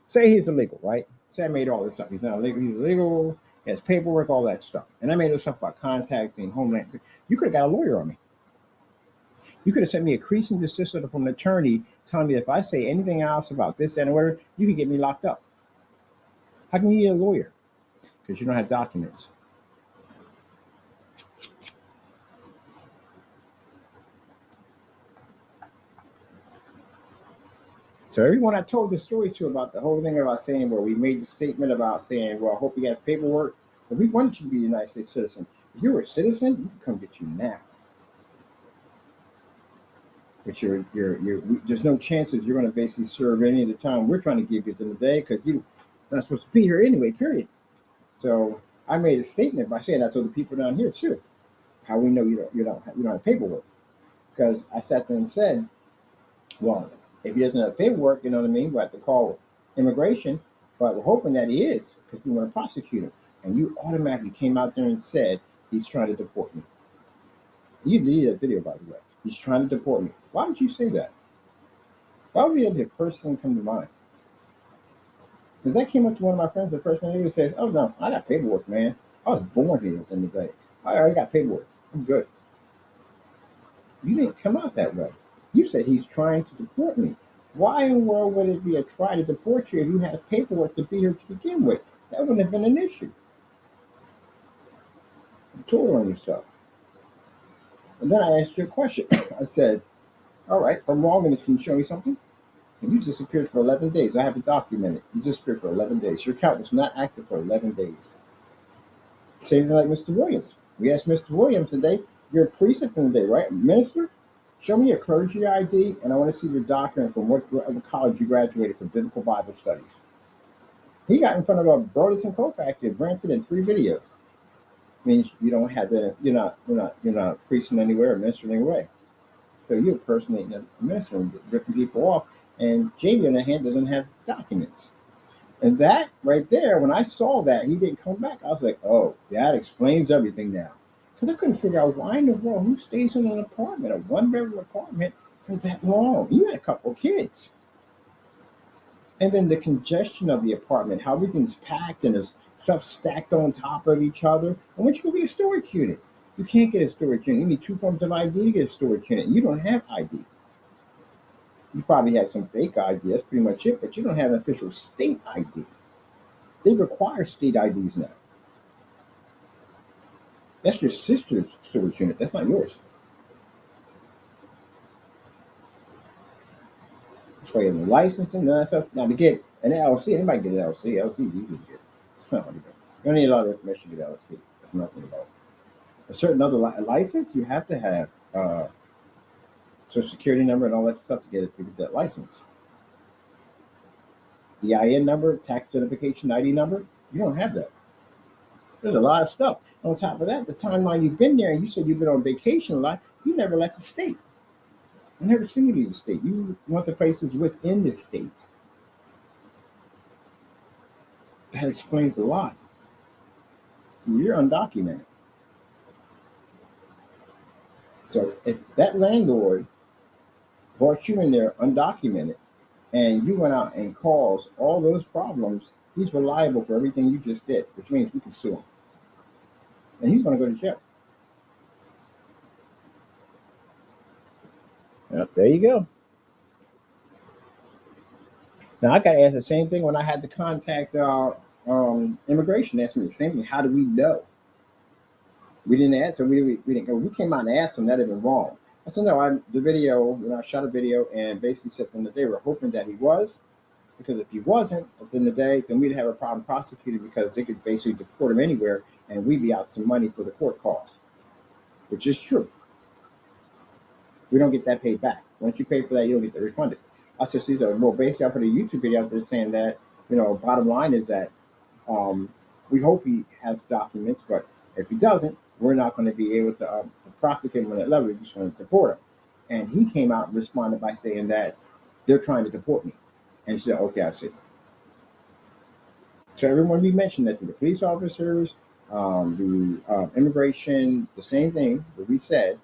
Say he's illegal, right? Say I made all this up. He's not illegal. He's illegal. He has paperwork, all that stuff. And I made this stuff about contacting Homeland. You could have got a lawyer on me. You could have sent me a cease and desist letter from an attorney telling me if I say anything else about this and whatever, you could get me locked up. How can you get a lawyer? Because you don't have documents. So everyone I told the story to about the whole thing about saying, well, we made the statement about saying, well, I hope you guys paperwork, but we want you to be a United States citizen. If you were a citizen, we can come get you now. But there's no chances you're going to basically serve any of the time we're trying to give you at the end of the day because you're not supposed to be here anyway, period. So I made a statement by saying, I told the people down here too, how we know you don't have paperwork. Because I sat there and said, well, if he doesn't have paperwork, you know what I mean, we'll have to call immigration, but we're hoping that he is because we want to prosecute him. And you automatically came out there and said, he's trying to deport me. You deleted that video, by the way. He's trying to deport me. Why would you say that? Why would the first thing come to mind? Because that came up to one of my friends the first thing he said, oh no, I got paperwork, man. I was born here at the end of the day. I already got paperwork. I'm good. You didn't come out that way. You said he's trying to deport me. Why in the world would it be a try to deport you if you had paperwork to be here to begin with? That wouldn't have been an issue. You told on yourself. And then I asked you a question. I said, all right, if I'm wrong, and can you show me something? And you disappeared for 11 days. I have it documented. You disappeared for 11 days. Your account was not active for 11 days. Same thing like Mr. Williams. We asked Mr. Williams today, you're a priest at the end of the day, right? Minister? Show me your clergy ID, and I want to see your document from what college you graduated from Biblical Bible Studies. He got in front of a Byrd and co-factor, granted in 3 videos. Means you don't have the you're not preaching anywhere or ministering anywhere. So you're personating a minister and ripping people off. And Jamie, on the hand, doesn't have documents. And that right there, when I saw that he didn't come back, I was like, oh, that explains everything now. Because I couldn't figure out why in the world who stays in an apartment, a 1-bedroom apartment, for that long. You had a couple of kids. And then the congestion of the apartment, how everything's packed and there's stuff stacked on top of each other. And once you go get a storage unit, you can't get a storage unit. You need 2 forms of ID to get a storage unit. You don't have ID. You probably have some fake ID. That's pretty much it. But you don't have an official state ID. They require state IDs now. That's your sister's storage unit. That's not yours. That's why you have the licensing. None of that stuff. Now to get an LLC, anybody can get an LLC. LLC is easy to get. It's not hard to get. You don't need a lot of information to get an LLC. That's nothing about it. A certain other license, you have to have social security number and all that stuff to get that license. The IN number, tax identification ID number, you don't have that. There's a lot of stuff. On top of that, the timeline you've been there, and you said you've been on vacation a lot, you never left the state. I never seen you leave the state. You went to places within the state. That explains a lot. You're undocumented. So if that landlord brought you in there undocumented and you went out and caused all those problems, he's reliable for everything you just did, which means we can sue him. And he's going to go to jail. Yep, there you go. Now I got to ask the same thing when I had to contact immigration. They asked me the same thing. How do we know? We didn't answer. We didn't go. We came out and asked them. That had been wrong. I said no. I shot a video and basically said to them that they were hoping that he was, because if he wasn't, at the end of the day, then we'd have a problem prosecuting because they could basically deport him anywhere, and we'd be out some money for the court costs, which is true. We don't get that paid back. Once you pay for that, you don't get that refunded. I said, Caesar, well, basically, I put a YouTube video out there saying that, bottom line is that we hope he has documents, but if he doesn't, we're not going to be able to prosecute him on that level. We're just going to deport him. And he came out and responded by saying that they're trying to deport me. And she said, okay, I see. So everyone we mentioned that to the police officers, The immigration, the same thing that we said.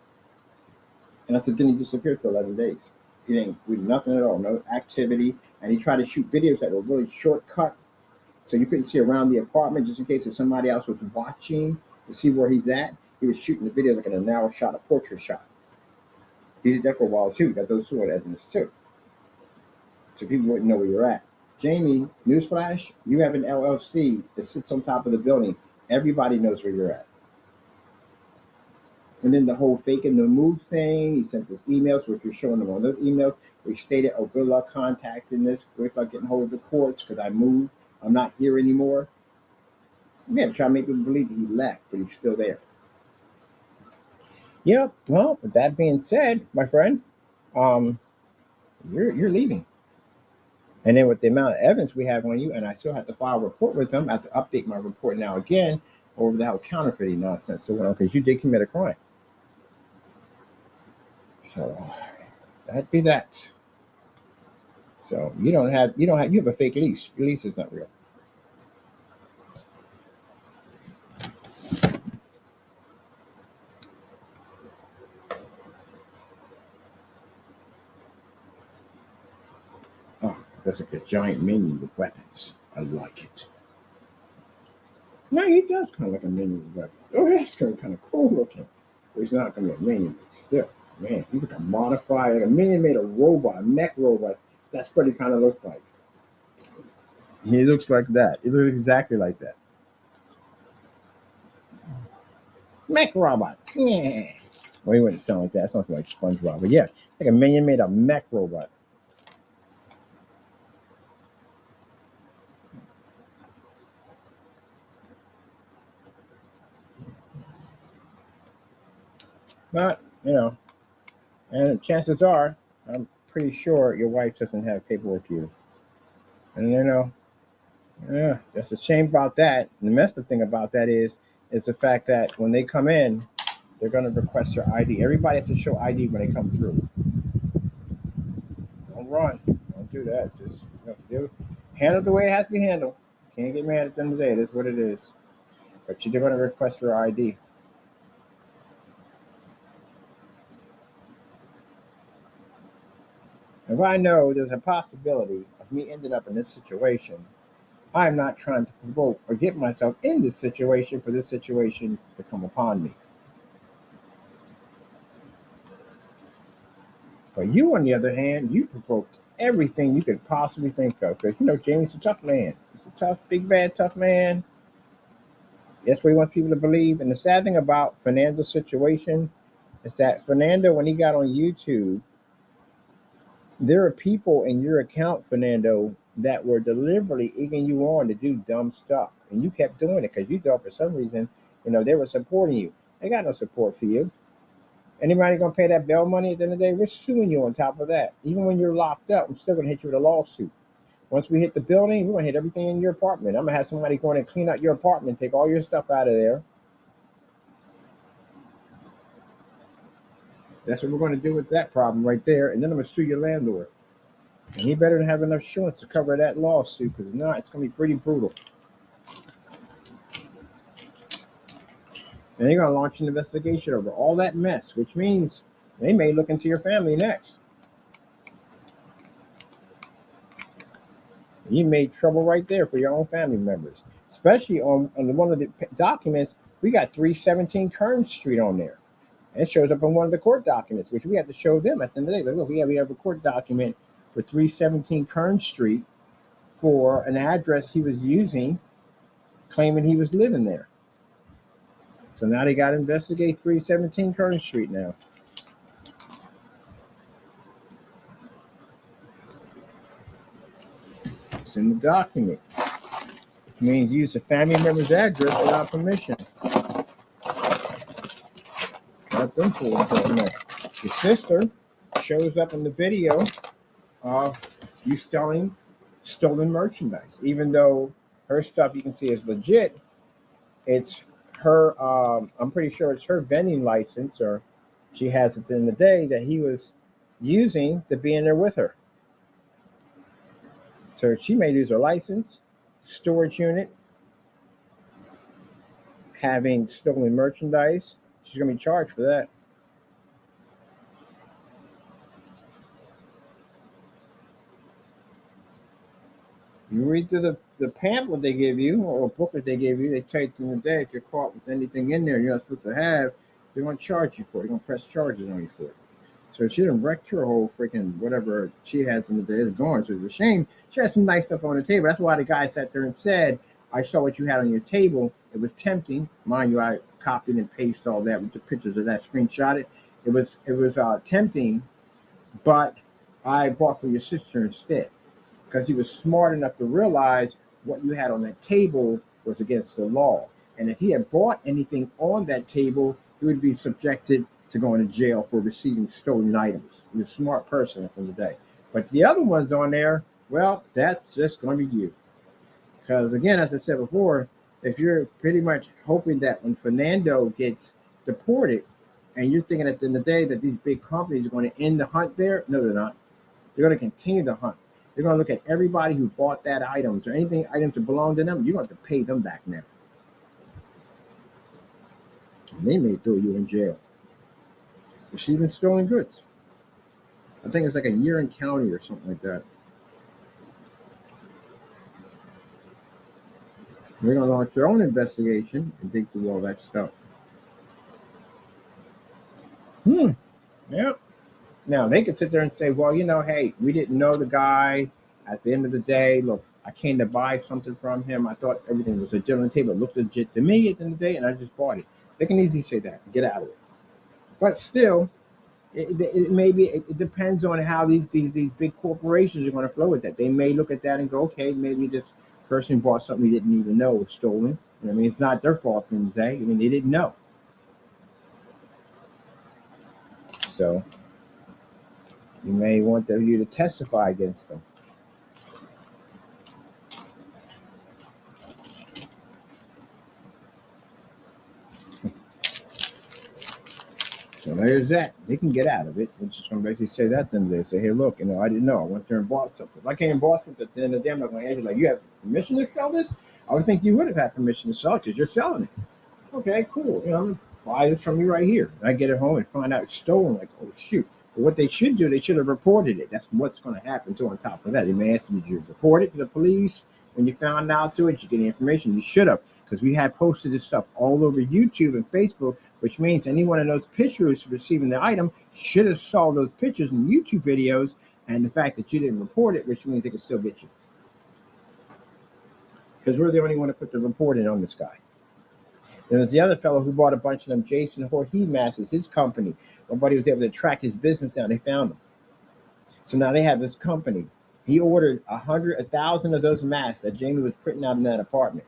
And I said, then he disappeared for 11 days. He didn't do nothing at all, no activity. And he tried to shoot videos that were really shortcut, so you couldn't see around the apartment just in case if somebody else was watching to see where he's at. He was shooting the videos like in a narrow shot, a portrait shot. He did that for a while too. Got those sort of evidence too. So people wouldn't know where you're at. Jamie, newsflash, you have an LLC that sits on top of the building. Everybody knows where you're at. And then the whole faking the move thing, he sent us emails, which we're showing them on those emails. We stated, oh, good luck contacting this, good luck getting hold of the courts because I moved. I'm not here anymore. We had to try to make people believe that he left, but he's still there. Yep. Well, with that being said, my friend, you're leaving. And then with the amount of evidence we have on you, and I still have to file a report with them, I have to update my report now again over the whole counterfeiting nonsense. So, because you did commit a crime. So that'd be that. So you have a fake lease. Your lease is not real. Oh, that's like a giant minion with weapons. I like it. No, he does kind of like a minion with weapons. Oh, that's kind of cool looking. Well, he's not going to be a minion, but still, man, he's like a modified, like a minion made a robot, a mech robot. That's what he kind of looks like. He looks like that. He looks exactly like that. Mech robot. Yeah. Well, he wouldn't sound like that. It sounds like SpongeBob. But yeah, like a minion made a mech robot. But, and chances are, I'm pretty sure your wife doesn't have paperwork to you. And, yeah, that's a shame about that. And the messed up thing about that is the fact that when they come in, they're going to request your ID. Everybody has to show ID when they come through. Don't run. Don't do that. Just handle it the way it has to be handled. Can't get mad at the end of the day. It is what it is. But you're going to request your ID. If I know there's a possibility of me ending up in this situation, I'm not trying to provoke or get myself in this situation for this situation to come upon me. But you, on the other hand, you provoked everything you could possibly think of. Because, Jamie's a tough man. He's a tough, big, bad, tough man. That's what he wants people to believe. And the sad thing about Fernando's situation is that Fernando, when he got on YouTube, there are people in your account, Fernando, that were deliberately egging you on to do dumb stuff. And you kept doing it because you thought for some reason, they were supporting you. They got no support for you. Anybody going to pay that bail money at the end of the day? We're suing you on top of that. Even when you're locked up, I'm still going to hit you with a lawsuit. Once we hit the building, we're going to hit everything in your apartment. I'm going to have somebody go in and clean out your apartment, take all your stuff out of there. That's what we're going to do with that problem right there. And then I'm going to sue your landlord. And he better have enough insurance to cover that lawsuit, because if not, it's going to be pretty brutal. And they're going to launch an investigation over all that mess, which means they may look into your family next. You made trouble right there for your own family members, especially on one of the documents. We got 317 Kern Street on there. And it shows up in one of the court documents, which we have to show them at the end of the day. Like, look, we have a court document for 317 Kern Street for an address he was using, claiming he was living there. So now they got to investigate 317 Kern Street now. It's in the document. It means use a family member's address without permission. Got them fools on there. Your sister shows up in the video of you selling stolen merchandise. Even though her stuff you can see is legit, it's her, I'm pretty sure it's her vending license, or she has it in the day that he was using to be in there with her. So she may lose her license, storage unit, having stolen merchandise, she's going to be charged for that. You read through the pamphlet they give you or a booklet they give you, they tell you at the end of the day, if you're caught with anything in there you're not supposed to have, they're going to charge you for it. They're going to press charges on you for it. So she done wrecked her whole freaking whatever she had in the day is gone. So it's a shame. She had some nice stuff on the table. That's why the guy sat there and said, I saw what you had on your table. It was tempting. Mind you, I copied and pasted all that. We took pictures of that, screenshot it. It was tempting, but I bought for your sister instead. Because he was smart enough to realize what you had on that table was against the law. And if he had bought anything on that table, he would be subjected to going to jail for receiving stolen items. He was a smart person at the end of the day. But the other ones on there, well, that's just going to be you. Because again, as I said before, if you're pretty much hoping that when Fernando gets deported, and you're thinking at the end of the day that these big companies are going to end the hunt there, no, they're not. They're going to continue the hunt. They're going to look at everybody who bought that items or items that belong to them. You're going to have to pay them back now. And they may throw you in jail. Receiving stolen goods. I think it's like a year in county or something like that. They're going to launch their own investigation and dig through all that stuff. Yep. Now, they could sit there and say, well, hey, we didn't know the guy. At the end of the day, look, I came to buy something from him. I thought everything was legit on the table. It looked legit to me at the end of the day, and I just bought it. They can easily say that and get out of it. But still, it depends on how these big corporations are going to flow with that. They may look at that and go, okay, maybe this person bought something he didn't even know was stolen. I mean, it's not their fault at the end of the day. I mean, they didn't know. So you may want you to testify against them. So there's that. They can get out of it. They're just going to basically say that. Then they say, hey, look, I didn't know. I went there and bought something. If I came and bought something, at the end of the day, I'm not going to ask you, like, you have permission to sell this? I would think you would have had permission to sell it because you're selling it. Okay, cool. I'm going to buy this from you right here. And I get it home and find out it's stolen. Like, oh, shoot. But what they should do, they should have reported it. That's what's going to happen, too, on top of that. They may ask you, did you report it to the police? When you found out to it, you get the information. You should have, because we had posted this stuff all over YouTube and Facebook, which means anyone of those pictures receiving the item should have saw those pictures in YouTube videos, and the fact that you didn't report it, which means they can still get you. Because we're the only one to put the report in on this guy. There was the other fellow who bought a bunch of them Jason Voorhees masks, his company. Nobody was able to track his business down. They found him. So now they have this company. He ordered 1,000 of those masks that Jamie was printing out in that apartment.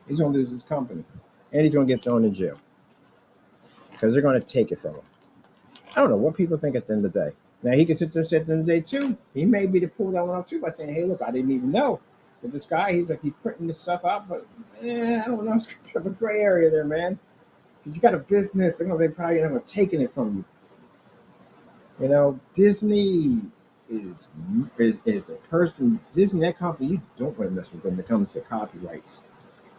He's going to lose his company. And he's going to get thrown in jail. Because they're going to take it from him. I don't know what people think at the end of the day. Now, he can sit there and say at the end of the day, too, he may be to pull that one off, too, by saying, hey, look, I didn't even know. But this guy, he's printing this stuff out, but I don't know. It's kind of a gray area there, man. Because you got a business, they're going to be probably taking it from you. Disney is a person. Disney, that company, you don't want to mess with them when it comes to copyrights.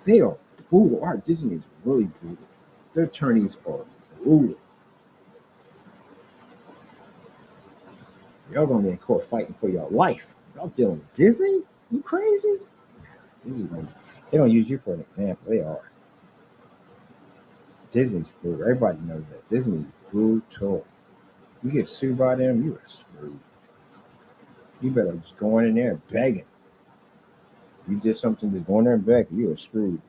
They are brutal. Our Disney is really brutal. Their attorneys are brutal. Y'all gonna be in court fighting for your life. Y'all dealing with Disney? You crazy? They don't use you for an example. They are. Disney's brutal. Everybody knows that. Disney's brutal. You get sued by them, you are screwed. You better just go in there and begging. You did something, just go in there and beg, you are screwed.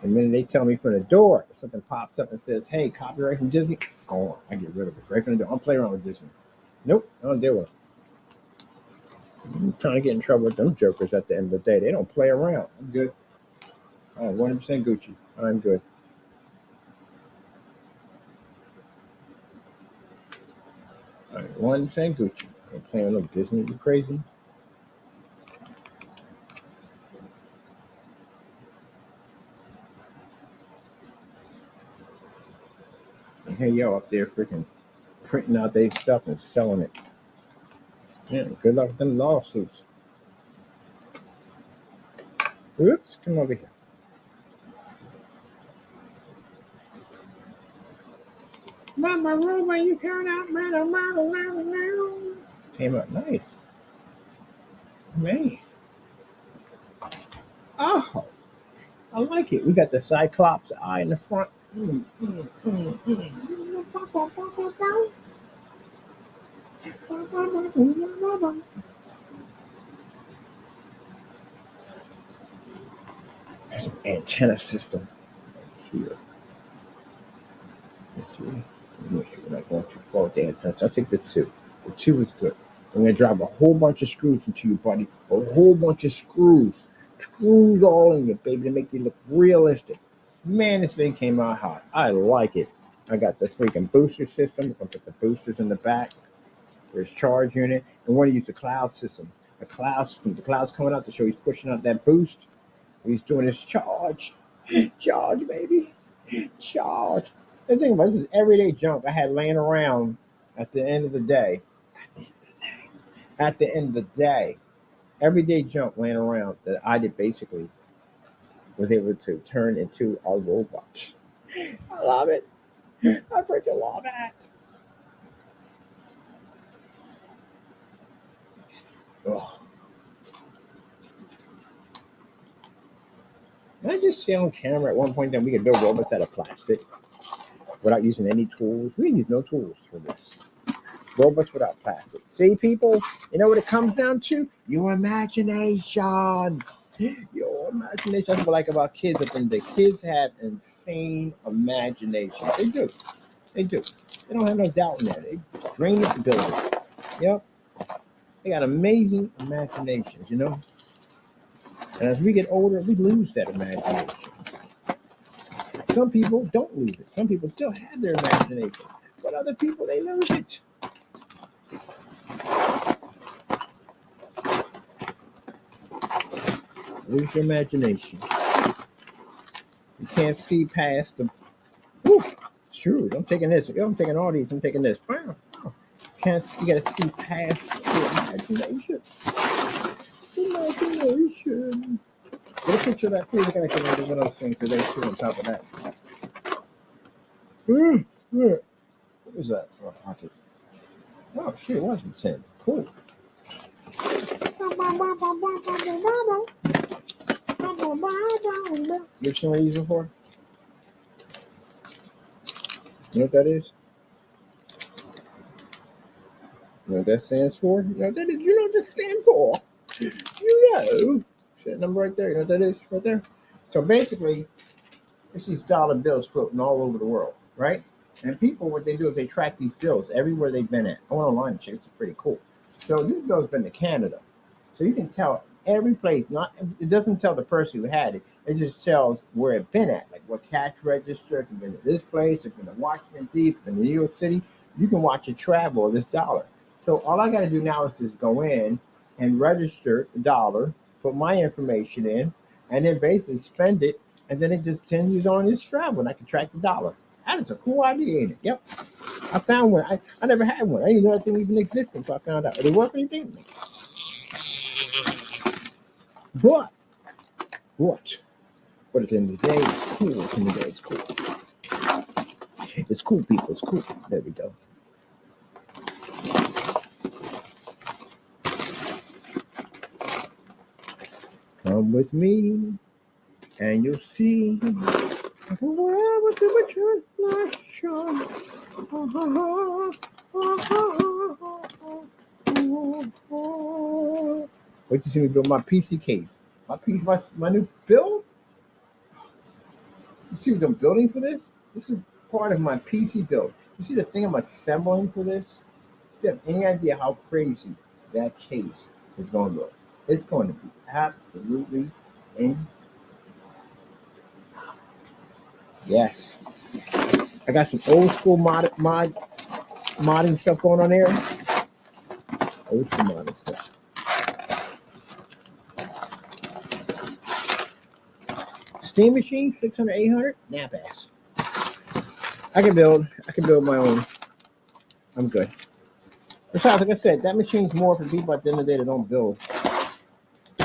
The minute they tell me from the door, something pops up and says, hey, copyright from Disney, go on. I get rid of it. Right from the door. I don't play around with Disney. Nope, I don't deal with them. I'm trying to get in trouble with them jokers at the end of the day. They don't play around. I'm good. I'm 100% Gucci. I'm good. I'm 100% Gucci. I ain't playing with no Disney. You crazy? And here y'all up there freaking printing out their stuff and selling it. Yeah, good luck with them lawsuits. Oops, come over here. Mama Roba, you count out metal. Came out nice. Man. Oh, I like it. We got the Cyclops eye in the front. There's an antenna system here. Let's see. Make sure we're not going too far with the antennas. I'll take the 2. The 2 is good. I'm going to drive a whole bunch of screws into you, buddy. A whole bunch of screws. Screws all in you, baby, to make you look realistic. Man, this thing came out hot. I like it. I got the freaking booster system. I'm going to put the boosters in the back. There's charge unit. And we're going to use the cloud system. The cloud system. The cloud's coming out to show he's pushing out that boost. He's doing his charge. Charge, baby. Charge. The thing about this is everyday junk I had laying around at the end of the day. At the end of the day. Everyday junk laying around that I did basically was able to turn into our robots. I love it. I freaking love it. Oh. I just say on camera at one point that we could build robots out of plastic without using any tools. We use no tools for this. Robots without plastic. See, people, you know what it comes down to? Your imagination. Your imagination. That's what I like about kids. I think the kids have insane imagination. They do. They do. They don't have no doubt in that. They bring its ability. Yep. They got amazing imaginations, you know? And as we get older, we lose that imagination. Some people don't lose it. Some people still have their imagination. But other people, they lose it. Lose your imagination. You can't see past them. Woo, it's true. I'm taking this. I'm taking all these. I'm taking this. Wow. Can't see, you gotta see past your imagination. Imagination. Get a picture of that, please. I gotta get rid of one of those things today, too, on top of that. What is that? Oh, pocket. Oh, shit, it wasn't 10. Cool. You seen what I use it for? You know what that is? You know what that stands for? You know what that is? You know what that stands for? You know. See that number right there? You know what that is? Right there? So basically, it's these dollar bills floating all over the world, right? And people, what they do is they track these bills everywhere they've been at. I went online and checked. It's pretty cool. So this bill's been to Canada. So you can tell every place. Not it doesn't tell the person who had it. It just tells where it's been at, like what cash register. If you've been to this place, if you've been to Washington D.C., if you've been to New York City, you can watch it travel this dollar. So all I got to do now is just go in and register the dollar, put my information in, and then basically spend it, and then it just continues on its travel, and I can track the dollar. That is a cool idea, ain't it? Yep. I found one. I never had one. I didn't know that thing even existed until I found out. Are they worth anything? But at the end of the day, it's cool. At the end of the day, it's cool. It's cool, people. It's cool. There we go. Come with me, and you'll see. Wherever the reflection. Wait to see me build my PC case. My new build. You see what I'm building for this? This is part of my PC build. You see the thing I'm assembling for this? Do you have any idea how crazy that case is going to look? It's going to be absolutely insane. Yes. I got some old school modding stuff going on there. Old school modding stuff. Steam machine, 600, 800, nap ass. I can build my own. I'm good. Besides, like I said, that machine's more for people at the end of the day that don't build.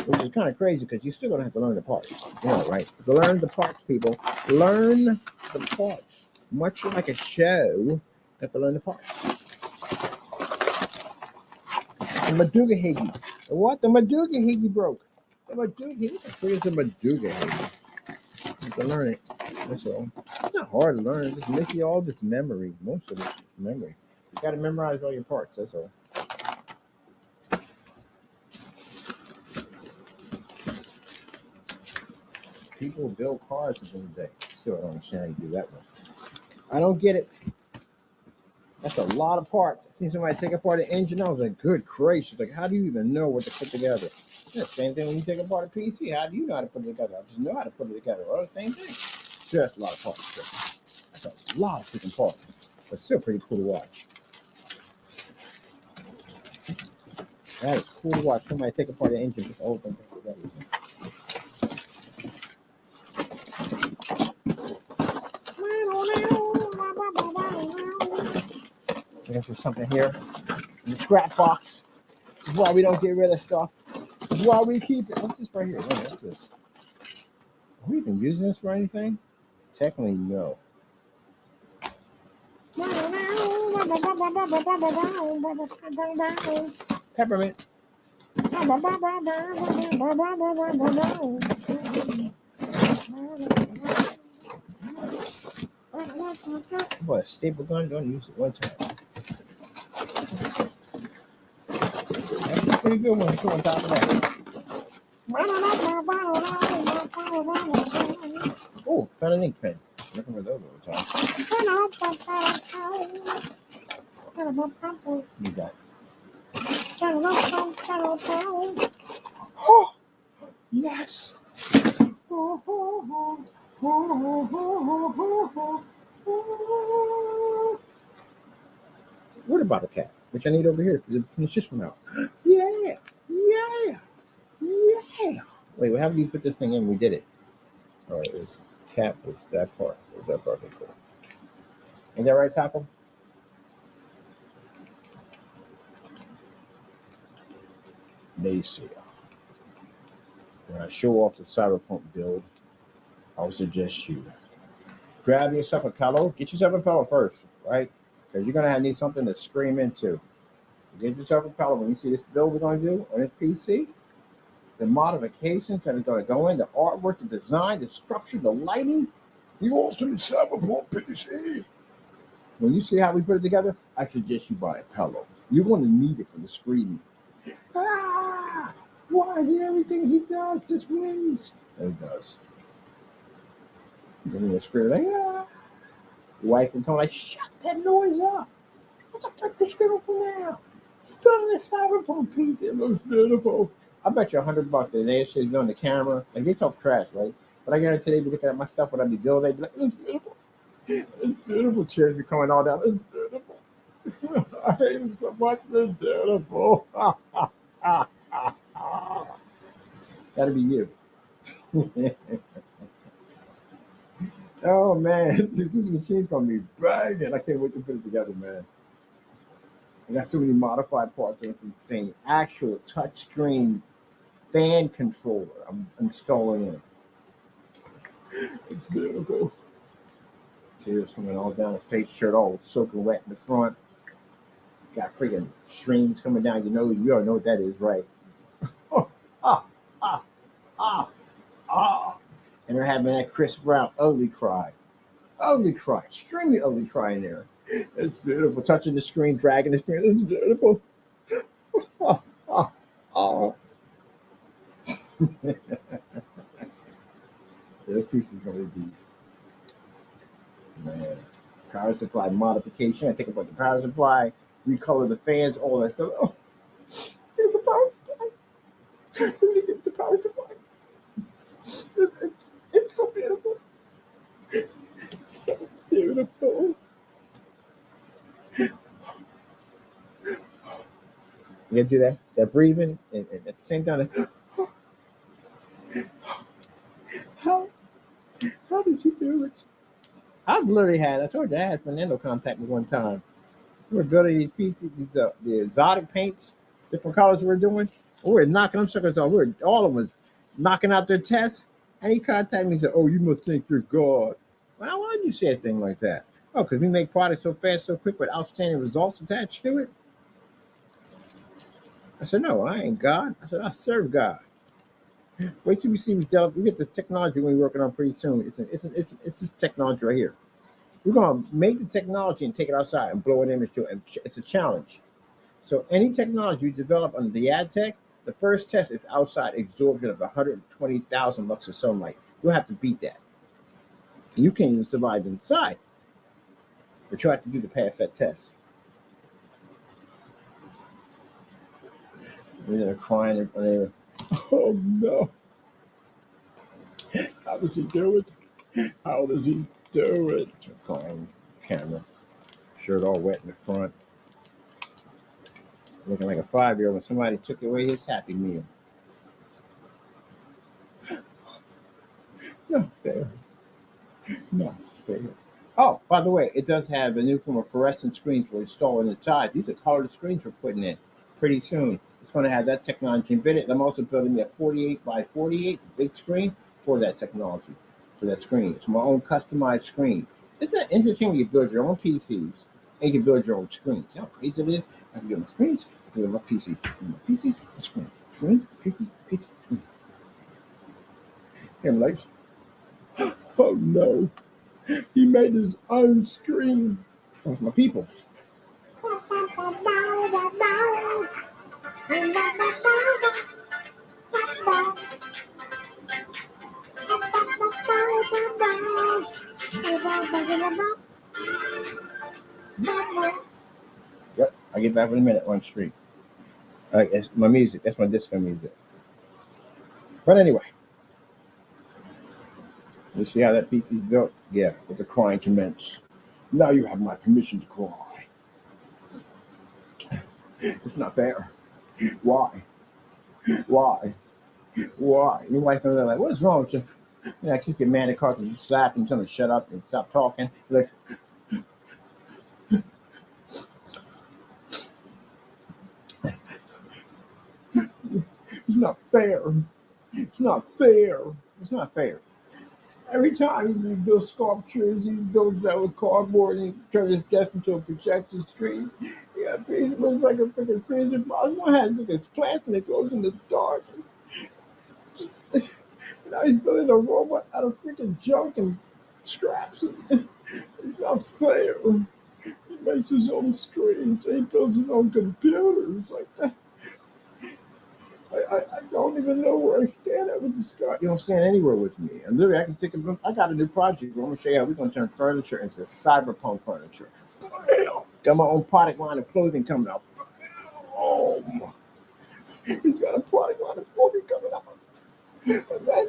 which is kind of crazy because you're still gonna have to learn the parts. Yeah, right. To learn the parts, people. Learn the parts. Much like a show, you have to learn the parts. The Madugahigi. What? The Madugahigi broke. The Madugahigi. What is the Madugahigi? You have to learn it. That's all. It's not hard to learn. Just miss you all this memory. Most of it is memory. You got to memorize all your parts. That's all. People build cars at the end of the day. Still, I don't understand how you do that one. I don't get it. That's a lot of parts. I seen somebody take apart an engine. I was like, good gracious. Like, how do you even know what to put together? Yeah, same thing when you take apart a PC. How do you know how to put it together? I just know how to put it together. Well, the same thing. Just a lot of parts. That's a lot of freaking parts. But still pretty cool to watch. That is cool to watch. Somebody take apart an engine. Just the whole thing together. I guess there's something here in the scrap box. This is why we don't get rid of stuff. This is why we keep it. What's this right here? What's this? Are we even using this for anything? Technically, no. Peppermint. What, a staple gun? Don't use it one time. That's a pretty good one. Put on top of that. Oh, found an ink pen. Looking for those all the time. You got. Oh, yes. Water bottle cap, which I need over here to finish this one out. Yeah, yeah, yeah. Wait, how do you put this thing in? We did it. All right, this cap is that part. Is that part? Okay, cool. Ain't that right, Taco? Naysayer. When I show off the cyberpunk build, I would suggest you grab yourself a pillow. Get yourself a pillow first, right? Because you're gonna need something to scream into. Get yourself a pillow. When you see this build we're gonna do on this PC, the modifications that are gonna go in, the artwork, the design, the structure, the lighting, the ultimate cyberpunk PC. When you see how we put it together, I suggest you buy a pillow. You're gonna need it for the screaming. Ah! Why is he everything he does just wins? And he does. Then you scream like, ah! Your wife can come like, shut that noise up. What's up that bitch beautiful now? Building a cyberpunk PC. It looks beautiful. I bet you $100 that they actually be on the camera. Like they talk trash, right? But I guarantee they'd be looking at my stuff when I be building. They'd be like, it's beautiful. It's beautiful. Tears be coming all down. It's beautiful. I hate him so much. It's beautiful. That'll be you. Oh man, this machine's gonna be banging. I can't wait to put it together, man. I got so many modified parts, and it's insane. Actual touchscreen fan controller I'm installing in. It's beautiful. Tears coming all down his face, shirt all soaking wet in the front. Got freaking streams coming down your nose. You already know what that is, right? Oh, ah, ah, ah, ah. And they're having that Chris Brown ugly cry. Ugly cry. Extremely ugly cry in there. It's beautiful. Touching the screen, dragging the screen. It's beautiful. Oh, oh, oh. This piece is going to be a beast. Man. Power supply modification. I think about the power supply, recolor the fans, all that stuff. Oh, here's the power supply. Let me get the power supply. It's so beautiful. It's so beautiful. You gotta do that. That breathing, and at the same time, how did you do it? I've literally had. I told you I had Fernando contact me one time. We were building these pieces, the exotic paints. different colleges were doing. We're knocking them suckers off. We're all of us knocking out their tests. And he contacted me and said, "Oh, you must think you're God." Well, why would you say a thing like that? Oh, because we make products so fast, so quick with outstanding results attached to it. I said, "No, I ain't God." I said, "I serve God." Wait till we see we develop. We get this technology we're working on pretty soon. It's this technology right here. We're gonna make the technology and take it outside and blow an image to it. And it's a challenge. So any technology you develop under the ad tech, the first test is outside absorption of 120,000 lux of sunlight. You'll have to beat that. You can't even survive inside, but you have to do to pass that test. And they're crying and they're, "Oh no, how does he do it? How does he do it?" They're crying, camera, shirt all wet in the front, looking like a 5-year-old when somebody took away his Happy Meal. Not fair. Not fair. Oh, by the way, it does have a new form of fluorescent screens for installing the side. These are colored screens we're putting in pretty soon. It's going to have that technology embedded. I'm also building me a 48 by 48 big screen for that technology, for that screen. It's my own customized screen. Isn't that interesting when you build your own PCs and you can build your own screens? You know how crazy it is? I can build my screens, I can build my PC. My PCs, screen. Screen, PC, PC, screen. Here, lights. Oh no. He made his own screen. That was my people. Yep, I'll get back in a minute on the street. It's my music. That's my disco music. But anyway, you see how that PC is built? Yeah, with the crying commence. Now you have my permission to cry. It's not fair. Why? Why? Why? Your wife comes in like, "What's wrong with you?" Yeah, kids get mad at cars and you slap them, tell them to shut up and stop talking. Like, it's not fair. It's not fair. It's not fair. Every time he builds sculptures, he builds that with cardboard and he turns his desk into a projection screen. Yeah, it piece looks like a freaking freezer box. One has like his plant and it glows in the dark. Now he's building a robot out of freaking junk and scraps. It's not fair. He makes his own screens. He builds his own computers. Like that. I don't even know where I stand at with this guy. You don't stand anywhere with me. And literally, I can take a. I got a new project. I'm gonna show you how we're gonna turn furniture into cyberpunk furniture. Got my own product line of clothing coming out. Oh, he's got a product line of clothing coming out. And then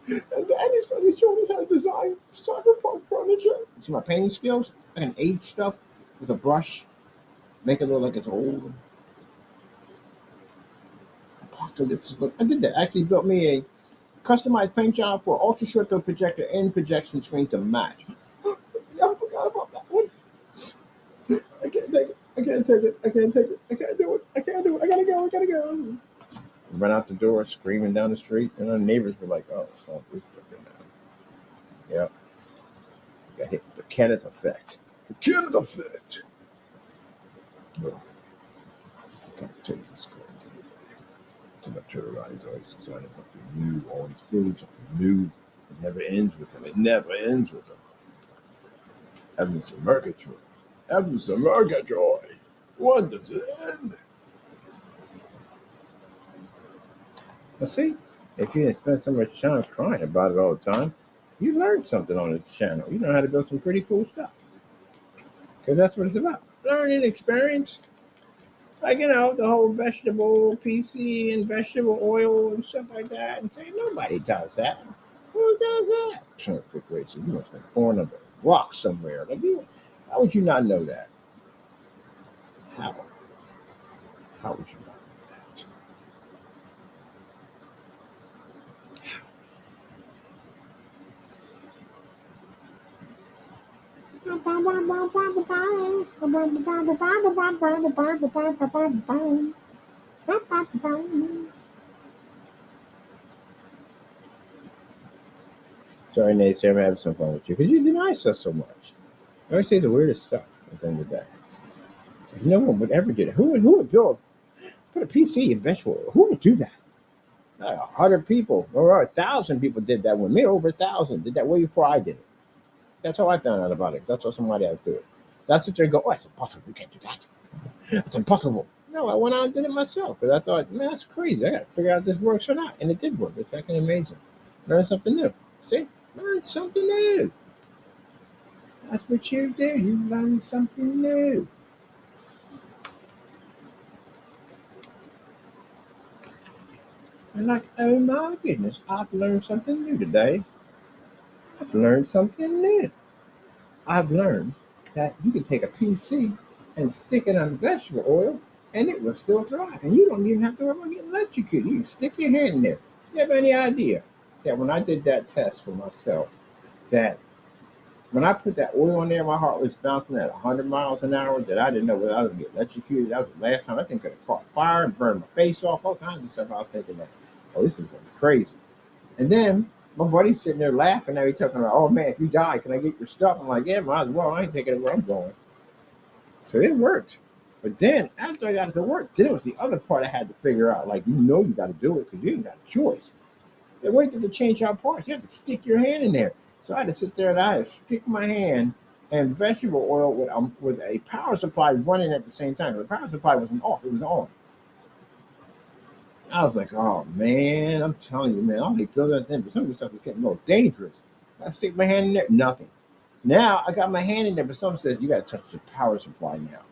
he's going to be showing me how to design cyberpunk furniture. See my painting skills? I can age stuff with a brush, make it look like it's old. Apocalypse look. I did that. I actually built me a customized paint job for ultra short throw projector and projection screen to match. Yeah, I forgot about that one. I can't take it. I can't take it. I can't take it. I can't do it. I can't do it. I gotta go. I gotta go. Run out the door, screaming down the street, and our neighbors were like, "Oh, it's all this freaking now." Yep. Got hit with the Kenneth effect. The Kenneth effect. Well, I can't take this card. To materialize, always designing something new, always building something new. It never ends with him. It never ends with him. Heavens and Murgatroyd. Heavens and Murgatroyd. When does it end? Well, see, if you didn't spend so much time crying about it all the time, you learned something on this channel. You know how to build some pretty cool stuff. Because that's what it's about. Learning experience. Like, the whole vegetable PC and vegetable oil and stuff like that. And say, nobody does that. Who does that? Quick way, so you must have been born on a rock somewhere. Like, how would you not know that? How? How would you not know that? Sorry, Nate, I'm having some fun with you because you deny us so much. I always say the weirdest stuff at the end of the day. No one would ever do that. Who would build put a PC in vegetable oil? Who would do that? 100 people or 1,000 people did that with me. Over 1,000 did that way before I did it. That's how I found out about it. That's how somebody else do it. That's what they go. Oh, it's impossible. We can't do that. It's impossible. No, I went out and did it myself because I thought, man, that's crazy. I got to figure out if this works or not, and it did work. It's fucking amazing. Learn something new. See, learn something new. That's what you do. You learn something new. And like, oh my goodness, I've learned something new today. I've learned something new. I've learned that you can take a PC and stick it on vegetable oil and it will still thrive. And you don't even have to worry about getting electrocuted. You can stick your hand in there. You have any idea that when I did that test for myself, that when I put that oil on there, my heart was bouncing at 100 miles an hour, that I didn't know whether I was going to get electrocuted. That was the last time. I think I could have caught fire and burned my face off, all kinds of stuff. I was thinking that, oh, this is going to be crazy. And then my buddy's sitting there laughing. Now he's talking about, oh man, if you die, can I get your stuff? I'm like, yeah, might as well. I ain't taking it where I'm going. So it worked. But then after I got it to work, then it was the other part I had to figure out. Like, you got to do it because you ain't got a choice. The way to change out parts, you have to stick your hand in there. So I had to sit there and I had to stick my hand and vegetable oil with a power supply running at the same time. The power supply wasn't off; it was on. I was like, oh man, I'm telling you, man, I'll be building that thing, but some of the stuff is getting a little dangerous. I stick my hand in there, nothing. Now I got my hand in there, but someone says you got to touch the power supply now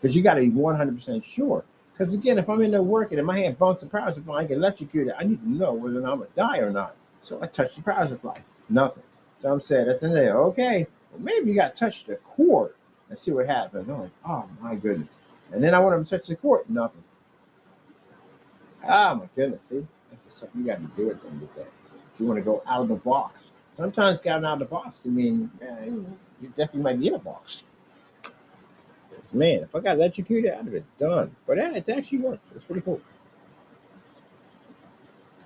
because you got to be 100% sure. Because again, if I'm in there working and my hand bumps the power supply, I get electrocuted. I need to know whether I'm gonna die or not. So I touch the power supply, nothing. So I'm saying at the end of the day, okay, well maybe you got to touch the cord and see what happens. I'm like, oh my goodness. And then I want to touch the cord, nothing. Oh my goodness, see? That's just something you got to do at the end of the day. If you want to go out of the box. Sometimes getting out of the box can mean, man, you definitely might be in a box. Man, if I got electrocuted, I'd have been done. But yeah, it's actually worked. It's pretty cool.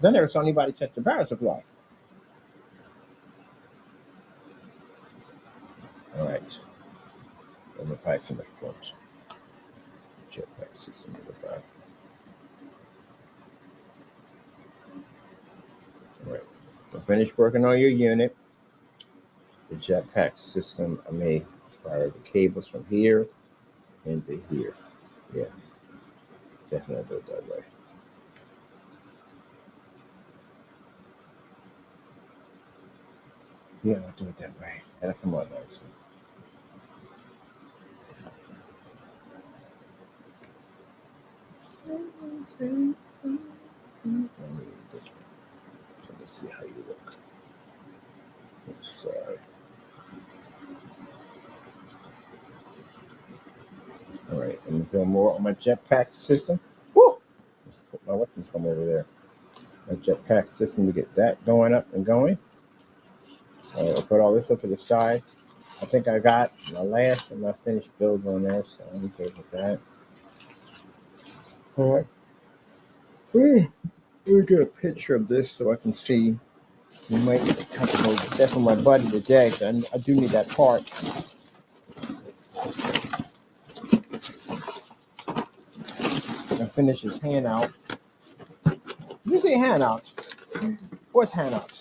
I never saw anybody touch the power supply. All right. Let me pack in the front. Jetpack system in the back. All right. I finished working on your unit. The jetpack system, I may fire the cables from here into here. Yeah, definitely do it that way. Yeah, I'll do it that way. And come on, nice. Let's see how you look. Sorry. All right, I'm gonna do more on my jetpack system. Woo! Let's put my weapons from over there. My jetpack system to get that going up and going. I'll put all this up to the side. I think I got my last and my finished build on there, so I'm good with that. All right. Let me get a picture of this so I can see. You might have to go get that from my buddy today. I do need that part. I finish his handout. You say handout? What handout?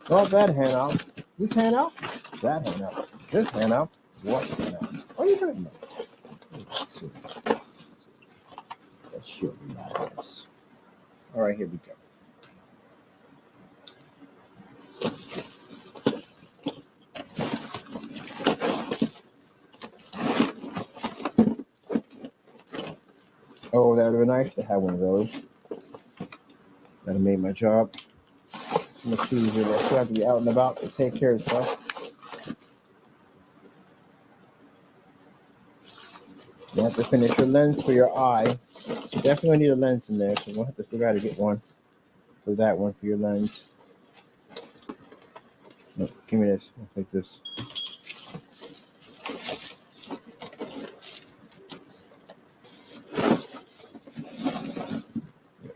Not that handout. This handout? That handout. This handout? What handout? What are you talking about? Let's see. That should be nice. All right, here we go. Oh, that would have been nice to have one of those. That have made my job much easier. I still have to be out and about to take care of stuff. You have to finish your lens for your eye. You definitely need a lens in there, so we'll have to still got to get one for that one for your lens. No, give me this. I'll take this.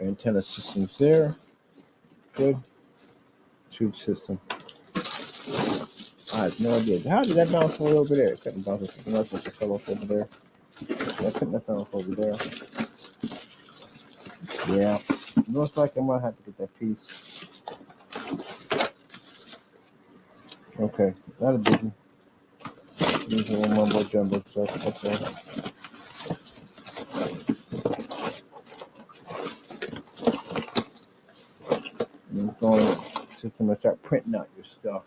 antenna systems there. Good. Tube system. I have no idea. How did that bounce all over there? It couldn't bounce. Something else must have fell off over there. That couldn't have fell off over there. Yeah. Looks like I might have to get that piece. Okay. Not a biggie. Usual mumbo jumbo stuff. Okay. I'm going to system and start printing out your stuff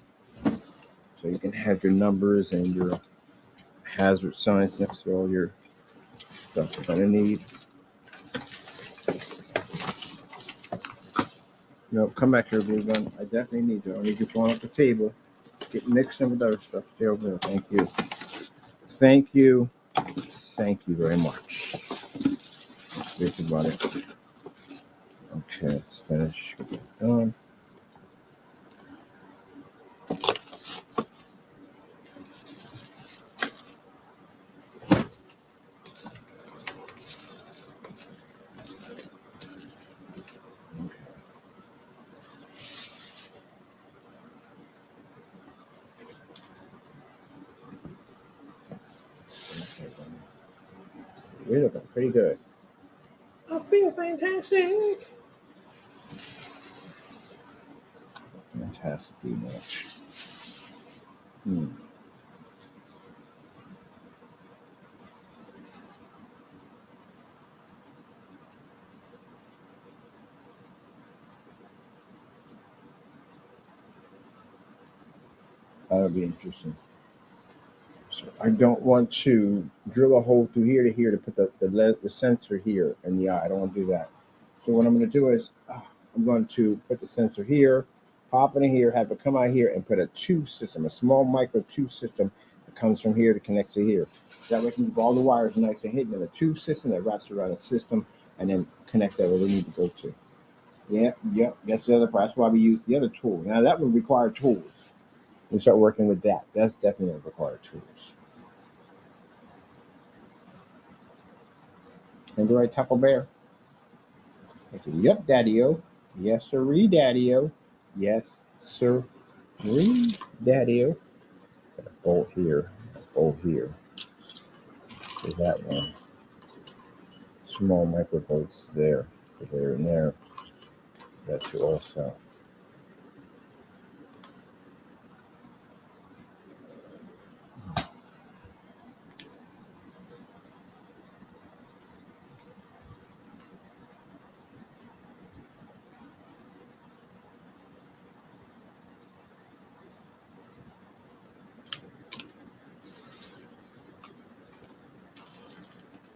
so you can have your numbers and your hazard signs next to all your stuff you're going to need. No, come back here, blue gun. I definitely need you. I need you falling off the table. Get mixed in with other stuff. Stay over there. Thank you. Thank you. Thank you very much. That's about it. Okay, let's finish. Get that done. You're looking pretty good. I feel fantastic. Fantastic much. That'll be interesting. So I don't want to drill a hole through here to here to put the sensor here in the eye. I don't want to do that. So what I'm going to do is I'm going to put the sensor here, pop it in here, have it come out here, and put a tube system, a small micro tube system that comes from here to connect to here. That way we can keep all the wires nice and hidden in a tube system that wraps around the system and then connect that where we need to go to. Yep. That's the other part. That's why we use the other tool. Now that would require tools. We start working with that. That's definitely going to require tools. And do I Taco Bear? I said, yep, Daddy-O. Yes, sirree, Daddy-O. Yes, sirree, Daddy-O. Got a bolt here. A bolt here. So that one. Small micro bolts there. So there and there. That should also.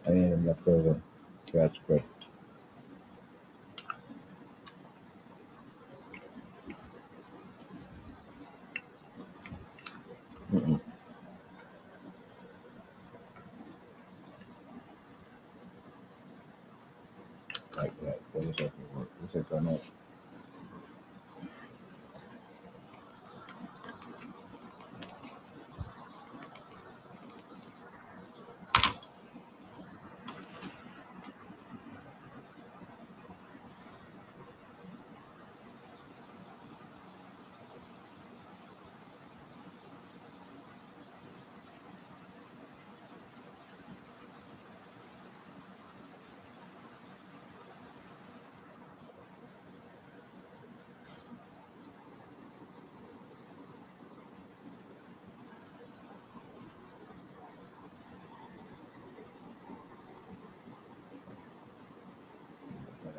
I need them left over. So that's good. Like that. What is that for work? What's that going on?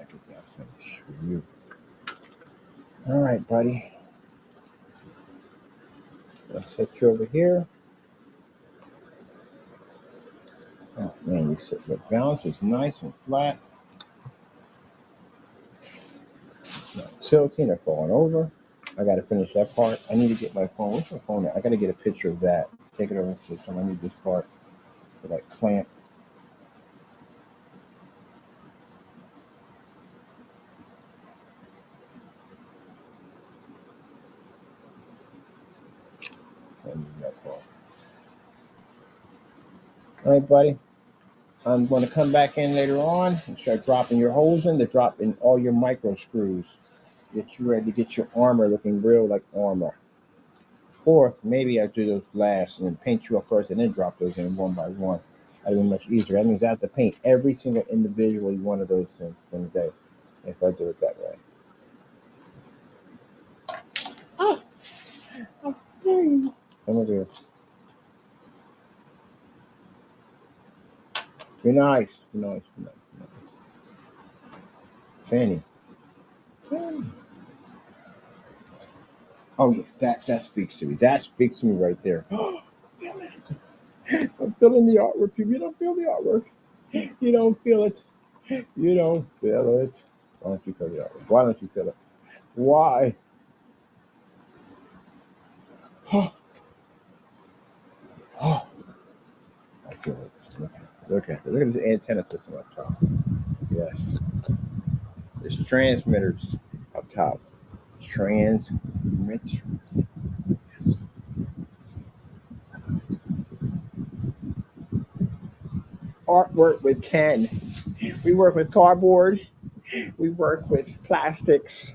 Get that finished for you. All right, buddy. Let's set you over here. Oh man, you sit. The balance is nice and flat. Not tilting or falling over. I got to finish that part. I need to get my phone. Where's my phone at? I got to get a picture of that. Take it over the system. I need this part for that clamp. I need that part. All right, buddy. I'm going to come back in later on and start dropping your holes in, to drop in all your micro screws. Get you ready to get your armor looking real like armor. Or maybe I do those last and then paint you up first and then drop those in one by one. That'd be much easier. That means I have to paint every single individually one of those things in the day if I do it that way. Oh, there you go. I'm gonna do it. Be nice. Be nice. Be nice. Be nice. Fanny. Fanny. Oh yeah, that speaks to me. That speaks to me right there. Feel it. I'm feeling the artwork. If you don't feel the artwork, you don't feel it. You don't feel it. Why don't you feel the artwork? Why don't you feel it? Why? Oh, oh, I feel it. Look at it. Look at this antenna system up top. Yes. There's transmitters up top. Transmitters. Yes. Artwork with Ken. We work with cardboard. We work with plastics.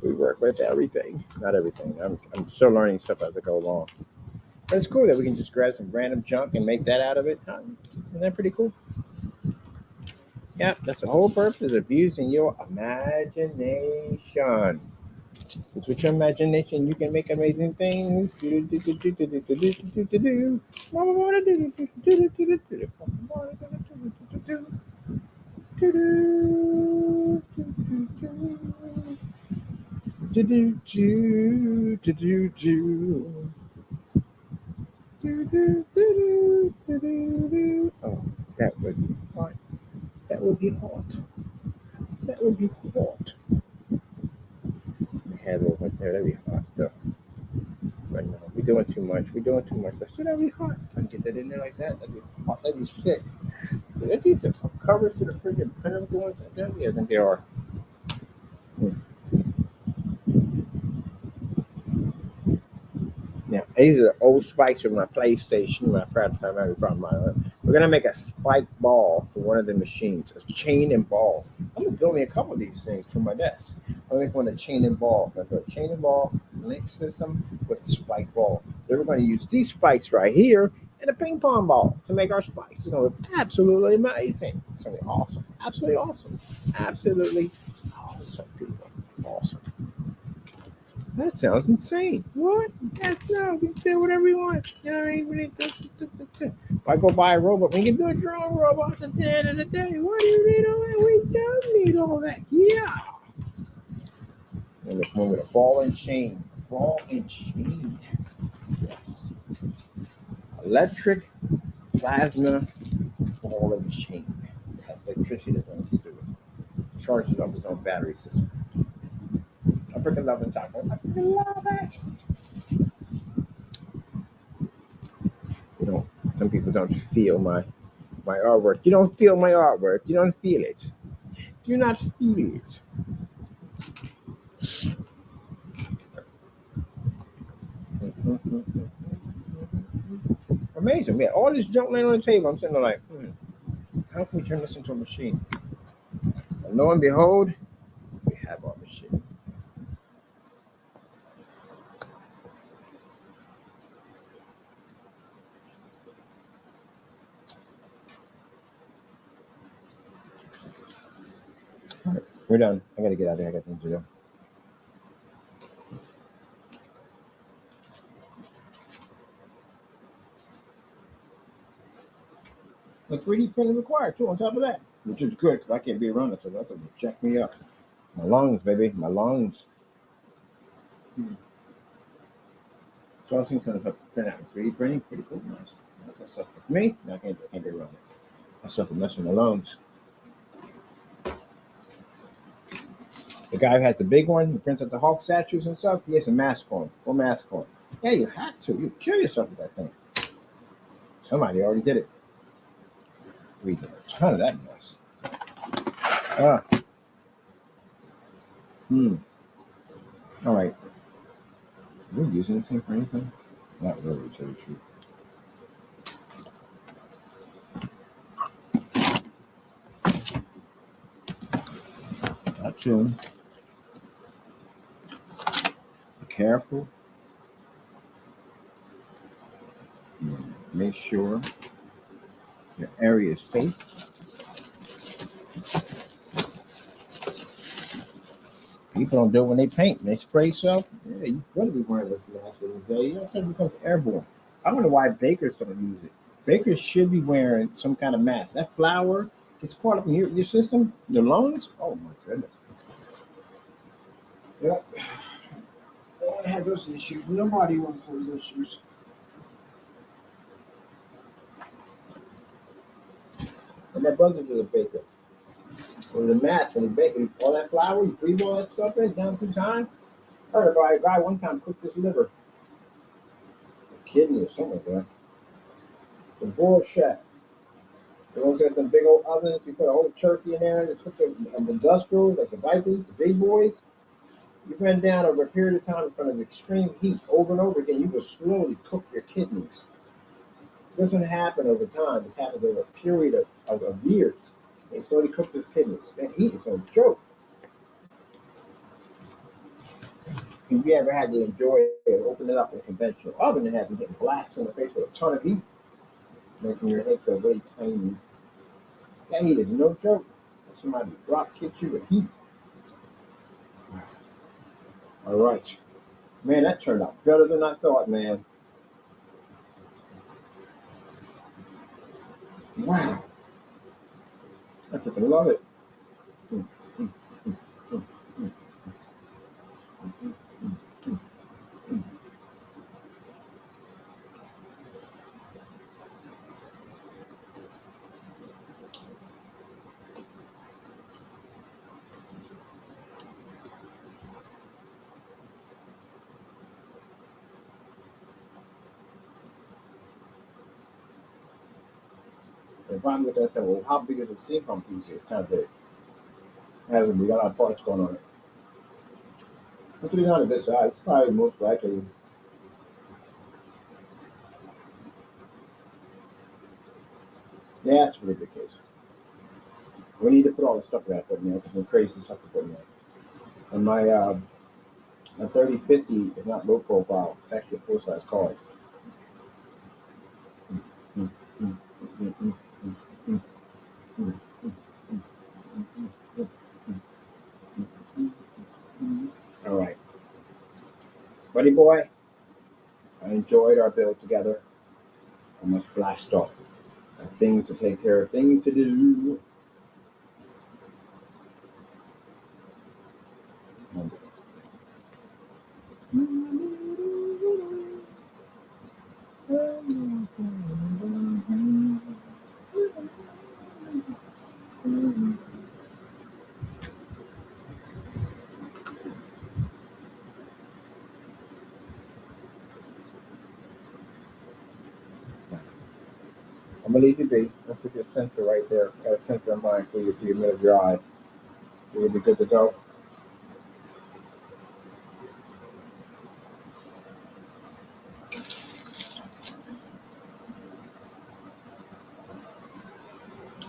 We work with everything. Not everything. I'm still learning stuff as I go along. But it's cool that we can just grab some random junk and make that out of it. Isn't that pretty cool? Yeah, that's the whole purpose of using your imagination. Because with your imagination, you can make amazing things. Oh, that would be hot. That would be hot. That would be hot. Head over there, that'd be hot though. But no, we're doing too much. We're doing too much. But still, that'd be hot. If I can get that in there like that, that'd be hot. That'd be sick. Are these the covers to the freaking printer ones? Yeah, I think they are. Now, these are the old spikes from my PlayStation. We're gonna make a spike ball for one of the machines, a chain and ball. I'm gonna build me a couple of these things for my desk. I'm gonna make one a chain and ball. I'm gonna do a chain and ball link system with a spike ball. Then we're gonna use these spikes right here and a ping pong ball to make our spikes. It's gonna look absolutely amazing. It's gonna be awesome. Absolutely awesome. Absolutely awesome, people. Awesome. That sounds insane. What? That's no, we can do whatever we want. You know what I mean? If I go buy a robot, we can build your own robot at the end of the day. What do you need all that? We don't need all that. Yeah. And we're with a ball and chain. Ball and chain. Yes. Electric plasma ball and chain. It has electricity that runs through it. Charges up its own battery system. I freaking love it, Taco. I freaking love it. You know, some people don't feel my artwork. You don't feel my artwork. You don't feel it. Do you not feel it? Amazing, man. All this junk laying on the table. I'm sitting there like, how can we turn this into a machine? And lo and behold, we have our machine. All right, we're done. I gotta get out of here. I got things to do. The 3D printer required too. On top of that, which is good because I can't be around it, so that's gonna check me up. My lungs, baby, my lungs. So I was thinking of print out 3D printing, pretty cool, nice. That's stuff for me. No, I can't get around it. That's stuff for messing with my lungs. The guy who has the big one, who prints out the Hulk statues and stuff, he has a mask on, full mask on. Yeah, you have to. You kill yourself with that thing. Somebody already did it. We did a ton of that mess. Ah. All right. Are we using this thing for anything? Not really, to tell you the truth. to be careful. Make sure your area is safe. People don't do it when they paint. When they spray stuff. Yeah, you better be wearing this mask every day. You know, it becomes airborne. I wonder why bakers don't use it. Bakers should be wearing some kind of mask. That flour gets caught up in your system, your lungs. Oh my goodness. Yep. I had those issues. Nobody wants those issues. And my brother's is a baker. With a mask, when he bakes all that flour, you breathe all that stuff in down through time. I heard about a guy one time cooked his liver, a kidney or something like that. The boiled chef. The ones that got them big old ovens, you put a whole turkey in there and cook the industrials, like the Vikings, the big boys. You ran down over a period of time in front of extreme heat over and over again. You will slowly cook your kidneys. It doesn't happen over time. This happens over a period of years. They slowly cook his kidneys. That heat is no joke. If you ever had to enjoy it, open it up in a conventional oven and have you getting blasted in the face with a ton of heat, making your head feel really tiny. That heat is no joke. Somebody drop kick you with heat. All right. Man, that turned out better than I thought, man. Wow. I freaking love it. If I'm looking at that, well, how big is the steam pump piece? It's kind of big. We got a lot of parts going on it. It's really not a good size. It's probably most likely. Yeah, that's a pretty good case. We need to put all the stuff we got to put in there because some crazy stuff to put in there. And my 3050 is not low profile. It's actually a full size car. All right. Buddy boy, I enjoyed our build together. I must blast off. I have things to take care of, things to do. I'm gonna leave you be. I'll put your sensor right there. Got a sensor on mine for you to your middle of your eye. You'll be good to go.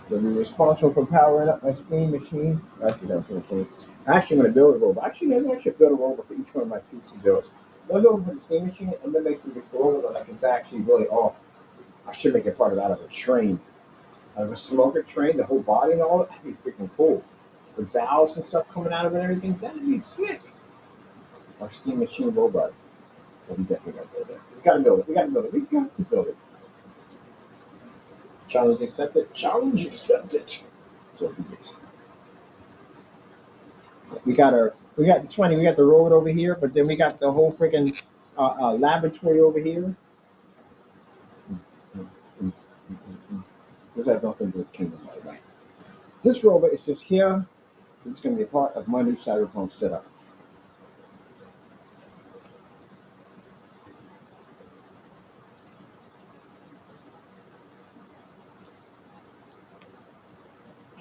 You'll be responsible for powering up my steam machine. Actually, that's pretty cool. Actually, I'm gonna build a robot. Actually, maybe I should build a robot for each one of my PC builds. I'll build for the steam machine. I'm gonna make the robot like it's actually really off. I should make it part of out of a train. Out of a smoker train, the whole body and all that. That'd be freaking cool. With valves and stuff coming out of it and everything, that'd be sick. Our steam machine robot. Well, we definitely got to build it. We got to build it. We got to build it. We got to build it. Challenge accepted. Challenge accepted. So be it. We got it's funny, we got the road over here, but then we got the whole freaking laboratory over here. This has nothing to do with Kingdom, by the way. This robot is just here. It's going to be a part of my new cyberpunk setup.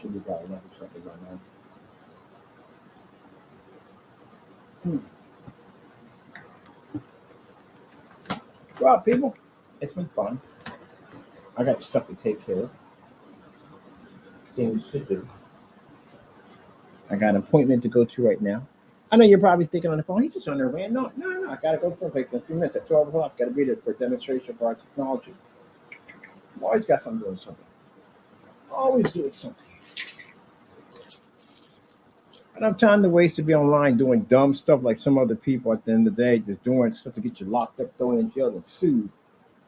Should be probably not something right now. Well, people, it's been fun. I got stuff to take care of. Things to do. I got an appointment to go to right now. I know you're probably thinking on the phone, he's just on there, man. No, no, no. I got to go for like in a few minutes at 12 o'clock. Got to be there for a demonstration for our technology. Always got something doing something. Always doing something. I don't have time to waste to be online doing dumb stuff like some other people at the end of the day, just doing stuff to get you locked up, thrown in jail, and sued.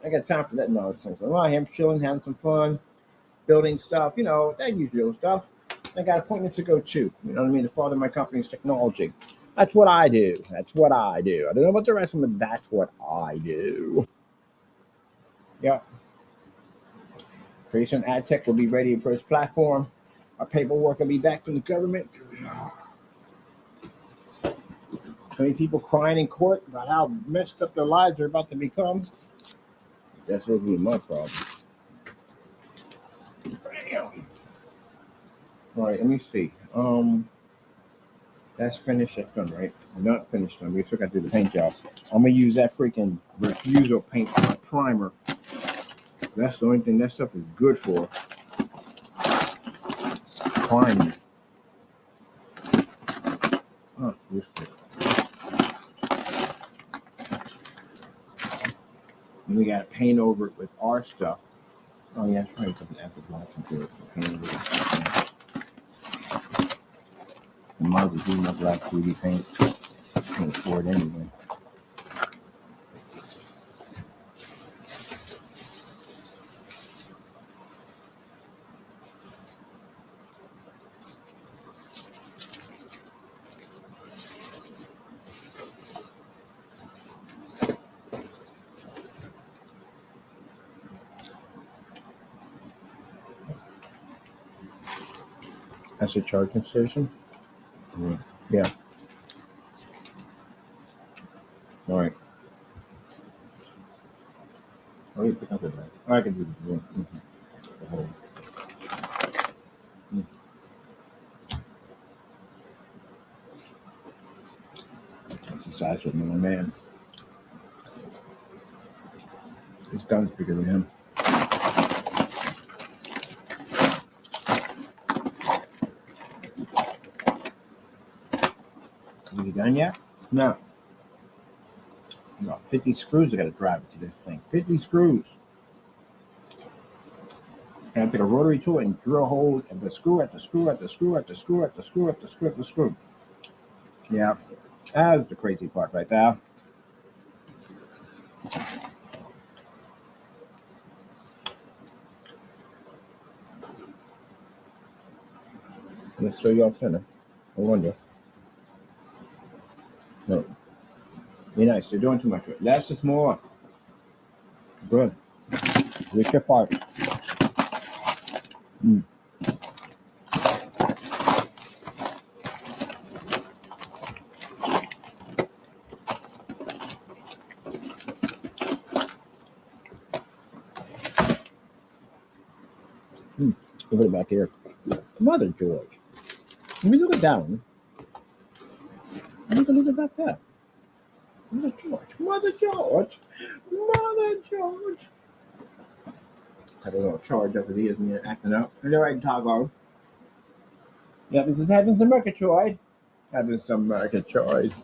I got time for that nonsense. I'm out here chilling, having some fun, building stuff, that usual stuff. I got appointments to go to. You know what I mean? To father my company's technology. That's what I do. That's what I do. I don't know about the rest of them, but that's what I do. Yep. Pretty soon, AdTech will be ready for its platform. Our paperwork will be back from the government. So many people crying in court about how messed up their lives are about to become. That's supposed to be my problem. Damn. All right, let me see. That's finished. That's done, right? Not finished. We still got to do the paint job. I'm gonna use that freaking refusal paint for my primer. That's the only thing that stuff is good for. Primer. Huh, useful. And we got to paint over it with our stuff. Oh yeah, that's right. Put the apple blocks into it. I might as well do my black 3D paint. Paint for it anyway. That's a charging station? Yeah. All right. Oh, you pick up with that. Oh, I can do this. Mm-hmm. That's the size of my man. His gun's bigger than him. Is he done yet? No. No, 50 screws I got to drive to this thing. 50 screws. And I take a rotary tool and drill holes and the screw after screw after screw after screw after screw after screw after screw. Yeah, that's the crazy part right there. Let's show you off center. I wonder. No. Be nice. They're doing too much. That's just more. Good. With your part. Mm. Put it back here. Mother George. Let me look at that one. Look at back there. Mother George. Mother George. Mother George. I don't know, charge up with he isn't acting up. Is that right, Tago? Yeah, this is having some Murgatroyd. Having some Murgatroyd.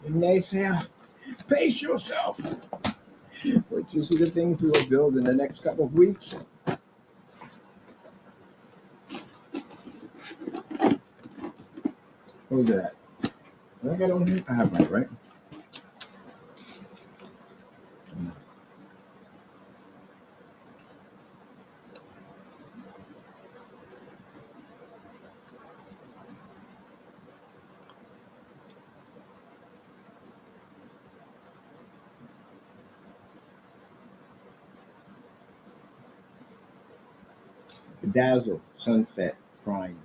And they say, pace yourself. Wait, you see the things we will build in the next couple of weeks? What was that? I think I don't have. I have mine, right? Dazzle, Sunset, Prime.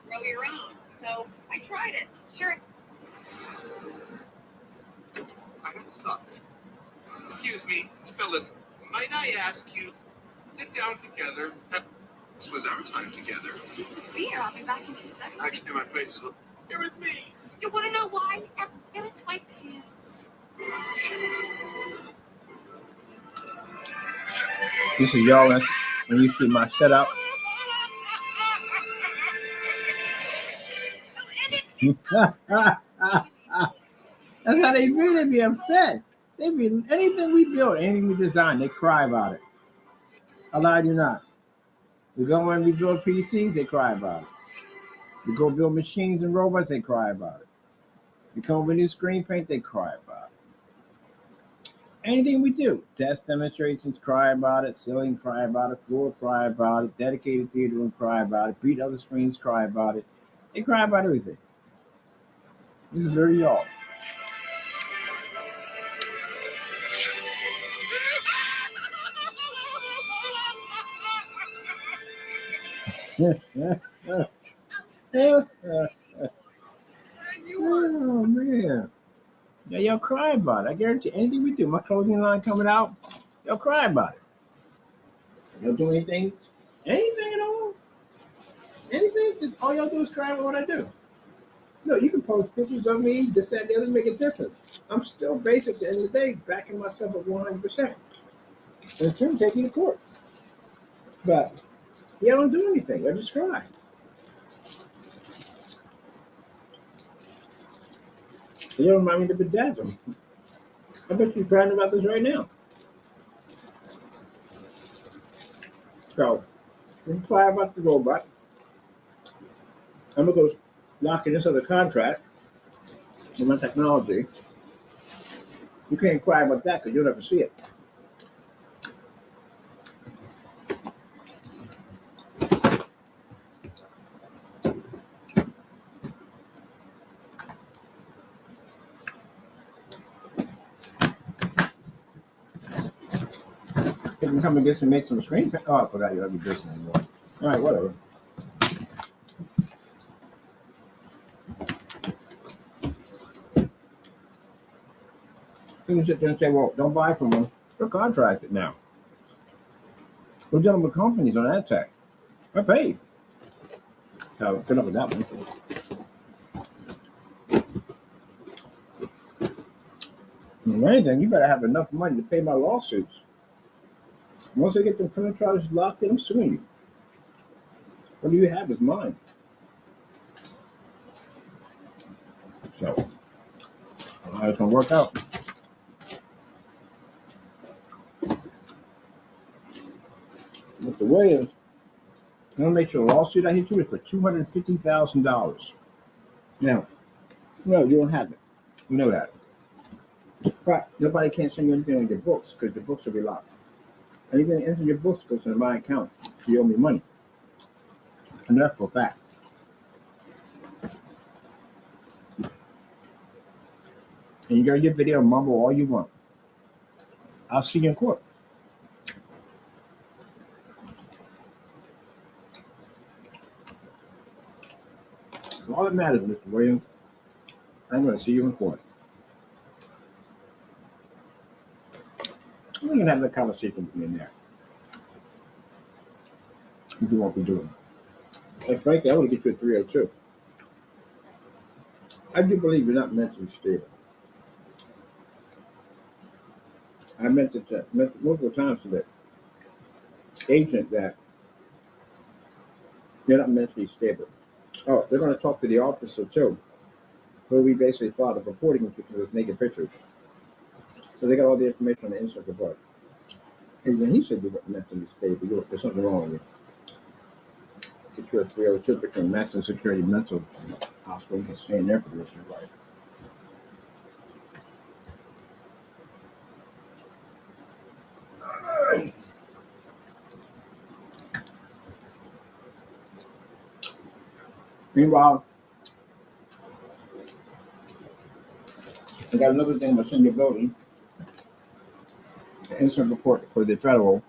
Grow your own. So I tried it. Sure. I got stuck. Excuse me, Phyllis, might I ask you? Sit down together. This was our time together. It's just a beer. I'll be back in 2 seconds. Actually, my face is here with me. You want to know why? And it's my pants. This is y'all when you see my setup. That's how they be. They be upset. They be anything we build, anything we design, they cry about it. I lied you not. We go in, we build PCs, they cry about it. We go build machines and robots, they cry about it. We come up with new screen paint, they cry about it. Anything we do, test demonstrations, cry about it. Ceiling, cry about it. Floor, cry about it. Dedicated theater room, cry about it. Beat other screens, cry about it. They cry about everything. This is very y'all. Oh man. Yeah, y'all cry about it. I guarantee anything we do, my clothing line coming out, y'all cry about it. Y'all do anything at all? Anything? Just all y'all do is cry about what I do. No, you can post pictures of me, this, that, and the other, make a difference. I'm still basic at the end of the day, backing myself at 100%. And it's him taking to court. But y'all don't do anything. I just cry. You don't remind me to bedazzle. I bet you're crying about this right now. So, you cry about the robot. I'm going to go lock in this other contract with my technology. You can't cry about that because you'll never see it. You can come and get some, make some screen. Oh, I forgot you don't have your business anymore. All right, whatever. You can sit there and say, well, don't buy from them. They're contracted now. We're dealing with companies on ad tech. I paid. So, good enough with that one. If anything, you better have enough money to pay my lawsuits. Once they get them criminal charges locked in, I'm suing you. What do you have is mine. So, how it's going to work out. Mr. Williams, I'm going to make sure the lawsuit I hit you with for $250,000. Now, no, you don't have it. You know that. But nobody can send you anything on your books because your books will be locked. Anything that enters in your books goes into my account. You owe me money. And that's for a fact. And you got your video and mumble all you want. I'll see you in court. That's all that matters, Mr. Williams. I'm going to see you in court. We can have that conversation with me in there. You won't be doing. And frankly, I want to get you a 302. I do believe you're not mentally stable. I mentioned multiple times to the agent that you're not mentally stable. Oh, they're going to talk to the officer too, who we basically filed a reporting with because of naked pictures. So they got all the information on the insert report. And he said you weren't mentally stable. There's something wrong with you. Get you a 302 between maximum security mental hospital. You can stay in there for the rest of your life. Meanwhile, I got another thing about senior building. The instant report for the federal,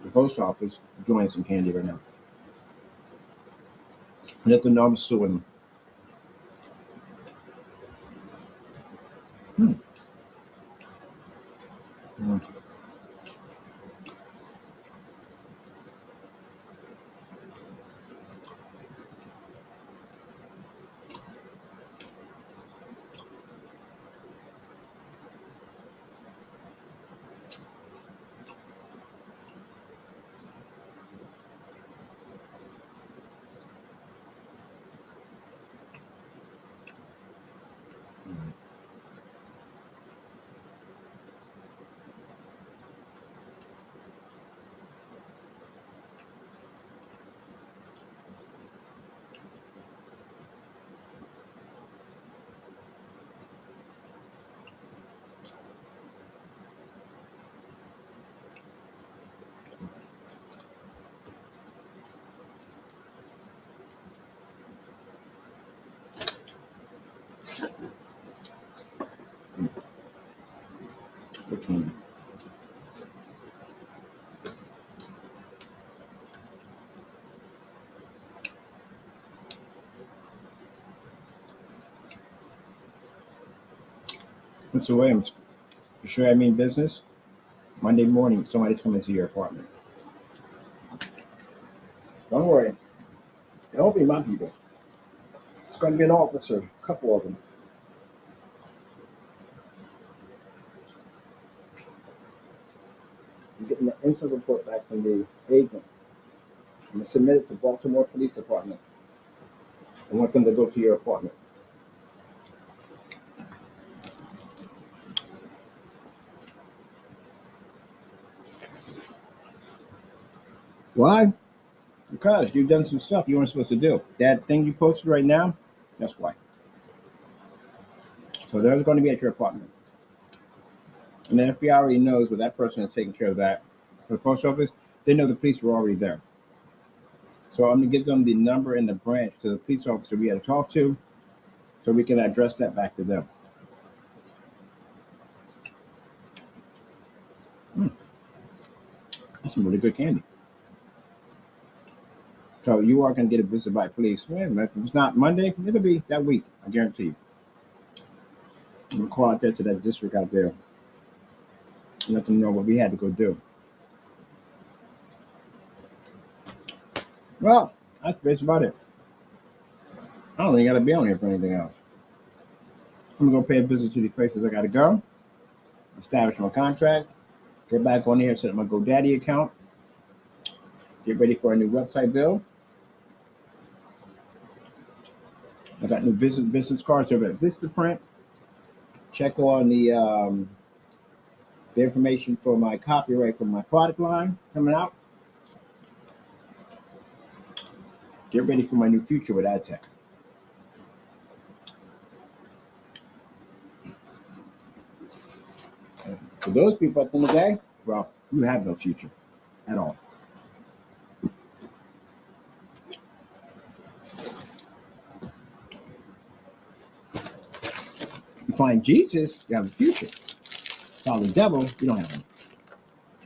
the post office, enjoying some candy right now. Let them know I'm suing them. Mr. Williams, you sure I mean business? Monday morning, somebody's coming to your apartment. Don't worry. It won't be my people. It's going to be an officer, a couple of them. I'm getting the instant report back from the agent. I'm going to submit it to Baltimore Police Department. I want them to go to your apartment. Why? Because you've done some stuff you weren't supposed to do. That thing you posted right now, that's why. So they're going to be at your apartment. And the FBI already knows what that person is taking care of that. For the post office, they know the police were already there. So I'm going to give them the number and the branch to the police officer we had to talk to so we can address that back to them. That's some really good candy. So you are going to get a visit by police. Well, if it's not Monday, it'll be that week. I guarantee you. I'm going to call out there to that district out there and let them know what we had to go do. Well, that's basically about it. I don't think I got to be on here for anything else. I'm going to go pay a visit to these places I got to go, establish my contract, get back on here, set up my GoDaddy account, get ready for a new website build. I got new business cards over at Vistaprint. Check on the information for my copyright for my product line coming out. Get ready for my new future with ad tech. For those people at the end of the day, well, you have no future at all. You find Jesus, you have a future. Follow the devil, you don't have one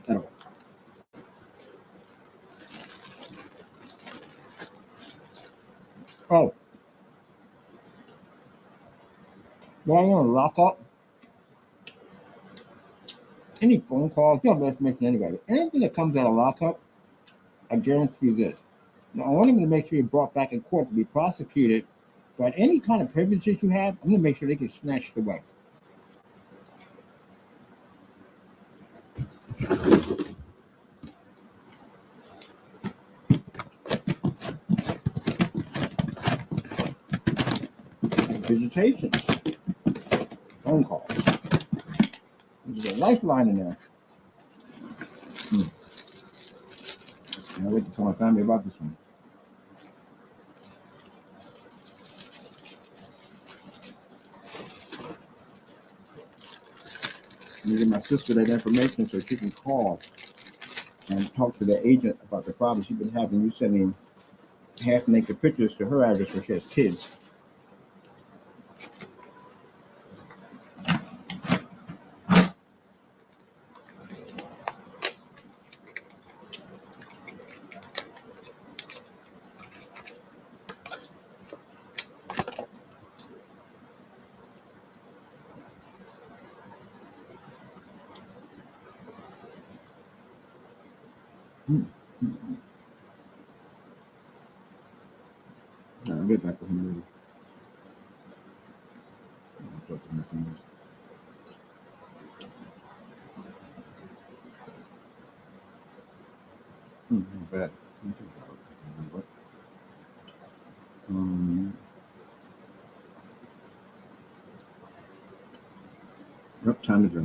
at all. Oh, well, I want to lock up any phone calls, you don't have information anybody. Anything that comes out of lockup, I guarantee you this. Now, I want them to make sure you're brought back in court to be prosecuted, but any kind of privileges you have, I'm going to make sure they get snatched away. Visitations, phone calls. There's a lifeline in there. I'll wait to tell my family about this one. I'm going to give my sister that information so she can call and talk to the agent about the problems she's been having. You sending half-naked pictures to her address where she has kids. I'll get back with him later. I'll talk to him after this. Not bad. What time is it?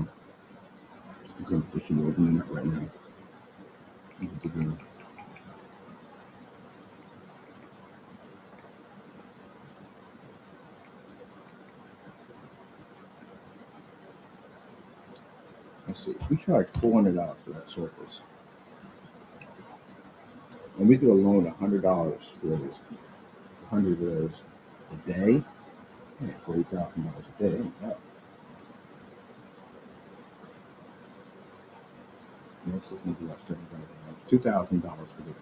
Okay, this should be opening up right now. Let's see. We charge $400 for that surface. And we do a loan $100 for this. 100 of those a day. Yeah, $40,000 a day. Ain't that? And this isn't too much. $2,000 for the day.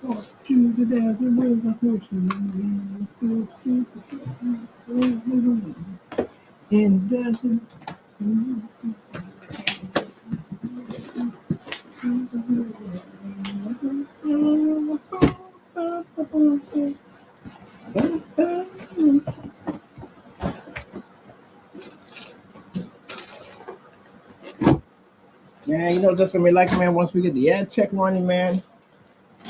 Off to the desert with a horseman. In the desert. Man, you know that's gonna be like, man, once we get the ad tech running, man,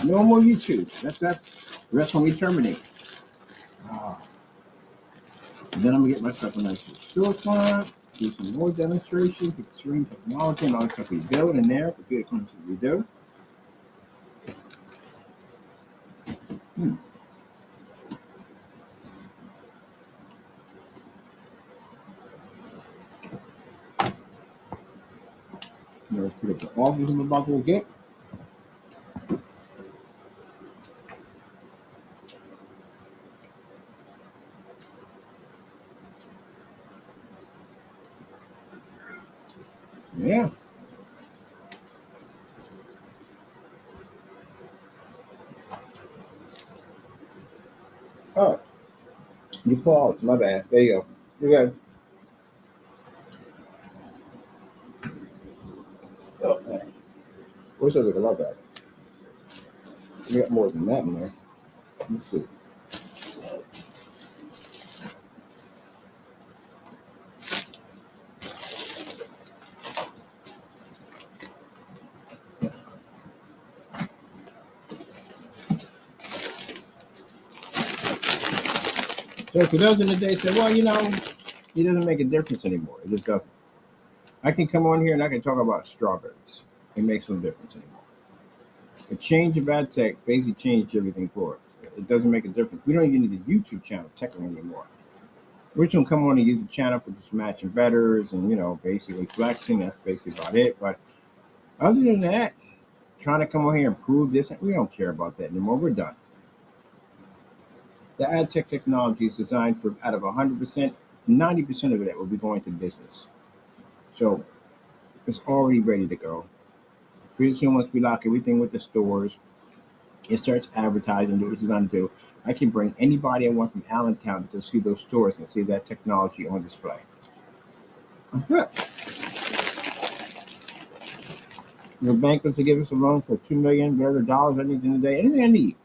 no more YouTube. That's when we terminate. Ah, and then I'm gonna get myself a nice storefront, do some more demonstrations, featuring technology and all the stuff we build in there, computer content we do. Hmm. Let's put up the office I'm about to get. Yeah. Oh, you paused. My bad. There you go. You good. Okay. What's that? My bad. We got more than that in there. Let's see. So for those in the day say, well, you know, it doesn't make a difference anymore. It just doesn't. I can come on here and I can talk about strawberries. It makes no difference anymore. The change of ad tech basically changed everything for us. It doesn't make a difference. We don't even need a YouTube channel technically anymore. We're just gonna come on and use the channel for just matching betters and basically flexing. That's basically about it. But other than that, trying to come on here and prove this, we don't care about that anymore. We're done. The ad tech technology is designed for out of 100%, 90% of it will be going to business. So it's already ready to go. Pretty soon, once we lock everything with the stores, it starts advertising, do what it's designed to do. I can bring anybody I want from Allentown to see those stores and see that technology on display. Yeah. The bank wants to give us a loan for $2 million, whatever dollars I need in the day, anything I need.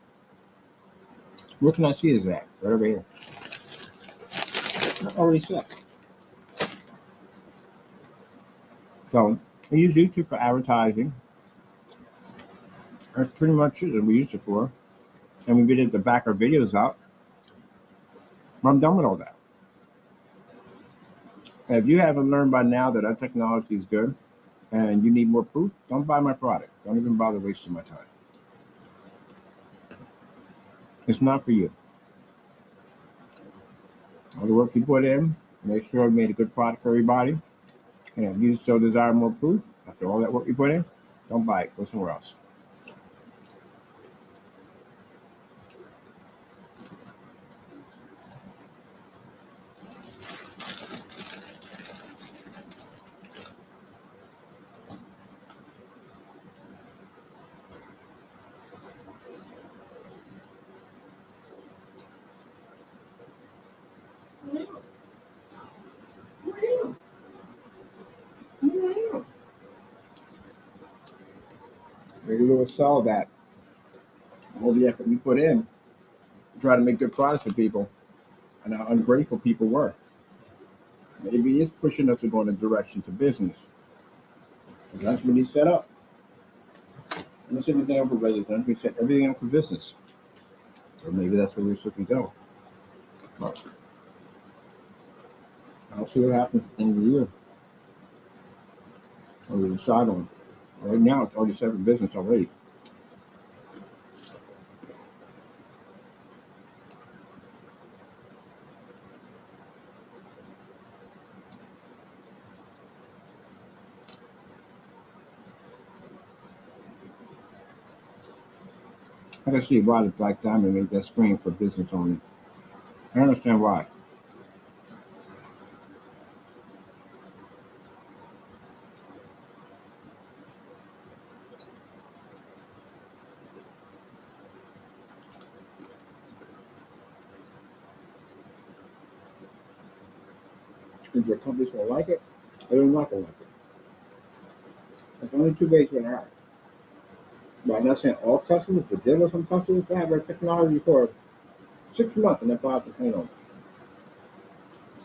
Where can I see is that? Right over here. I already said. So I use YouTube for advertising. That's pretty much it that we use it for. And we get to back our videos out. I'm done with all that. If you haven't learned by now that our technology is good and you need more proof, don't buy my product. Don't even bother wasting my time. It's not for you. All the work you put in, make sure I made a good product for everybody. And if you so desire more proof, after all that work you put in, don't buy it. Go somewhere else. Maybe we'll sell that. All the effort we put in to try to make good products for people and how ungrateful people were. Maybe it's pushing us to go in a direction to business. And that's what he set up. And that's everything up for business. We set everything up for business. So maybe that's where we're supposed to go. But I'll see what happens at the end of the year. Or we decide on. Right now, it's already set for business already. I can see why the Black Diamond made that screen for business only. I don't understand why. Either companies will like it or they're not going to like it. There's only two ways to hire. But I'm not saying all customers, but there were some customers that have our technology for 6 months and then buy the paint on it.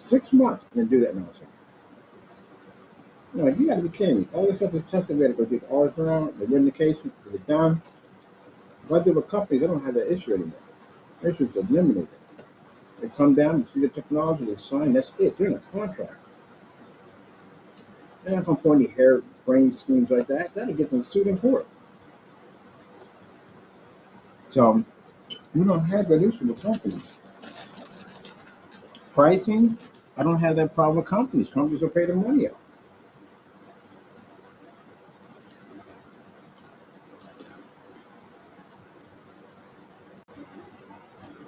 6 months and then do that nonsense. No, you got to be kidding me. All this stuff is tested ready to get all this around, the vindication, is it done? If I do with companies, they don't have that issue anymore. The issue is eliminated. They come down, they see the technology, they sign, that's it. They're in a contract. They're not going to put any hair brain schemes like that. That'll get them sued in court. So, we don't have that issue with companies. Pricing, I don't have that problem with companies. Companies will pay their money out.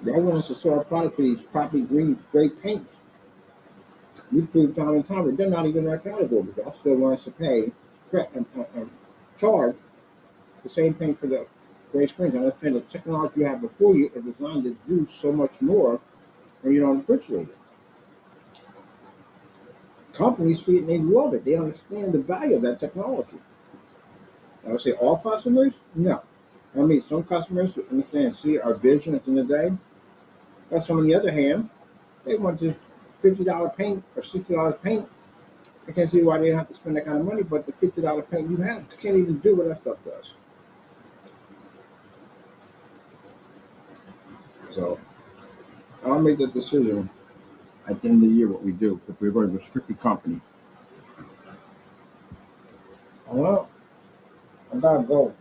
Y'all want us to sell our product to these property green, great paints. We prove time and time that they're not even in our category, but y'all still want us to pay, charge the same paint for the gray screens. I understand the technology you have before you is designed to do so much more when you don't appreciate it. Companies see it and they love it. They understand the value of that technology. I would say all customers? No. I mean, some customers understand and see our vision at the end of the day. But some on the other hand, they want to $50 paint or $60 paint. I can't see why they don't have to spend that kind of money, but the $50 paint you have can't even do what that stuff does. So I'll make the decision at the end of the year what we do if we're going to restrict the company. Well, I gotta go.